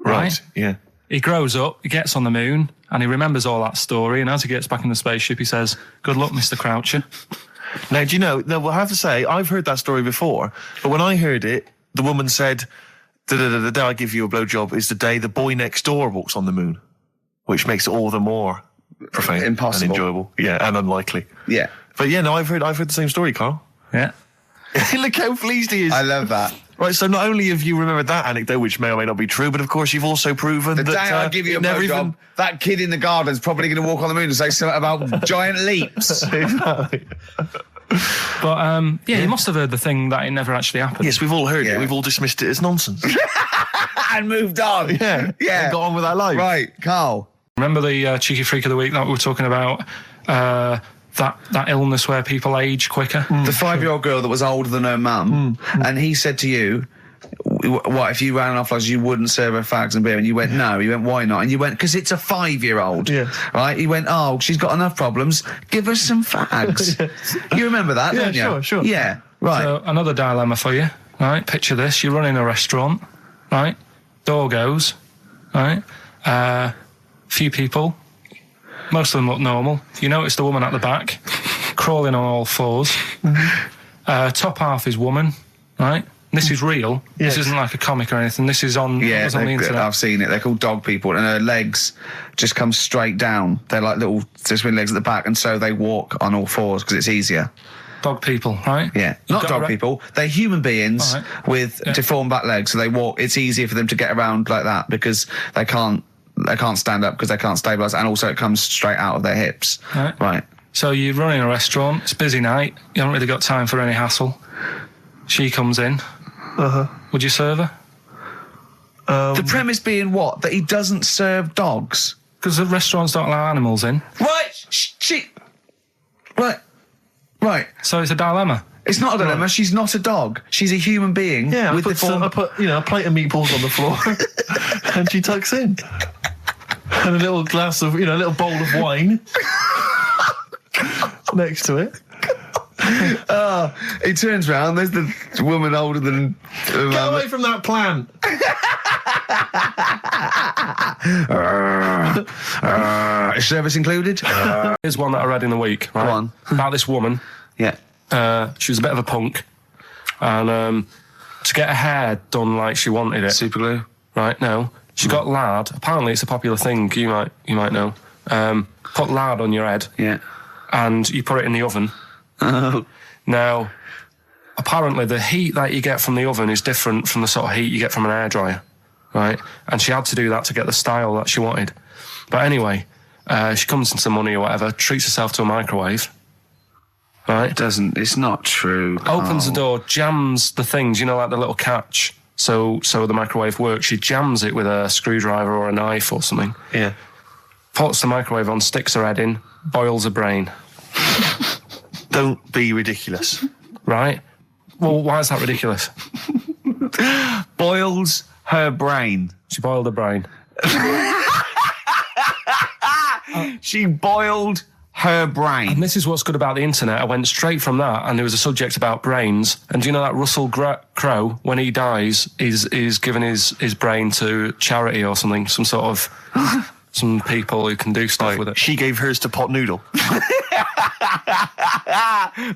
Right? Yeah. He grows up, he gets on the moon, and he remembers all that story, and as he gets back in the spaceship, he says, "Good luck, Mr. Croucher." Now, do you know, I have to say, I've heard that story before, but when I heard it, the woman said, the day I give you a blowjob is the day the boy next door walks on the moon, which makes it all the more profane Impossible. and enjoyable. Yeah, and unlikely. Yeah. But yeah, no, I've heard the same story, Carl. Yeah. Look how pleased he is. I love that. Right, so not only have you remembered that anecdote, which may or may not be true, but of course you've also proven The that... day I give you a blowjob, that kid in the garden's probably going to walk on the moon and say something about giant leaps. Exactly. But, you must have heard the thing that it never actually happened. Yes, we've all heard Yeah. it. We've all dismissed it as nonsense. And moved on. Yeah. Yeah. And got on with our life. Right, Carl. Remember the cheeky freak of the week that we were talking about? That illness where people age quicker? The 5-year-old girl that was older than her mum, and he said to you, what, if you ran off like you wouldn't serve her fags and beer? And you went, no. He went, why not? And you went, because it's a 5-year-old. Yeah. Right? He went, oh, she's got enough problems. Give her some fags. You remember that, don't you? Sure. Yeah, right. So another dilemma for you, right? Picture this: you're running a restaurant, right? Door goes, right? Few people, most of them look normal. You notice the woman at the back, crawling on all fours. Top half is woman, right? This is real. Yes. This isn't like a comic or anything. This is on, Yeah, was on the internet. I've seen it. They're called dog people, and her legs just come straight down. They're like little twin legs at the back, and so they walk on all fours because it's easier. Dog people, right? Yeah, You've not got dog people. They're human beings Alright. with deformed back legs, so they walk. It's easier for them to get around like that because they can't stand up because they can't stabilise, and also it comes straight out of their hips. Right. So you're running a restaurant, it's a busy night, you haven't really got time for any hassle. She comes in. Would you serve her? The premise being what? That he doesn't serve dogs? Because the restaurants don't allow animals in. Right. Right. So it's a dilemma. It's not a dilemma. She's not a dog. She's a human being. Yeah, with I put a plate of meatballs on the floor, and she tucks in, and a little glass of, a little bowl of wine next to it. He turns round. There's the woman older than. Get away from that plant. Is service included? Here's one that I read in the week, right? Go on. About this woman. Yeah. She was a bit of a punk. And to get her hair done like she wanted it. Super glue. Right, no. She got lard. Apparently it's a popular thing, you might know. Put lard on your head. Yeah. And you put it in the oven. Oh. Now, apparently the heat that you get from the oven is different from the sort of heat you get from an hairdryer, right? And she had to do that to get the style that she wanted. But anyway, she comes into money or whatever, treats herself to a microwave, right? It's not true. Opens the door, jams the things, like the little catch, so the microwave works. She jams it with a screwdriver or a knife or something. Yeah. Puts the microwave on, sticks her head in, boils her brain. Don't be ridiculous. Right? Well, why is that ridiculous? Boils her brain. She boiled her brain. She boiled her brain. And this is what's good about the internet. I went straight from that, and there was a subject about brains. And do you know that Russell Crowe, when he dies, is giving his brain to charity or something, some sort of some people who can do stuff with it. She gave hers to Pot Noodle.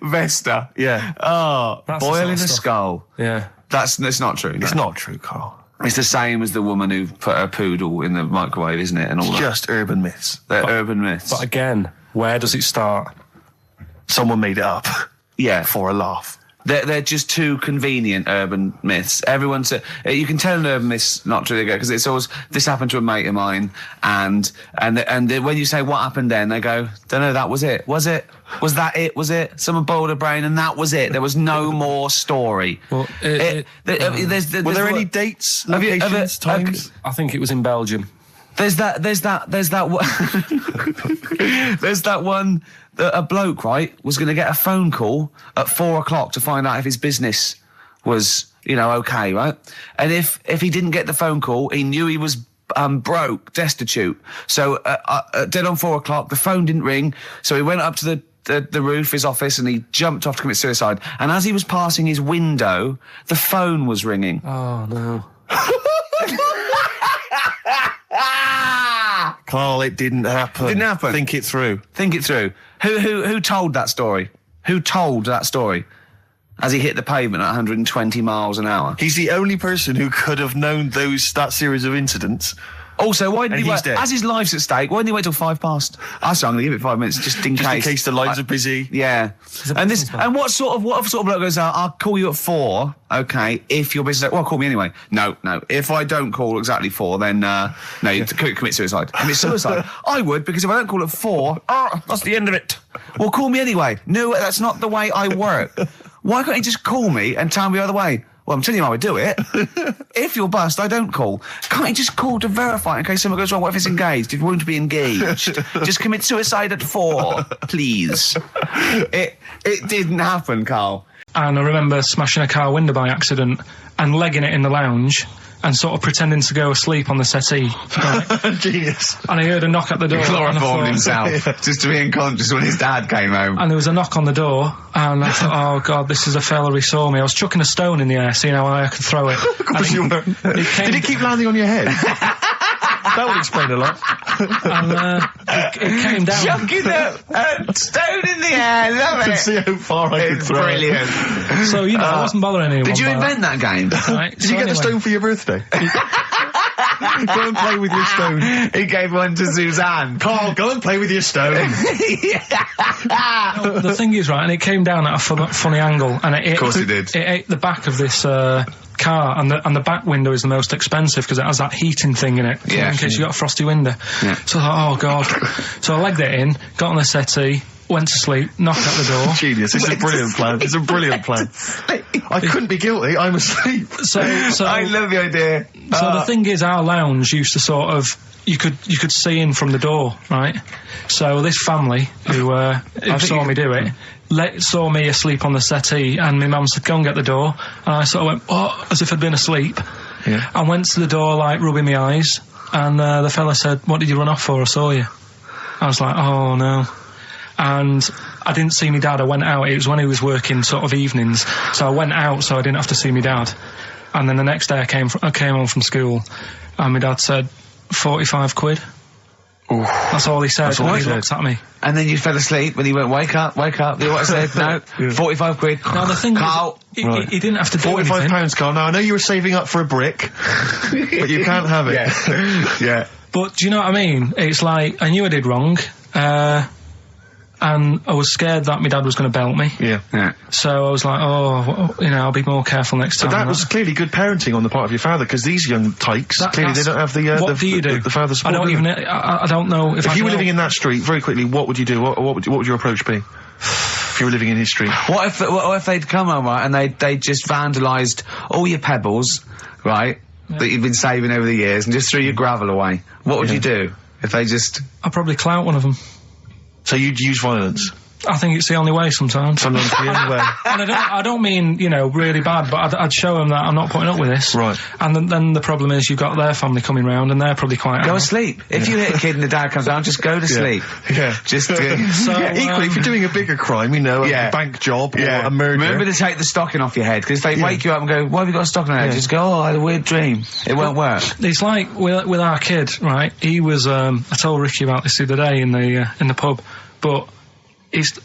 Vesta. Yeah. Oh, That's the boiling sort of a stuff. skull. Yeah. That's not true. It's not true, Carl. It's the same as the woman who put her poodle in the microwave, isn't it? And all that. Just urban myths. They're urban myths. But again, where does it start? Someone made it up yeah. for a laugh. They're just too convenient urban myths. Everyone's you can tell an urban myth's not true because it's always this happened to a mate of mine, and when you say what happened then, they go, don't know, that was it. Was it? Was that it? Was it? Someone boiled a brain and that was it. There was no more story. Well, were there any dates, locations, times? I think it was in Belgium. There's that one that a bloke, right, was going to get a phone call at 4 o'clock to find out if his business was, okay, right? And if he didn't get the phone call, he knew he was broke, destitute. So dead on 4 o'clock, the phone didn't ring, so he went up to the roof, his office, and he jumped off to commit suicide. And as he was passing his window, the phone was ringing. Oh, no. Carl, it didn't happen. Didn't happen. Think it through. Think it through. Who told that story? Who told that story? As he hit the pavement at 120 miles an hour. He's the only person who could have known that series of incidents. Also, why didn't And he he's wait? dead. As his life's at stake, why didn't he wait till 5 past? I'm going to give it 5 minutes just in Just case. in case the lines are busy. Yeah. And what sort of bloke goes out, I'll call you at 4, okay, if your business... Well, call me anyway. No. If I don't call exactly 4, then, no, you commit suicide. Commit suicide. I would, because if I don't call at 4, that's the end of it. Well, call me anyway. No, that's not the way I work. Why can't you just call me and tell me the other way? Well, I'm telling you how I do it. If you're bust, I don't call. Can't you just call to verify in case something goes wrong? What if it's engaged? It won't be engaged. Just commit suicide at 4, please. It didn't happen, Carl. And I remember smashing a car window by accident and legging it in the lounge and sort of pretending to go asleep on the settee. Right? Genius. And I heard a knock at the door. and I Chloroformed thought- himself, just to be unconscious when his dad came home. And there was a knock on the door, and I thought, oh, God, this is a fella who saw me. I was chucking a stone in the air, seeing how high I could throw it. Of course you were. Did it keep landing on your head? That would explain a lot. And it came down. Chucking a stone in the air, love I can it. see how far I could It's throw brilliant. So, you know, I wasn't bothering anyone. Did you by invent that game? that, right? Did you get the stone for your birthday? Go and play with your stone. He gave one to Suzanne. Carl, go and play with your stone. The thing is, right, and it came down at a funny angle, and it course it did. It ate the back of this car, and the back window is the most expensive because it has that heating thing in it, Yeah. in case you got a frosty window. Yeah. So I thought, oh god. So I legged it in, got on the settee, went to sleep, knocked at the door. Genius. It's a brilliant plan. It's a brilliant plan. I couldn't be guilty. I'm asleep. So I love the idea. So the thing is, our lounge used to sort of, you could see in from the door, right? So this family who saw me do it, saw me asleep on the settee, and my mum said, go and get the door. And I sort of went, oh, as if I'd been asleep. Yeah. I went to the door, like, rubbing my eyes, and the fella said, what did you run off for? I saw you. I was like, oh no. And I didn't see my dad. I went out. It was when he was working sort of evenings. So I went out so I didn't have to see my dad. And then the next day I came home from school, and my dad said, 45 quid. Ooh. That's all he said. That's all he He said. looked at me. And then you fell asleep, and he went, wake up. You know what I said? No, 45 quid. Now the thing Carl. is, he didn't have to do anything. £45, Carl. Now, I know you were saving up for a brick, but you can't have it. Yeah. But do you know what I mean? It's like, I knew I did wrong, and I was scared that my dad was going to belt me. Yeah. So I was like, oh, you know, I'll be more careful next time. But that was clearly good parenting on the part of your father, because these young tykes, clearly they don't have the what do you do? the father support. I don't even. I don't know if you were living in that street, very quickly, what would you do? What would your approach be? If you were living in his street? What if they'd come home, right, and they just vandalised all your pebbles, right, that you've been saving over the years, and just threw your gravel away? What would you do if they just... I'd probably clout one of them. So you'd use violence? I think it's the only way sometimes. Sometimes the only way. And I don't mean, you know, really bad, but I'd show them that I'm not putting up with this. Right. And then the problem is you've got their family coming round, and they're probably quite Go angry. asleep. If you hit a kid and the dad comes down, just go to sleep. Yeah. Just... Equally, if you're doing a bigger crime, you know, a bank job or a murder... Remember to take the stocking off your head, because if they wake you up and go, why have you got a stocking on your head? Just go, oh, I had a weird dream. It won't work. It's like with our kid, right? He was. I told Ricky about this the other day in the pub, but he's.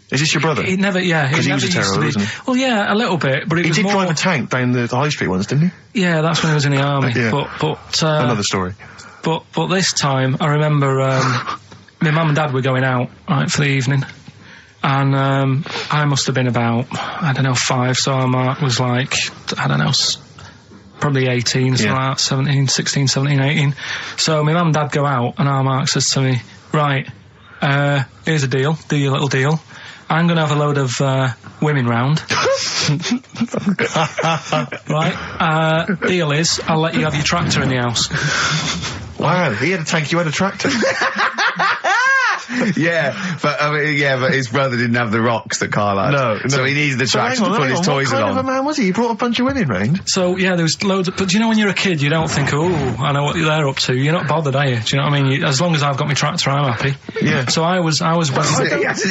Is this your brother? He never. Yeah, Because he was a never used terror, to wasn't be. he? Well, yeah, a little bit, but it He was did more. drive a tank down the high street once, didn't he? Yeah, that's when he was in the army. Yeah. But Another story. But this time, I remember my mum and dad were going out right for the evening, and I must have been about 5, so our Mark was like probably 18, something like that, 16, 17, 18. So my mum and dad go out, and our Mark says to me, right, here's a deal, do your little deal. I'm going to have a load of women round. Right? Deal is, I'll let you have your tractor in the house. Wow, he had a tank, you had a tractor. but his brother didn't have the rocks that Carl had. No. So he needed the tractor to put his toys What kind along. of a man was he? He brought a bunch of women round? So, yeah, there was loads of... But do you know when you're a kid, you don't think, oh, I know what they're up to. You're not bothered, are you? Do you know what I mean? As long as I've got my tractor, I'm happy. Yeah. So I was... He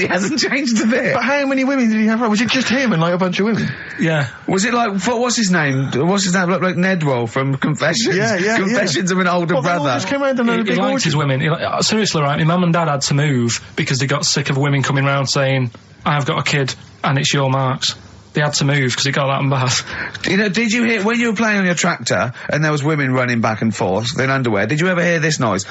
hasn't changed a bit. But how many women did he have? Was it just him and like a bunch of women? Yeah. Was it like, what's his name? Look like Nedwell from Confessions. Yeah. Confessions of an older They all brother. just came around and had a He big liked orgy. his women. Seriously, right, my mum and dad had to move because they got sick of women coming round saying, I've got a kid and it's your Mark's. They had to move because it got that bad. You know, did you hear, when you were playing on your tractor and there was women running back and forth in underwear, did you ever hear this noise?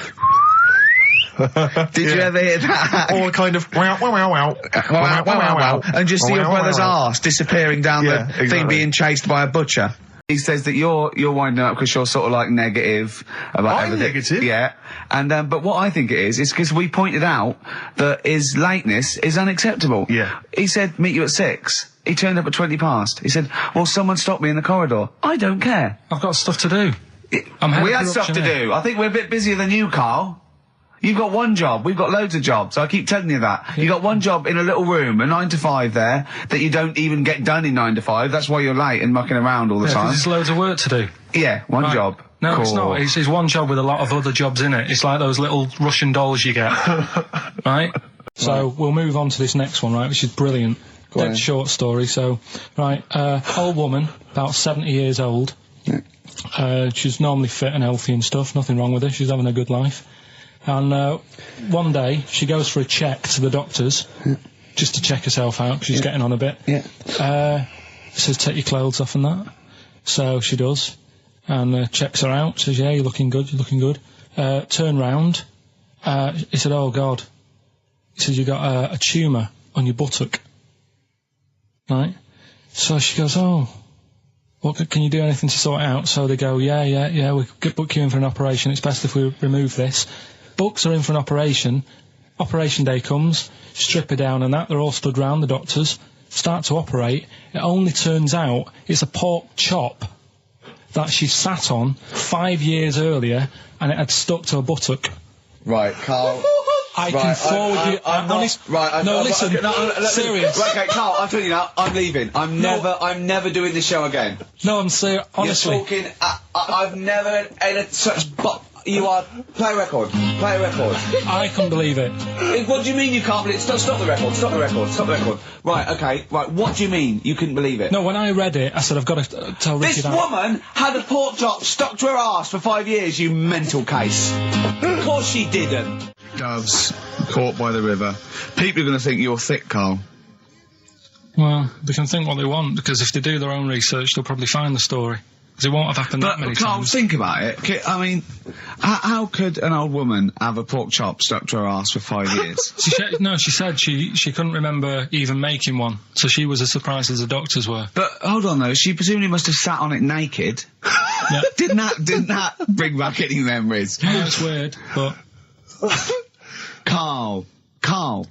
Did you ever hear that? Or kind of wow, wow, wow, wow. Wow, wow, wow, wow. And just see your brother's arse disappearing down the thing exactly. being chased by a butcher. He says that you're winding up because you're sort of like negative about I'm everything. negative? Yeah. And, but what I think it is because we pointed out that his lateness is unacceptable. Yeah. He said, meet you at 6. He turned up at 20 past. He said, well, someone stopped me in the corridor. I don't care. I've got stuff to do. We had stuff to do. I think we're a bit busier than you, Carl. You've got one job. We've got loads of jobs. I keep telling you that. You've got one job in a little room, a 9 to 5 there, that you don't even get done in 9 to 5. That's why you're late and mucking around all the time. There's loads of work to do. Yeah, one job. No, cool. it's not. It's one job with a lot of other jobs in it. It's like those little Russian dolls you get. Right? So we'll move on to this next one, right, which is brilliant. Dead short story. So, right, old woman, about 70 years old. She's normally fit and healthy and stuff, nothing wrong with her, she's having a good life. And one day, she goes for a check to the doctors, just to check herself out, 'cause she's getting on a bit. Says, take your clothes off and that. So she does, and checks her out, says, yeah, you're looking good, you're looking good. Turn round, he said, oh God. He says, you got a tumour on your buttock. Right? So she goes, oh, what, can you do anything to sort it out? So they go, yeah, we could book you in for an operation, it's best if we remove this. Books are in for an operation, operation day comes, strip her down and that, they're all stood round, the doctors, start to operate. It only turns out it's a pork chop that she sat on 5 years earlier, and it had stuck to her buttock. Right, Karl. I can forward you. Serious. Right, okay, Karl, I'm telling you now, I'm leaving. I'm never doing this show again. No, I'm serious. Honestly, you're talking. I've never had such. You are. Play a record. Play a record. I couldn't believe it. What do you mean you can't believe it? Stop the record. Stop the record. Stop the record. Right, okay. Right, what do you mean you couldn't believe it? No, when I read it, I said, I've got to tell Ricky This woman had a pork chop stuck to her arse for 5 years, you mental case. Of course she didn't. Doves caught by the river. People are going to think you're thick, Karl. Well, they can think what they want, because if they do their own research, they'll probably find the story. Because it won't have happened that many Karl, times. think about it. I mean, how could an old woman have a pork chop stuck to her arse for 5 years? She said she couldn't remember even making one, so she was as surprised as the doctors were. But hold on though, she presumably must have sat on it naked. Yeah. Didn't that bring back any memories? Yeah, it's weird, but... Karl.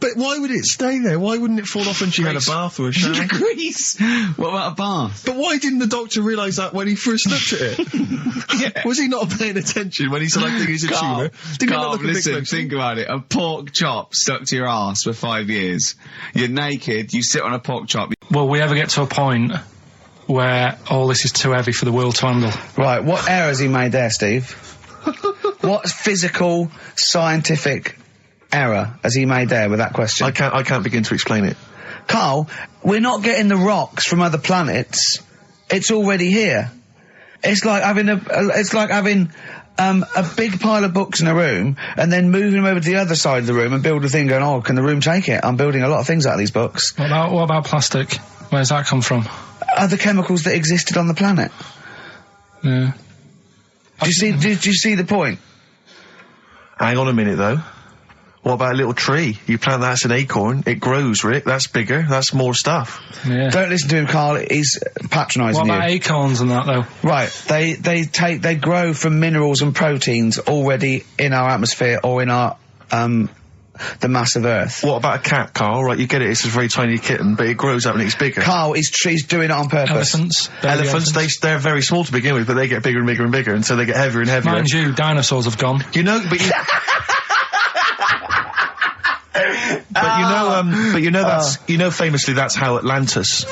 But why would it stay there? Why wouldn't it fall off when she had a bath or a shower? Grease! What about a bath? But why didn't the doctor realise that when he first looked at it? Yeah. Was he not paying attention when he said, I think it's a tumour? Karl, listen, think about it. A pork chop stuck to your arse for 5 years. You're naked, you sit on a pork chop. Will we ever get to a point where all this is too heavy for the world to handle? Right, what error has he made there, Steve? What physical, scientific error has he made there with that question? I can't begin to explain it. Karl, we're not getting the rocks from other planets. It's already here. It's like having a big pile of books in a room and then moving them over to the other side of the room and build a thing going, oh, can the room take it? I'm building a lot of things out of these books. What about plastic? Where's that come from? Other chemicals that existed on the planet. Yeah. Do you see the point? Hang on a minute, though. What about a little tree? You plant that as an acorn, it grows, Rick. That's bigger. That's more stuff. Yeah. Don't listen to him, Karl. He's patronising you. What about acorns and that, though? Right. They grow from minerals and proteins already in our atmosphere or in our, the mass of Earth. What about a cat, Karl? Right, you get it, it's a very tiny kitten, but it grows up and it's bigger. Karl, he's doing it on purpose. Elephants? They're very small to begin with, but they get bigger and bigger and bigger, and so they get heavier and heavier. Mind you, dinosaurs have gone. You know, but you... you know, famously that's how Atlantis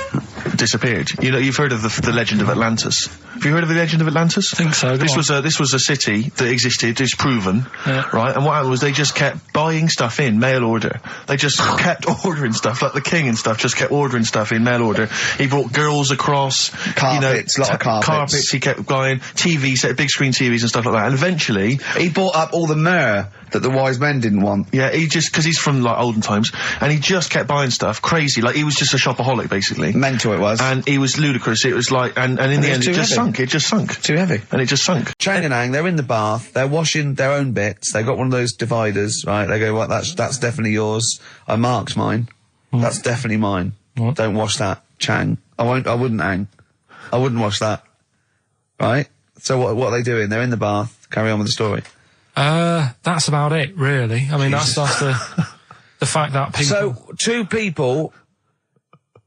disappeared. You know, you've heard of the legend of Atlantis. Have you heard of the legend of Atlantis? I think so. This was a city that existed, is proven, right? And what happened was they just kept buying stuff in mail order. They just kept ordering stuff, like the king and stuff. Just kept ordering stuff in mail order. He brought girls across, carpets, a lot of carpets. He kept buying TV set, big screen TVs and stuff like that. And eventually, he bought up all the myrrh that the wise men didn't want. Yeah, because he's from like olden times, and he just kept buying stuff, crazy. Like he was just a shopaholic, basically. Mental it was. And he was ludicrous. It was like, and in the end, it just sunk. It just sunk. Too heavy. And it just sunk. Chang and Ang, they're in the bath. They're washing their own bits. They got one of those dividers, right? They go, "What? That's definitely yours. I marked mine. That's definitely mine. Don't wash that, Chang. I wouldn't, Ang. I wouldn't wash that. Right? So what are they doing? They're in the bath. Carry on with the story. That's about it, really. I mean, that's the fact that people... So,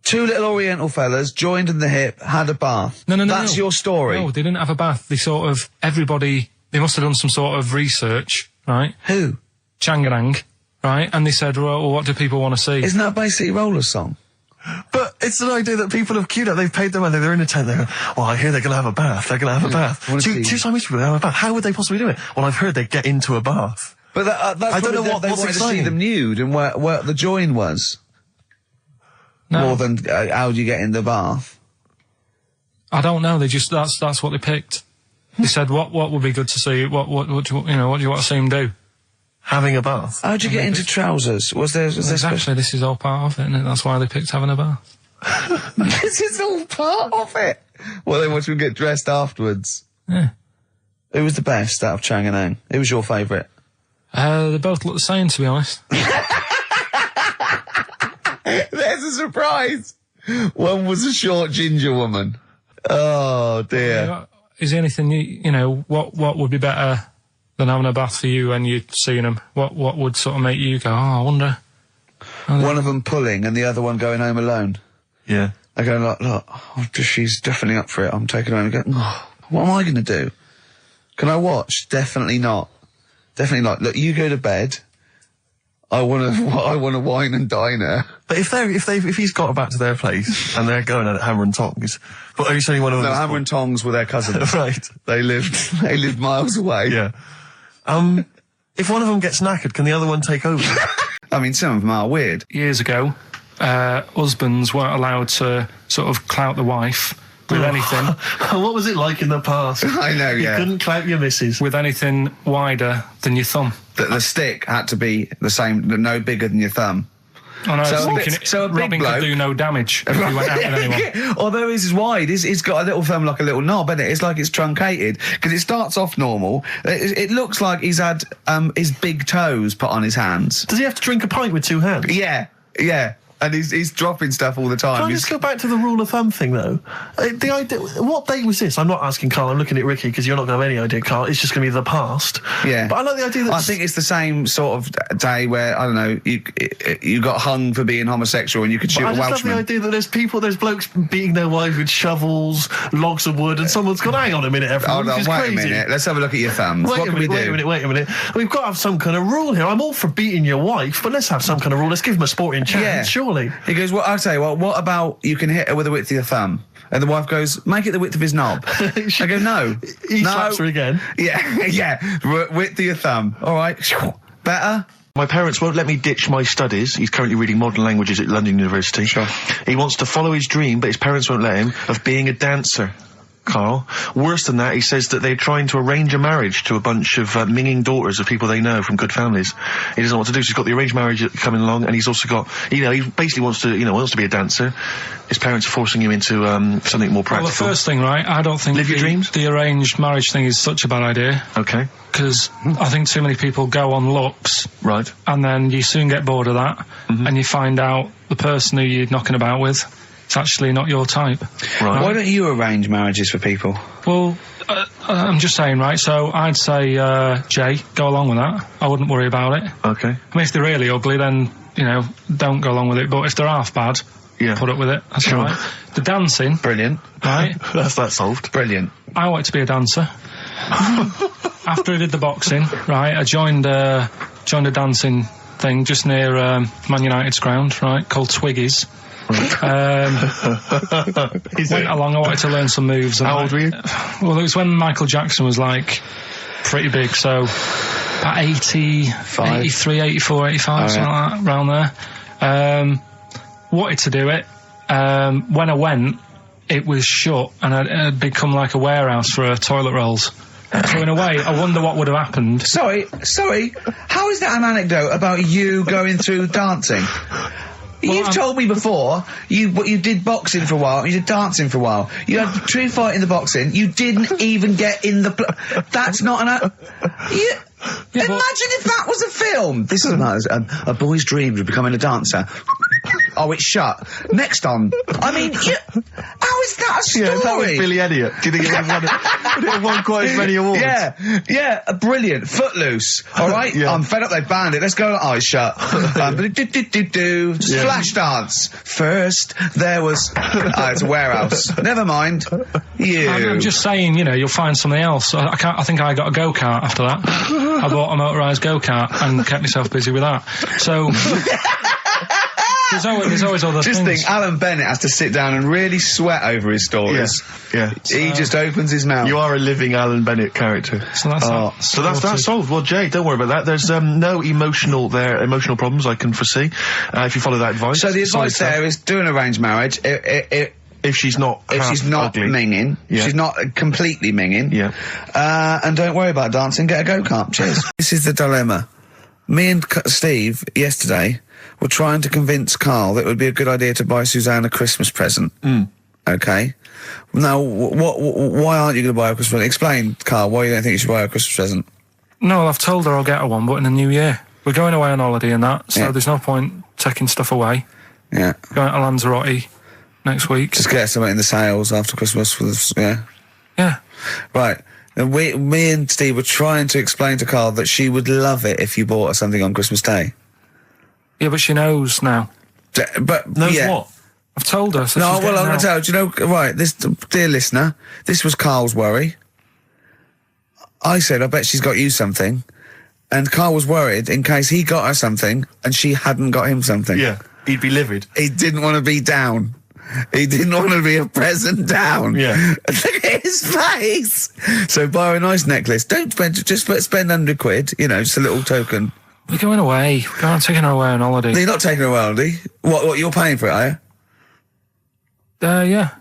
two little Oriental fellas joined in the hip, had a bath. No. That's your story. No, they didn't have a bath. They they must have done some sort of research, right? Who? Changarang, right? And they said, well, what do people want to see? Isn't that basically Roller's song? But it's an idea that people have queued up. They've paid their money. They're in a tent. They're, well, I hear they're going to have a bath. They're going to have a bath. Two Chinese people have a bath. How would they possibly do it? Well, I've heard they get into a bath. But that's I don't know they what's wanted exciting. to see them nude and where the join was. No. More than how do you get in the bath? I don't know. That's what they picked. He said, what would be good to see? What do you want to see him do? Having a bath. How'd you get into trousers? Was there Exactly, this is all part of it, isn't it? That's why they picked having a bath. This is all part of it. Well, they want you to get dressed afterwards. Yeah. Who was the best out of Chang and Eng? Who was your favourite? They both look the same, to be honest. There's a surprise. One was a short ginger woman. Oh dear. Is there anything what would be better than having a bath for you when you'd seen them? What would sort of make you go, I wonder? One of them pulling and the other one going home alone. Yeah. I go, look, she's definitely up for it. I'm taking her home and go, what am I going to do? Can I watch? Definitely not. Definitely not. Look, you go to bed. I want to wine and dine her. But if he's got back to their place and they're going at it hammer and tongs, but are you saying one of them? No, hammer and tongs were their cousins. Right. They lived miles away. Yeah. If one of them gets knackered, can the other one take over? I mean, some of them are weird. Years ago, husbands weren't allowed to sort of clout the wife with anything. What was it like in the past? I know, yeah. You couldn't clout your missus. With anything wider than your thumb. The stick had to be the same, no bigger than your thumb. Oh no, So a big Robin bloke could do no damage if he went out with anyone. Although his is wide, he's got a little thumb like a little knob, isn't it? It's like it's truncated, because it starts off normal. It looks like he's had his big toes put on his hands. Does he have to drink a pint with two hands? Yeah. And he's dropping stuff all the time. Can I just go back to the rule of thumb thing, though? The idea, what day was this? I'm not asking Carl, I'm looking at Ricky, because you're not going to have any idea, Carl. It's just going to be the past. Yeah. But I like the idea that... I think it's the same sort of day where, I don't know, you got hung for being homosexual and you could shoot a Welshman. I just love the idea that there's blokes beating their wives with shovels, logs of wood, and someone's gone, hang on a minute, everyone, Hold on, wait a minute. Let's have a look at your thumbs. What can we do? Wait a minute. We've got to have some kind of rule here. I'm all for beating your wife, but let's have some kind of rule. Let's give him a sporting chance, surely. He goes, well, I'll tell you what about you can hit her with the width of your thumb? And the wife goes, make it the width of his knob. I go, no. He slaps her again. Yeah. Width of your thumb. All right. Better? My parents won't let me ditch my studies. He's currently reading modern languages at London University. Sure. He wants to follow his dream, but his parents won't let him, of being a dancer. Carl. Worse than that, he says that they're trying to arrange a marriage to a bunch of minging daughters of people they know from good families. He doesn't know what to do, so he's got the arranged marriage coming along, and he's also got, he basically wants to be a dancer. His parents are forcing him into something more practical. Well, the first thing, right, I don't think Live your dreams? The arranged marriage thing is such a bad idea. Okay. Because I think too many people go on looks. Right. And then you soon get bored of that, and you find out the person who you're knocking about with, it's actually not your type. Right. Why don't you arrange marriages for people? Well, I'm just saying, right, so I'd say, Jay, go along with that. I wouldn't worry about it. Okay. I mean, if they're really ugly, then, don't go along with it. But if they're half bad, put up with it. That's all right. The dancing. Brilliant. Right? That's that solved. Brilliant. I wanted to be a dancer. After I did the boxing, right, I joined a dancing thing just near Man United's ground, right, called Twiggies. Went along, I wanted to learn some moves. How old were you? Well, it was when Michael Jackson was, pretty big, so about 83, 84, 85, something like that, around there. Wanted to do it. When I went, it was shut, and it had become like a warehouse for toilet rolls. So in a way, I wonder what would have happened. Sorry, how is that an anecdote about you going through dancing? You've told me before you did boxing for a while, you did dancing for a while. You had a true fight in the boxing. You didn't even get in the. That's not an. Imagine if that was a film. This is a boy's dreams of becoming a dancer. Oh, it's shut. Next on. I mean, how is that a story? Yeah, that was Billy Elliot. Do you think it would have won quite as many awards? Yeah, brilliant. Footloose. All right? Yeah. I'm fed up they banned it. Let's go. Eyes shut. Flash dance. First, there was... it's a warehouse. Never mind. I'm just saying, you'll find something else. I think I got a go-kart after that. I bought a motorised go-kart and kept myself busy with that. So... There's always other things. Just think, Alan Bennett has to sit down and really sweat over his stories. Yeah. He just opens his mouth. You are a living Alan Bennett character. So that's solved. Well, Jay, don't worry about that. There's no emotional problems I can foresee if you follow that advice. So the advice there is do an arranged marriage. If If she's not ugly. Minging, she's not completely minging. Yeah. And don't worry about dancing, get a go-kart. Cheers. This is the dilemma. Me and Steve, yesterday, were trying to convince Karl that it would be a good idea to buy Suzanne a Christmas present. Okay? Now, why aren't you going to buy her a Christmas present? Explain, Karl, why you don't think you should buy her a Christmas present. No, well, I've told her I'll get her one, but in the new year. We're going away on holiday and that, so there's no point taking stuff away. Yeah. Going to Lanzarote next week. Just get something in the sales after Christmas for this, Yeah. Right. And me and Steve were trying to explain to Karl that she would love it if you bought her something on Christmas Day. Yeah, but she knows now. But knows what? I've told her. So no, she's well, I'm getting going to tell you, do you know, right, this, dear listener, this was Karl's worry. I said, I bet she's got you something. And Karl was worried in case he got her something and she hadn't got him something. Yeah, he'd be livid. He didn't want to be down. He didn't want to be a present down. Yeah. Look at his face. So buy her a nice necklace. Don't spend, just spend £100, you know, just a little token. We're going away. I'm taking her away on holiday. No, you're not taking her away on holiday. What, you're paying for it, are you? Yeah.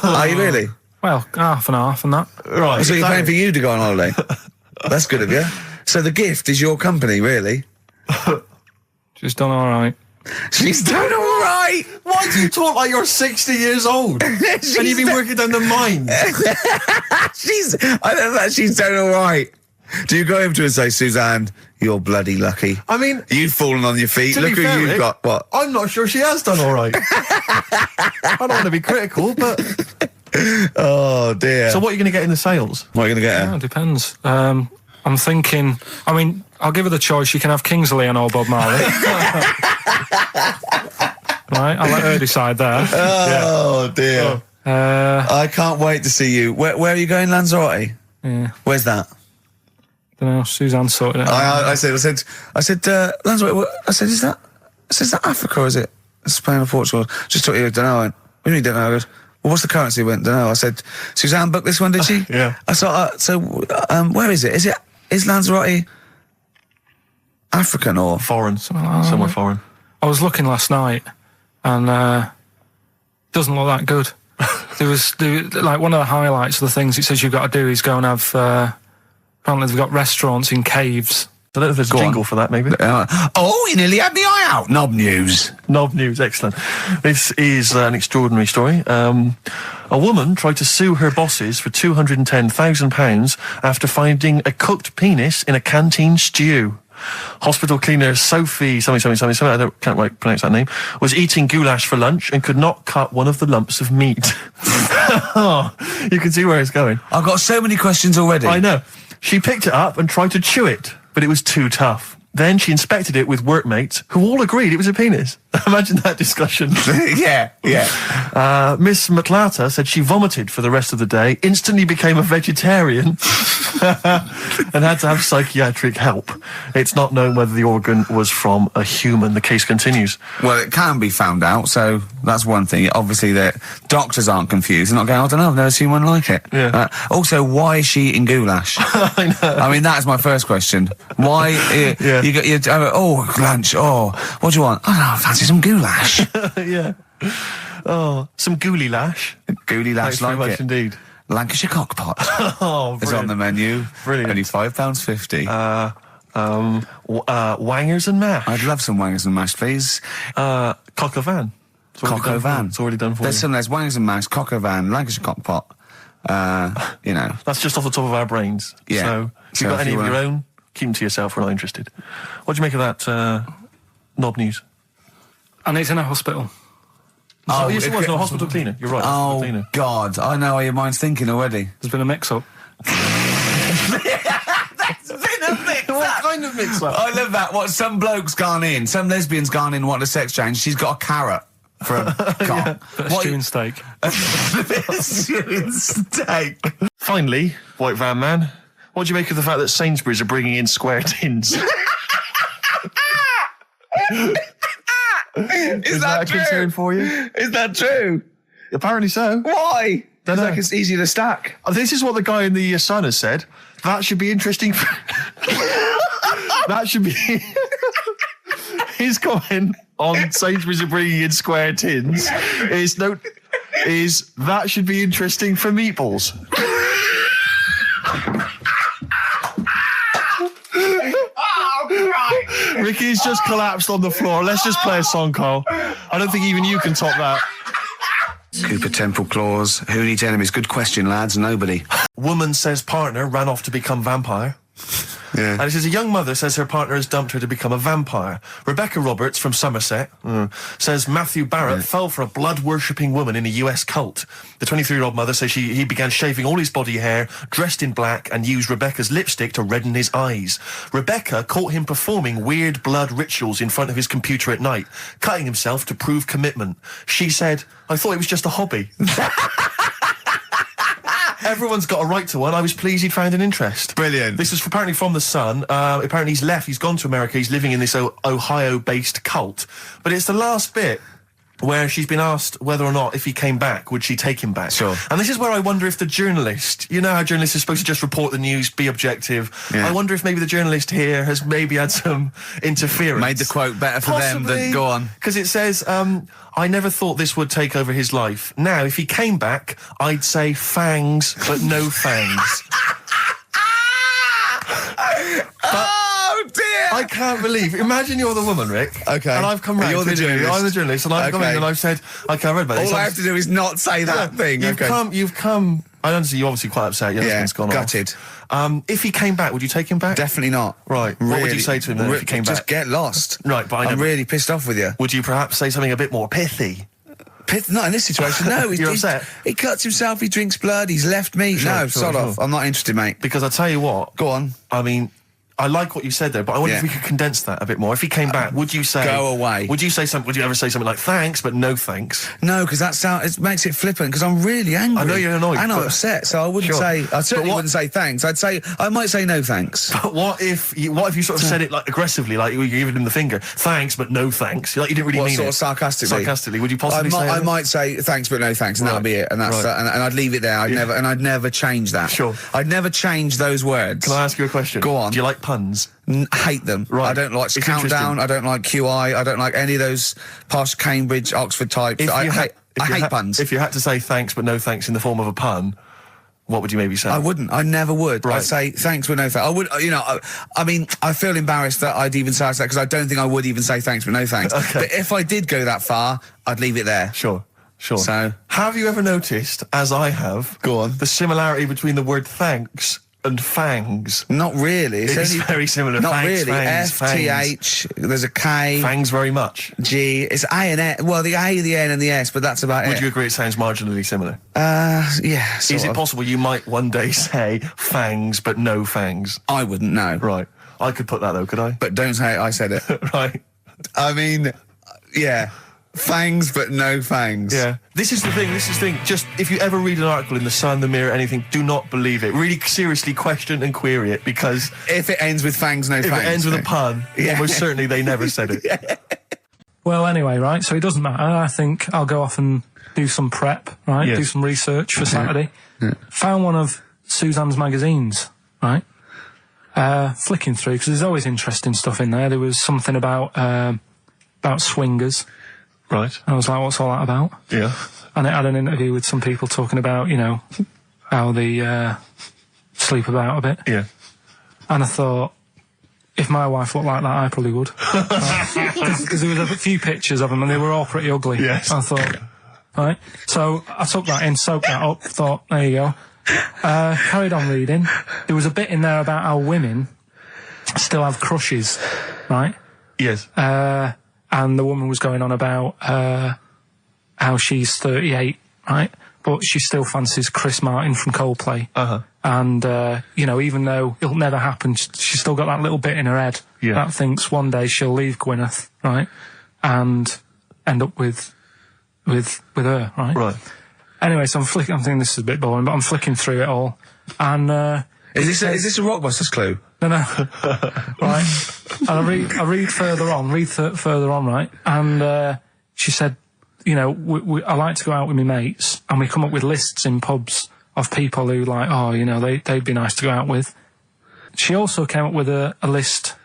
Are you really? Well, half and half and that. Right. So you're paying for you to go on holiday? That's good of you. So the gift is your company, really? She's done all right. She's done all right. Why do you talk like you're 60 years old? And you've been working down the mines. I don't know, she's done all right. Do you go over to her and say, Suzanne, you're bloody lucky? I mean, you've fallen on your feet. to Look be who fair, you've Rick, got. What? I'm not sure she has done all right. I don't want to be critical, but... Oh, dear. So what are you going to get in the sales? What are you going to get her? Yeah, it depends. I'm thinking, I mean, I'll give her the choice. She can have Kingsley and old Bob Marley. Right, I'll let her decide there. Oh, dear. I can't wait to see you. Where are you going, Lanzarote? Yeah. Where's that? Don't know, Suzanne sorted it out. I said, Lanzarote, I said, is that Africa or is it Spain or Portugal? Just thought you don't know. I went, what do you mean don't know? I goes, well, what's the currency? I went, don't know. I said, Suzanne booked this one, did she? Yeah. I thought, where is it? Is Lanzarote African or? Foreign. Somewhere foreign. I was looking last night and doesn't look that good. There was like one of the highlights of the things it says you've got to do is go and have, apparently they've got restaurants in caves. I don't know if there's a jingle for that, maybe. You nearly had the eye out. Knob news. Knob news, excellent. This is an extraordinary story. A woman tried to sue her bosses for £210,000 after finding a cooked penis in a canteen stew. Hospital cleaner Sophie, something, I can't quite pronounce that name, was eating goulash for lunch and could not cut one of the lumps of meat. Oh, you can see where it's going. I've got so many questions already. I know. She picked it up and tried to chew it, but it was too tough. Then she inspected it with workmates, who all agreed it was a penis. Imagine that discussion. Yeah. Miss McLata said she vomited for the rest of the day, instantly became a vegetarian, and had to have psychiatric help. It's not known whether the organ was from a human. The case continues. Well, it can be found out, so that's one thing. Obviously, the doctors aren't confused. They're not going, I don't know, I've never seen one like it. Yeah. Also, why is she eating goulash? I know. I mean, that's my first question. Why? Yeah. Lunch. Oh, what do you want? I fancy some goulash. Yeah. Oh, some gooly lash. Gooly lash, Thanks very like much it. indeed. Lancashire cockpot. Oh, It's on the menu. Brilliant. Only £5.50. Wangers and mash. I'd love some wangers and mash, please. Coq au vin. Coq au vin. It's already done for There's you. wangers and mash, coq au vin, Lancashire cockpot. You know. That's just off the top of our brains. Yeah. So, if you've got any of your own, keep them to yourself. We're not interested. What do you make of that knob news? And it's in a hospital. Oh, yes, it was. No, a hospital cleaner. You're right. Oh, cleaner. God. I know how your mind's thinking already. There's been a mix-up. That's been a mix-up. What kind of mix-up? I love that. What, some bloke's gone in, some lesbian's gone in, wanting a sex change. She's got a carrot for a cock. Bit of stew and steak. Stew and steak. Finally, White Van Man, what do you make of the fact that Sainsbury's are bringing in square tins? Is that a true? concern for you? Is that true? Apparently so. Why? Dunno. It's like it's easier to stack. This is what the guy in the Sun has said. That should be interesting. That should be his comment on Sainsbury's are bringing in square tins. Is no. is that should be interesting for meatballs. Ricky's just collapsed on the floor. Let's just play a song, Carl. I don't think even you can top that. Cooper Temple Claws. Who needs enemies? Good question, lads. Nobody. Woman says partner ran off to become vampire. Yeah. And it says a young mother says her partner has dumped her to become a vampire. Rebecca Roberts from Somerset says Matthew Barrett fell for a blood-worshipping woman in a US cult. The 23-year-old mother says he began shaving all his body hair, dressed in black, and used Rebecca's lipstick to redden his eyes. Rebecca caught him performing weird blood rituals in front of his computer at night, cutting himself to prove commitment. She said, I thought it was just a hobby. Everyone's got a right to one. I was pleased he'd found an interest. Brilliant. This is apparently from The Sun. Apparently he's left. He's gone to America. He's living in this Ohio-based cult. But it's the last bit where she's been asked whether or not, if he came back, would she take him back? Sure. And this is where I wonder if the journalist, you know how journalists are supposed to just report the news, be objective. Yeah. I wonder if maybe the journalist here has maybe had some interference. Made the quote better for them than go on. Because it says, I never thought this would take over his life. Now, if he came back, I'd say fangs, but no fangs. Oh dear! I can't believe. Imagine you're the woman, Rick. Okay. And I've come round. You're the to you. journalist. I'm the journalist, and I've come in and I've said, okay, I read about this. All I have to do is not say that thing. You've come. I understand you're obviously quite upset. Your husband's gone gutted. off. If he came back, would you take him back? Definitely not. Right. What would you say to him then if he came back? Just get lost. Right, but I'm really pissed off with you. Would you perhaps say something a bit more pithy? Not in this situation, no. You're upset? He cuts himself, he drinks blood, he's left me. Sod off. I'm not interested, mate. Because I tell you what. Go on. I mean, I like what you said there, but I wonder if we could condense that a bit more. If he came back, would you say... Go away. Would you ever say something like, thanks, but no thanks? No, because it makes it flippant, because I'm really angry. I know you're annoyed. And I'm upset, so I wouldn't say... I certainly wouldn't say thanks. I might say no thanks. But what if you sort of said it like aggressively, like you were giving him the finger, thanks, but no thanks? Like you didn't really mean it. What, sort of sarcastically? Sarcastically, would you possibly say I might say thanks, but no thanks, and that'll be it. And that's and I'd leave it there. I'd never change that. Sure. I'd never change those words. Can I ask you a question? Go on. Do you like puns? Hate them. Right. I don't like Countdown. I don't like QI. I don't like any of those posh Cambridge, Oxford types. I hate puns. If you had to say thanks but no thanks in the form of a pun, what would you maybe say? I wouldn't. I never would. Right. I'd say thanks but no thanks. I would. I mean, I feel embarrassed that I'd even say that because I don't think I would even say thanks but no thanks. Okay. But if I did go that far, I'd leave it there. Sure. So, have you ever noticed, as I have, go on, the similarity between the word thanks and fangs? Not really. It's very similar. Not thanks, really. Fangs, F-T-H, there's a K. Fangs very much. G, it's A and S. Well, the A, the N and the S, but that's about it. Would you agree it sounds marginally similar? Yeah, Is it possible you might one day say fangs but no fangs? I wouldn't know. Right. I could put that though, could I? But don't say I said it. Right. I mean, yeah. Fangs, but no fangs. Yeah. This is the thing. Just, if you ever read an article in The Sun, The Mirror, anything, do not believe it. Really seriously question and query it, because... If it ends with fangs, no fangs. If it ends with a pun, almost certainly they never said it. Yeah. Well, anyway, right, so it doesn't matter. I think I'll go off and do some prep, right? Yes. Do some research for Saturday. Yeah. Found one of Suzanne's magazines, right? Flicking through, because there's always interesting stuff in there. There was something about swingers. Right. I was like, what's all that about? Yeah. And it had an interview with some people talking about, how they sleep about a bit. Yeah. And I thought, if my wife looked like that, I probably would. Because there was a few pictures of them and they were all pretty ugly. Yes. I thought, right. So I took that in, soaked that up, thought, there you go. Carried on reading. There was a bit in there about how women still have crushes, right? Yes. And the woman was going on about how she's 38, right? But she still fancies Chris Martin from Coldplay. Uh-huh. And, even though it'll never happen, she's still got that little bit in her head that thinks one day she'll leave Gwyneth, right? And end up with her, right? Right. Anyway, so I'm thinking this is a bit boring, but I'm flicking through it all. And, Is this a Rockbusters clue? No. Right. And I read further on, right? And she said, I like to go out with my mates, and we come up with lists in pubs of people who they'd be nice to go out with. She also came up with a list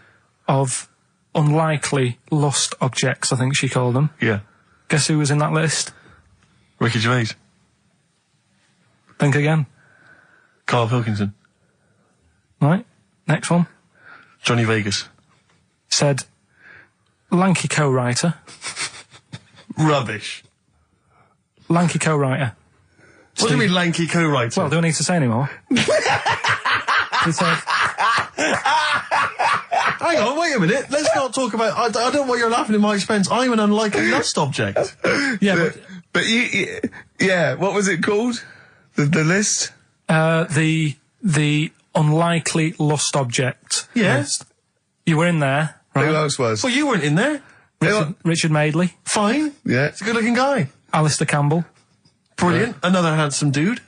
of unlikely lust objects, I think she called them. Yeah. Guess who was in that list? Ricky Gervais. Think again. Karl Pilkington. Right. Next one. Johnny Vegas. Said, lanky co-writer. Rubbish. Lanky co-writer. What do you mean lanky co-writer? Well, do I need to say any more? He said... Hang on, wait a minute. Let's not talk about... I don't know why you're laughing at my expense. I'm an unlikely lust object. Yeah, But yeah, what was it called? The list? The unlikely lust object. Yes. list. You were in there, right? Who else was? Well, you weren't in there. Richard Madeley, Fine. Yeah. He's a good-looking guy. Alistair Campbell. Brilliant. Another handsome dude.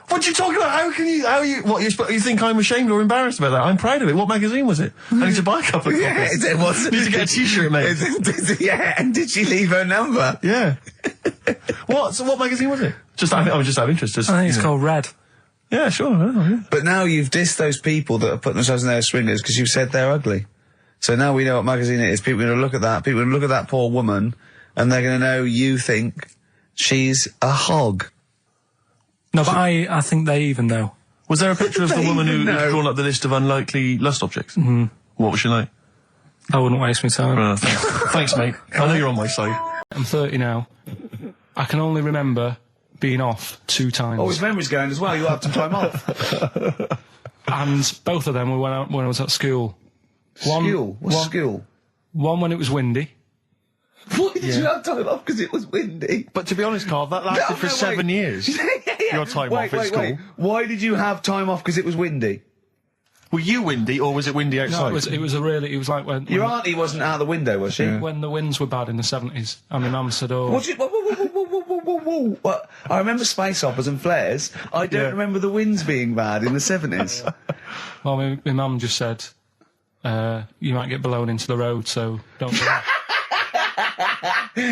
What are you talking about? You think I'm ashamed or embarrassed about that? I'm proud of it. What magazine was it? I need to buy a couple of copies. Yeah, it was. Need to get a t-shirt made. Yeah, and did she leave her number? Yeah. What magazine was it? I was just out of interest. I think it's called Red. Yeah, sure. Yeah. But now you've dissed those people that are putting themselves in their swingers because you've said they're ugly. So now we know what magazine it is. People are going to look at that. People are going to look at that poor woman, and they're going to know you think she's a hog. No, but I think they even know. Was there a picture of the woman who'd know. drawn up the list of unlikely lust objects? Mm-hmm. What was she like? I wouldn't waste my time. Thanks, mate. I know you're on my side. I'm 30 now. I can only remember being off 2 times. Oh, his memory's going as well. You had some time off. And both of them were when I was at school. What's school? One when it was windy. Why did you have time off? Because it was windy. But to be honest, Carl, that lasted for 7 years. Your time off at school. Why did you have time off? Because it was windy. Were you windy, or was it windy outside? No, it was like when... Your auntie wasn't out the window, was she? When the winds were bad in the 70s, and my mum said, oh... Whoa. What? I remember space operas and flares. I don't remember the winds being bad in the 70s. Well, my mum just said, you might get blown into the road, so don't do that.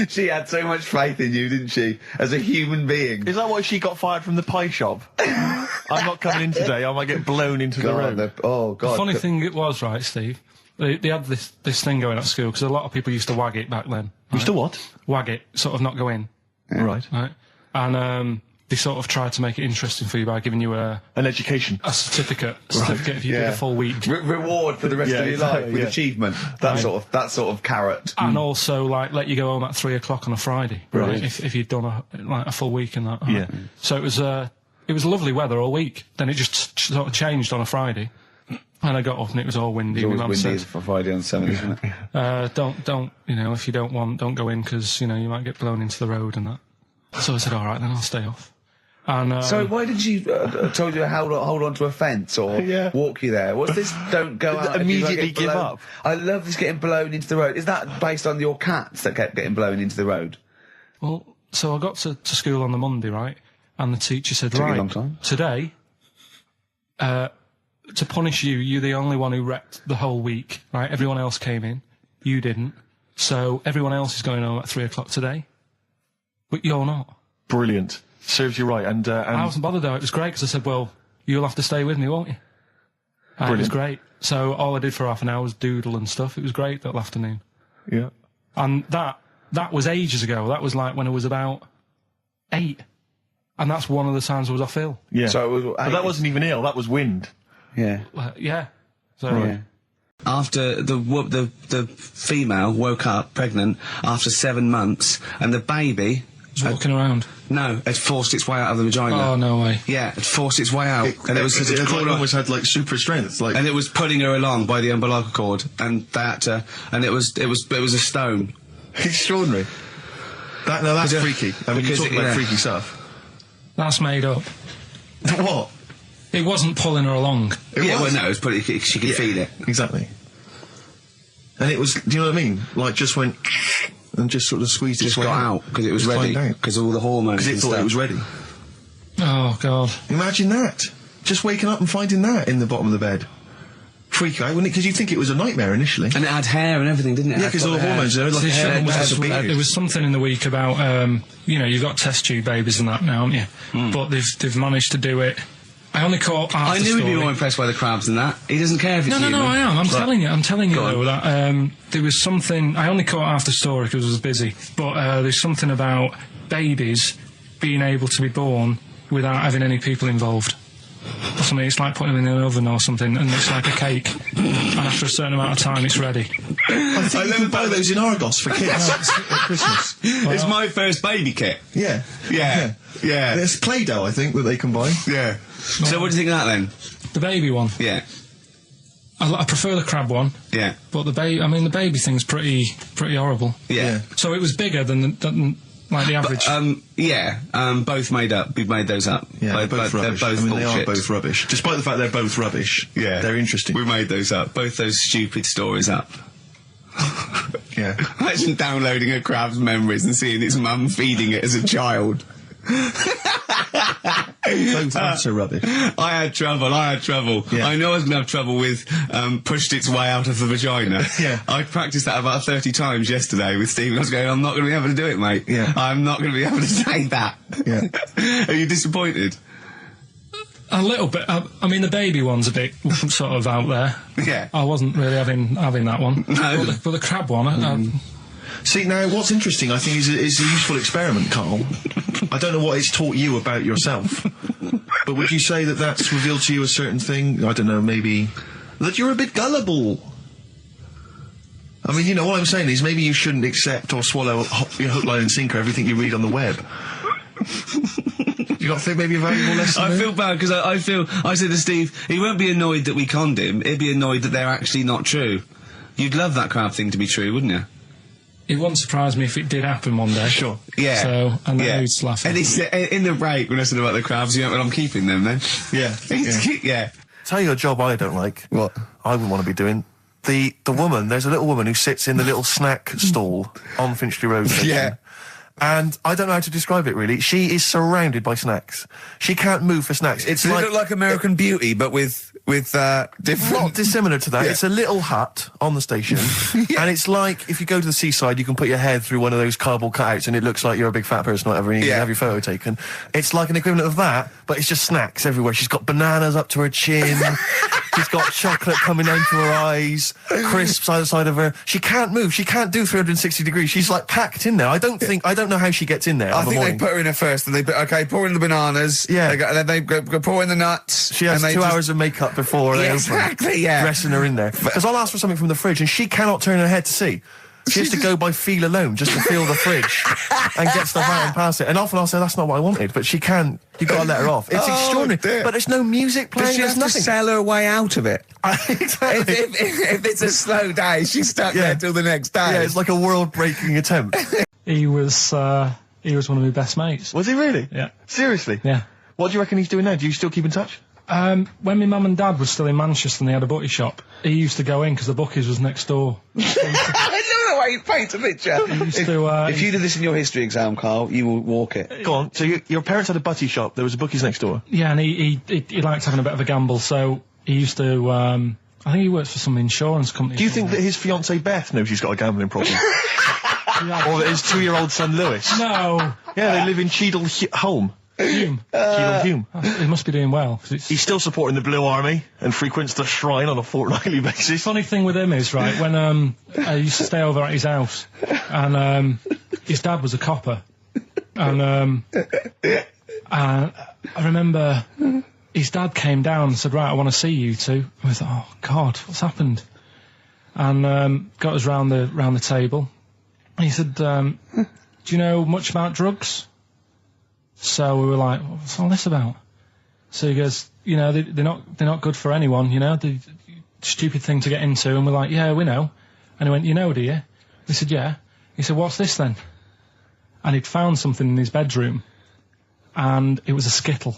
She had so much faith in you, didn't she? As a human being. Is that why she got fired from the pie shop? I'm not coming in today, I might get blown into the road. God. The funny thing it was, right, Steve, they had this thing going at school, because a lot of people used to wag it back then. Right? Used to what? Wag it, sort of not go in. Yeah. Right. And they sort of tried to make it interesting for you by giving you an education. A certificate if you did a full week. Reward for the rest of your life with achievement. That sort of carrot. And also, like, let you go home at 3 o'clock on a Friday. Right. If you'd done a full week and that. Yeah. So it was lovely weather all week. Then it just sort of changed on a Friday. And I got up and it was all windy. It was always windy for Friday on the 7th, isn't it? Don't, if you don't go in because, you might get blown into the road and that. So I said, all right, then I'll stay off. And, so why did you told you to hold on to a fence or walk you there? What's this? Don't go out. Immediately give up. I love this getting blown into the road. Is that based on your cats that kept getting blown into the road? Well, so I got to school on the Monday, right? And the teacher said, Took you a right, long time. today, to punish you, you're the only one who wrecked the whole week, right? Everyone else came in. You didn't. So everyone else is going home at 3 o'clock today. But you're not. Brilliant. Serves you right. And I wasn't bothered though. It was great because I said, well, you'll have to stay with me, won't you? And it was great. So all I did for half an hour was doodle and stuff. It was great that afternoon. Yeah. And that was ages ago. That was like when I was about 8. And that's one of the times I was off ill. Yeah. So it was, but that wasn't even ill. That was wind. Yeah. Yeah. So. Yeah. After the female woke up pregnant after 7 months, and the baby was walking around. No, it forced its way out of the vagina. Oh, no way. Yeah, it forced its way out, and it was almost had like super strength, like, and it was pulling her along by the umbilical cord, and they had to, and it was a stone. Extraordinary. That's freaky. I mean, you're talking about freaky stuff. That's made up. What? It wasn't pulling her along. It was putting. She could feel it. Exactly. And it was. Do you know what I mean? Like just went and just sort of squeezed its way out because it was ready. Because all the hormones. Because it thought it was ready. Oh God! Imagine that. Just waking up and finding that in the bottom of the bed. Freak out, wouldn't it? Because you think it was a nightmare initially. And it had hair and everything, didn't it? Yeah, because all the hormones there, like hair. There was something in the week about, you've got test tube babies and that now, haven't you? But they've managed to do it. I only caught half I knew he'd be more impressed by the crabs than that. He doesn't care if it's human. No, I am. I'm telling you though, that there was something. I only caught half the story because I was busy. But there's something about babies being able to be born without having any people involved. Or something. It's like putting them in an oven or something, and it's like a cake. And after a certain amount of time, it's ready. I think you can buy those in Argos for kids at Christmas. It's my first baby kit. Yeah. Yeah. There's Play-Doh, I think, that they can buy. Yeah. So what do you think of that then? The baby one. Yeah. I prefer the crab one. Yeah. But the baby thing's pretty horrible. Yeah. So it was bigger than like the average. Both made up. We made those up. Yeah, they're both rubbish. They're both they bullshit. are both rubbish. Despite the fact they're both rubbish. Yeah. They're interesting. We made those up. Both those stupid stories up. Yeah. Imagine downloading a crab's memories and seeing its mum feeding it as a child. Both utter rubbish. I had trouble. Yeah. I know I was going to have trouble with pushed its way out of the vagina. Yeah. I practiced that about 30 times yesterday with Steve. I was going, I'm not going to be able to do it, mate. Yeah. I'm not going to be able to say that. Yeah. Are you disappointed? A little bit. I mean, the baby one's a bit sort of out there. Yeah. I wasn't really having that one. No. But the crab one, See, now, what's interesting, I think, is a useful experiment, Carl. I don't know what it's taught you about yourself, but would you say that that's revealed to you a certain thing? I don't know, maybe that you're a bit gullible. I mean, you know, what I'm saying is maybe you shouldn't accept or swallow hook, line and sinker everything you read on the web. You got to think maybe a valuable lesson I there? feel bad because I said to Steve, he won't be annoyed that we conned him, he'd be annoyed that they're actually not true. You'd love that crab thing to be true, wouldn't you? it wouldn't surprise me if it did happen one day. Sure. Yeah. So, and then yeah. he's laughing. And it's, in the break, when I said about the crabs, you know, I'm keeping them then. Yeah. Yeah. Tell you a job I don't like. What? I wouldn't want to be doing. The woman, there's a little woman who sits in the little snack stall on Finchley Road station. Yeah. And I don't know how to describe it really. She is surrounded by snacks. She can't move for snacks. It's Does like, it look like American Beauty, but with different... not dissimilar to that. Yeah. It's a little hut on the station. And it's like, if you go to the seaside, you can put your head through one of those cardboard cutouts and it looks like you're a big fat person or whatever, and you can have your photo taken. It's like an equivalent of that, but it's just snacks everywhere. She's got bananas up to her chin. She's got chocolate coming down to her eyes, crisps either side of her. She can't move. She can't do 360 degrees. She's like packed in there. I don't know how she gets in there. I think they put her in there first, and pour in the bananas. Yeah. And then they go pour in the nuts. She has 2 hours of makeup before they open. Exactly, yeah. Dressing her in there. Because I'll ask for something from the fridge, and she cannot turn her head to see. She has to go by feel alone, just to feel the fridge and get stuff out and pass it. And often I'll say, that's not what I wanted, but she can. You've got to let her off. It's extraordinary. Dear. But there's no music playing. But she has there's to nothing. sell her way out of it. Exactly. If it's a slow day, she's stuck there till the next day. Yeah, it's like a world-breaking attempt. He was one of my best mates. Was he really? Yeah. Seriously? Yeah. What do you reckon he's doing now? Do you still keep in touch? When my mum and dad were still in Manchester and they had a butty shop, he used to go in because the bookies was next door. I know the way you paint a picture. He used to, If you did this in your history exam, Carl, you will walk it. Go on. So your parents had a butty shop. There was a bookies next door. yeah, and he liked having a bit of a gamble, so he used to, I think he works for some insurance company. Do you think that his fiancée Beth knows he's got a gambling problem? Or that his 2-year-old son Lewis? No! Yeah, they live in Cheadle Holme. Hume. Cheadle Hume. He must be doing well. 'Cause it's He's still supporting the Blue Army and frequents the shrine on a fortnightly basis. funny thing with him is, right, when I used to stay over at his house, and his dad was a copper, and I remember his dad came down and said, right, I want to see you two. I was like, oh God, what's happened? And got us round the table, and he said, do you know much about drugs? So we were like, what's all this about? So he goes, you know, they're not good for anyone, you know, the stupid thing to get into. And we're like, yeah, we know. And he went, you know, do you? We said, yeah. He said, what's this then? And he'd found something in his bedroom, and it was a Skittle.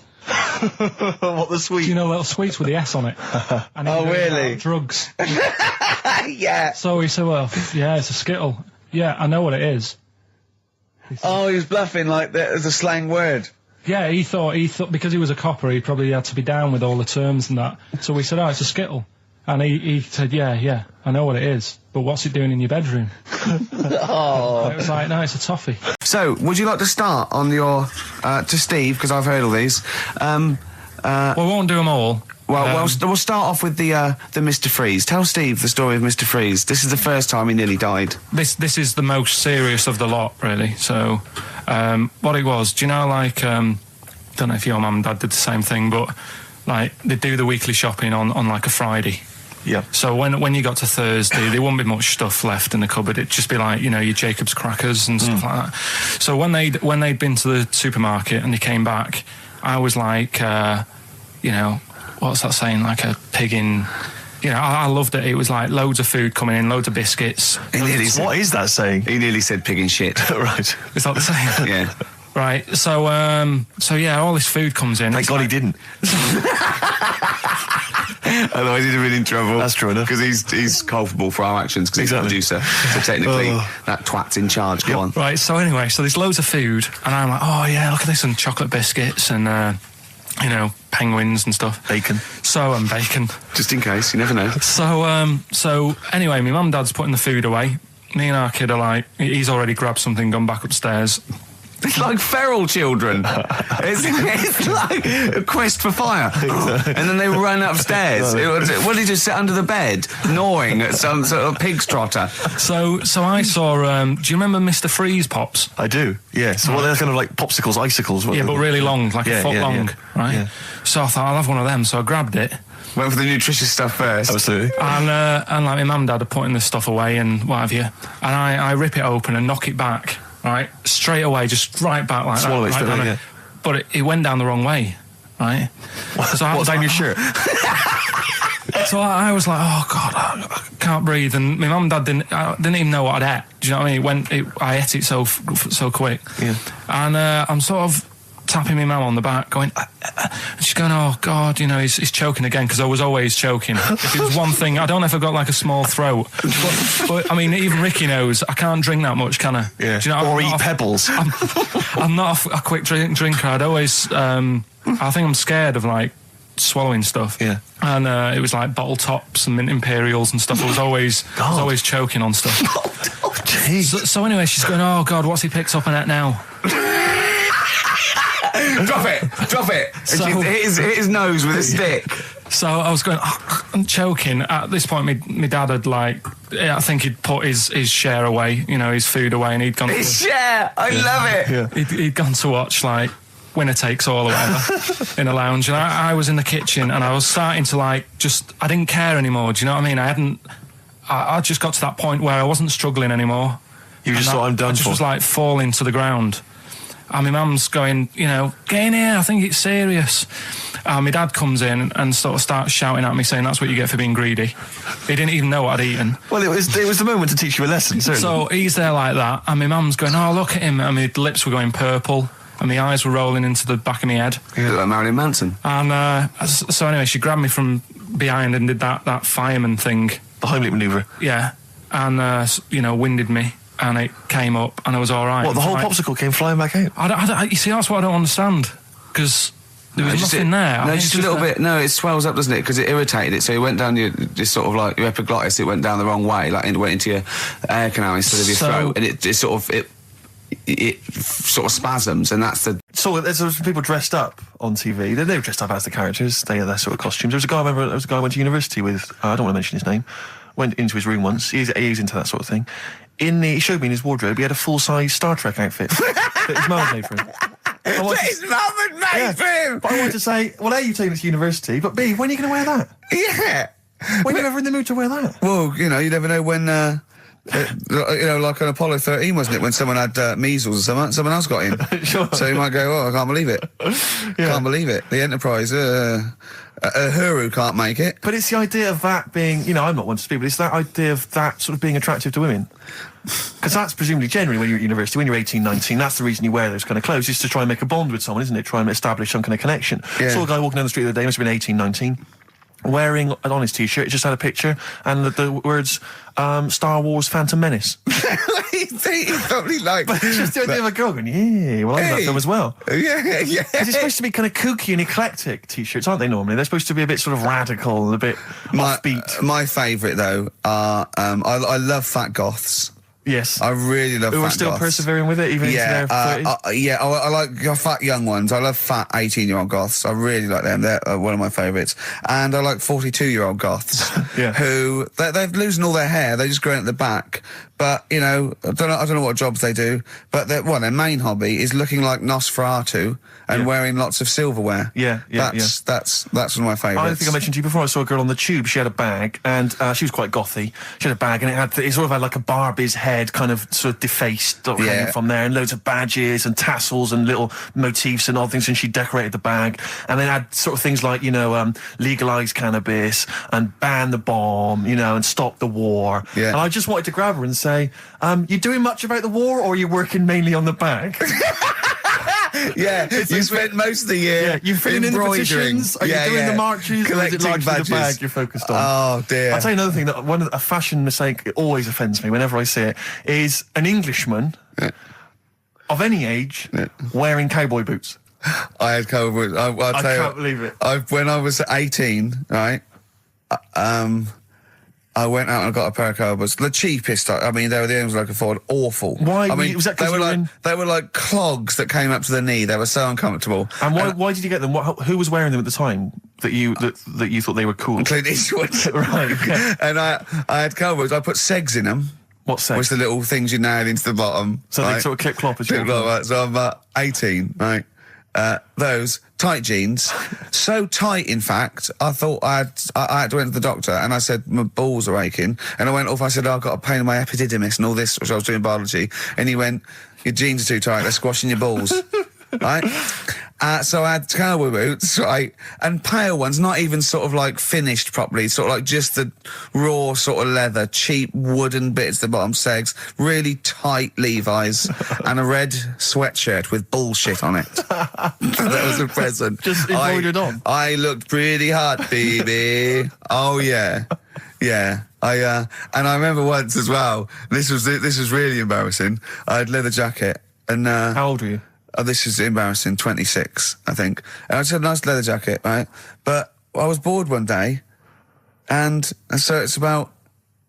What, the sweet? Do you know little sweets with the S on it? And Oh, really? Drugs. Yeah. So he said, well, yeah, it's a Skittle. Yeah, I know what it is. Oh, he was bluffing like that as a slang word. Yeah, he thought because he was a copper, he probably had to be down with all the terms and that. So we said, oh, it's a Skittle. And he said, yeah, I know what it is, but what's it doing in your bedroom? Oh. It was like, no, it's a toffee. So, would you like to start on your, to Steve, because I've heard all these. Well, we won't do them all. Well, we'll start off with the Mr. Freeze. Tell Steve the story of Mr. Freeze. This is the first time he nearly died. This is the most serious of the lot, really. So, What it was, do you know, like, don't know if your mum and dad did the same thing, but like they do the weekly shopping on like a Friday. Yeah. So when you got to Thursday, there wouldn't be much stuff left in the cupboard. It'd just be like, you know, your Jacob's crackers and stuff like that. So when they'd been to the supermarket and they came back, I was like, you know, what's that saying? Like a pig in. You know, I loved it. It was like loads of food coming in, loads of biscuits. What is that saying? He nearly said pig and shit. Right. Is that the saying? Yeah. Right. So yeah, all this food comes in. Thank God he didn't. Otherwise he'd have been in trouble. That's true enough. Because he's culpable for our actions because Exactly. he's the producer. So technically, that twat's in charge. Go on. Right. So anyway, so there's loads of food, and I'm like, oh yeah, look at this, and chocolate biscuits, and you know, penguins and stuff. Bacon. And bacon. Just in case, you never know. So anyway, my mum and dad's putting the food away. Me and our kid are like, he's already grabbed something, gone back upstairs. It's like feral children. it's like a quest for fire. And then they run upstairs. What did he just sit under the bed, gnawing at some sort of pig's trotter? So I saw, do you remember Mr. Freeze Pops? I do, yeah. So they're kind of like popsicles, icicles. Yeah, but really long, like a foot long, right? Yeah. So I thought, I'll have one of them. So I grabbed it. Went for the nutritious stuff first. Absolutely. And like my mum and dad are putting this stuff away and what have you. And I rip it open and knock it back, right? Straight away, just right back like Swallow that. it straight away, yeah. But it went down the wrong way, right? So I was down like, your shirt? So I was like, oh God, I can't breathe. And my mum and dad didn't even know what I'd ate. Do you know what I mean? I ate it so quick. Yeah. And I'm sort of tapping my mum on the back, going, and she's going, oh God, you know, he's choking again, because I was always choking. If it was one thing, I don't know if I've got like a small throat, but I mean, even Ricky knows I can't drink that much, can I? Yeah. Do you know, or eat pebbles. I'm not a quick drinker. I'd always, I think I'm scared of like swallowing stuff. Yeah. And it was like bottle tops and mint imperials and stuff. I was always choking on stuff. So anyway, she's going, oh God, what's he picked up on it now? Drop it. So- Hit his nose with a stick. So I was going, I'm choking. At this point, my dad had I think he'd put his share away, you know, his food away, and he'd gone. His share. I love it. Yeah. He'd gone to watch like Winner Takes All or whatever in a lounge, and I was in the kitchen, and I was starting to I didn't care anymore. Do you know what I mean? I just got to that point where I wasn't struggling anymore. You just thought, I'm done I just for. was like falling to the ground. And my mum's going, you know, get in here, I think it's serious. And my dad comes in and sort of starts shouting at me, saying that's what you get for being greedy. He didn't even know what I'd eaten. Well, it was the moment to teach you a lesson, certainly. So he's there like that, and my mum's going, oh, look at him. And my lips were going purple, and my eyes were rolling into the back of my head. You look like Marilyn Manson. And so anyway, she grabbed me from behind and did that fireman thing. The Heimlich manoeuvre. Yeah. And, you know, winded me. And it came up, and I was all right. What, the whole popsicle came flying back out? You see, that's what I don't understand, because there was nothing there. No, just a little bit. No, it swells up, doesn't it? Because it irritated it. So it went down your sort of like your epiglottis. It went down the wrong way, like it went into your air canal instead of your throat, and it sort of spasms, and that's the. So there's people dressed up on TV. They were dressed up as the characters. They had their sort of costumes. There was a guy I went to university with. I don't want to mention his name. Went into his room once. He's into that sort of thing. He showed me in his wardrobe. He had a full-size Star Trek outfit that his mum had made for him. His mum had made for him. But I wanted to say, well, A, you've taken this to university, but B, when are you going to wear that? Yeah. When are you ever in the mood to wear that? Well, you know, you never know when, you know, like on Apollo 13, wasn't it, when someone had measles or someone else got in. Sure. So you might go, oh, I can't believe it. Yeah. Can't believe it. The Enterprise, Uhuru can't make it. But it's the idea of that being, you know, I'm not one to speak, but it's that idea of that sort of being attractive to women. Because that's presumably generally when you're at university, when you're 18, 19, that's the reason you wear those kind of clothes, is to try and make a bond with someone, isn't it? Try and establish some kind of connection. Yeah. Saw a guy walking down the street the other day, must have been 18, 19, wearing on his t-shirt, it just had a picture and the words Star Wars Phantom Menace. He probably like. But it's just the idea of a girl going, yeah, well, I love that film as well. Yeah. Because it's supposed to be kind of kooky and eclectic t-shirts, aren't they, normally? They're supposed to be a bit sort of radical and a bit offbeat. My favourite, though, are, I love fat goths. Yes. I really love Who fat are still goths. persevering with it, even into their 30s? I like fat young ones. I love fat 18-year-old goths. I really like them. They're one of my favourites. And I like 42-year-old goths Yeah. who, they're losing all their hair. They're just growing at the back. but, you know, I don't know what jobs they do, but their main hobby is looking like Nosferatu and wearing lots of silverware. That's one of my favourites. I think I mentioned to you before, I saw a girl on the tube, she had a bag, and she was quite gothy. She had a bag, and it sort of had like a Barbie's head kind of sort of defaced hanging from there, and loads of badges and tassels and little motifs and odd things, and she decorated the bag. And then had sort of things like, you know, legalise cannabis and ban the bomb, you know, and stop the war. Yeah. And I just wanted to grab her and say, you doing much about the war, or are you working mainly on the bag? Yeah, you spent most of the year you're filling in the embroidering. petitions, are you doing the marches, or is it largely badges. the bag you're focused on? Oh, dear. I'll tell you another thing, that a fashion mistake that always offends me whenever I see it, is an Englishman of any age wearing cowboy boots. I had cowboy boots. I can't believe it. When I was 18, right, I went out and got a pair of cowboy boots. The cheapest. I mean, they were the only ones I could afford. Awful. Why? I mean, was that 'cause they were like clogs that came up to the knee. They were so uncomfortable. And why did you get them? Who was wearing them at the time that you thought they were cool? Clint Eastwood. Right. Okay. And I had cowboy boots. I put segs in them. What segs? Which the little things you nail into the bottom. So they sort of clip clop as you Clip clop, so I'm 18, right? Those tight jeans, so tight in fact, I thought I had to enter the doctor, and I said my balls are aching, and I went off. I said I've got a pain in my epididymis and all this, which I was doing biology, and he went, your jeans are too tight, they're squashing your balls. Right? So I had cowboy boots, right, and pale ones, not even sort of like finished properly, sort of like just the raw sort of leather, cheap wooden bits at the bottom, segs, really tight Levi's, and a red sweatshirt with bullshit on it. That was a present. Just embroidered on. I looked pretty hot, baby. Oh yeah. Yeah, and I remember once as well. This was really embarrassing. I had leather jacket, and how old were you? Oh, this is embarrassing. 26, I think. And I just had a nice leather jacket, right? But I was bored one day, and so it's about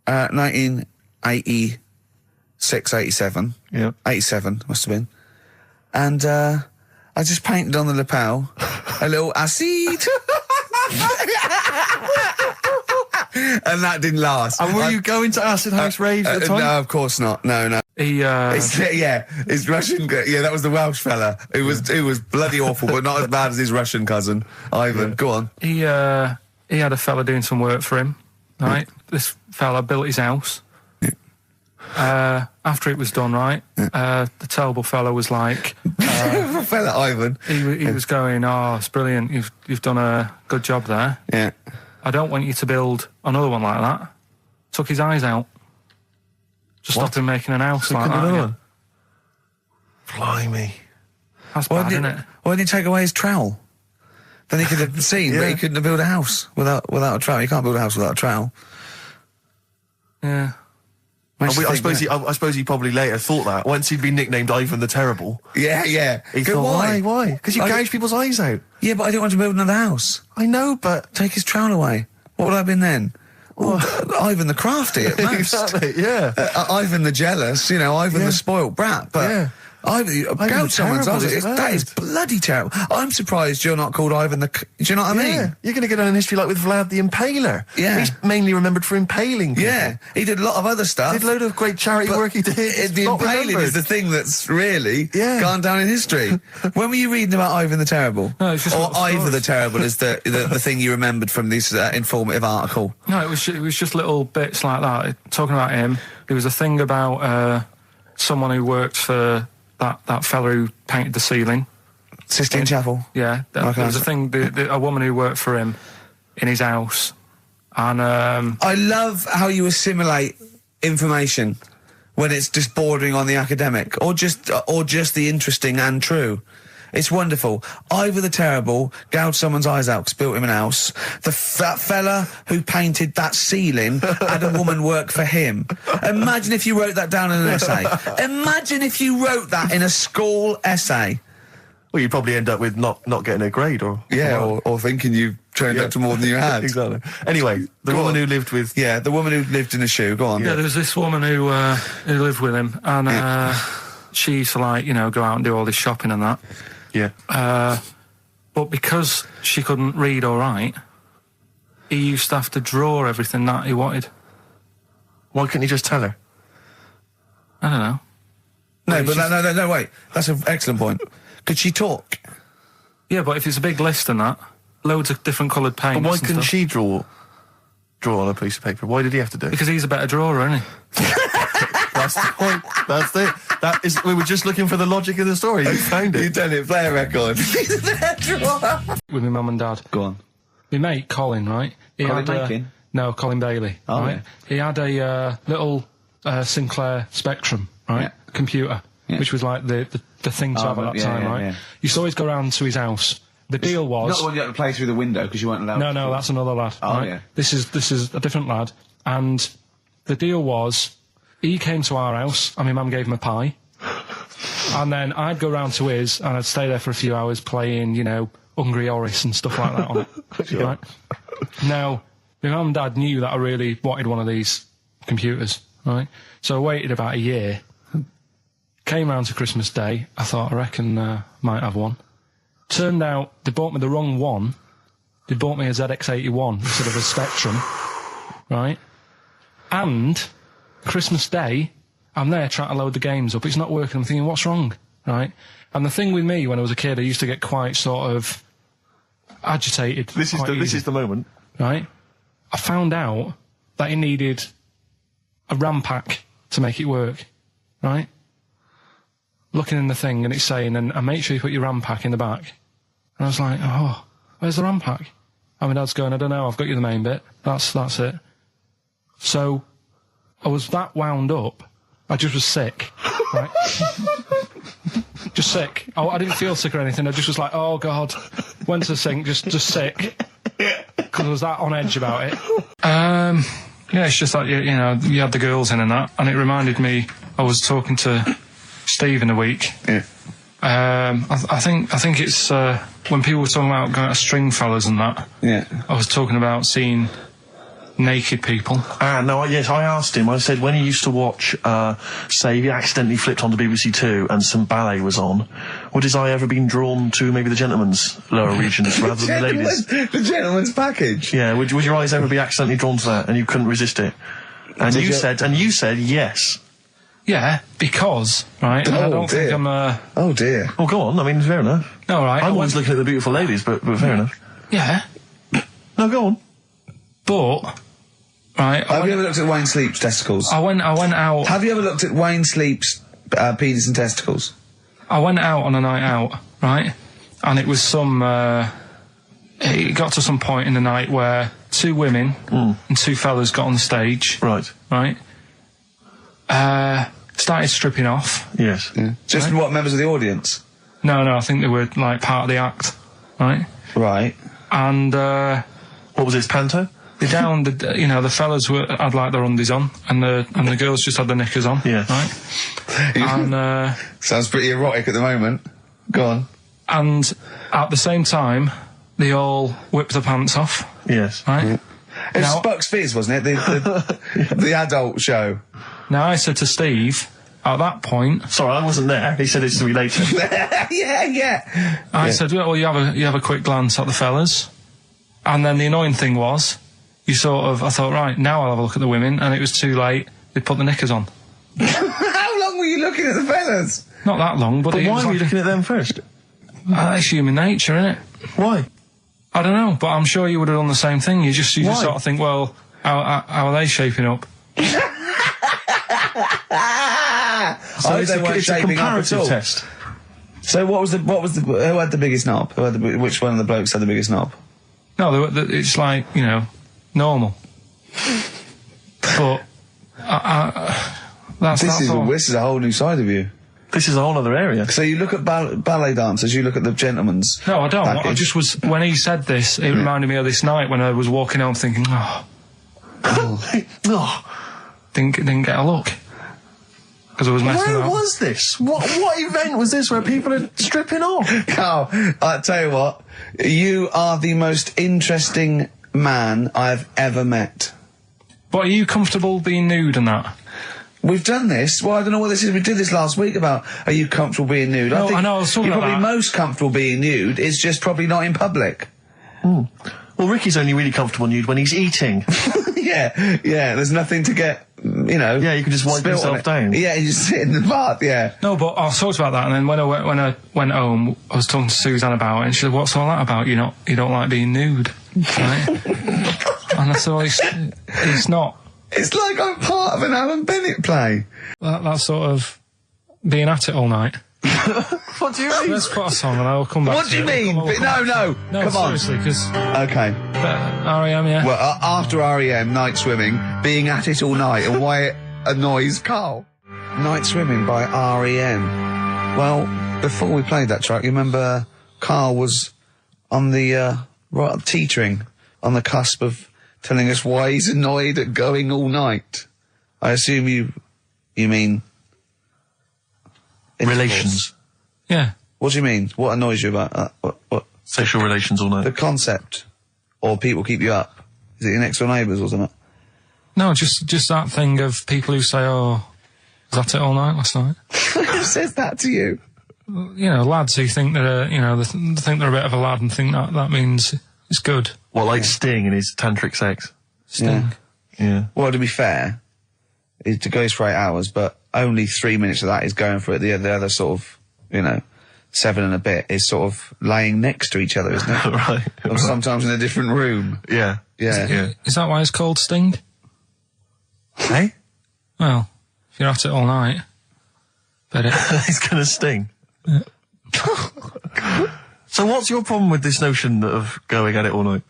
1986, 87. Yeah, 87 must have been. And I just painted on the lapel a little acid. And that didn't last. And were you going to acid house raves at the time? No, of course not. No. It's Russian. Yeah, that was the Welsh fella. It was bloody awful, but not as bad as his Russian cousin, Ivan. Yeah. Go on. He had a fella doing some work for him, right? This fella built his house. After it was done, right, the terrible fella was like... fella Ivan. He was going, oh, it's brilliant, you've done a good job there. Yeah. I don't want you to build another one like that. Took his eyes out. Just stopped him making an house like that. Yeah. Blimey. That's bad, isn't it? Why didn't he take away his trowel? Then he could have seen, but he couldn't have built a house without a trowel. You can't build a house without a trowel. Yeah. I suppose he probably later thought that once he'd been nicknamed Ivan the Terrible. Yeah. He thought, why? Because you gouged people's eyes out. Yeah, but I didn't want to build another house. I know, but take his trowel away. What would I have been then? Ivan the Crafty at most. Exactly. Yeah. Ivan the Jealous. You know, Ivan the spoilt brat. But yeah. Gout someone's eyes. That is bloody terrible. I'm surprised you're not called Ivan the... Do you know what I mean? You're going to get on in history like with Vlad the Impaler. Yeah. He's mainly remembered for impaling people. Yeah. He did a lot of other stuff. Did a load of great charity work he did. The impaling is the thing that's really gone down in history. When were you reading about Ivan the Terrible? No, it's just... Or Ivan the Terrible is the thing you remembered from this informative article? No, it was just little bits like that. Talking about him, there was a thing about someone who worked for... That fella who painted the ceiling. Sistine Chapel? Yeah. There was a thing, a woman who worked for him in his house. And I love how you assimilate information when it's just bordering on the academic, or just the interesting and true. It's wonderful. Ivan the Terrible gouged someone's eyes out because built him an house. That fella who painted that ceiling had a woman work for him. Imagine if you wrote that down in an essay. Imagine if you wrote that in a school essay. Well, you'd probably end up with not getting a grade, or thinking you turned up to more than you had. Exactly. Anyway, the woman who lived with... Yeah, the woman who lived in a shoe. Go on. Yeah, there was this woman who lived with him, and she used to, like, go out and do all this shopping and that. Yeah. But because she couldn't read or write, he used to have to draw everything that he wanted. Why couldn't he just tell her? I don't know. No, but no, wait. That's an excellent point. Could she talk? Yeah, but if it's a big list and that, loads of different coloured paints. But why and couldn't stuff. she draw on a piece of paper? Why did he have to do it? Because he's a better drawer, isn't he? That's the point. That's it. That is. We were just looking for the logic of the story. You found it. You've done it. Play a record. With my mum and dad. Go on. My mate, Colin, right? Colin Makin? No, Colin Bailey. Oh, right? yeah. He had a little Sinclair Spectrum, right? Yeah. Computer, Yeah. which was like the thing to have at that time, right? Yeah. Used to always go round to his house. The deal was... Not the one you had to play through the window because you weren't allowed. No, that's another lad. Oh, right? yeah. This is a different lad. And the deal was, he came to our house, and my mum gave him a pie. And then I'd go round to his, and I'd stay there for a few hours playing, you know, Hungry Horace and stuff like that on it. Sure. Right? Now, my mum and dad knew that I really wanted one of these computers, right? So I waited about a year. Came round to Christmas Day. I thought, I reckon might have one. Turned out they bought me the wrong one. They bought me a ZX81 instead of a Spectrum, right? And Christmas Day, I'm there trying to load the games up. It's not working. I'm thinking, what's wrong, right? And the thing with me, when I was a kid, I used to get quite sort of agitated. This is the moment. Right? I found out that it needed a RAM pack to make it work, right? Looking in the thing and it's saying, and make sure you put your RAM pack in the back. And I was like, oh, where's the RAM pack? And my dad's going, I don't know, I've got you the main bit. That's it. So, I was that wound up, I just was sick, right? Just sick. I didn't feel sick or anything, I just was like, oh God. Went to the sink, just sick. Because I was that on edge about it. Yeah, it's just like, you know, you had the girls in and that, and it reminded me, I was talking to Steve in a week. Yeah. I think it's when people were talking about going to Stringfellas and that. Yeah. I was talking about seeing naked people. Yes, I asked him, I said, when he used to watch, say, he accidentally flipped onto BBC Two and some ballet was on, would his eye ever been drawn to maybe the gentleman's lower regions rather than the ladies? The gentleman's package. Yeah, would your eyes ever be accidentally drawn to that and you couldn't resist it? And you said yes. Yeah, because, right, I don't think I'm Oh dear. Oh, go on, I mean, fair enough. No, right. I'm always looking at the beautiful ladies, but fair enough. Yeah. No, go on. But, right... Have you ever looked at Wayne Sleep's testicles? I went out... Have you ever looked at Wayne Sleep's penis and testicles? I went out on a night out, right? And it was some... it got to some point in the night where two women and two fellas got on the stage. Right. Right? Started stripping off. Yes. Yeah. Just what, members of the audience? No, I think they were, like, part of the act, right? Right. And, What was this, panto? they down, the fellas had, like, their undies on, and the girls just had their knickers on. Yeah. Right? And, Sounds pretty erotic at the moment. Go on. and at the same time, they all whipped their pants off, Yes. right? It was Now- Bucks Fizz, wasn't it? The adult show. Now, I said to Steve, at that point, Sorry, I wasn't there. He said it's to be later. yeah. I said, well, you have a quick glance at the fellas. And then the annoying thing was, I thought, right, now I'll have a look at the women, and it was too late. They put the knickers on. How long were you looking at the fellas? Not that long, but it Why was were you like, looking at them first? that's human nature, innit? Why? I don't know, but I'm sure you would have done the same thing. You just Why? sort of think, well, how are they shaping up? So they weren't it's a shaping up at comparative all. test. So who had the biggest knob? Which one of the blokes had the biggest knob? No, it's like, normal. But This is a whole new side of you. This is a whole other area. So you look at ballet dancers, you look at the gentlemen's. No, I don't. package. I just was, when he said this, it reminded me of this night when I was walking home thinking, didn't get a look. Because I was messing Where around. was this? What event was this where people are stripping off? Carl, I tell you what, you are the most interesting man I've ever met. But are you comfortable being nude and that? We've done this. Well, I don't know what this is. We did this last week about, are you comfortable being nude? No, I know, I was talking you're about probably that. most comfortable being nude. It's just probably not in public. Well, Ricky's only really comfortable nude when he's eating. Yeah. There's nothing to get you know. Yeah, you can just wipe spilt on yourself it. down. Yeah, you just sit in the bath, yeah. No, but I talked about that, and then when I went home, I was talking to Suzanne about it, and she said, "What's all that about? You don't like being nude, right?" And I said, "Well, it's not. It's like I'm part of an Alan Bennett play. That's sort of being at it all night." What do you mean? Let's put a song, and I'll come back. What do you mean? No, come on. Seriously, because Okay. R.E.M. Yeah. Well, after R.E.M., Night Swimming, being at it all night, and why it annoys Carl. Night Swimming by R.E.M. Well, before we played that track, you remember Carl was on the, right, teetering, on the cusp of telling us why he's annoyed at going all night. I assume you mean... Relations. Yeah. What do you mean? What annoys you about that? What? Sexual relations all night. The concept? Or people keep you up? Is it your next door neighbours or something? No, just that thing of people who say, "Oh, was that it all night last night?" Who says that to you? You know, lads who think they're, they think they're a bit of a lad and think that means it's good. What, like Sting in his tantric sex? Sting. Yeah. Well, to be fair, it goes for 8 hours, but only 3 minutes of that is going for it. The other sort of, 7 and a bit is sort of laying next to each other, isn't it? Right. Or sometimes in a different room. Yeah. Yeah. Is that why it's called Sting? Hey? Well, if you're at it all night, bet it. It's gonna sting. So what's your problem with this notion of going at it all night?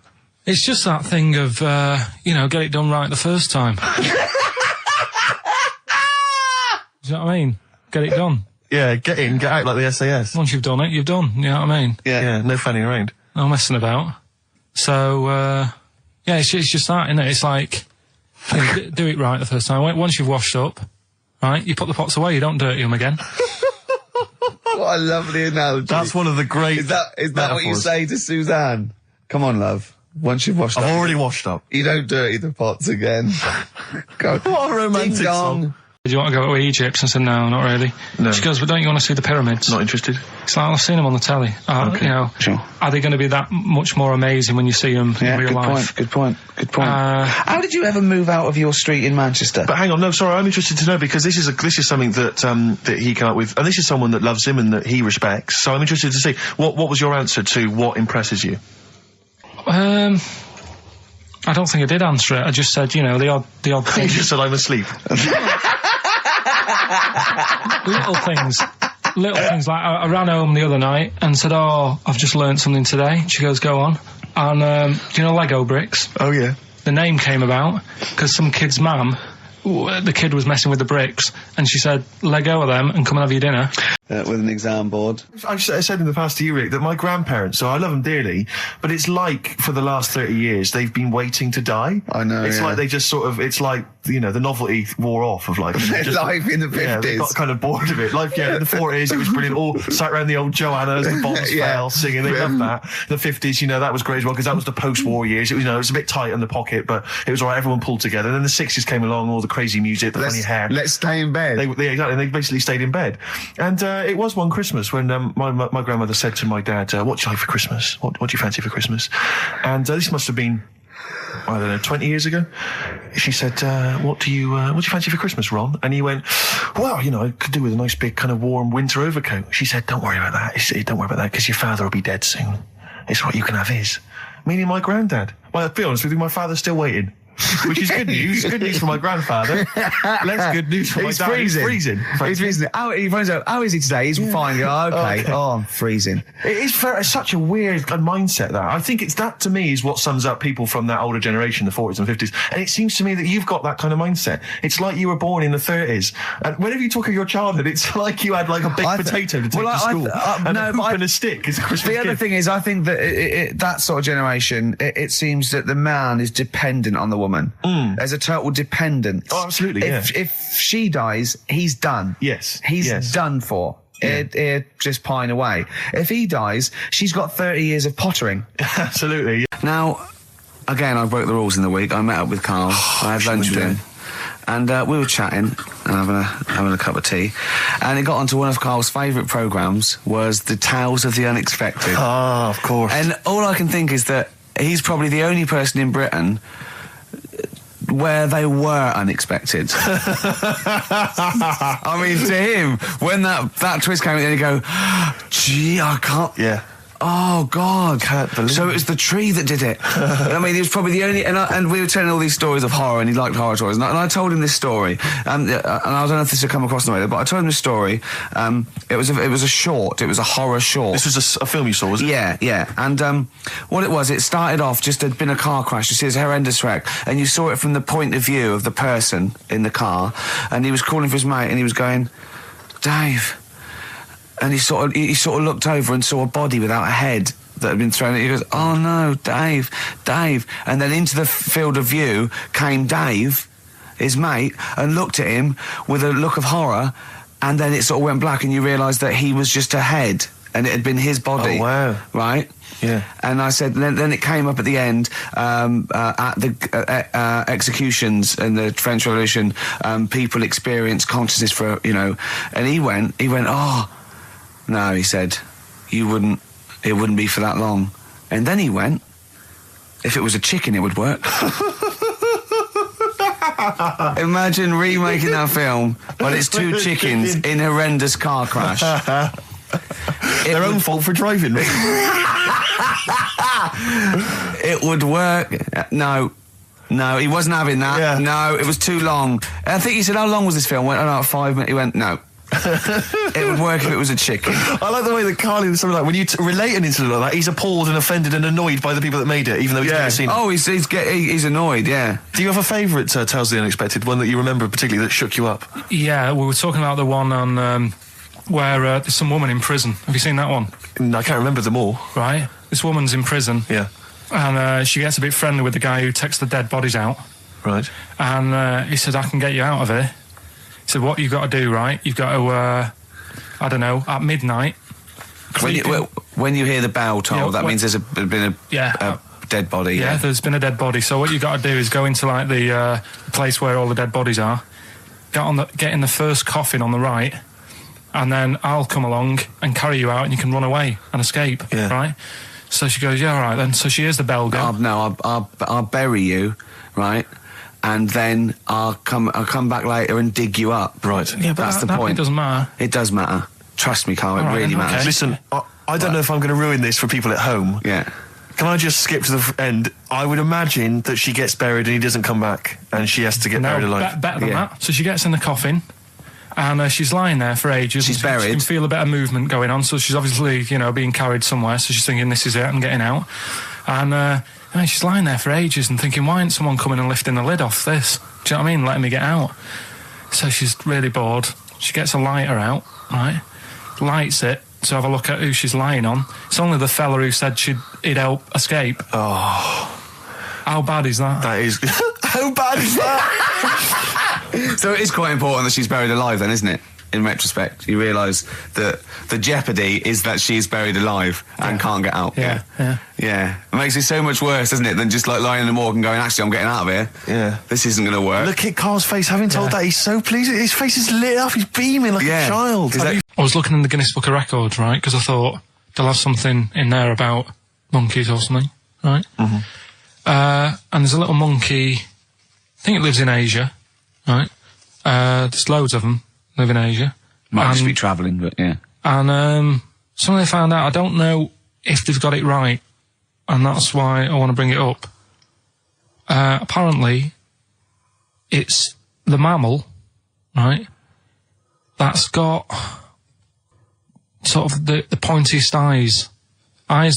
It's just that thing of, get it done right the first time. Do you know what I mean? Get it done. Yeah, get in, get out like the SAS. Once you've done it, you've done. You know what I mean? Yeah, no fanning around. No messing about. So, it's just that, isn't it? It's like, do it right the first time. Once you've washed up, right, you put the pots away, you don't dirty them again. What a lovely analogy. That's one of the great Is that what you metaphors. say to Suzanne? Come on, love. Once you've washed up. I've already washed up. You don't dirty the pots again. Go. What a romantic Ding dong. song. Do you want to go to Egypt? I said, no, not really. No. She goes, but don't you want to see the pyramids? Not interested. It's like, I've seen them on the telly. Okay. Sure. Are they going to be that much more amazing when you see them in real life? Good point. How did you ever move out of your street in Manchester? But hang on, no, sorry, I'm interested to know because this is something that that he came up with, and this is someone that loves him and that he respects. So I'm interested to see what was your answer to what impresses you? I don't think I did answer it. I just said, the odd You thing. just said I'm asleep. Little things like I ran home the other night and said, "Oh, I've just learnt something today." She goes, "Go on." And do you know Lego bricks? Oh yeah. The name came about because some kid's mum, the kid was messing with the bricks, and she said, "Let go of them and come and have your dinner." With an exam board. I've said in the past to you, Rick, that my grandparents, so I love them dearly, but it's like for the last 30 years they've been waiting to die. I know, It's yeah. like they just sort of, it's like, the novelty wore off of life. Their life in the 50s. Yeah, they got kind of bored of it. Life, in the 40s it was brilliant. All sat around the old Joanna as the bombs Yeah. fell, singing. They loved that. The 50s, that was great as well, because that was the post-war years. It was, it was a bit tight in the pocket, but it was alright, everyone pulled together. And then the 60s came along, all the crazy music, the funny hair. Let's stay in bed. Exactly, they basically stayed in bed. And it was one Christmas when my grandmother said to my dad, what do you like for Christmas? What do you fancy for Christmas? And this must have been, I don't know, 20 years ago. She said, what do you fancy for Christmas, Ron? And he went, well, I could do with a nice big kind of warm winter overcoat. She said, don't worry about that. Don't worry about that, because your father will be dead soon. It's what you can have his. Meaning my granddad. Well, to be honest with you, my father's still waiting. Which is good news. Good news for my grandfather. Less good news for my dad. Freezing. He's freezing. He's freezing. He finds out, how is he today? He's fine. Okay. Oh, I'm freezing. It is it's such a weird mindset, that. I think that to me is what sums up people from that older generation, the 40s and 50s. And it seems to me that you've got that kind of mindset. It's like you were born in the 30s. And whenever you talk of your childhood, it's like you had like a baked potato to take to school. And a hoop and a stick is a Christmas The other gift. thing is, I think that that sort of generation, it seems that the man is dependent on the woman. There's a total dependence. Oh, absolutely, If she dies, he's done. Yes. He's Yes. done for. Yeah. He'd just pine away. If he dies, she's got 30 years of pottering. Absolutely. Now, again, I broke the rules in the week. I met up with Carl. I had lunch with him. And we were chatting and having a cup of tea. And it got onto one of Carl's favourite programmes, was the Tales of the Unexpected. Ah, of course. And all I can think is that he's probably the only person in Britain where they were unexpected. I mean, to him, when that twist came in, you go, gee, I can't... Yeah. Oh, God. Can't believe So it was the tree that did it. I mean, he was probably the only... And we were telling all these stories of horror, and he liked horror stories. And I told him this story, and I don't know if this will come across the way, but I told him this story. It was a short. It was a horror short. This was a film you saw, was it? Yeah. And what it was, it started off, just there'd been a car crash. You see this horrendous wreck, and you saw it from the point of view of the person in the car, and he was calling for his mate, and he was going, Dave... And he sort of looked over and saw a body without a head that had been thrown. He goes, "Oh no, Dave!" And then into the field of view came Dave, his mate, and looked at him with a look of horror. And then it sort of went black, and you realised that he was just a head, and it had been his body. Oh wow! Right? Yeah. And I said, then it came up at the end, at the executions in the French Revolution, people experience consciousness for, and he went, oh. No, he said, it wouldn't be for that long. And then he went, if it was a chicken, it would work. Imagine remaking that film, but it's two chickens in horrendous car crash. Their own fault for driving. It would work. No, he wasn't having that. Yeah. No, it was too long. And I think he said, how long was this film? I went, about 5 minutes. He went, no. It would work if it was a chicken. I like the way that Carl is something like, when you relate an incident like that, he's appalled and offended and annoyed by the people that made it, even though he's never seen it. Oh, he's annoyed, yeah. Do you have a favourite Tales of the Unexpected, one that you remember particularly that shook you up? Yeah, we were talking about the one on where there's some woman in prison. Have you seen that one? I can't remember them all. Right. This woman's in prison. Yeah. And she gets a bit friendly with the guy who takes the dead bodies out. Right. And he said, I can get you out of here. He said, what you've got to do, right? You've got to, at midnight... When you hear the bell toll, that means there's been a dead body. Yeah, there's been a dead body. So what you've got to do is go into, like, the place where all the dead bodies are, get in the first coffin on the right, and then I'll come along and carry you out, and you can run away and escape, right? So she goes, yeah, all right, then. So she hears the bell go. I'll bury you, right? And then I'll come back later and dig you up. Right. Yeah, but that's the point. It doesn't matter. It does matter. Trust me, Carl, it really matters. Okay. Listen, I don't know if I'm going to ruin this for people at home. Yeah. Can I just skip to the end? I would imagine that she gets buried and he doesn't come back, and she has to get buried alive. Better than that. So she gets in the coffin, and she's lying there for ages. She's buried. She can feel a bit of movement going on, so she's obviously, being carried somewhere, so she's thinking, this is it, I'm getting out. And she's lying there for ages and thinking, why isn't someone coming and lifting the lid off this? Do you know what I mean? Letting me get out. So she's really bored. She gets a lighter out, right? Lights it to have a look at who she's lying on. It's only the fella who said he'd help escape. Oh. How bad is that? That is... How bad is that? So it is quite important that she's buried alive then, isn't it? In retrospect, you realise that the jeopardy is that she's buried alive and can't get out. Yeah. It makes it so much worse, doesn't it, than just like lying in the morgue and going, actually, I'm getting out of here. Yeah. This isn't going to work. Look at Carl's face. Having told that, he's so pleased. His face is lit up. He's beaming like a child. I was looking in the Guinness Book of Records, right, because I thought they'll have something in there about monkeys or something, right? Mm-hmm. And there's a little monkey, I think it lives in Asia, right? There's loads of them. Live in Asia. Might just be travelling, but yeah. And something they found out, I don't know if they've got it right, and that's why I want to bring it up. Apparently, it's the mammal, right, that's got sort of the pointiest eyes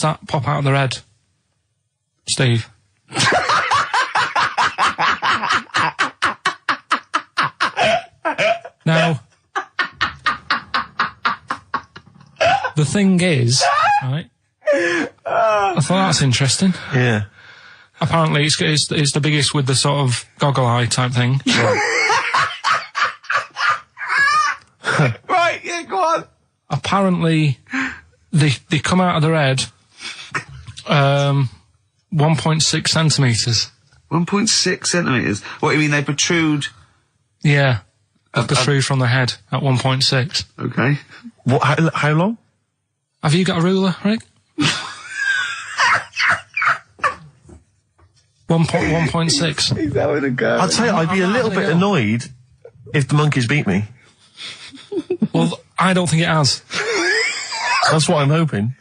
that pop out of their head. Steve. Now, the thing is, right, I thought that's interesting. Yeah. Apparently it's the biggest with the sort of goggle eye type thing. Right, yeah, go on. Apparently they come out of their head 1.6 centimetres. 1.6 centimetres? What, you mean they protrude? Yeah. They protrude from the head at 1.6. Okay. What? How long? Have you got a ruler, Rick? 1.6. He's having a go. I'd say I'd be a little bit annoyed if the monkeys beat me. Well, I don't think it has. That's what I'm hoping.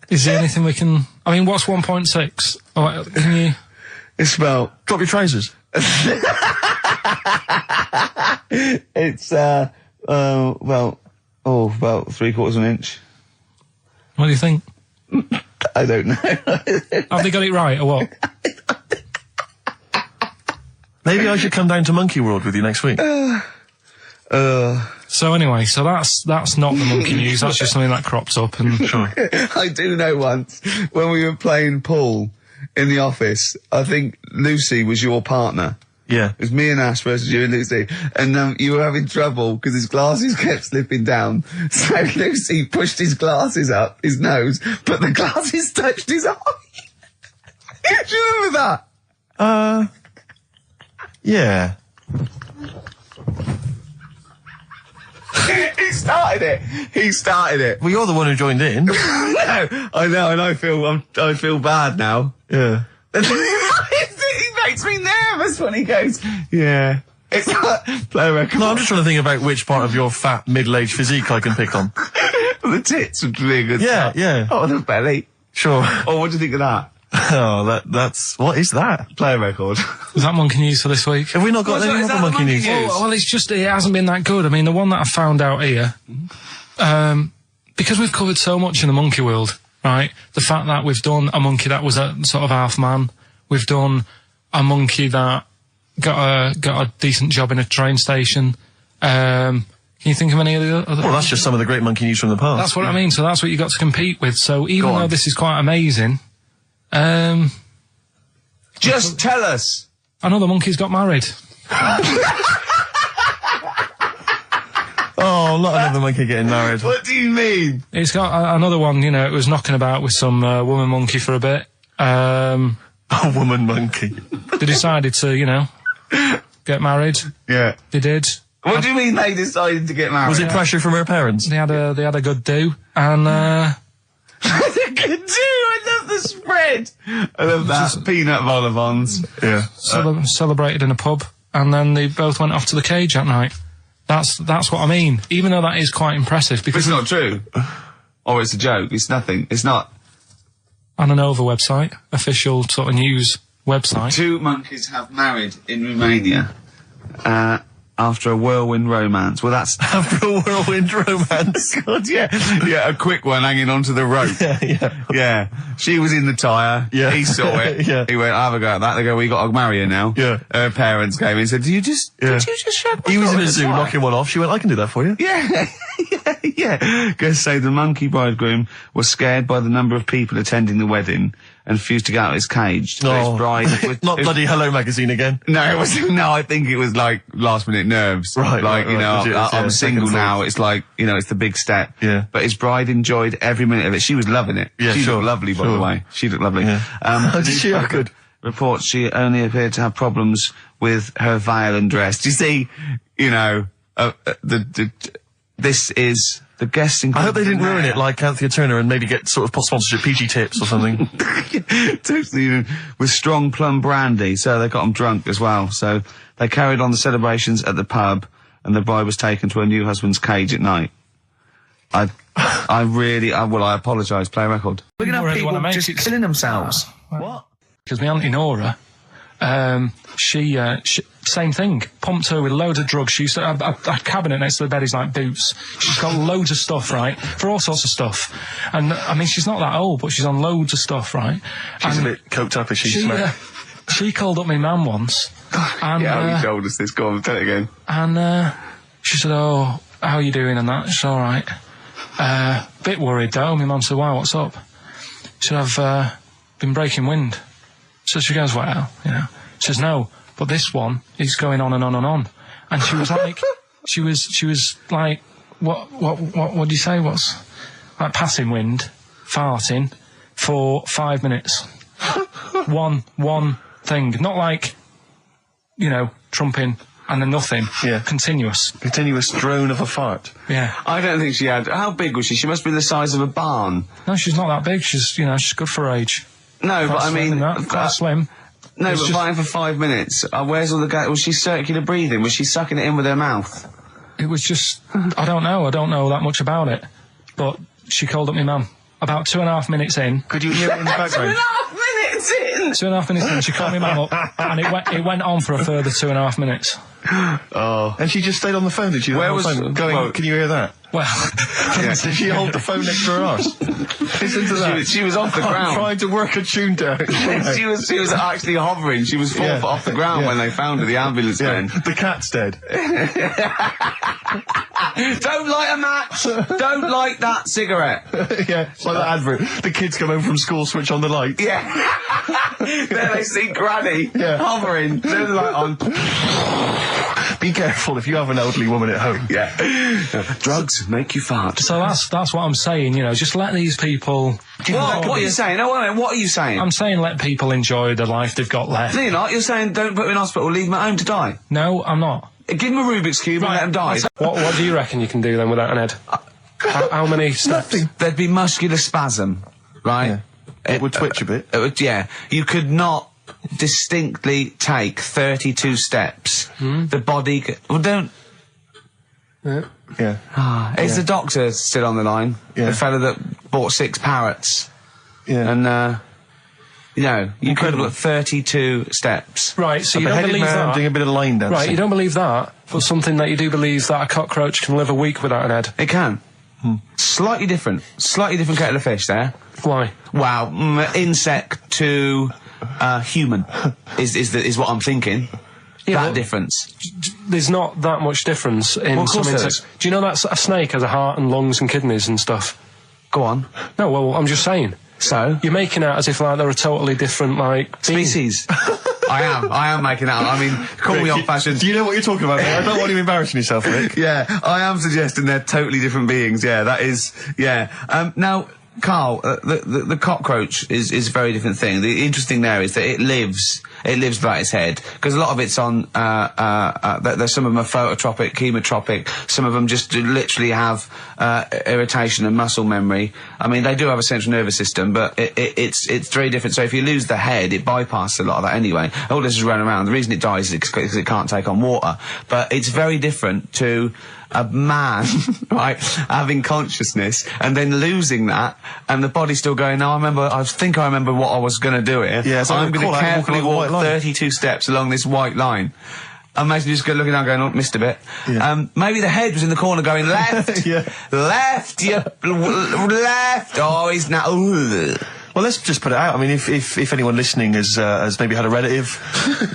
Is there anything we can... I mean, what's 1.6? Oh, can you... It's about... Drop your trousers. It's, about 3/4 of an inch. What do you think? I don't know. Have they got it right, or what? Maybe I should come down to Monkey World with you next week. So anyway, so that's not the monkey news, that's just something that cropped up and... Sure. I do know once, when we were playing pool in the office, I think Lucy was your partner. Yeah. It was me and Ash versus you and Lucy. And you were having trouble because his glasses kept slipping down. So Lucy pushed his glasses up his nose, but the glasses touched his eye. Do you remember that? Yeah. He started it. Well, you're the one who joined in. No, I know, and I feel bad now. Yeah. He makes me nervous when he goes, yeah. It's like, play a record. No, I'm just trying to think about which part of your fat, middle-aged physique I can pick on. The tits would be a good Yeah, start. yeah. Oh, the belly. Sure. Oh, what do you think of that? Oh, that's... What is that? Play a record. Is that monkey news for this week? Have we not got any other monkey news? Well, it's just, it hasn't been that good. I mean, the one that I found out here, because we've covered so much in the monkey world, right? The fact that we've done a monkey that was a sort of half man, we've done a monkey that got a decent job in a train station. Can you think of any of the other? Well, that's just some of the great monkey news from the past. That's what I mean. So that's what you got to compete with. So even though this is quite amazing, Just tell us. another monkey's got married. Oh, not another monkey getting married. What do you mean? It's got another one. You know, it was knocking about with some woman monkey for a bit. A woman monkey. They decided to, you know, get married. Yeah. They did. What do you mean they decided to get married? Was it pressure from her parents? They had a good do, and Good do. I love the spread. I love that. Peanut vol-au-vents. Yeah. Celebrated in a pub, and then they both went off to the cage that night. That's what I mean. Even though that is quite impressive, But because it's not true. Or it's a joke. It's nothing. It's not. on an Nova website, official sort of news website. 2 monkeys have married in Romania. After a whirlwind romance. Well, that's... After a whirlwind romance. God, yeah. Yeah, a quick one hanging onto the rope. Yeah. She was in the tyre. Yeah. He saw it. Yeah. He went, I'll have a go at that. They go, we got to marry her now. Yeah. Her parents came in and said, did you just shove my He was dog in a the zoo tyre?" knocking one off. She went, I can do that for you. Yeah. Yeah. Guests say the monkey bridegroom was scared by the number of people attending the wedding and refused to get out of his cage. So his bride was, Not bloody Hello Magazine again. No, it was, no, I think it was like last minute nerves. Right, Like, right, you know, right, legit, I'm yeah, single second now. thoughts. It's like, you know, it's the big step. Yeah. But his bride enjoyed every minute of it. She was loving it. Yeah, she sure, looked lovely, by the sure. way. She looked lovely. Yeah. Did she? I could. Reports she only appeared to have problems with her veil and dress. Do you see, you know, this is... The guests I hope they didn't ruin it like Anthea Turner and maybe get sort of sponsorship PG tips or something. Totally, with strong plum brandy, so they got them drunk as well. So they carried on the celebrations at the pub, and the bride was taken to her new husband's cage at night. I apologise, play a record. We're going to have Really people wanna make just it- killing themselves. What? Because my auntie Nora, she same thing, pumped her with loads of drugs. She used to have a cabinet next to the bed is like boots. She's got loads of stuff, right, for all sorts of stuff. And I mean, she's not that old, but she's on loads of stuff, right? She's and a bit coked up as she she, smelled. she called up my mum once, and Yeah, you told us this. Go on, tell it again. and she said, "Oh, how are you doing?" And that, she's all right. Bit worried though. My mum said, "Why? What's up?" She said, "I've been breaking wind." So she goes, "Well, you know." She says, "No, but this one is going on and on and on." And she was like, she was like, what do you say? What's like passing wind, farting for 5 minutes. one thing, not like, you know, trumping and then nothing. Yeah. Continuous. Continuous drone of a fart. Yeah. I don't think she had... How big was she? She must be the size of a barn. No, she's not that big. She's good for her age. No, but I mean... Quite slim. No, It's but just- fine for 5 minutes. Where's all the gas? Was she circular breathing? Was she sucking it in with her mouth? It was just... I don't know that much about it. But she called up my mum. About 2.5 minutes in... Could you hear it in the background? 2.5 minutes in! 2.5 minutes in, she called my mum up, and it went on for a further 2.5 minutes. Oh. And she just stayed on the phone, did she? Where The whole was- time going, well- can you hear that? Well, Did she hold the phone next to her arse? Listen to that. She was off the ground. Trying to work a tune down. She was actually hovering. She was 4 Yeah. foot off the ground Yeah. when they found her, the ambulance men. The cat's dead. Don't light a match! Don't light that cigarette! Yeah, it's like that advert. The kids come home from school, switch on the light. Yeah. There they see Granny Yeah. hovering, turn the light on. Be careful if you have an elderly woman at home. Yeah. Drugs make you fart. so that's what I'm saying, just let these people... What are you saying? No, wait a minute, what are you saying? I'm saying let people enjoy the life they've got left. No, you're not. You're saying don't put them in hospital, leave them at home to die. No, I'm not. Give them a Rubik's Cube and let them die. What do you reckon you can do then without an head? How many steps? There'd be muscular spasm, right? Yeah. It would twitch a bit. It would, yeah. You could not distinctly take 32 steps. The body... Well, don't... Yeah. Is the doctor still on the line? Yeah. The fella that bought 6 parrots. Yeah. And, you could Incredible. have 32 steps. Right, so you don't Beheaded believe man that? doing a bit of line dancing. Right, you don't believe that, but something that you do believe that a cockroach can live a week without an head. It can. Slightly different kettle of fish there. Why? Wow, insect to human is what I'm thinking. Yeah, that but- difference. There's not that much difference in Well, of some course there insects. is. Do you know that a snake has a heart and lungs and kidneys and stuff? Go on. No, well, I'm just saying. So? You're making out as if like they're a totally different being. Species. I am making that up. I mean, call me old-fashioned. Do you know what you're talking about, mate? I don't want you embarrassing yourself, Rick. Yeah, I am suggesting they're totally different beings. Yeah, that is. Yeah. Now, Carl, the cockroach is a very different thing. The interesting there is that it lives without its head, because a lot of it's on. There's some of them are phototropic, chemotropic. Some of them just literally have irritation and muscle memory. I mean, they do have a central nervous system, but it's very different. So if you lose the head, it bypasses a lot of that anyway. All this is running around. The reason it dies is because it can't take on water. But it's very different to a man, right, having consciousness and then losing that, and the body's still going, no, I think I remember what I was going to do here. Yeah, so I'm going call to out walking carefully along the walk white line. 32 steps along this white line. Imagine just looking down going, oh, missed a bit. Yeah. Maybe the head was in the corner going, left, Yeah. left, left, oh, he's now, Well, let's just put it out. I mean, if anyone listening has maybe had a relative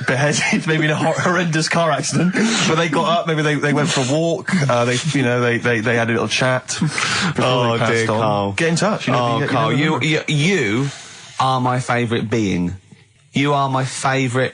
beheaded, maybe in a horrendous car accident, but they got up, maybe they went for a walk, they had a little chat before they passed dear on. Carl. Get in touch. Carl, never know. you are my favourite being. You are my favourite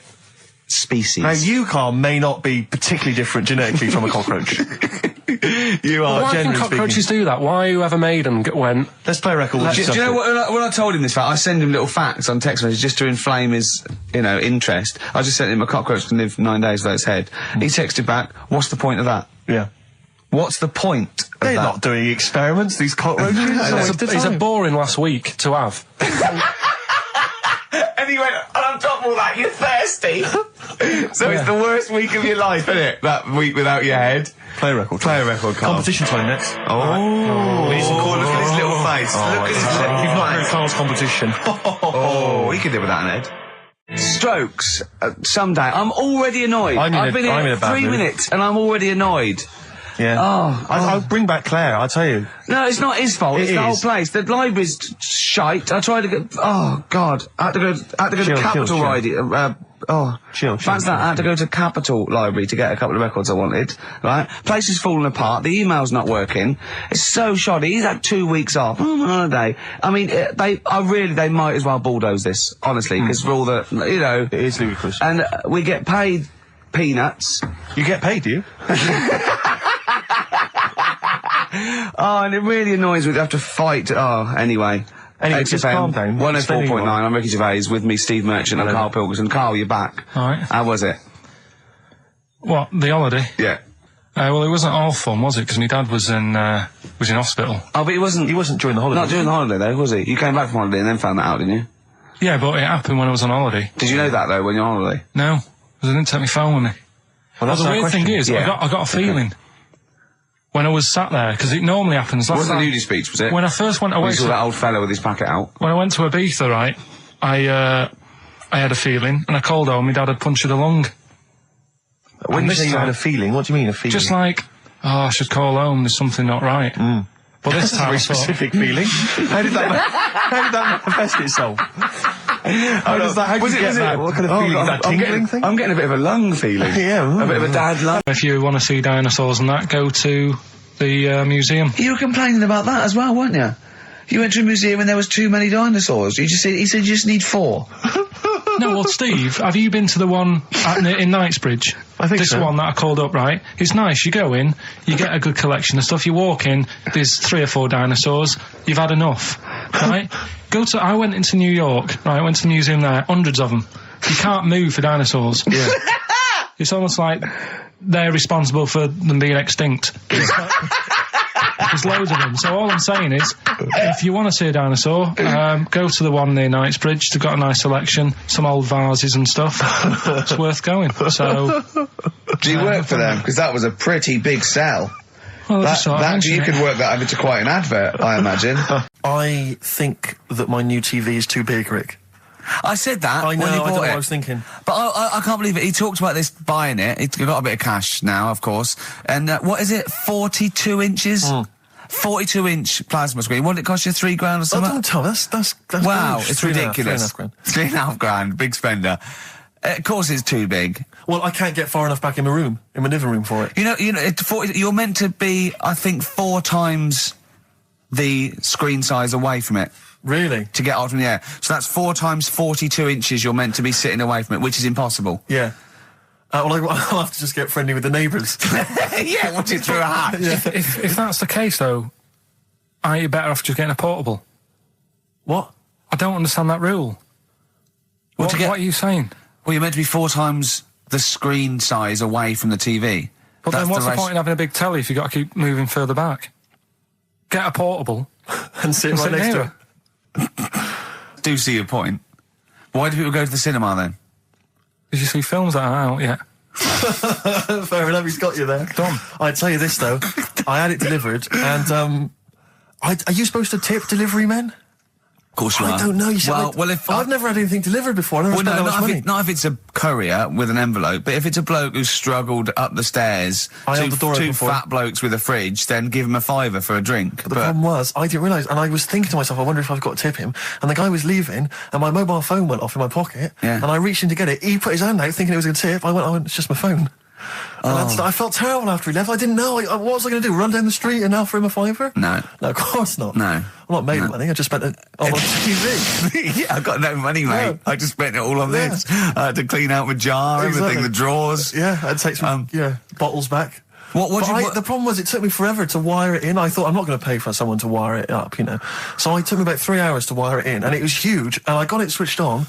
species. Now, you, Carl, may not be particularly different genetically from a cockroach. You are. Why can generally cockroaches do that? Why whoever made them went... Let's play a record. Do you know what? When I told him this fact, I send him little facts on text messages just to inflame his, interest. I just sent him a cockroach can live 9 days without its head. He texted back, "What's the point of that? Yeah. What's the point of They're that?" not doing experiments, these cockroaches. It's a boring last week to have. And he went, and on top of all that, you're thirsty. So it's the worst week of your life, isn't it? That week without your head. Play a record. Play a record, Carl. Competition time next. Oh, we need some corn. Look at his little face. Look at his little You've not heard face. Carl's competition. Oh, he could do without an head. Strokes. Someday. I'm already annoyed. I've been I'm in here a bad 3 mood. minutes and I'm already annoyed. Yeah. I'll bring back Claire, I'll tell you. No, it's not his fault. It It's the whole is. place. The library's shite. I tried to get. Oh God! I had to go to Capital Library. Chill. Fancy that. I had to go to Capital Library to get a couple of records I wanted. Right? Place is falling apart. The email's not working. It's so shoddy. He's had 2 weeks off. I'm on holiday. I mean, they might as well bulldoze this, honestly, because for all the, It is ludicrous. and we get paid peanuts. You get paid, do you? Oh, and it really annoys me to have to fight. Oh, anyway. Anyway, just calm down. 104.9, I'm Ricky Gervais, with me, Steve Merchant and Karl Pilkington. Carl, you're back. All right. How was it? What, the holiday? Yeah. Well, it wasn't all fun, was it? Because my dad was in hospital. Oh, but he wasn't during the holiday. Not during the holiday, though, was he? You came back from holiday and then found that out, didn't you? Yeah, but it happened when I was on holiday. Did you know that, though, when you're on holiday? No, because I didn't take my phone with me. Well, that's the our weird question. thing is, I got a feeling when I was sat there, because it normally happens. It wasn't a nudie speech, was it? When I first went away, when you saw that old fella with his packet out. When I went to Ibiza, right, I had a feeling, and I called home. My dad had punctured a lung. When you say you had a feeling, what do you mean a feeling? Just like, I should call home. There's something not right. But this time, a very specific feeling. How did that manifest itself? How did you get that? What kind of feeling? Is that tingling thing? I'm getting a bit of a lung feeling. Yeah. A bit of a dad lung. If you want to see dinosaurs and that, go to the museum. You were complaining about that as well, weren't you? You went to a museum and there was too many dinosaurs. He said you just need 4. No, well, Steve, have you been to the one in Knightsbridge? I think this so. One that I called up, right? It's nice. You go in, you get a good collection of stuff. You walk in, there's 3 or 4 dinosaurs. You've had enough, right? I went into New York, right? I went to the museum there, hundreds of them. You can't move for dinosaurs. Yeah. It's almost like they're responsible for them being extinct. There's loads of them. So all I'm saying is, if you want to see a dinosaur, go to the one near Knightsbridge. They've got a nice selection, some old vases and stuff. It's worth going. So, do you work for them? Because that was a pretty big sell. Well, you could work that over to quite an advert, I imagine. I think that my new TV is too big, Rick. I said that. I know, when he I don't know bought what it. I was thinking. But I can't believe it. He talked about this buying it. He's got a bit of cash now, of course. And what is it? 42 inches? 42-inch plasma screen. What did it cost you? $3,000 or something? Don't tell me. That's wow, huge. it's 3.5 ridiculous. grand. $3,500. Big spender. Of course, it's too big. Well, I can't get far enough back in my living room for it. You know, you're meant to be, I think, 4 times the screen size away from it. Really? To get out from the air. So that's 4 times 42 inches you're meant to be sitting away from it, which is impossible. Yeah. Well, I'll have to just get friendly with the neighbours. Yeah, watch it through a hat. Yeah. If that's the case, though, aren't you better off just getting a portable? What? I don't understand that rule. What are you saying? Well, you're meant to be 4 times the screen size away from the TV. But then what's the point in having a big telly if you've got to keep moving further back? Get a portable. and sit right next to it. Do see your point. Why do people go to the cinema then? Did you see films that are out yet? Fair enough, he's got you there. Done. I'd tell you this, though. I had it delivered, and, are you supposed to tip delivery men? Of course you are. I don't know. You said I've never had anything delivered before. I've never spent that much money. Not if it's a courier with an envelope, but if it's a bloke who's struggled up the stairs, two fat blokes with a fridge, then give him a £5 for a drink. But the problem was, I didn't realise, and I was thinking to myself, I wonder if I've got to tip him. And the guy was leaving, and my mobile phone went off in my pocket, and I reached in to get it. He put his hand out, thinking it was going to tip. I went, it's just my phone. And I felt terrible after he left. I didn't know. What was I going to do? Run down the street and offer him a £5? No. No, of course not. No. I'm not made of money. I just spent it on TV. Yeah, I've got no money, mate. Yeah. I just spent it all on this. I had to clean out my jar, everything, the drawers. Yeah, I'd take some bottles back. The problem was it took me forever to wire it in. I thought I'm not going to pay for someone to wire it up, So it took me about 3 hours to wire it in, and it was huge. And I got it switched on,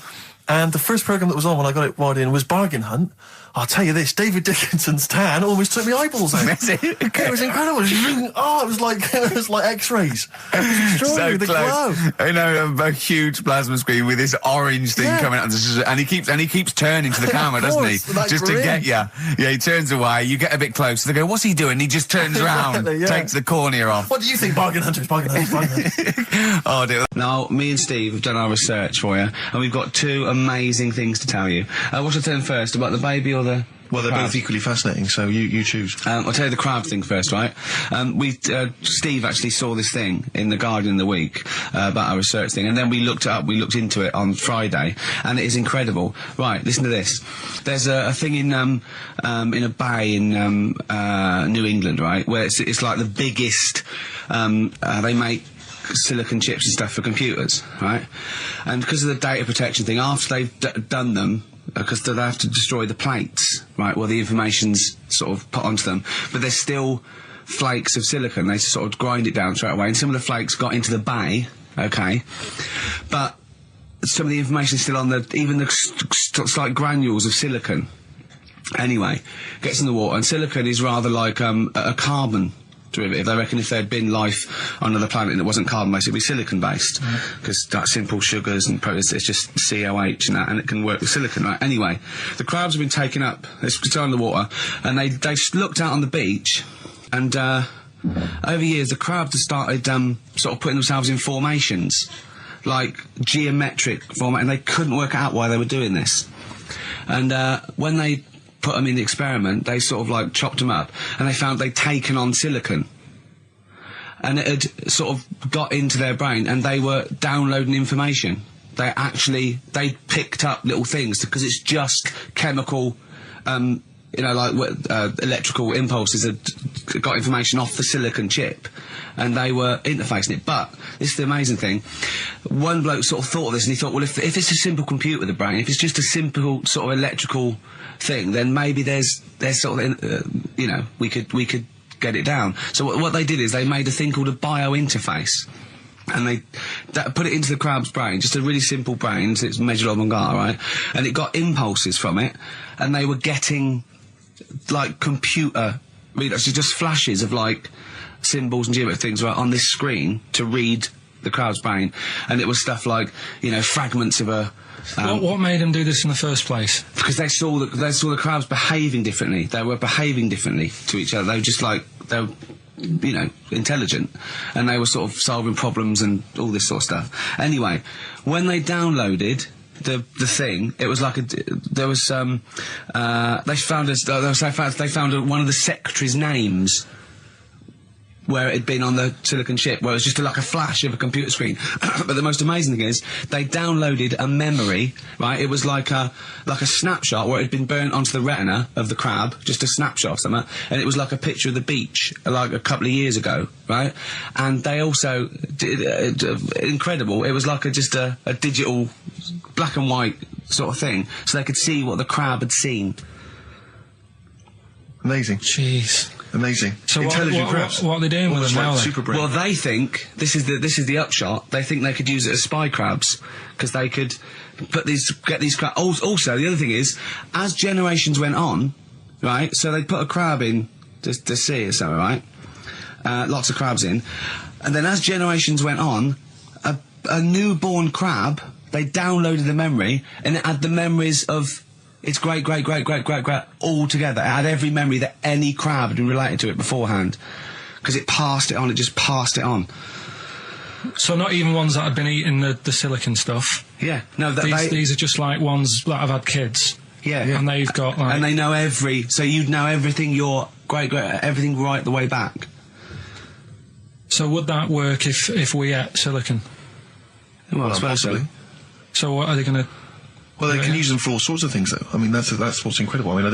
and the first program that was on when I got it wired in was Bargain Hunt. I'll tell you this, David Dickinson's tan almost took my eyeballs out. It was incredible. It was like X-rays. It was extraordinary, the glow. A huge plasma screen with this orange thing coming out, and he keeps turning to the camera, doesn't he? Just to get you. Yeah, he turns away. You get a bit closer. They go, "What's he doing?" He just turns around, takes the cornea off. What do you think, Bargain Hunters? Bargain Hunters. Oh dear. Now, me and Steve have done our research for you, and we've got 2 amazing things to tell you. What should I tell them first, about the baby or the... Well, they're both equally fascinating, so you choose. I'll tell you the crab thing first, right? Steve actually saw this thing in The Guardian of the Week about our research thing, and then we looked it up, we looked into it on Friday, and it is incredible. Right, listen to this. There's a thing in a bay in New England, right, where it's like the biggest, they make silicon chips and stuff for computers, right? And because of the data protection thing, after they've done them, because they have to destroy the plates, right, where the information's sort of put onto them, but there's still flakes of silicon. They sort of grind it down straight away, and some of the flakes got into the bay, okay, but some of the information is still on even the slight granules of silicon Anyway, gets in the water, and silicon is rather like a carbon derivative. They reckon if there'd been life on another planet and it wasn't carbon-based, it'd be silicon-based. Because like simple sugars and it's just COH and it can work with silicon, right? Anyway, the crabs have been taken up, it's still in the water, and they looked out on the beach, and over years the crabs have started sort of putting themselves in formations, like geometric format, and they couldn't work out why they were doing this. And when they put them in the experiment, they sort of like chopped them up, and they found they'd taken on silicon, and it had sort of got into their brain, and they were downloading information. They picked up little things, because it's just chemical, electrical impulses that got information off the silicon chip, and they were interfacing it. But this is the amazing thing. One bloke sort of thought of this, and he thought, well, if it's a simple computer with a brain, if it's just a simple sort of electrical thing, then maybe there's sort of, we could get it down. So what they did is they made a thing called a biointerface, and they put it into the crab's brain, just a really simple brain, so it's measured on Mongar, right? And it got impulses from it, and they were getting like computer, just flashes of like symbols and geometric things right on this screen to read the crab's brain, and it was stuff like fragments of a. What made them do this in the first place? Because they saw the crabs behaving differently. They were behaving differently to each other. They were just like they were, intelligent, and they were sort of solving problems and all this sort of stuff. Anyway, when they downloaded the thing, it was like they found one of the secretary's names where it had been on the silicon chip, where it was just like a flash of a computer screen. But the most amazing thing is, they downloaded a memory, right? It was like a snapshot where it had been burnt onto the retina of the crab, just a snapshot of something, and it was like a picture of the beach, like a couple of years ago, right? And they also did, incredible, it was like just a digital black and white sort of thing, so they could see what the crab had seen. Amazing. Jeez. Amazing. So intelligent crabs. What are they doing with them now? Super brain. Well, they think this is the upshot. They think they could use it as spy crabs, because they could get these crabs. Also, the other thing is, as generations went on, right? So they put a crab in the sea or something, right? Lots of crabs in, and then as generations went on, a newborn crab, they downloaded the memory, and it had the memories of its great all together. It had every memory that any crab had been related to it beforehand, because it passed it on. It just passed it on. So not even ones that had been eating the silicon stuff. Yeah, no. These are just like ones that have had kids. Yeah, and they've got like, and they know so you'd know everything. Your everything right the way back. So would that work if we ate silicon? Well, I suppose so. So what are they going to? Well, they can use them for all sorts of things, though. I mean, that's what's incredible. I mean, I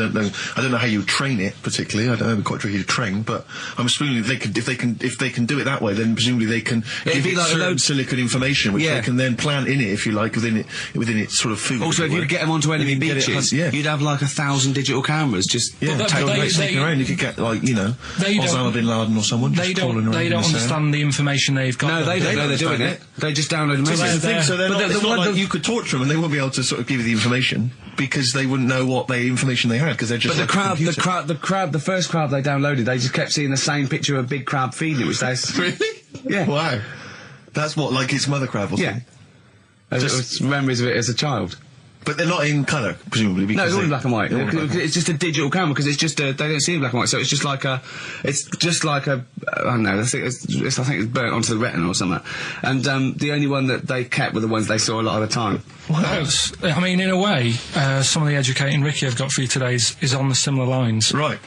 don't know how you would train it particularly. I don't know, it'd be quite tricky to train, but I'm assuming if they can do it that way, then presumably they can give it like certain silicon information, which they can then plant in it, if you like, within its sort of food. Also, if you get them onto enemy beaches, you'd have like 1,000 digital cameras just sneaking around. You could get Osama bin Laden or someone. They don't understand the information they've got. No, they don't know they're doing it. They just download them. So it's not like you could torture them and they won't be able to sort of give you the information, because they wouldn't know what information they had, because they're just. But the first crab they downloaded, they just kept seeing the same picture of a big crab feeding it, which they really, yeah, wow, that's what, like its mother crab or something. Yeah, just memories of it as a child. But they're not in colour, presumably. Because no, it's all in black and white. It's just a digital camera, because it's just they don't see it in black and white, so it's just like a I don't know. I think it's burnt onto the retina or something. And the only one that they kept were the ones they saw a lot of the time. Wow. I mean, in a way, some of the educating Ricky I've got for you today is on the similar lines. Right.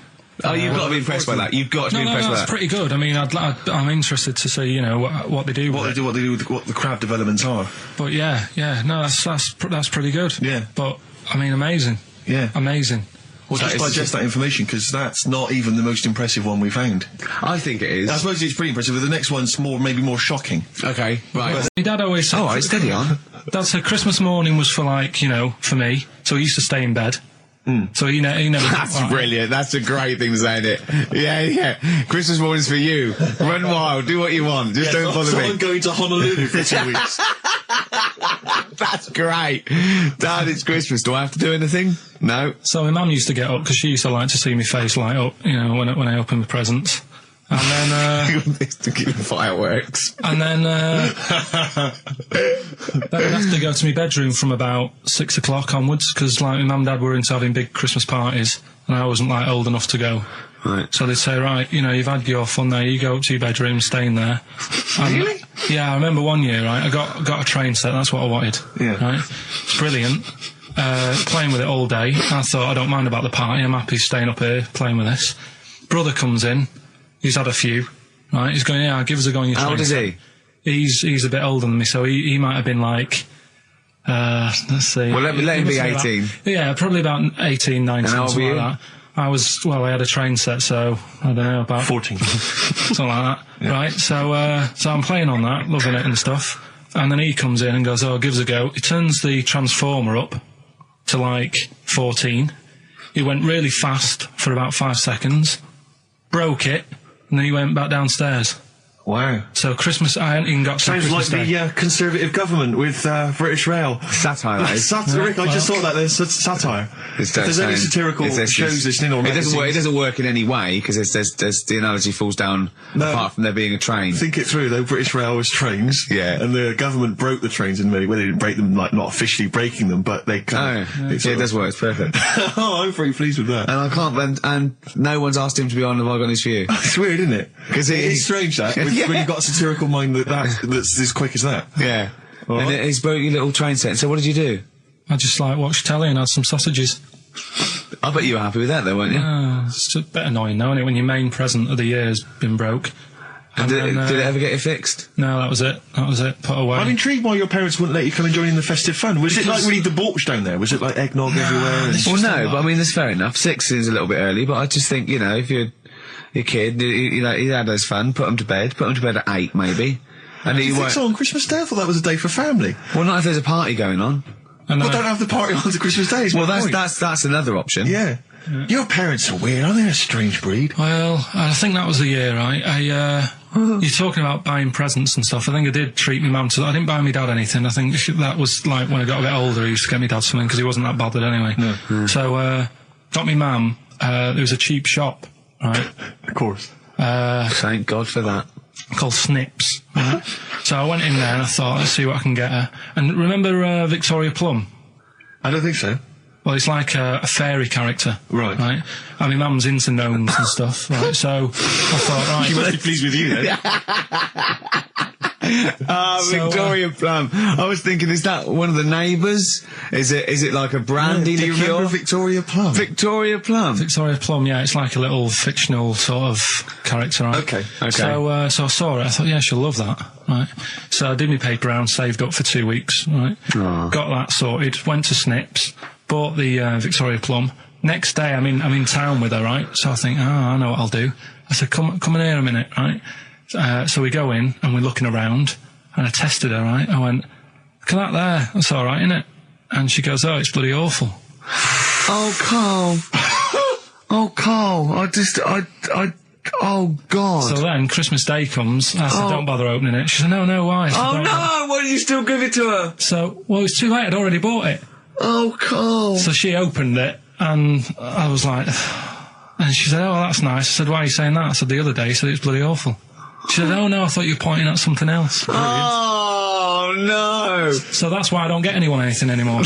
Oh, you've got to be impressed by that. You've got to be impressed by that. That's pretty good. I mean, I'm interested to see, what they do. What they do with what the crab developments are. But yeah, no, that's pretty good. Yeah. But I mean, amazing. Yeah. Amazing. Well, just digest that information, because that's not even the most impressive one we found. I think it is. I suppose it's pretty impressive, but the next one's maybe more shocking. Okay, right. My dad always said... All right, steady on. Dad said Christmas morning was for, for me, so he used to stay in bed. So he never... That's brilliant. That's a great thing to say, isn't it? Yeah. Christmas morning's for you. Run wild. Do what you want. Just don't bother me. I'm going to Honolulu for 2 weeks. That's great. Dad, it's Christmas. Do I have to do anything? No. So my mum used to get up because she used to like to see my face light up, you know, when I opened the presents. And then, to give fireworks. And then I'd have to go to my bedroom from about 6 o'clock onwards, because like my mum and dad were into having big Christmas parties, and I wasn't like old enough to go. Right. So they'd say, right, you know, you've had your fun there, you go up to your bedroom, stay in there. Really? Yeah, I remember one year, right, I got a train set, that's what I wanted. Yeah. Right? It's brilliant. Playing with it all day. I thought, I don't mind about the party, I'm happy staying up here playing with this. Brother comes in, he's had a few, right, he's going, yeah, give us a go on your train. How old is he? He's a bit older than me, so he might have been like, let's see. Well, let him be 18. Yeah, probably about 18, 19, And how old something were like that. I had a train set, so, I don't know, about 14. something like that, right? So I'm playing on that, loving it and stuff, and then he comes in and goes, oh, give us a go. He turns the transformer up to like 14. He went really fast for about 5 seconds, broke it, and then he went back downstairs. Wow. So Christmas, I hadn't even got to Sounds Christmas like Day. the Conservative government with British Rail. Satire, that is. Rick, I just thought that there's satire. If there's any satirical shows listening or it magazines, doesn't work in any way, because there's the analogy falls down apart from there being a train. think it through though. British Rail was trains, Yeah. and the government broke the trains in many. Well, they didn't break them, like not officially breaking them, but they kind of. It does work, it's perfect. Oh, I'm very pleased with that. And I can't, and no one's asked him to be on Have I Got News For You. It's weird, isn't it? 'Cause It's strange that when you've got a satirical mind that's as quick as that. Yeah. All And right. he's broke your little train set. So what did you do? I just like watched telly and had some sausages. I bet you were happy with that though, weren't you? It's a bit annoying though, isn't it, when your main present of the year has been broke. And did then, it ever get it fixed? No, that was it. Put away. I'm intrigued why your parents wouldn't let you come and join in the festive fun. Was it like really debauched down there? Was it like eggnog everywhere? And Well, no, but I mean, that's fair enough. 6 is a little bit early, but I just think, you know, if you're your kid, you know, he had his fun, put him to bed at 8 maybe. And you he think won't. so on Christmas Day? I thought that was a day for family. Well, not if there's a party going on. And Well, don't have the party on to Christmas Day. is my Well, point. that's another option. Yeah. Your parents are weird, aren't they? A strange breed. Well, I think that was the year, right? You're talking about buying presents and stuff. I think I did treat my mum to that. I didn't buy my dad anything. I think that was like when I got a bit older, I used to get my dad something because he wasn't that bothered anyway. So, got me mum, there was a cheap shop, right? Of course. Thank God for that. Called Snips, right? So I went in there and I thought, let's see what I can get her. And remember Victoria Plum? I don't think so. Well, it's like a fairy character. Right. Right? And my mum's into gnomes and stuff, right? So I thought, right. She must be pleased with you then. Victoria Plum. I was thinking, is that one of the neighbours? Is it like a brandy Do you liqueur? remember Victoria Plum? Victoria Plum. Victoria Plum, yeah, it's like a little fictional sort of character, right? Okay. So I saw it, I thought, yeah, she'll love that, right? So I did my paper round, saved up for 2 weeks, right? Got that sorted, went to Snips, bought the Victoria Plum. Next day, I'm in town with her, right? So I think, I know what I'll do. I said, come in here a minute, right? So we go in, and we're looking around, and I tested her, right? I went, look at that there, that's alright, isn't it? And she goes, oh, it's bloody awful. Oh, Carl. Oh, Carl. Oh, God. So then, Christmas Day comes, I said, don't bother opening it. She said, no, why? I said, Oh, "Don't." no! Why did you still give it to her? So, well, it was too late, I'd already bought it. Oh, Carl. So she opened it, and I was like, and she said, oh, that's nice. I said, why are you saying that? I said, the other day, you said it's bloody awful. She said, oh, no, I thought you were pointing at something else. Oh, no. So that's why I don't get anyone anything anymore.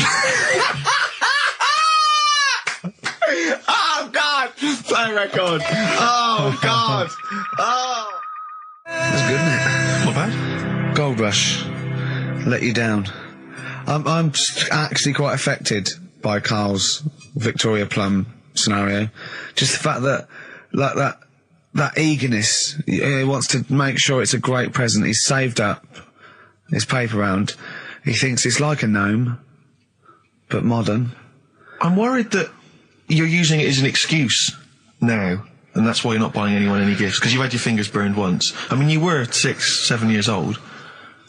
Oh, God. Play record. Oh, God. Oh. That's good, isn't it? Not bad. Gold Rush. Let you down. I'm actually quite affected by Carl's Victoria Plum scenario. Just the fact that, like that eagerness, he wants to make sure it's a great present. He's saved up his paper round. He thinks it's like a gnome, but modern. I'm worried that you're using it as an excuse now, and that's why you're not buying anyone any gifts, because you've had your fingers burned once. I mean, you were 6, 7 years old.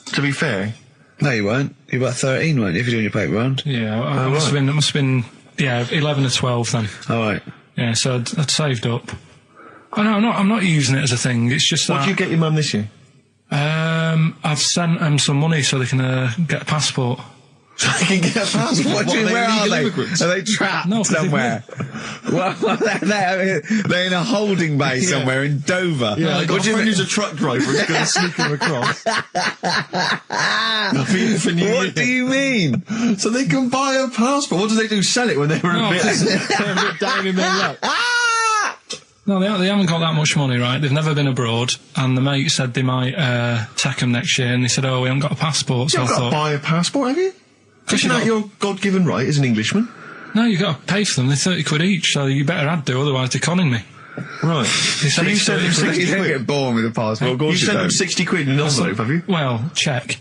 To be fair. No, you weren't. You were about 13, weren't you, if you're doing your paper round? Yeah, I must have been, 11 or 12 then. All right. Yeah, so I'd saved up. Oh, no, I'm not using it as a thing. It's just that. What did you get your mum this year? I've sent them some money so they can get a passport. So they can get a passport. What do you mean, where are they? Immigrants? Are they trapped No, 'cause somewhere? Well, they're in a holding bay somewhere in Dover. Yeah, I got What a do you friend mean? who's a truck driver who's going to sneak them across. For New Year. What do you mean? So they can buy a passport. What do they do? Sell it when they were a bit down in their luck? No, they haven't got that much money, right? They've never been abroad, and the mate said they might take them next year, and they said, oh, we haven't got a passport, so You've I got to thought... buy a passport, have you? Isn't that your God-given right as an Englishman? No, you've got to pay for them, they're 30 quid each, so you better had to, otherwise they're conning me. Right. They said So you it's sent them 30 quid. 60 You don't quid? get born with a passport. Of course You sent them don't. 60 quid in an envelope, have you? Well, check.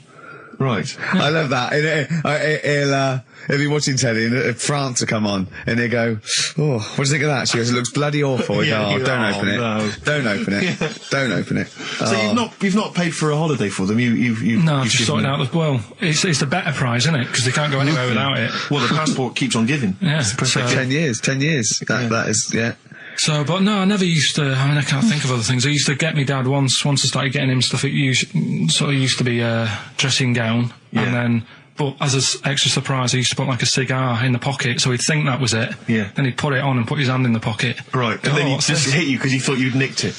Right. I love that. He'll be watching telly and France will come on and he'll go, oh, what do you think of that? She goes, it looks bloody awful. Yeah, Oh, you don't go, open it. no. Don't open it. Don't open it. So you've not paid for a holiday for them. You've No, I've you've just given sorted them- out the... Well, it's the better prize, isn't it? Because they can't go anywhere without it. Well, the passport keeps on giving. Yeah, It's the perfect so- 10 years. That is, yeah. So, but no, I never used to. I mean, I can't think of other things. I used to get me dad once I started getting him stuff. It used to be a dressing gown, and then. But as an extra surprise, he used to put like a cigar in the pocket, so he'd think that was it. Yeah. Then he'd put it on and put his hand in the pocket. Right, and then he what's just this? hit you because he thought you'd nicked it.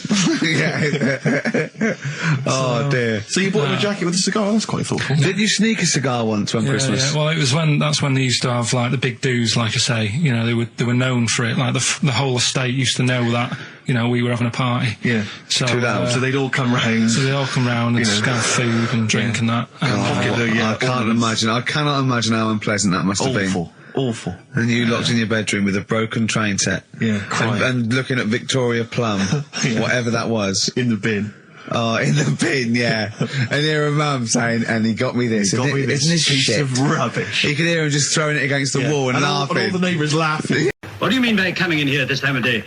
Oh dear. So you bought him a jacket with a cigar? That's quite thoughtful. Did you sneak a cigar once one Christmas? Yeah. Well, that's when they used to have like the big do's, like I say. You know, they were known for it. Like the whole estate used to know that. You know, we were having a party. Yeah. So, So they'd all come round. so they'd all come round and You know. just have food and drink and that. Pocket the, I can't imagine. I cannot imagine how unpleasant that must have been. Awful. And you locked in your bedroom with a broken train set. Yeah, crying. And looking at Victoria Plum, Yeah. whatever that was. In the bin. Oh, in the bin, yeah. And hear a mum saying, and he got me this. He got me this Isn't this piece shit? of rubbish. You could hear him just throwing it against the wall and laughing. And all the neighbours laughing. What do you mean by coming in here at this time of day?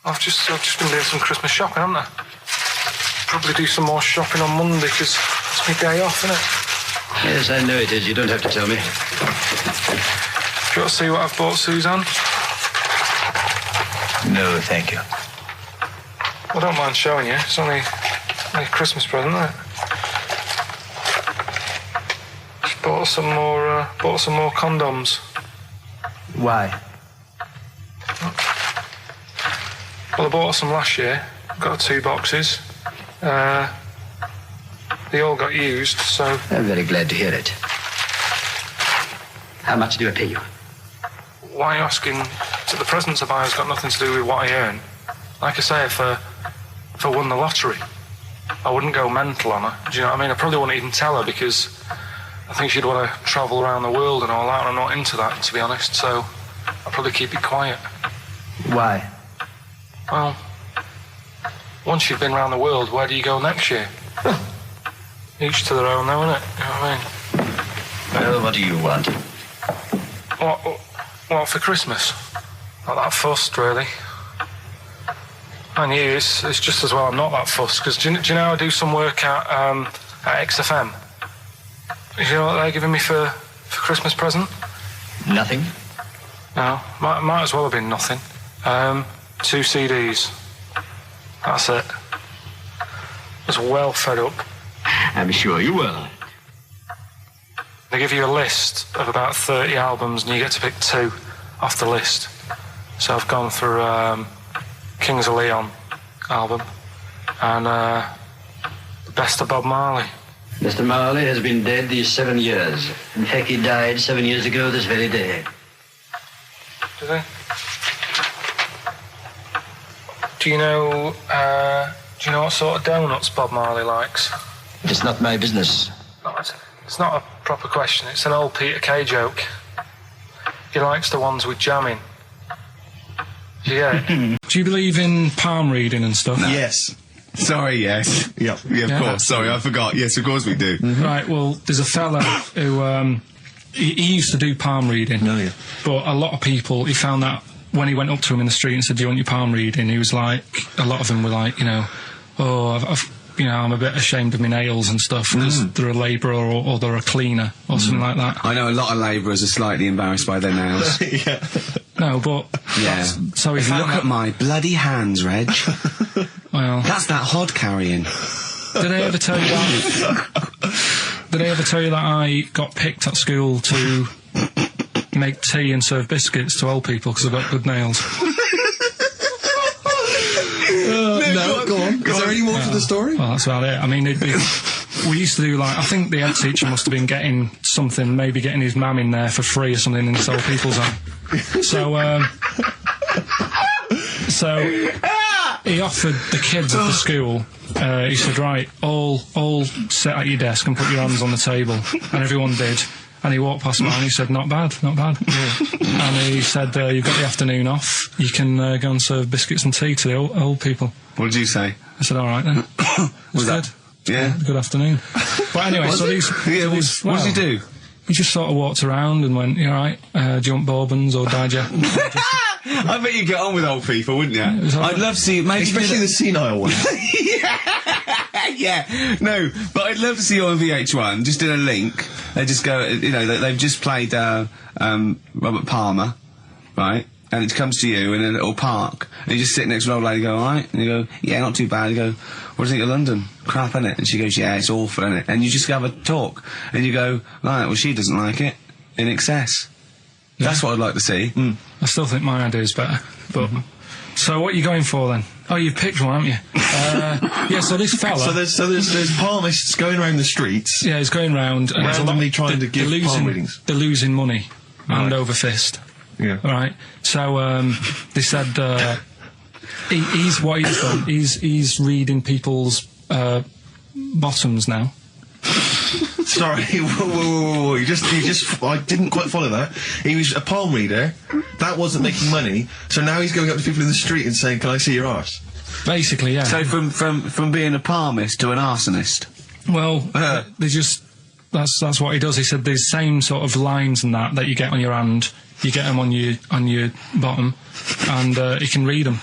I've just been doing some Christmas shopping, haven't I? Probably do some more shopping on Monday because it's my day off, isn't it? Yes, I know it is. You don't have to tell me. Do you want to see what I've bought, Suzanne? No, thank you. I don't mind showing you. It's only a Christmas present, isn't it? Just bought some more condoms. Why? Well, I bought some last year. Got 2 boxes. They all got used, so... I'm very glad to hear it. How much do I pay you? Why are you asking? So the presents I buy has got nothing to do with what I earn. Like I say, if I won the lottery, I wouldn't go mental on her. Do you know what I mean? I probably wouldn't even tell her because I think she'd want to travel around the world and all that, and I'm not into that, to be honest, so I'll probably keep it quiet. Why? Well, once you've been around the world, where do you go next year? Each to their own, though, innit? You know what I mean? Well, what do you want? What for Christmas? Not that fussed, really. And you, it's just as well I'm not that fussed, because do you know I do some work at XFM? Do you know what they're giving me for Christmas present? Nothing. No, might as well have been nothing. 2 CDs. That's it. I was well fed up. I'm sure you will. They give you a list of about 30 albums and you get to pick 2 off the list. So I've gone for Kings of Leon album and the best of Bob Marley. Mr. Marley has been dead these 7 years. In fact, he died 7 years ago this very day. Did they? Do you know what sort of donuts Bob Marley likes? It's not my business. No, it's not a proper question. It's an old Peter Kay joke. He likes the ones with jam in. Do you get it? Do you believe in palm reading and stuff? Yes. Sorry, yes. Yep. Yeah, of Yeah. course. Sorry, I forgot. Yes, of course we do. Right, well, there's a fella who, he used to do palm reading. No, yeah. But a lot of people, he found that when he went up to him in the street and said, do you want your palm reading? He was like, a lot of them were like, I'm a bit ashamed of my nails and stuff because they're a labourer or they're a cleaner or something like that. I know a lot of labourers are slightly embarrassed by their nails. Yeah. No, but... Yeah. So he If you found look that, at my bloody hands, Reg, well, that's that hod carrying. did I ever tell you that? Did I ever tell you that I got picked at school to make tea and serve biscuits to old people because I've got good nails? No, go on. Is there any more to the story? Well, that's about it. I mean, we used to do, like, I think the head teacher must have been getting something, maybe getting his mum in there for free or something in this old people's home. So he offered the kids of the school, he said, right, all sit at your desk and put your hands on the table. And everyone did. And he walked past mine and he said, not bad, not bad. And he said, you've got the afternoon off, you can go and serve biscuits and tea to the old people. What did you say? I said, all right then. Was that? Yeah. Good afternoon. But anyway, so these... what did he do? He just sort of walked around and went, you all right, do you want bourbons or digest? I bet you'd get on with old people, wouldn't you? I'd love to see... Maybe especially the senile ones. Yeah, no, but I'd love to see you on VH1, just in a link. They just go, you know, they've just played Robert Palmer, right? And it comes to you in a little park, and you just sit next to an old lady, go, all right? And you go, yeah, not too bad. You go, what do you think of London? Crap, innit? And she goes, yeah, it's awful, innit? And you just have a talk, and you go, right, well, she doesn't like it, in excess. Yeah. That's what I'd like to see. I still think my idea is better, but... So what are you going for then? Oh, you've picked one, haven't you? Yeah, so this fella... So there's palmists going around the streets... Yeah, he's going round... and randomly trying to give palm readings. They're losing money, hand over fist. Yeah. Right? So, they said, what he's done, he's reading people's, bottoms now. Sorry, whoa. You just, I didn't quite follow that. He was a palm reader, that wasn't making money, so now he's going up to people in the street and saying, can I see your arse? Basically, yeah. So from being a palmist to an arsonist? Well, they just, that's what he does. He said these same sort of lines and that you get on your hand, you get them on your bottom, and he can read them.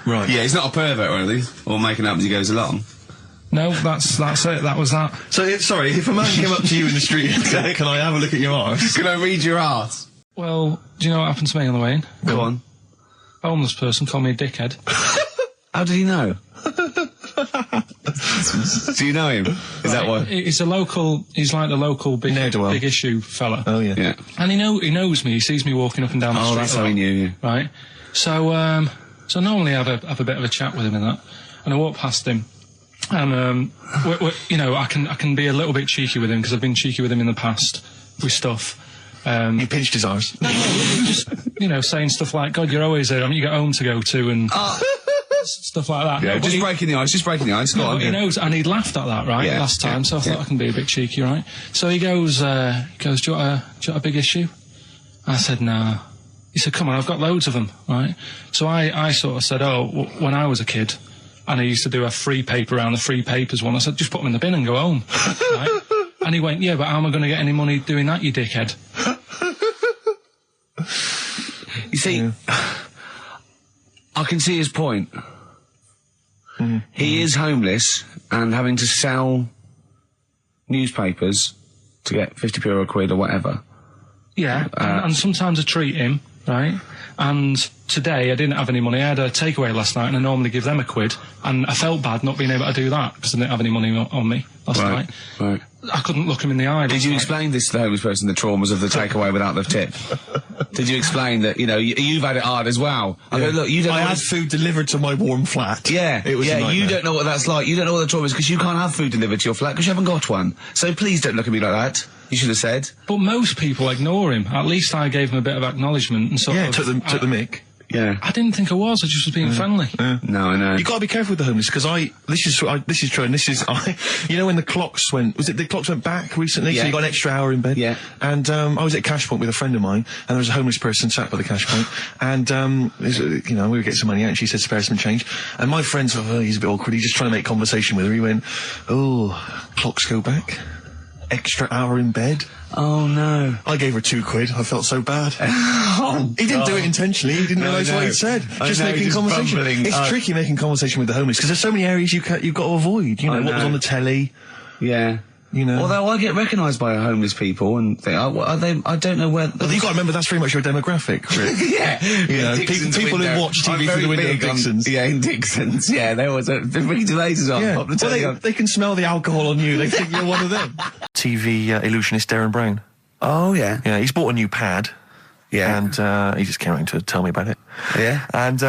Right. Yeah, he's not a pervert or anything, or making up as he goes along. No, that's it. That was that. So, sorry, if a man came up to you in the street and said, can I have a look at your arse? Can I read your arse? Well, do you know what happened to me on the way in? Go on. A homeless person called me a dickhead. How did he know? Do you know him? Is that why? He's like the local big issue fella. Oh, yeah. Yeah. And he knows me, he sees me walking up and down the street. Oh, that's how he knew you. Right. So, so normally I have a bit of a chat with him and that. And I walk past him. And, you know, I can be a little bit cheeky with him because I've been cheeky with him in the past with stuff. You pinched his arse. No, just, you know, saying stuff like, God, you're always there, you got home to go to and stuff like that. Yeah, no, just breaking the ice, No, but he knows, and he'd laughed at that, right, last time, so I thought I can be a bit cheeky, right? So he goes, do you want a big issue? I said, no. He said, come on, I've got loads of them, right? So I sort of said, when I was a kid, and I used to do a free paper around the free papers one, I said, just put them in the bin and go home, right? And he went, yeah, but how am I going to get any money doing that, you dickhead? You see, I can see his point. He is homeless and having to sell newspapers to get 50p or a quid or whatever. Yeah, and sometimes I treat him, right? And today I didn't have any money. I had a takeaway last night and I normally give them a quid. And I felt bad not being able to do that because I didn't have any money on me last night. Right. I couldn't look him in the eye. Did you explain this to the homeless person, the traumas of the takeaway without the tip? Did you explain that, you know, you've had it hard as well? I go, look, you don't I had food delivered to my warm flat. Yeah, it was a nightmare. You don't know what that's like. You don't know what the trauma is because you can't have food delivered to your flat because you haven't got one. So please don't look at me like that. You should have said. But most people ignore him. At least I gave him a bit of acknowledgement and sort of... took the mick. Yeah. I didn't think I was. I just was being friendly. No, I know. You got to be careful with the homeless because this is true, and this is you know when the clocks went back recently, so you got an extra hour in bed. Yeah. And I was at Cash Point with a friend of mine, and there was a homeless person sat by the Cash Point, and you know we were getting some money out, and she said spare some change, and my friend thought, oh, he's a bit awkward. He's just trying to make conversation with her. He went, oh, clocks go back, extra hour in bed. Oh no. I gave her £2. I felt so bad. He didn't do it intentionally. He didn't realise what he'd said. Just making conversation. Bumbling. It's tricky making conversation with the homeless because there's so many areas you've got to avoid. You know, what was on the telly. Yeah. You know. Although I get recognised by homeless people and think, are they? I don't know where. Well, you've got to remember that's very much your demographic, Rick. Yeah. You know, people who watch TV through the window of Dixon's. In Dixon's. Yeah, there was the lasers on. Yeah. Pop the telly on. They can smell the alcohol on you. They think you're one of them. TV illusionist Darren Brown. Oh, yeah. Yeah, he's bought a new pad. Yeah. And he just came around to tell me about it. Yeah. And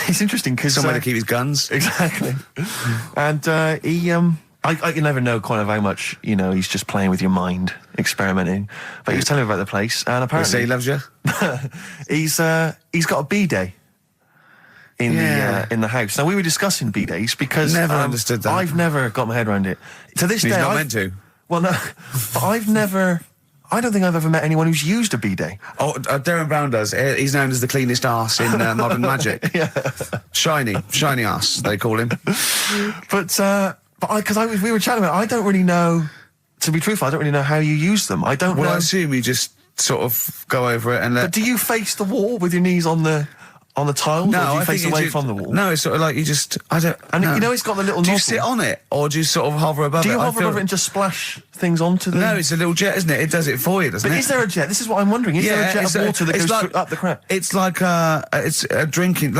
it's interesting because... Somewhere to keep his guns. Exactly. And I can never know kind of how much, he's just playing with your mind, experimenting. But he was telling me about the place, and apparently... Say he loves you? he's got a B-day in the house. Now, we were discussing B-days because... Never understood that. I've never got my head around it. To this day... He's not meant to. Well, no, but I don't think I've ever met anyone who's used a B-day. Oh, Darren Brown does. He's known as the cleanest arse in Modern Magic. Yeah. Shiny arse, they call him. But we were chatting about it, I don't really know, to be truthful, I don't really know how you use them. I don't know. Well, I assume you just sort of go over it and let... But do you face the wall with your knees on the tiles? No, or do you I face think away from the wall? No, it's sort of like you just... I don't... And no. it's got the little Do you nozzle. sit on it, or do you sort of hover above it? Do you hover above it and just splash things onto them? No, it's a little jet, isn't it? It does it for you, doesn't it? But is there a jet? This is what I'm wondering. Is there a jet of water that goes up the crap? It's like a drinking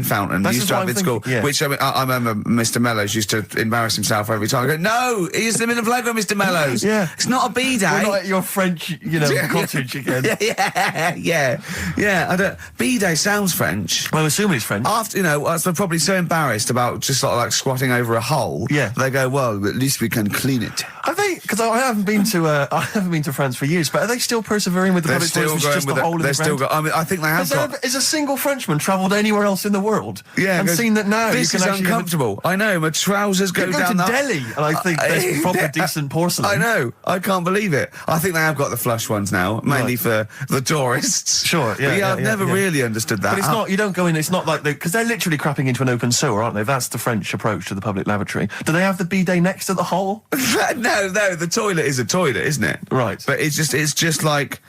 fountain That's you used to have in school. Yeah. Which I remember Mr. Mellows used to embarrass himself every time. I go, no, he's in the playground, Mr. Mellows. Yeah. It's not a B-day. We're not at your French, cottage again. Yeah. I don't... B-day sounds French. I'm assuming it's French. After, they're probably so embarrassed about just sort of like squatting over a hole. Yeah. They go, well, at least we can clean it. Have they? Because I haven't been to France for years. But are they still persevering with the public toilets? Just the hole in the ground? I mean, I think they have Has a single Frenchman travelled anywhere else in the world? Yeah, and seen that now this you can is uncomfortable. I know, my trousers go down to Delhi, and I think there's proper decent porcelain. I know, I can't believe it. I think they have got the flush ones now, mainly for the tourists. Sure, I've never really understood that. But it's not. You don't go in. It's not like because they're literally crapping into an open sewer, aren't they? That's the French approach to the public lavatory. Do they have the bidet next to the hole? No, the toilet is a toilet, isn't it? Right. But it's just like,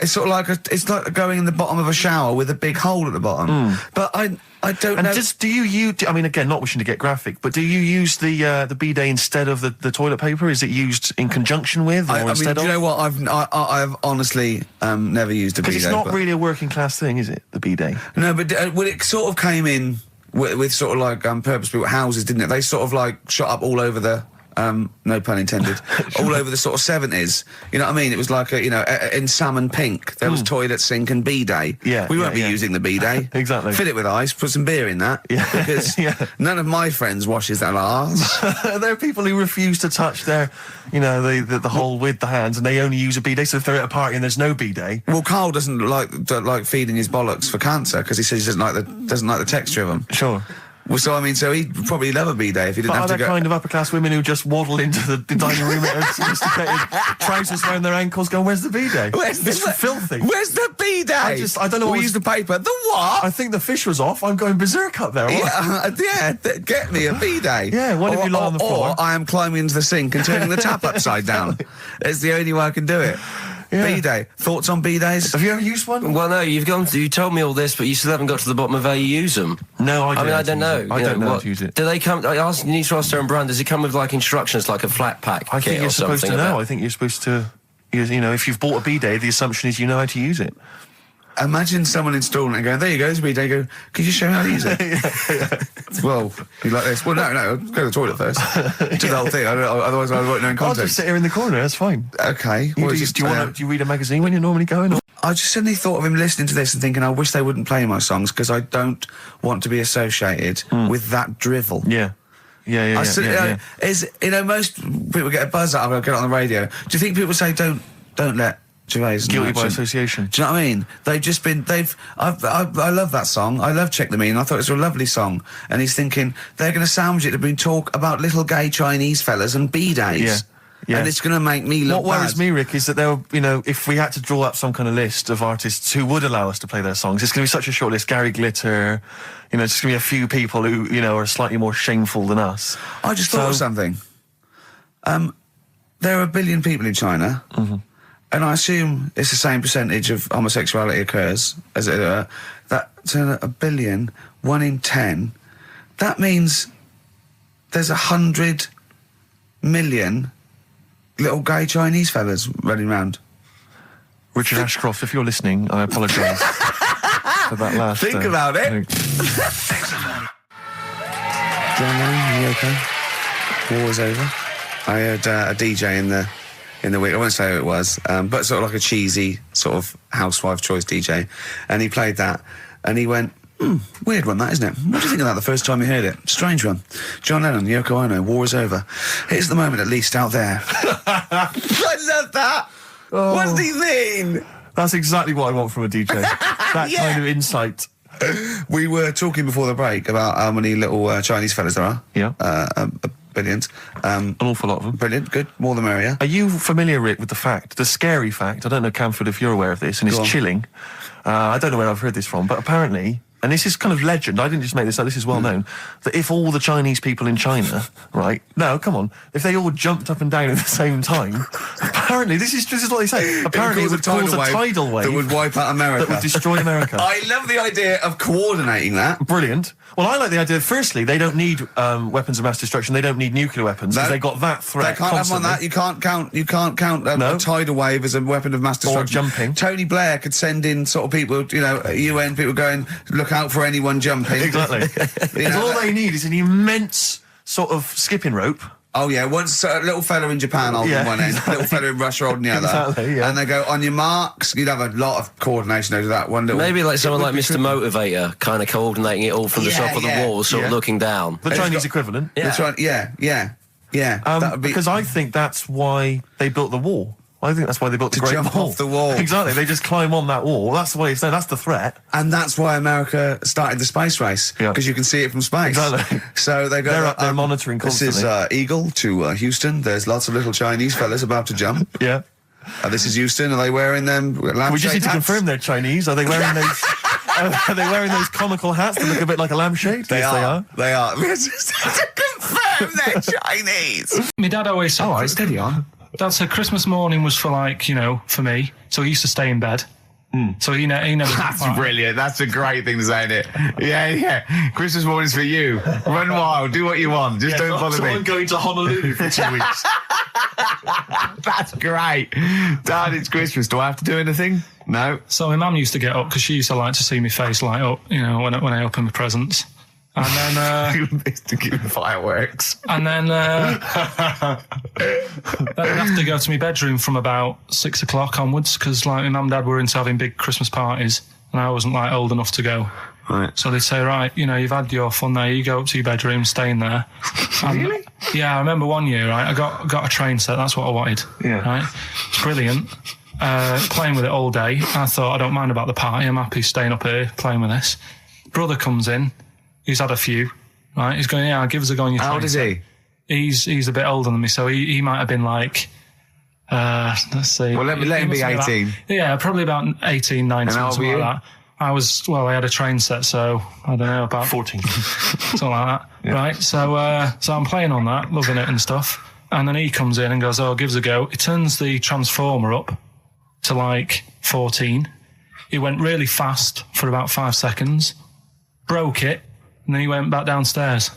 it's sort of like it's like going in the bottom of a shower with a big hole at the bottom. But I don't know. And do you I mean, again, not wishing to get graphic, but do you use the bidet instead of the toilet paper? Is it used in conjunction with, or instead of? Do you know what? I've honestly never used a bidet. Because it's not really a working class thing, is it? The bidet. No, but it sort of came in with sort of like purpose-built houses, didn't it? They sort of like shot up all over the. No pun intended. All over the sort of 70s. You know what I mean? It was like in salmon pink. There was toilet, sink, and bidet. Yeah, we won't be using the bidet. Exactly. Fill it with ice. Put some beer in that. Yeah. Because none of my friends washes their arse. There are people who refuse to touch their, the hole with the hands, and they only use a bidet. So if they're at a party and there's no bidet, well, Carl doesn't like feeding his bollocks for cancer because he says he doesn't like the texture of them. Sure. Well, so I mean, so he'd probably love a bidet if he didn't have to go. Are there kind of upper class women who just waddle into the dining room in sophisticated trousers around their ankles, going, "Where's the bidet? It's filthy. Where's the bidet? I don't know. We use the paper. The what? I think the fish was off. I'm going berserk up there. Get me a bidet. Yeah, why don't you lie on the floor? Or I am climbing into the sink and turning the tap upside down. It's the only way I can do it. Yeah. B-day. Thoughts on B-days? Have you ever used one? Well, no, you told me all this, but you still haven't got to the bottom of how you use them. No, I don't know. I don't know how to use it. Do they come... you need to ask Darren Brown, does it come with, like, instructions, like a flat pack I think you're supposed to know. I think you're supposed to... if you've bought a bidet, the assumption is you know how to use it. Imagine someone installing it and going, there you go, there's a bidet. Go, could you show me how to use it? Well, you like this? Well, no, go to the toilet first. Do the whole thing. Otherwise I won't know in context. I'll just sit here in the corner, that's fine. Okay. Do you read a magazine when you're normally going? Or? I just suddenly thought of him listening to this and thinking, I wish they wouldn't play my songs because I don't want to be associated with that drivel. Yeah. Yeah. Is most people get a buzz out of it, get it on the radio. Do you think people say don't let Gervais guilty by association? Do you know what I mean? I love that song. I love Check the Meaning. I thought it was a lovely song. And he's thinking they're going to sandwich it to bring talk about little gay Chinese fellas and B-days. Yeah. And it's going to make me look What worries me, Rick, is that if we had to draw up some kind of list of artists who would allow us to play their songs, it's going to be such a short list. Gary Glitter, it's just going to be a few people who, are slightly more shameful than us. I just thought of something. There are 1 billion people in China. Mm-hmm. And I assume it's the same percentage of homosexuality occurs, as it were. That's 1 billion, 1 in 10. That means there's 100 million little gay Chinese fellas running around. Richard Ashcroft, if you're listening, I apologise for that last... Think about it. John, are you okay? War is over. I heard a DJ in the in the week. I won't say who it was, but sort of like a cheesy sort of housewife choice DJ. And he played that, and he went, weird one, that, isn't it? What do you think of that the first time you heard it? Strange one. John Lennon, Yoko Ono, war is over. Here's the moment, at least, out there. I love that. Oh. What does he mean? That's exactly what I want from a DJ. That kind of insight. We were talking before the break about how many little Chinese fellas there are. Yeah. Billions. An awful lot of them. Brilliant, good. More the merrier. Are you familiar, Rick, with the scary fact, I don't know, Camford, if you're aware of this, and it's chilling. I don't know where I've heard this from, but apparently, and this is kind of legend, I didn't just make this up, this is well known, that if all the Chinese people in China, right, no, come on, if they all jumped up and down at the same time, apparently, this is what they say, apparently it would cause a tidal wave that would wipe out America. That would destroy America. I love the idea of coordinating that. Brilliant. Well, I like the idea, firstly, they don't need weapons of mass destruction, they don't need nuclear weapons, because they got that threat They can't constantly. have on that, you can't count a tidal wave as a weapon of mass destruction. Or jumping. Tony Blair could send in sort of people, you know, UN people going, look out for anyone jumping. Exactly. All they need is an immense sort of skipping rope. Oh yeah, once a little fella in Japan holding one end, little fella in Russia holding the other. Exactly, yeah. And they go, on your marks, you'd have a lot of coordination over that one little... Maybe like someone like Mr. Motivator, kind of coordinating it all from the top of the wall, sort of looking down. The Chinese equivalent. Yeah. Because I think that's why they built the wall. I think that's why they built the to Great jump Wall. off the wall. Exactly, they just climb on that wall. That's the way it's done. That's the threat. And that's why America started the space race, because you can see it from space. Exactly. So they go... They're up there monitoring constantly. This is Eagle to Houston. There's lots of little Chinese fellas about to jump. Yeah. This is Houston. Are they wearing them lampshade We just need to hats? confirm they're Chinese. Are they wearing those... are they wearing those comical hats that look a bit like a lampshade? They Yes, are. They are. We just need to confirm they're Chinese. My dad always said... All right, steady on. Dad said Christmas morning was for, like, you know, for me. So he used to stay in bed. So he never... That's brilliant. That's a great thing to say, isn't it? Yeah. Christmas morning's for you. Run wild. Do what you want. Just don't bother me. I'm going to Honolulu for 2 weeks. That's great. Dad, it's Christmas. Do I have to do anything? No. So my mum used to get up because she used to like to see my face light up, you know, when I open my presents. And then to give the fireworks. And then then I'd have to go to my bedroom from about 6 o'clock onwards because like my mum and dad were into having big Christmas parties and I wasn't like old enough to go. Right. So they'd say, right, you know, you've had your fun there, you go up to your bedroom, stay in there. Really? Yeah, I remember one year, right, I got a train set, that's what I wanted. Yeah. Right? It's brilliant. Playing with it all day. I thought, I don't mind about the party, I'm happy staying up here playing with this. Brother comes in, he's had a few, right? He's going, yeah, give us a go on your train. How old is he? He's a bit older than me, so he might have been like, let's see. Well, let him be 18. Yeah, probably about 18, 19, And how old something were like you? that. I had a train set, so I don't know, about 14. something like that. Yeah. Right, so I'm playing on that, loving it and stuff. And then he comes in and goes, oh, give us a go. He turns the transformer up to like 14. He went really fast for about 5 seconds, broke it, and then he went back downstairs.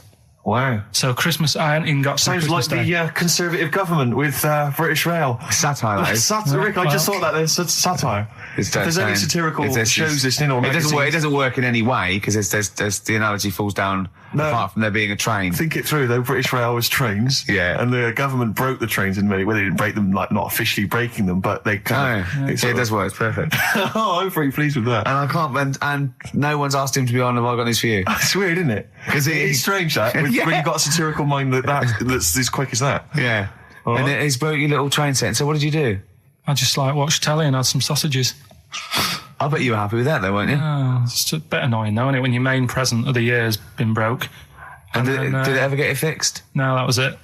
Wow. So Christmas, I hadn't even got to Sounds Christmas like Day. the Conservative government with British Rail. Satire, that is. Satire, Rick, I just thought that there's satire. If there's any satirical shows listening or it doesn't work in any way because there's the analogy falls down apart from there being a train. Think it through though. British Rail was trains, and the government broke the trains in many. Well, they didn't break them, like not officially breaking them, but they kind of. It does work. It's perfect. Oh, I'm pretty pleased with that. And I can't. And no one's asked him to be on. Have I got news for you? It's weird, isn't it? Because it's strange that when you've got a satirical mind that's as quick as that. Yeah. Right. And he's broke your little train set. So what did you do? I just like watched telly and had some sausages. I bet you were happy with that though, weren't you? Oh, it's a bit annoying though, isn't it, when your main present of the year has been broke. And did it ever get it fixed? No, that was it.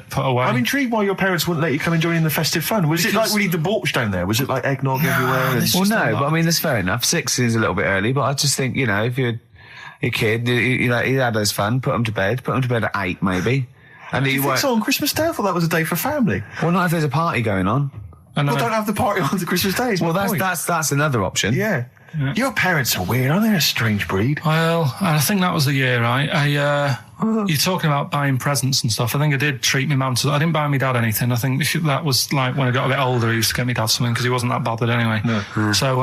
Put away. I'm intrigued why your parents wouldn't let you come and join in the festive fun. Was it like really debauched down there? Was it like eggnog everywhere? Well, no, but I mean, that's fair enough. 6 is a little bit early, but I just think, you know, if you're a kid, he had his fun, put him to bed at 8 maybe. And do you think so on Christmas Day? I thought that was a day for family. Well, not if there's a party going on. Well, don't have the party on the Christmas Day. Well, that's another option. Yeah. Your parents are weird, aren't they? A strange breed. Well, I think that was the year, right? You're talking about buying presents and stuff. I think I did treat my mum to... I didn't buy my dad anything. I think that was like when I got a bit older, I used to get my dad something because he wasn't that bothered anyway. No. So,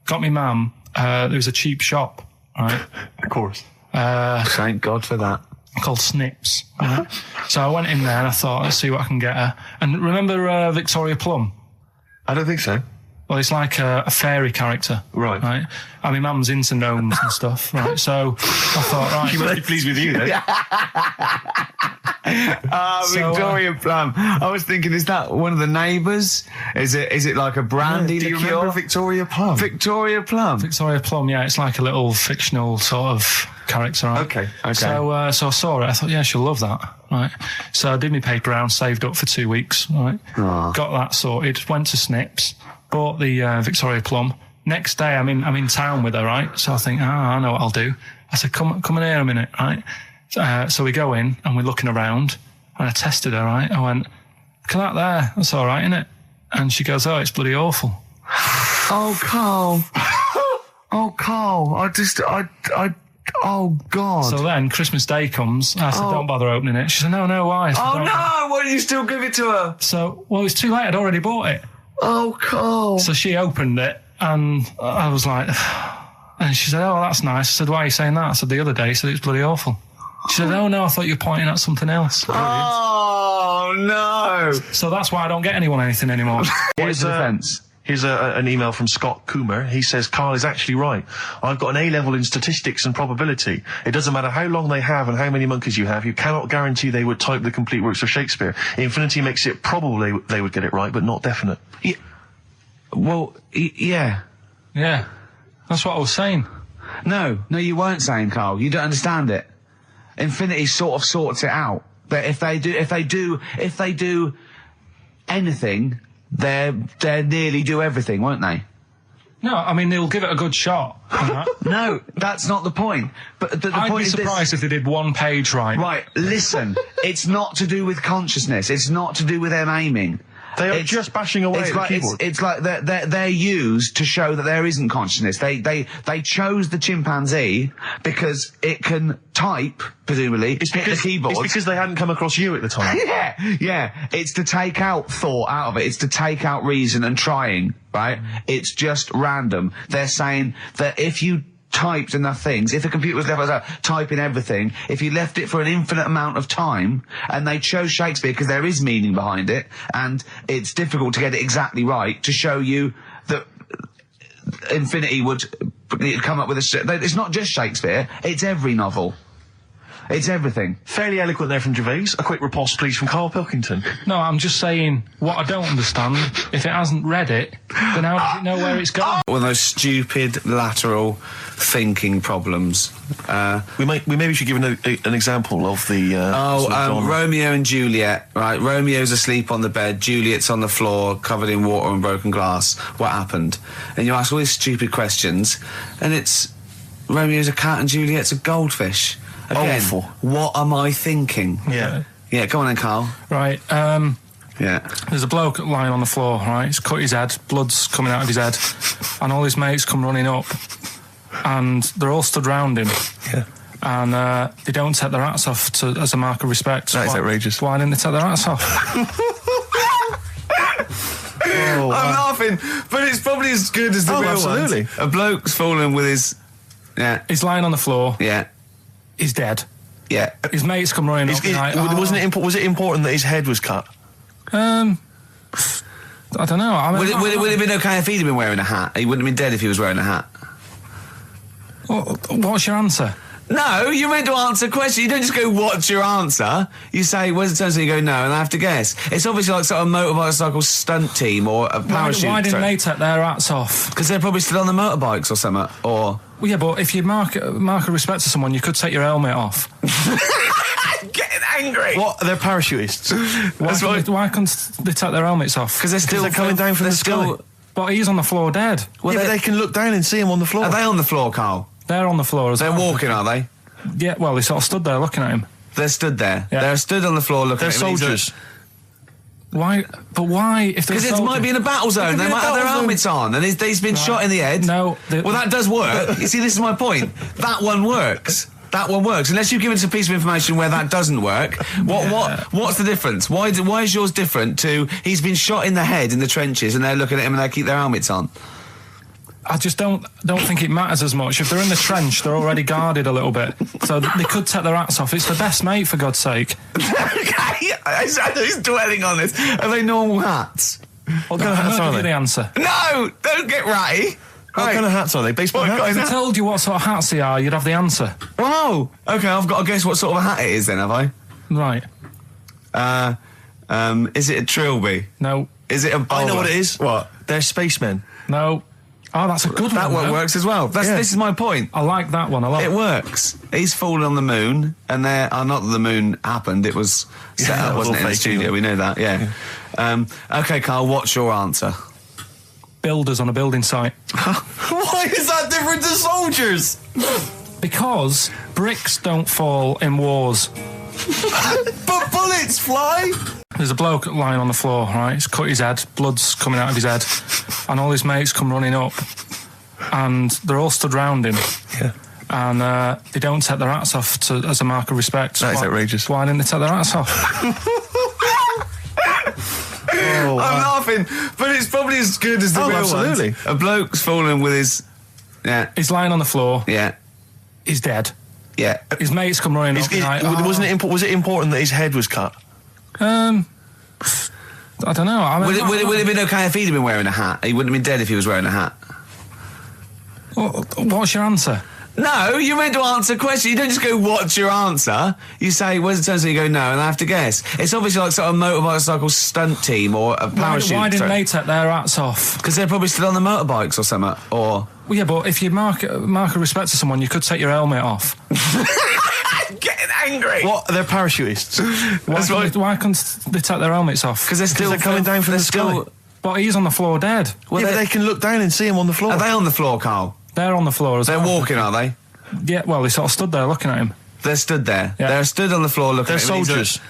got my mum, there was a cheap shop, right? Of course. Thank God for that. called Snips. Right? So I went in there and I thought, let's see what I can get her. And remember Victoria Plum? I don't think so. Well, it's like a fairy character. Right. Right. I mean, Mum's into gnomes and stuff. Right. So I thought, right. She must be pleased with you, then. Victoria Plum. I was thinking, is that one of the neighbours? Is it like a brandy Do you liqueur? remember Victoria Plum? Victoria Plum. Victoria Plum, yeah, it's like a little fictional sort of character, right? Okay. So I saw it, I thought, yeah, she'll love that, right? So I did my paper round, saved up for 2 weeks, right? Oh. Got that sorted, went to Snips, bought the Victoria Plum. Next day, I'm in town with her, right? So I think, I know what I'll do. I said, come in here a minute, right? So we go in and we're looking around and I tested her, right? I went, look at that there, that's all right, isn't it? And she goes, oh, it's bloody awful. Oh, Carl. Oh, Carl. Oh, God. So then Christmas Day comes. I said, don't bother opening it. She said, no, why? I said, Oh, no. Why did you still give it to her? So, well, it's too late. I'd already bought it. Oh, Carl. So she opened it and I was like, and she said, oh, that's nice. I said, why are you saying that? I said, the other day, she said, it's bloody awful. She said, oh, no, I thought you were pointing at something else. Oh, no. So that's why I don't get anyone anything anymore. Here's an email from Scott Coomer. He says, Carl is actually right. I've got an A-level in statistics and probability. It doesn't matter how long they have and how many monkeys you have. You cannot guarantee they would type the complete works of Shakespeare. Infinity makes it probable they would get it right, but not definite. Yeah. Well, yeah. Yeah. That's what I was saying. No, you weren't saying, Carl. You don't understand it. Infinity sort of sorts it out. That if they do anything, they nearly do everything, won't they? No, I mean, they'll give it a good shot. No, that's not the point. But the I'd point be is surprised if they did one page right. Right, listen. It's not to do with consciousness. It's not to do with them aiming. They are just bashing away at the keyboard. It's like they're used to show that there isn't consciousness. They chose the chimpanzee because it can type, presumably, hit the keyboard. It's because they hadn't come across you at the time. Yeah. It's to take out thought out of it. It's to take out reason and trying, right? It's just random. They're saying that if you typed enough things, if the computer was left typing everything, if you left it for an infinite amount of time, and they chose Shakespeare because there is meaning behind it, and it's difficult to get it exactly right, to show you that Infinity would come up with it's not just Shakespeare, it's every novel. It's everything. Fairly eloquent there from Gervais. A quick riposte, please, from Karl Pilkington. No, I'm just saying, what I don't understand, if it hasn't read it, then how does it know where it's going? One of those stupid lateral thinking problems. We maybe should give an example of the. Romeo and Juliet. Right, Romeo's asleep on the bed, Juliet's on the floor, covered in water and broken glass. What happened? And you ask all these stupid questions, and it's Romeo's a cat and Juliet's a goldfish. Again, awful. What am I thinking? Yeah. Yeah, go on then, Carl. Right, Yeah. there's a bloke lying on the floor, right? He's cut his head, blood's coming out of his head, and all his mates come running up, and they're all stood round him. Yeah. And they don't take their hats off as a mark of respect. That is outrageous. Why didn't they take their hats off? I'm laughing, but it's probably as good as the real absolutely. ones. A bloke's fallen with his... Yeah. He's lying on the floor. Yeah. He's dead. Yeah. His mates come running up. Was it important that his head was cut? I don't know. I mean, Would it have been okay if he'd have been wearing a hat? He wouldn't have been dead if he was wearing a hat. What's your answer? No, you're meant to answer questions. You don't just go, what's your answer? You say, where's the turn? So you go, no, and I have to guess. It's obviously like sort of motorcycle stunt team or a parachute. Why didn't they take their hats off? Because they're probably still on the motorbikes or something, or... Well, yeah, but if you mark a respect to someone, you could take your helmet off. Getting angry. What? They're parachutists. Why can't they take their helmets off? Because they're coming down from the sky. But he's on the floor dead. Well, yeah, but they can look down and see him on the floor. Are they on the floor, Carl? They're on the floor as well. They're walking, are they? Yeah, well, they sort of stood there looking at him. They're stood there. Yeah. They're stood on the floor looking at him. They're soldiers. Why? But why? Because it might be in a battle zone. They might have their helmets on, and he's been shot in the head. No. Well, that does work. You see, this is my point. That one works. That one works. Unless you've given us a piece of information where that doesn't work. What's the difference? Why is yours different to he's been shot in the head in the trenches, and they're looking at him and they keep their helmets on? I just don't think it matters as much. If they're in the trench, they're already guarded a little bit. So they could take their hats off. It's the best mate, for God's sake. Okay, he's dwelling on this. Are they normal hats? What kind of hats are they? The answer. No, don't get ratty. What kind of hats are they? Baseball hats? If I told you what sort of hats they are, you'd have the answer. Wow. Okay, I've got to guess what sort of a hat it is then, have I? Right. Is it a trilby? No. Is it a bowler? I know what it is. What? They're spacemen. No. Oh, that's a good that one. That works as well. This is my point. I like that one a lot. It works. He's fallen on the moon, and not that the moon happened, it was set up, wasn't it, in the studio? We know that, yeah. Okay, Carl, what's your answer? Builders on a building site. Why is that different to soldiers? Because bricks don't fall in wars. But bullets fly! There's a bloke lying on the floor, right? He's cut his head, blood's coming out of his head, and all his mates come running up, and they're all stood round him. Yeah. And they don't take their hats off as a mark of respect. That is outrageous. Why didn't they take their hats off? I'm laughing, but it's probably as good as the real absolutely. ones. A bloke's fallen with his... Yeah. He's lying on the floor. Yeah. He's dead. Yeah. His mates come running up. Was it important that his head was cut? I don't know. I mean, would it have been okay if he'd have been wearing a hat? He wouldn't have been dead if he was wearing a hat. What's your answer? No, you're meant to answer a question. You don't just go, what's your answer? You say, where's the turn? So you go, no, and I have to guess. It's obviously like sort of a motorcycle stunt team or a parachute. Why didn't they take their hats off? Because they're probably still on the motorbikes or something, or... Well, yeah, but if you mark a respect to someone, you could take your helmet off. I'm getting angry. What? They're parachutists. Why can't they take their helmets off? Because they're coming down from the sky. But he's on the floor dead. Well, yeah, but they can look down and see him on the floor. Are they on the floor, Carl? They're on the floor as well. They're walking, are they? Yeah, well, they sort of stood there looking at him. They're stood there. Yeah. They're stood on the floor looking at him. They're soldiers.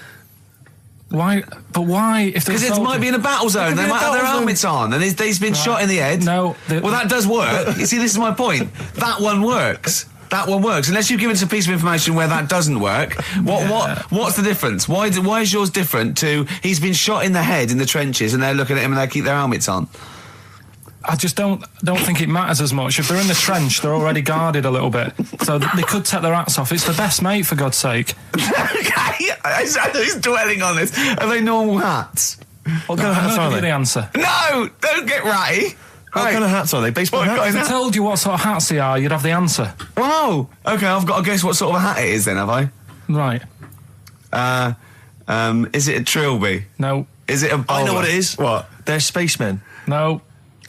Why? But why? Because it might be in a battle zone. They might have their helmets on, and he's been shot in the head. No. Well, that does work. You see, this is my point. That one works. That one works. Unless you've given us a piece of information where that doesn't work. What's the difference? Why is yours different to he's been shot in the head in the trenches, and they're looking at him and they keep their helmets on? I just don't think it matters as much. If they're in the trench, they're already guarded a little bit. So they could take their hats off. It's the best mate, for God's sake. Okay, he's dwelling on this. Are they normal hats? What kind of hats are they? The answer. No, don't get ratty. What kind of hats are they? Baseball hats? If I told you what sort of hats they are, you'd have the answer. Wow. Okay, I've got to guess what sort of a hat it is then, have I? Right. Is it a trilby? No. Is it a bowler? I know what it is. What? They're spacemen. No.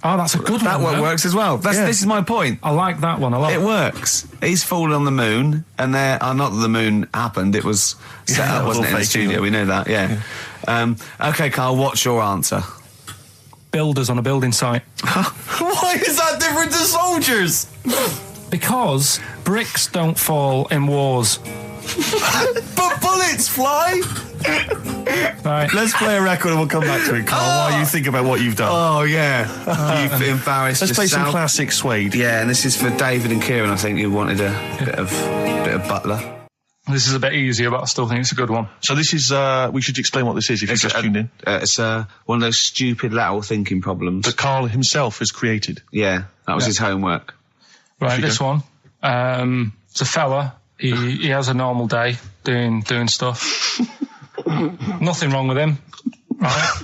Oh, that's a good that one. That works as well. This is my point. I like that one a lot. It works. He's fallen on the moon, and not that the moon happened, it was set up, wasn't it, in the studio? We know that, yeah. Okay, Carl, what's your answer? Builders on a building site. Why is that different to soldiers? Because bricks don't fall in wars. But bullets fly! Right. Let's play a record and we'll come back to it, Carl, while you think about what you've done. Oh, yeah. You've embarrassed Let's play yourself. some classic Suede. Yeah, and this is for David and Kieran, I think you wanted a bit of Butler. This is a bit easier, but I still think it's a good one. So this is, we should explain what this is if you just tuned in. It's one of those stupid lateral thinking problems. That Carl himself has created. Yeah, that was his homework. Right, this one. It's a fella. He has a normal day doing stuff. Nothing wrong with him, right?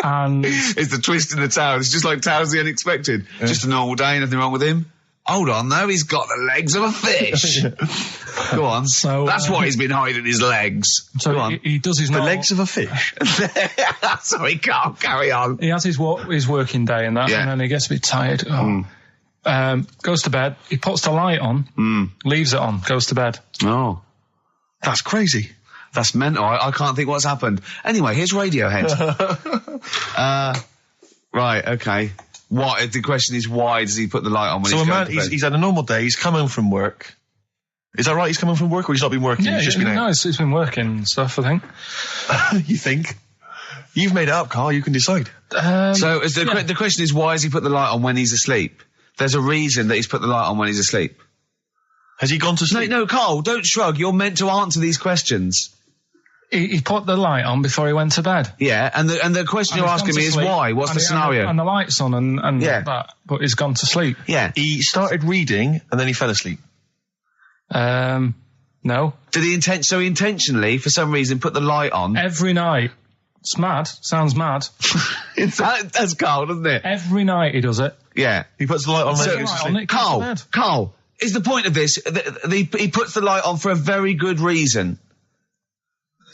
And it's the twist in the tale. It's just like Tales the Unexpected. Yeah. Just a normal day, nothing wrong with him. Hold on, though, he's got the legs of a fish. Go on. So that's why he's been hiding his legs. So Go on. He does his the legs of a fish. So he can't carry on. He has his working day and that, and then he gets a bit tired. Goes to bed. He puts the light on, leaves it on, goes to bed. Oh, that's crazy. That's mental. I can't think what's happened. Anyway, here's Radiohead. Right, okay. What? The question is, why does he put the light on when he's going to bed? He's had a normal day. He's come home from work. Is that right? He's come home from work, or he's not been working? Yeah, he's just been out? No, he's been working and stuff, I think. You think? You've made it up, Carl. You can decide. So the question is, why has he put the light on when he's asleep? There's a reason that he's put the light on when he's asleep. Has he gone to sleep? No, Carl, don't shrug. You're meant to answer these questions. He put the light on before he went to bed. Yeah, and the question you're asking me is why? What's the scenario? And the light's on and that, but he's gone to sleep. Yeah. He started reading and then he fell asleep. No. Did he intentionally, for some reason, put the light on? Every night. It's mad. Sounds mad. That's Carl, doesn't it? Every night he does it. Yeah. He puts the light on. Carl, is the point of this, he puts the light on for a very good reason.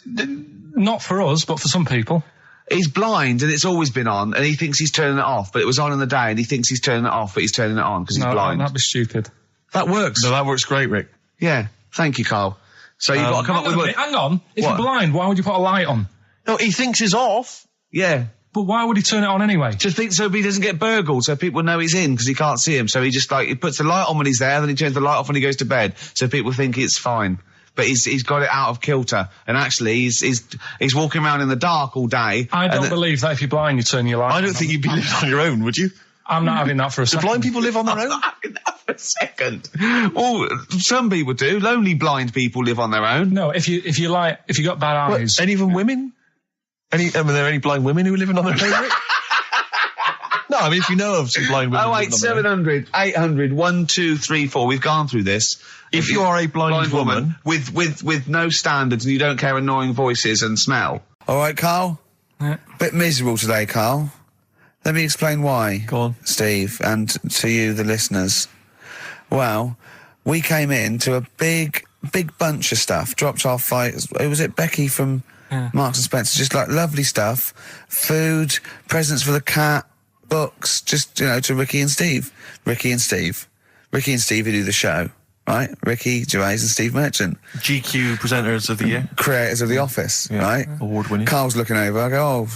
Not for us, but for some people. He's blind and it's always been on, and he thinks he's turning it off, but it was on in the day, and he thinks he's turning it off, but he's turning it on because he's blind. No, that'd be stupid. That works. No, that works great, Rick. Yeah. Thank you, Carl. So you've got to come up with... Hang on. If you're blind, why would you put a light on? No, he thinks it's off. Yeah. But why would he turn it on anyway? Just think so he doesn't get burgled, so people know he's in because he can't see him. So he just he puts the light on when he's there, then he turns the light off when he goes to bed, so people think it's fine. But he's got it out of kilter, and actually he's walking around in the dark all day. I don't believe that if you're blind you turn your light on. I don't think you'd be living on your own, would you? I'm not having that for a second. Do blind people live on their own? I'm not having that for a second. Well, some people do. Lonely blind people live on their own. No, if you got bad eyes. Any of them women? Are there any blind women who are living on their own? No, I mean, if you know of some blind women. 08700 800 1234. We've gone through this. If you are a blind woman with no standards and you don't care annoying voices and smell. All right, Carl. Yeah. Bit miserable today, Carl. Let me explain why. Go on, Steve, and to you, the listeners. Well, we came in to a big bunch of stuff. Dropped off by, was it Becky from Marks and Spencer? Just like lovely stuff, food, presents for the cat, books. Just to Ricky and Steve who do the show. Right, Ricky Gervais and Steve Merchant. GQ presenters of the year. Creators of The Office, right? Award winning. Carl's looking over, I go,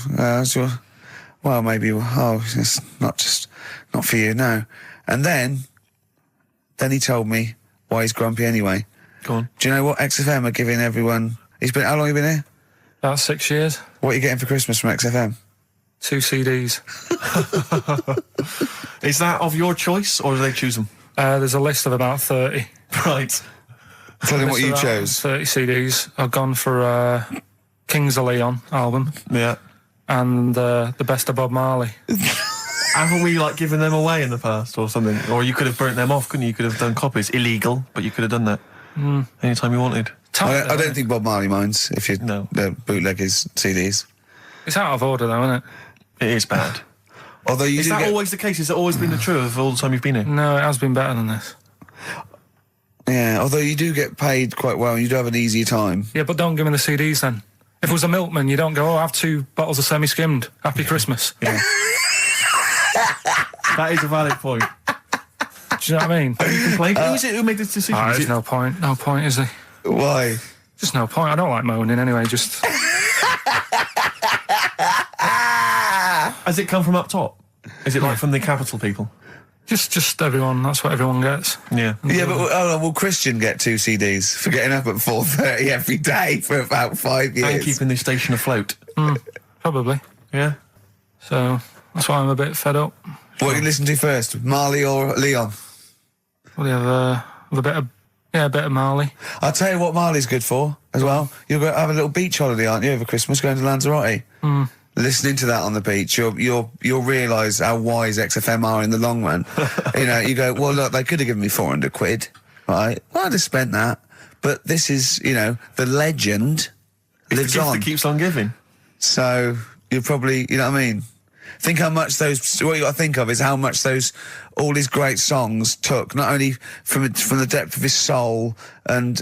well, maybe, it's not for you, no. And then he told me why he's grumpy anyway. Go on. Do you know what XFM are giving everyone? How long have you been here? About 6 years. What are you getting for Christmas from XFM? 2 CDs. Is that of your choice, or do they choose them? There's a list of about 30. Right. Tell them what you chose. 30 CDs. I've gone for Kings of Leon album. Yeah. And the Best of Bob Marley. Haven't we given them away in the past or something? Or you could have burnt them off, couldn't you? You could have done copies. Illegal, but you could have done that anytime you wanted. I don't think Bob Marley minds if you bootleg his CDs. It's out of order though, isn't it? It is bad. Although is that always the case? Has it always been the truth of all the time you've been here? No, it has been better than this. Yeah, although you do get paid quite well and you do have an easier time. Yeah, but don't give me the CDs then. If it was a milkman, you don't go, have 2 bottles of semi-skimmed. Happy Christmas. Yeah. That is a valid point. Do you know what I mean? Have you complained? Who is it who made this decision? There's no point. No point, is there? Why? Just no point. I don't like moaning anyway, just... Has it come from up top? Is it from the capital people? Just everyone. That's what everyone gets. Yeah. Yeah, but will Christian get 2 CDs for getting up at 4:30 every day for about 5 years? And keeping this station afloat. Probably. Yeah. So that's why I'm a bit fed up. What do you listen to first, Marley or Leon? Well, you have a bit of Marley. I'll tell you what Marley's good for as well. You'll go have a little beach holiday, aren't you, over Christmas, going to Lanzarote? Listening to that on the beach, you'll realise how wise XFM are in the long run. You go, well, look, they could have given me 400 quid, right? Well, I'd have spent that. But this is, the legend lives on. That keeps on giving. So you're probably, you know what I mean? Think how much what you got to think of is how much all these great songs took, not only from the depth of his soul and,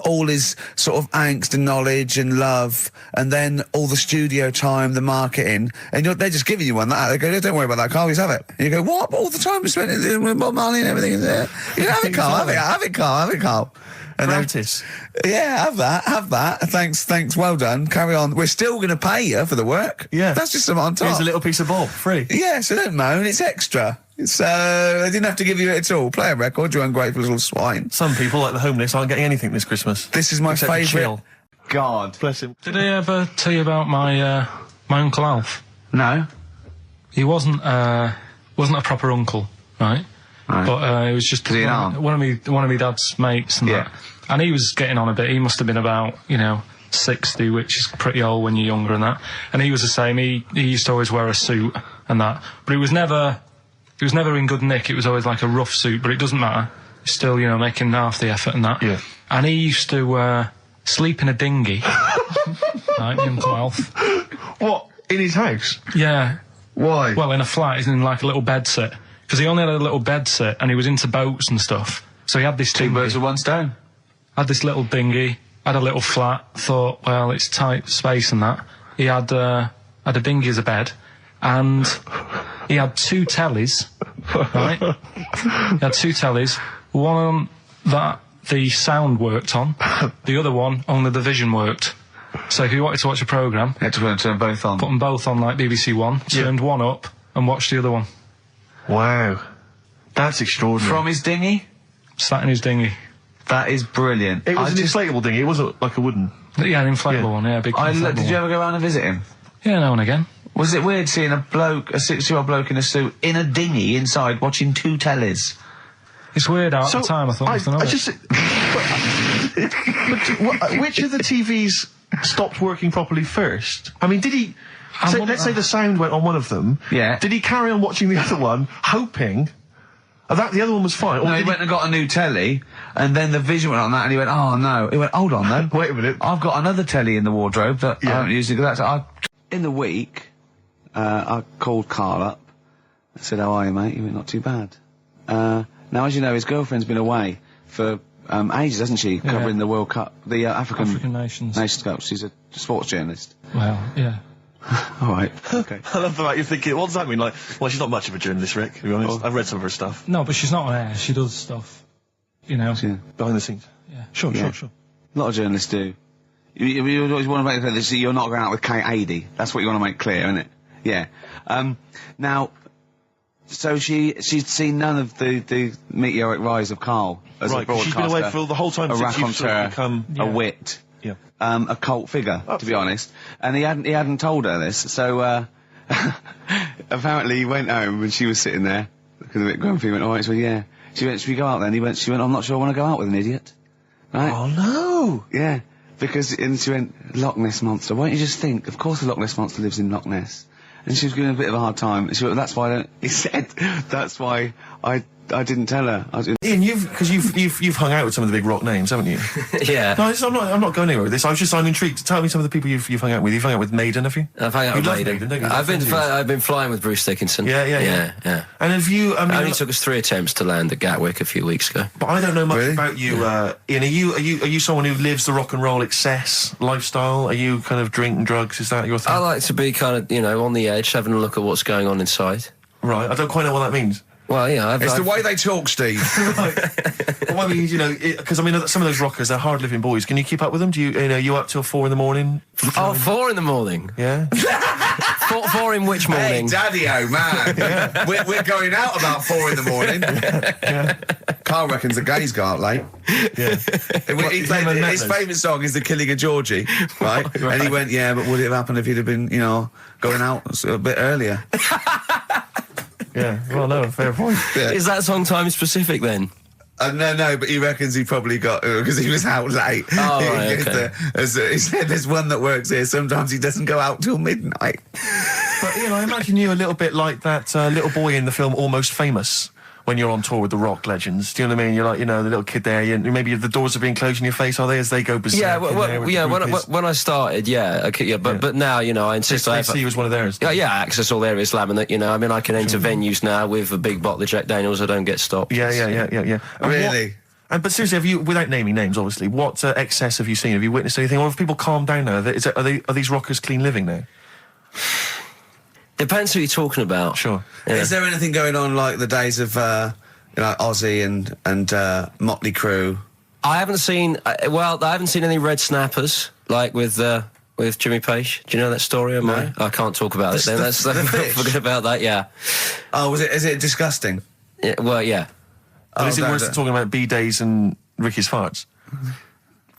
all his sort of angst and knowledge and love, and then all the studio time, the marketing, and they're just giving you one that. They go, don't worry about that, Carl, just have it. And you go, what? All the time we spent with Bob Marley and everything is there. Have it, Carl, have it, Carl. And practice. Have that. Thanks, well done. Carry on. We're still going to pay you for the work. Yeah. That's just some on top. Here's a little piece of Bob, free. Yeah, so don't moan, it's extra. So, they didn't have to give you it at all. Play a record, you ungrateful little swine. Some people, like the homeless, aren't getting anything this Christmas. This is my favourite. God. Bless him. Did I ever tell you about my Uncle Alf? No. He wasn't a proper uncle, right? But it was just one of my dad's mates and that. And he was getting on a bit. He must have been about, 60, which is pretty old when you're younger and that. And he was the same. He used to always wear a suit and that, but it was never in good nick. It was always like a rough suit, but it doesn't matter. He's still, you know, making half the effort and that. Yeah. And he used to sleep in a dinghy. Right, young Alf. What? In his house? Yeah. Why? Well, in a flat, he's in like a little bed sit. Because he only had a little bed sit, and he was into boats and stuff. So he had this Two birds with one stone. Had this little dinghy, had a little flat, thought, well, it's tight space and that. He had a dinghy as a bed, and he had 2 tellies, right? He had 2 tellies, one that the sound worked on, the other one only the vision worked. So if you wanted to watch a programme, You had to turn both on. put them both on like BBC One, turned one up and watched the other one. Wow. That's extraordinary. From his dinghy? Sat in his dinghy. That is brilliant. It was an inflatable dinghy, it wasn't like a wooden. Yeah, an inflatable one, yeah, big inflatable Did you one. ever go around and visit him? Yeah, now and again. Was it weird seeing a 60-year-old bloke in a suit, in a dinghy inside, watching 2 tellies? It's weird at the time, I thought. Which of the TVs stopped working properly first? I mean, did he... let's say the sound went on one of them. Yeah. Did he carry on watching the other one, hoping that the other one was fine? No, he went and got a new telly, and then the vision went on that, and he went, oh no. He went, hold on though. Wait a minute. I've got another telly in the wardrobe that I haven't used. In the week, I called Karl up. I said, how are you, mate? He went, not too bad. Now, as you know, his girlfriend's been away for ages, hasn't she? Covering the World Cup, the African Nations Cup. She's a sports journalist. Well, yeah. All right. Okay. I love the fact you're thinking, what does that mean? Like, well, she's not much of a journalist, Rick, to be honest. I've read some of her stuff. No, but she's not on air. She does stuff, you know. Yeah. Behind the scenes. Yeah. Sure. A lot of journalists do. You always want to make clear that you're not going out with Kate Adie. That's what you want to make clear, isn't it? Yeah. Now, so she'd seen none of the meteoric rise of Karl as a broadcaster. She's been away for the whole time a since you've sort of raconteur, become... a wit. Yeah. A cult figure, to be honest. And he hadn't told her this, so, apparently he went home and she was sitting there, looking a bit grumpy. He went, alright, so yeah. She went, should we go out then? She went, I'm not sure I want to go out with an idiot. Right? Oh no! Yeah. And she went, Loch Ness Monster. Why don't you just think, of course the Loch Ness Monster lives in Loch Ness. And she was giving a bit of a hard time. She went, he said, that's why I didn't tell her. Ian, you've hung out with some of the big rock names, haven't you? Yeah. No, I'm not going anywhere with this. I'm intrigued. Tell me some of the people you've hung out with. You've hung out with Maiden, have you? I've hung out with Maiden, don't you? I've been flying with Bruce Dickinson. Yeah. And have you? I mean, it only took us 3 attempts to land at Gatwick a few weeks ago. But I don't know much about you, Ian. Are you someone who lives the rock and roll excess lifestyle? Are you kind of drink and drugs? Is that your thing? I like to be kind of, on the edge, having a look at what's going on inside. Right. I don't quite know what that means. Well, yeah, it's the way they talk, Steve. Well, I mean, because some of those rockers, they're hard-living boys. Can you keep up with them? Do you up till 4 in the morning? Oh, 4 in the morning? Yeah. 4 in which morning? Hey, Daddy, oh man. Yeah. We're going out about 4 in the morning. Yeah. Carl reckons the gays go out late. Yeah. His favourite song is The Killing of Georgie, right? And he went, yeah, but would it have happened if he'd have been, going out a bit earlier? Yeah, well, no, fair point. Yeah. Is that song time specific then? No, but he reckons he probably got, because he was out late. Oh, right, okay. He said there's one that works here, sometimes he doesn't go out till midnight. But, I imagine you a little bit like that little boy in the film Almost Famous, when you're on tour with the rock legends. Do you know what I mean? You're like, the little kid there, maybe the doors are being closed in your face, are they, as they go berserk? Yeah, when I started, but now, I insist I see you as one of theirs. Yeah, access all areas laminate, I can enter venues now with a big bottle of Jack Daniels, I don't get stopped. Yeah. Really? But seriously, have you, without naming names, obviously, what excess have you seen? Have you witnessed anything? Or have people calmed down now? Are these rockers clean living now? Depends who you're talking about. Sure. Yeah. Is there anything going on like the days of, Ozzy and Motley Crue? I haven't seen any red snappers, like with Jimmy Page. Do you know that story? No. I can't talk about it then. Let's forget about that, yeah. Oh, is it disgusting? Yeah, well, yeah. But is it worse than talking about B-Days and Ricky's farts?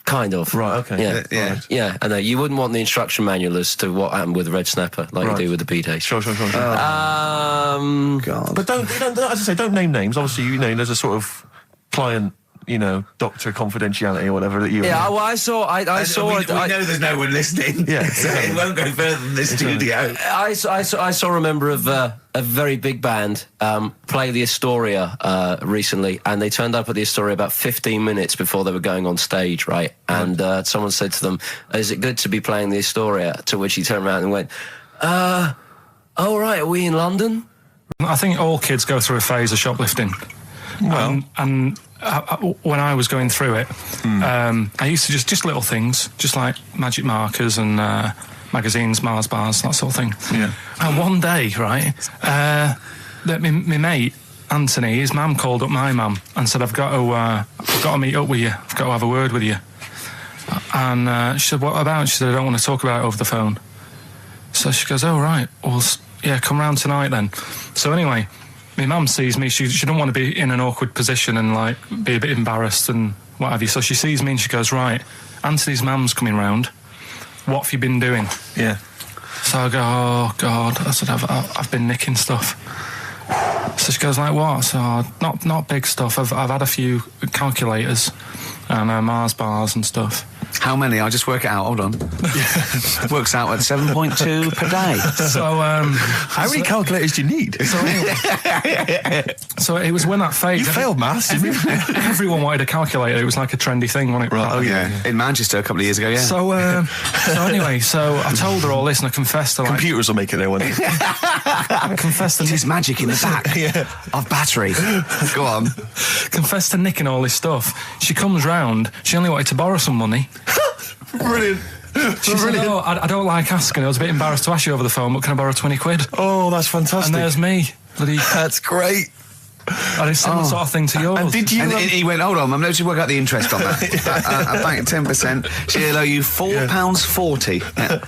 Kind of. Right, okay. Yeah. Right. Yeah, I know. You wouldn't want the instruction manual as to what happened with the red snapper, like you do with the B-Days. Sure. God. But don't, as I say, don't name names. Obviously, there's a sort of client you know, doctor confidentiality or whatever that you. Yeah, well, I saw. We know there's no one listening. Yeah, so it won't go further than the studio. I saw a member of a very big band play the Astoria recently, and they turned up at the Astoria about 15 minutes before they were going on stage, right? And someone said to them, "Is it good to be playing the Astoria?" To which he turned around and went, "Oh right, are we in London?" I think all kids go through a phase of shoplifting. Well, and when I was going through it, I used to just little things, just like magic markers and magazines, Mars bars, that sort of thing. Yeah. And one day, right, my mate Anthony, his mum called up my mum and said, "I've got to meet up with you. I've got to have a word with you." And she said, "What about?" She said, "I don't want to talk about it over the phone." So she goes, "Oh right, well, yeah, come round tonight then." So anyway, my mum sees me. She don't want to be in an awkward position and like be a bit embarrassed and what have you. So she sees me and she goes, "Right, Anthony's mum's coming round. What have you been doing?" Yeah. So I go, "Oh God," I said, "I've been nicking stuff." So she goes, "Like what?" So not big stuff. I've had a few calculators and Mars bars and stuff. How many? I'll just work it out. Hold on. Works out at 7.2 per day. So, how many calculators do you need? So it was when that phase. You failed maths. Everyone wanted a calculator. It was like a trendy thing, wasn't it? Right. Oh yeah. In Manchester a couple of years ago. Yeah. So anyway, so I told her all this and I confessed to like. Computers will make it there one day. I confessed to There's magic in the back of battery. Go on. Confessed to nicking all this stuff. She comes round. She only wanted to borrow some money. Brilliant. She said, "Oh, I don't like asking. I was a bit embarrassed to ask you over the phone, but can I borrow 20 quid? Oh, that's fantastic. And there's me. That's great. And it's similar sort of thing to yours. And did you? And he went, "Hold on, I'm going to work out the interest on that. I bank 10%. She'll owe you £4.40. Yeah.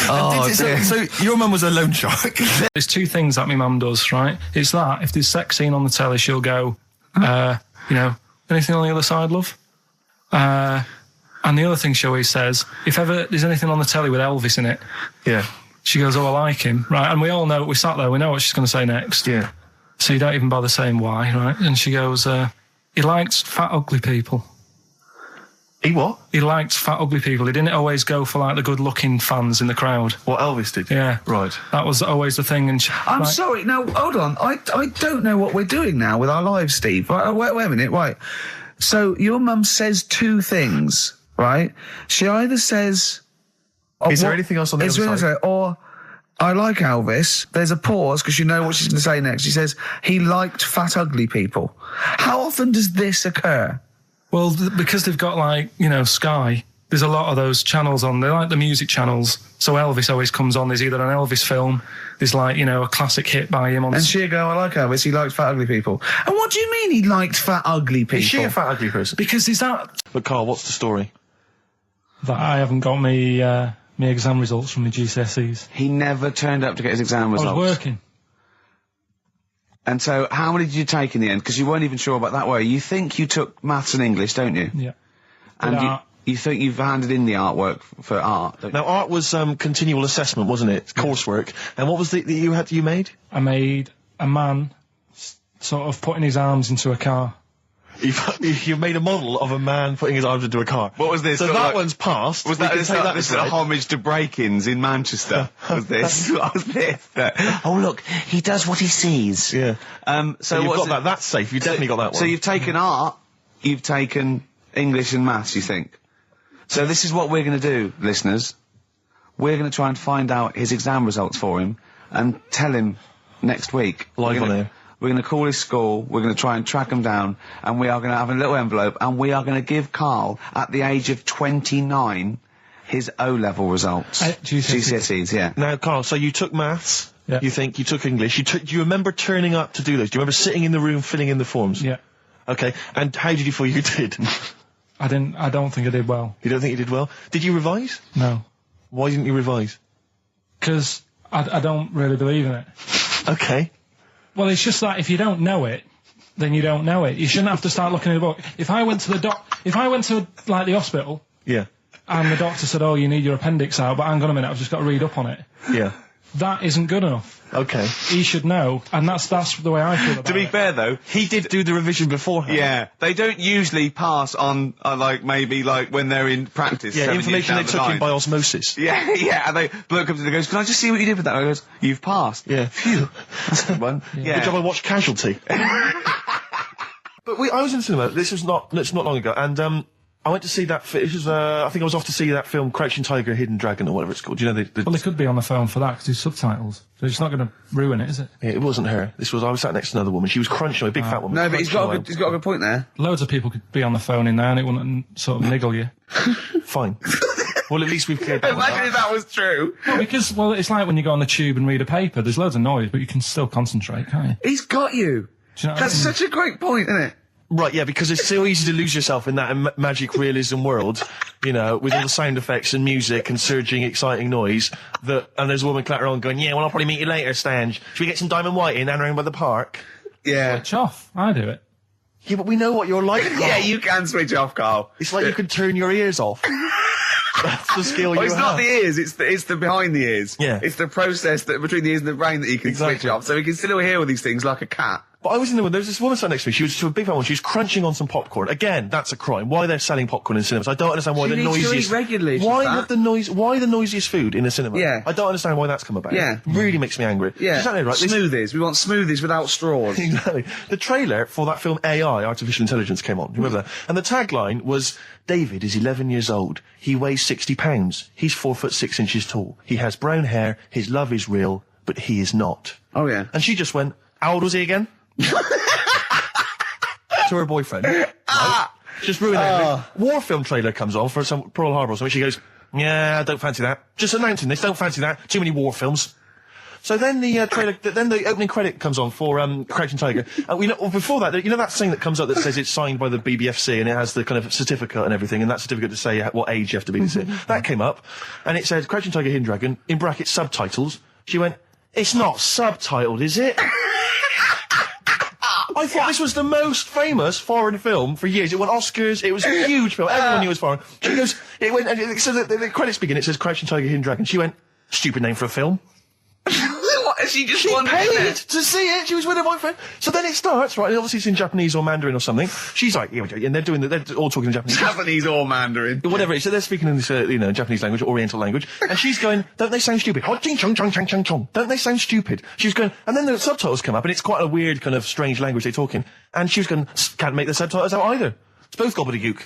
Oh, so your mum was a loan shark. There's two things that my mum does, right? It's that if there's sex scene on the telly, she'll go, anything on the other side, love? And the other thing she always says, if ever there's anything on the telly with Elvis in it, she goes, "Oh, I like him," right? And we all know, we sat there, we know what she's going to say next. Yeah. So you don't even bother saying why, right? And she goes, he likes fat, ugly people. He what? He liked fat, ugly people. He didn't always go for like the good-looking fans in the crowd. What Elvis did? Yeah. Right. That was always the thing. And I'm sorry. Now, hold on. I don't know what we're doing now with our lives, Steve. Right, wait a minute. Right. So your mum says two things, right? She either says... Is there anything else on the other side? Or, "I like Elvis." There's a pause because you know what she's going to say next. She says, "He liked fat, ugly people." How often does this occur? Well, because they've got like, Sky, there's a lot of those channels on. They're like the music channels. So Elvis always comes on. There's either an Elvis film, there's like, a classic hit by him on. And she'll go, "I like Elvis, he liked fat, ugly people." And what do you mean he liked fat, ugly people? Is she a fat, ugly person? Because is that... But Carl, what's the story? That I haven't got me exam results from my GCSEs. He never turned up to get his exam results. I was working. And so, how many did you take in the end? Because you weren't even sure about that, were you? You think you took maths and English, don't you? Yeah. And you think you've handed in the artwork for art, don't you? Now, art was continual assessment, wasn't it? Coursework. And what was it that you made? I made a man sort of putting his arms into a car. You made a model of a man putting his arms into a car. What was this? So that one's passed. Was that this a homage to break-ins in Manchester? Was this? What was this? Oh, look, he does what he sees. Yeah. So you've got that. That's safe. You definitely got that one. So you've taken art, you've taken English and maths, you think? So this is what we're going to do, listeners. We're going to try and find out his exam results for him and tell him next week. Live on air. We're going to call his school, we're going to try and track him down, and we are going to have a little envelope, and we are going to give Karl, at the age of 29, his O-level results. GCSEs, yeah. Now, Karl, so you took maths, yeah. You think you took English, do you remember turning up to do those? Do you remember sitting in the room filling in the forms? Yeah. Okay, and how did you feel you did? I don't think I did well. You don't think you did well? Did you revise? No. Why didn't you revise? Because I don't really believe in it. Okay. Well, it's just that if you don't know it, then you don't know it. You shouldn't have to start looking at the book. If I went to like the hospital, yeah, and the doctor said, "Oh, you need your appendix out," but hang on a minute, I've just got to read up on it. Yeah. that isn't good enough. Okay. He should know, and that's the way I feel about it. To be fair, though, he did do the revision beforehand. Yeah, they don't usually pass on, maybe when they're in practice. Yeah, 7 years information down they the took line. in by osmosis. Yeah, yeah, and bloke comes in and goes, "Can I just see what you did with that?" I goes, "You've passed." Yeah. Phew. That's a good one. Yeah. Good job I watched Casualty. But I was in the cinema, this was not long ago, and I went to see that, I think I was off to see that film Crouching Tiger, Hidden Dragon, or whatever it's called. You know, Well, they could be on the phone for that, because there's subtitles. So it's not going to ruin it, is it? Yeah, it wasn't her. I was sat next to another woman. She was crunching away, big fat woman. No, but he's got a good point there. Loads of people could be on the phone in there, and it wouldn't sort of niggle you. Fine. Well, at least we've cleared that. Imagine if that was true. No, because, it's like when you go on the tube and read a paper. There's loads of noise, but you can still concentrate, can't you? He's got you. Do you know what That's I mean? such a great point, isn't it? Right, yeah, because it's so easy to lose yourself in that magic realism world, you know, with all the sound effects and music and surging, exciting noise, and there's a woman clattering on going, "Yeah, well, I'll probably meet you later, Stange. Should we get some Diamond White in and around by the park?" Yeah. Switch off. I do it. Yeah, but we know what you're like. Yeah, you can switch off, Carl. It's like you can turn your ears off. That's the skill you have. It's not the ears, it's the behind the ears. Yeah. It's the process that between the ears and the brain that you can switch off, so he can still hear all these things like a cat. But I was in the there was this woman sat next to me. She was a big fat one. She was crunching on some popcorn. Again, that's a crime. Why they're selling popcorn in cinemas? I don't understand why She the needs to noisiest. eat regularly, she's Why fat. Why the noisiest food in a cinema? Yeah. I don't understand why that's come about. Yeah. Really makes me angry. Yeah. Exactly right. Smoothies. We want smoothies without straws. Exactly. The trailer for that film AI, Artificial Intelligence, came on. Remember that? And the tagline was, "David is 11 years old. He weighs 60 pounds. He's 4'6" tall. He has brown hair. His love is real, but he is not." Oh, yeah. And she just went, "How old was he again?" To her boyfriend. Right? Just ruined everything. War film trailer comes on for some Pearl Harbor or something. She goes, "Yeah, I don't fancy that. Just announcing this, don't fancy that. Too many war films." So then the trailer, then the opening credit comes on for Crouching Tiger. Before that, you know that thing that comes up that says it's signed by the BBFC and it has the kind of certificate and everything, and that certificate to say what age you have to be. That came up, and it said Crouching Tiger, Hidden Dragon in brackets subtitles. She went, "It's not subtitled, is it?" I thought this was the most famous foreign film for years. It won Oscars. It was a huge film. Everyone knew it was foreign. She goes, it went, and so the credits begin. It says Crouching Tiger, Hidden Dragon. She went, "Stupid name for a film." What? She just She wanted paid it. to see it. She was with her boyfriend. So then it starts, right? And obviously it's in Japanese or Mandarin or something. She's like, yeah, and they're all talking in Japanese. Japanese or Mandarin. Whatever it is. So they're speaking in this, Japanese language, Oriental language. And she's going, "Don't they sound stupid? Oh, ching chong chong chong chong chong. Don't they sound stupid?" She's going, and then the subtitles come up, and it's quite a weird kind of strange language they're talking. And she was going, "Can't make the subtitles out either. It's both gobbledygook."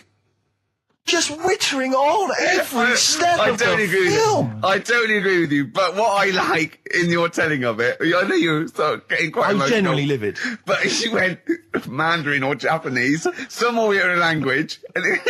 Just wittering on every step of the film. I totally agree with you, but what I like in your telling of it, I know you're getting quite I'm emotional. genuinely livid. But she went Mandarin or Japanese, some Oriental language. And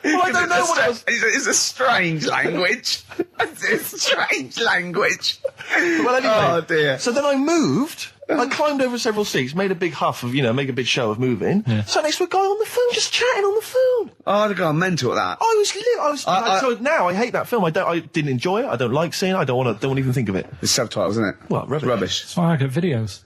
Well, I don't know what else. It's a strange language. It's a strange language. Well, anyway. Oh, dear. So then I moved. I climbed over several seats, made a big huff of, make a big show of moving. Yeah. Sat next to a guy on the phone, just chatting on the phone. Oh, I'd have gone mental at that. So now I hate that film. I didn't enjoy it. I don't like seeing it. I don't want to even think of it. It's subtitles, isn't it? Well, rubbish. Rubbish. That's why I get videos.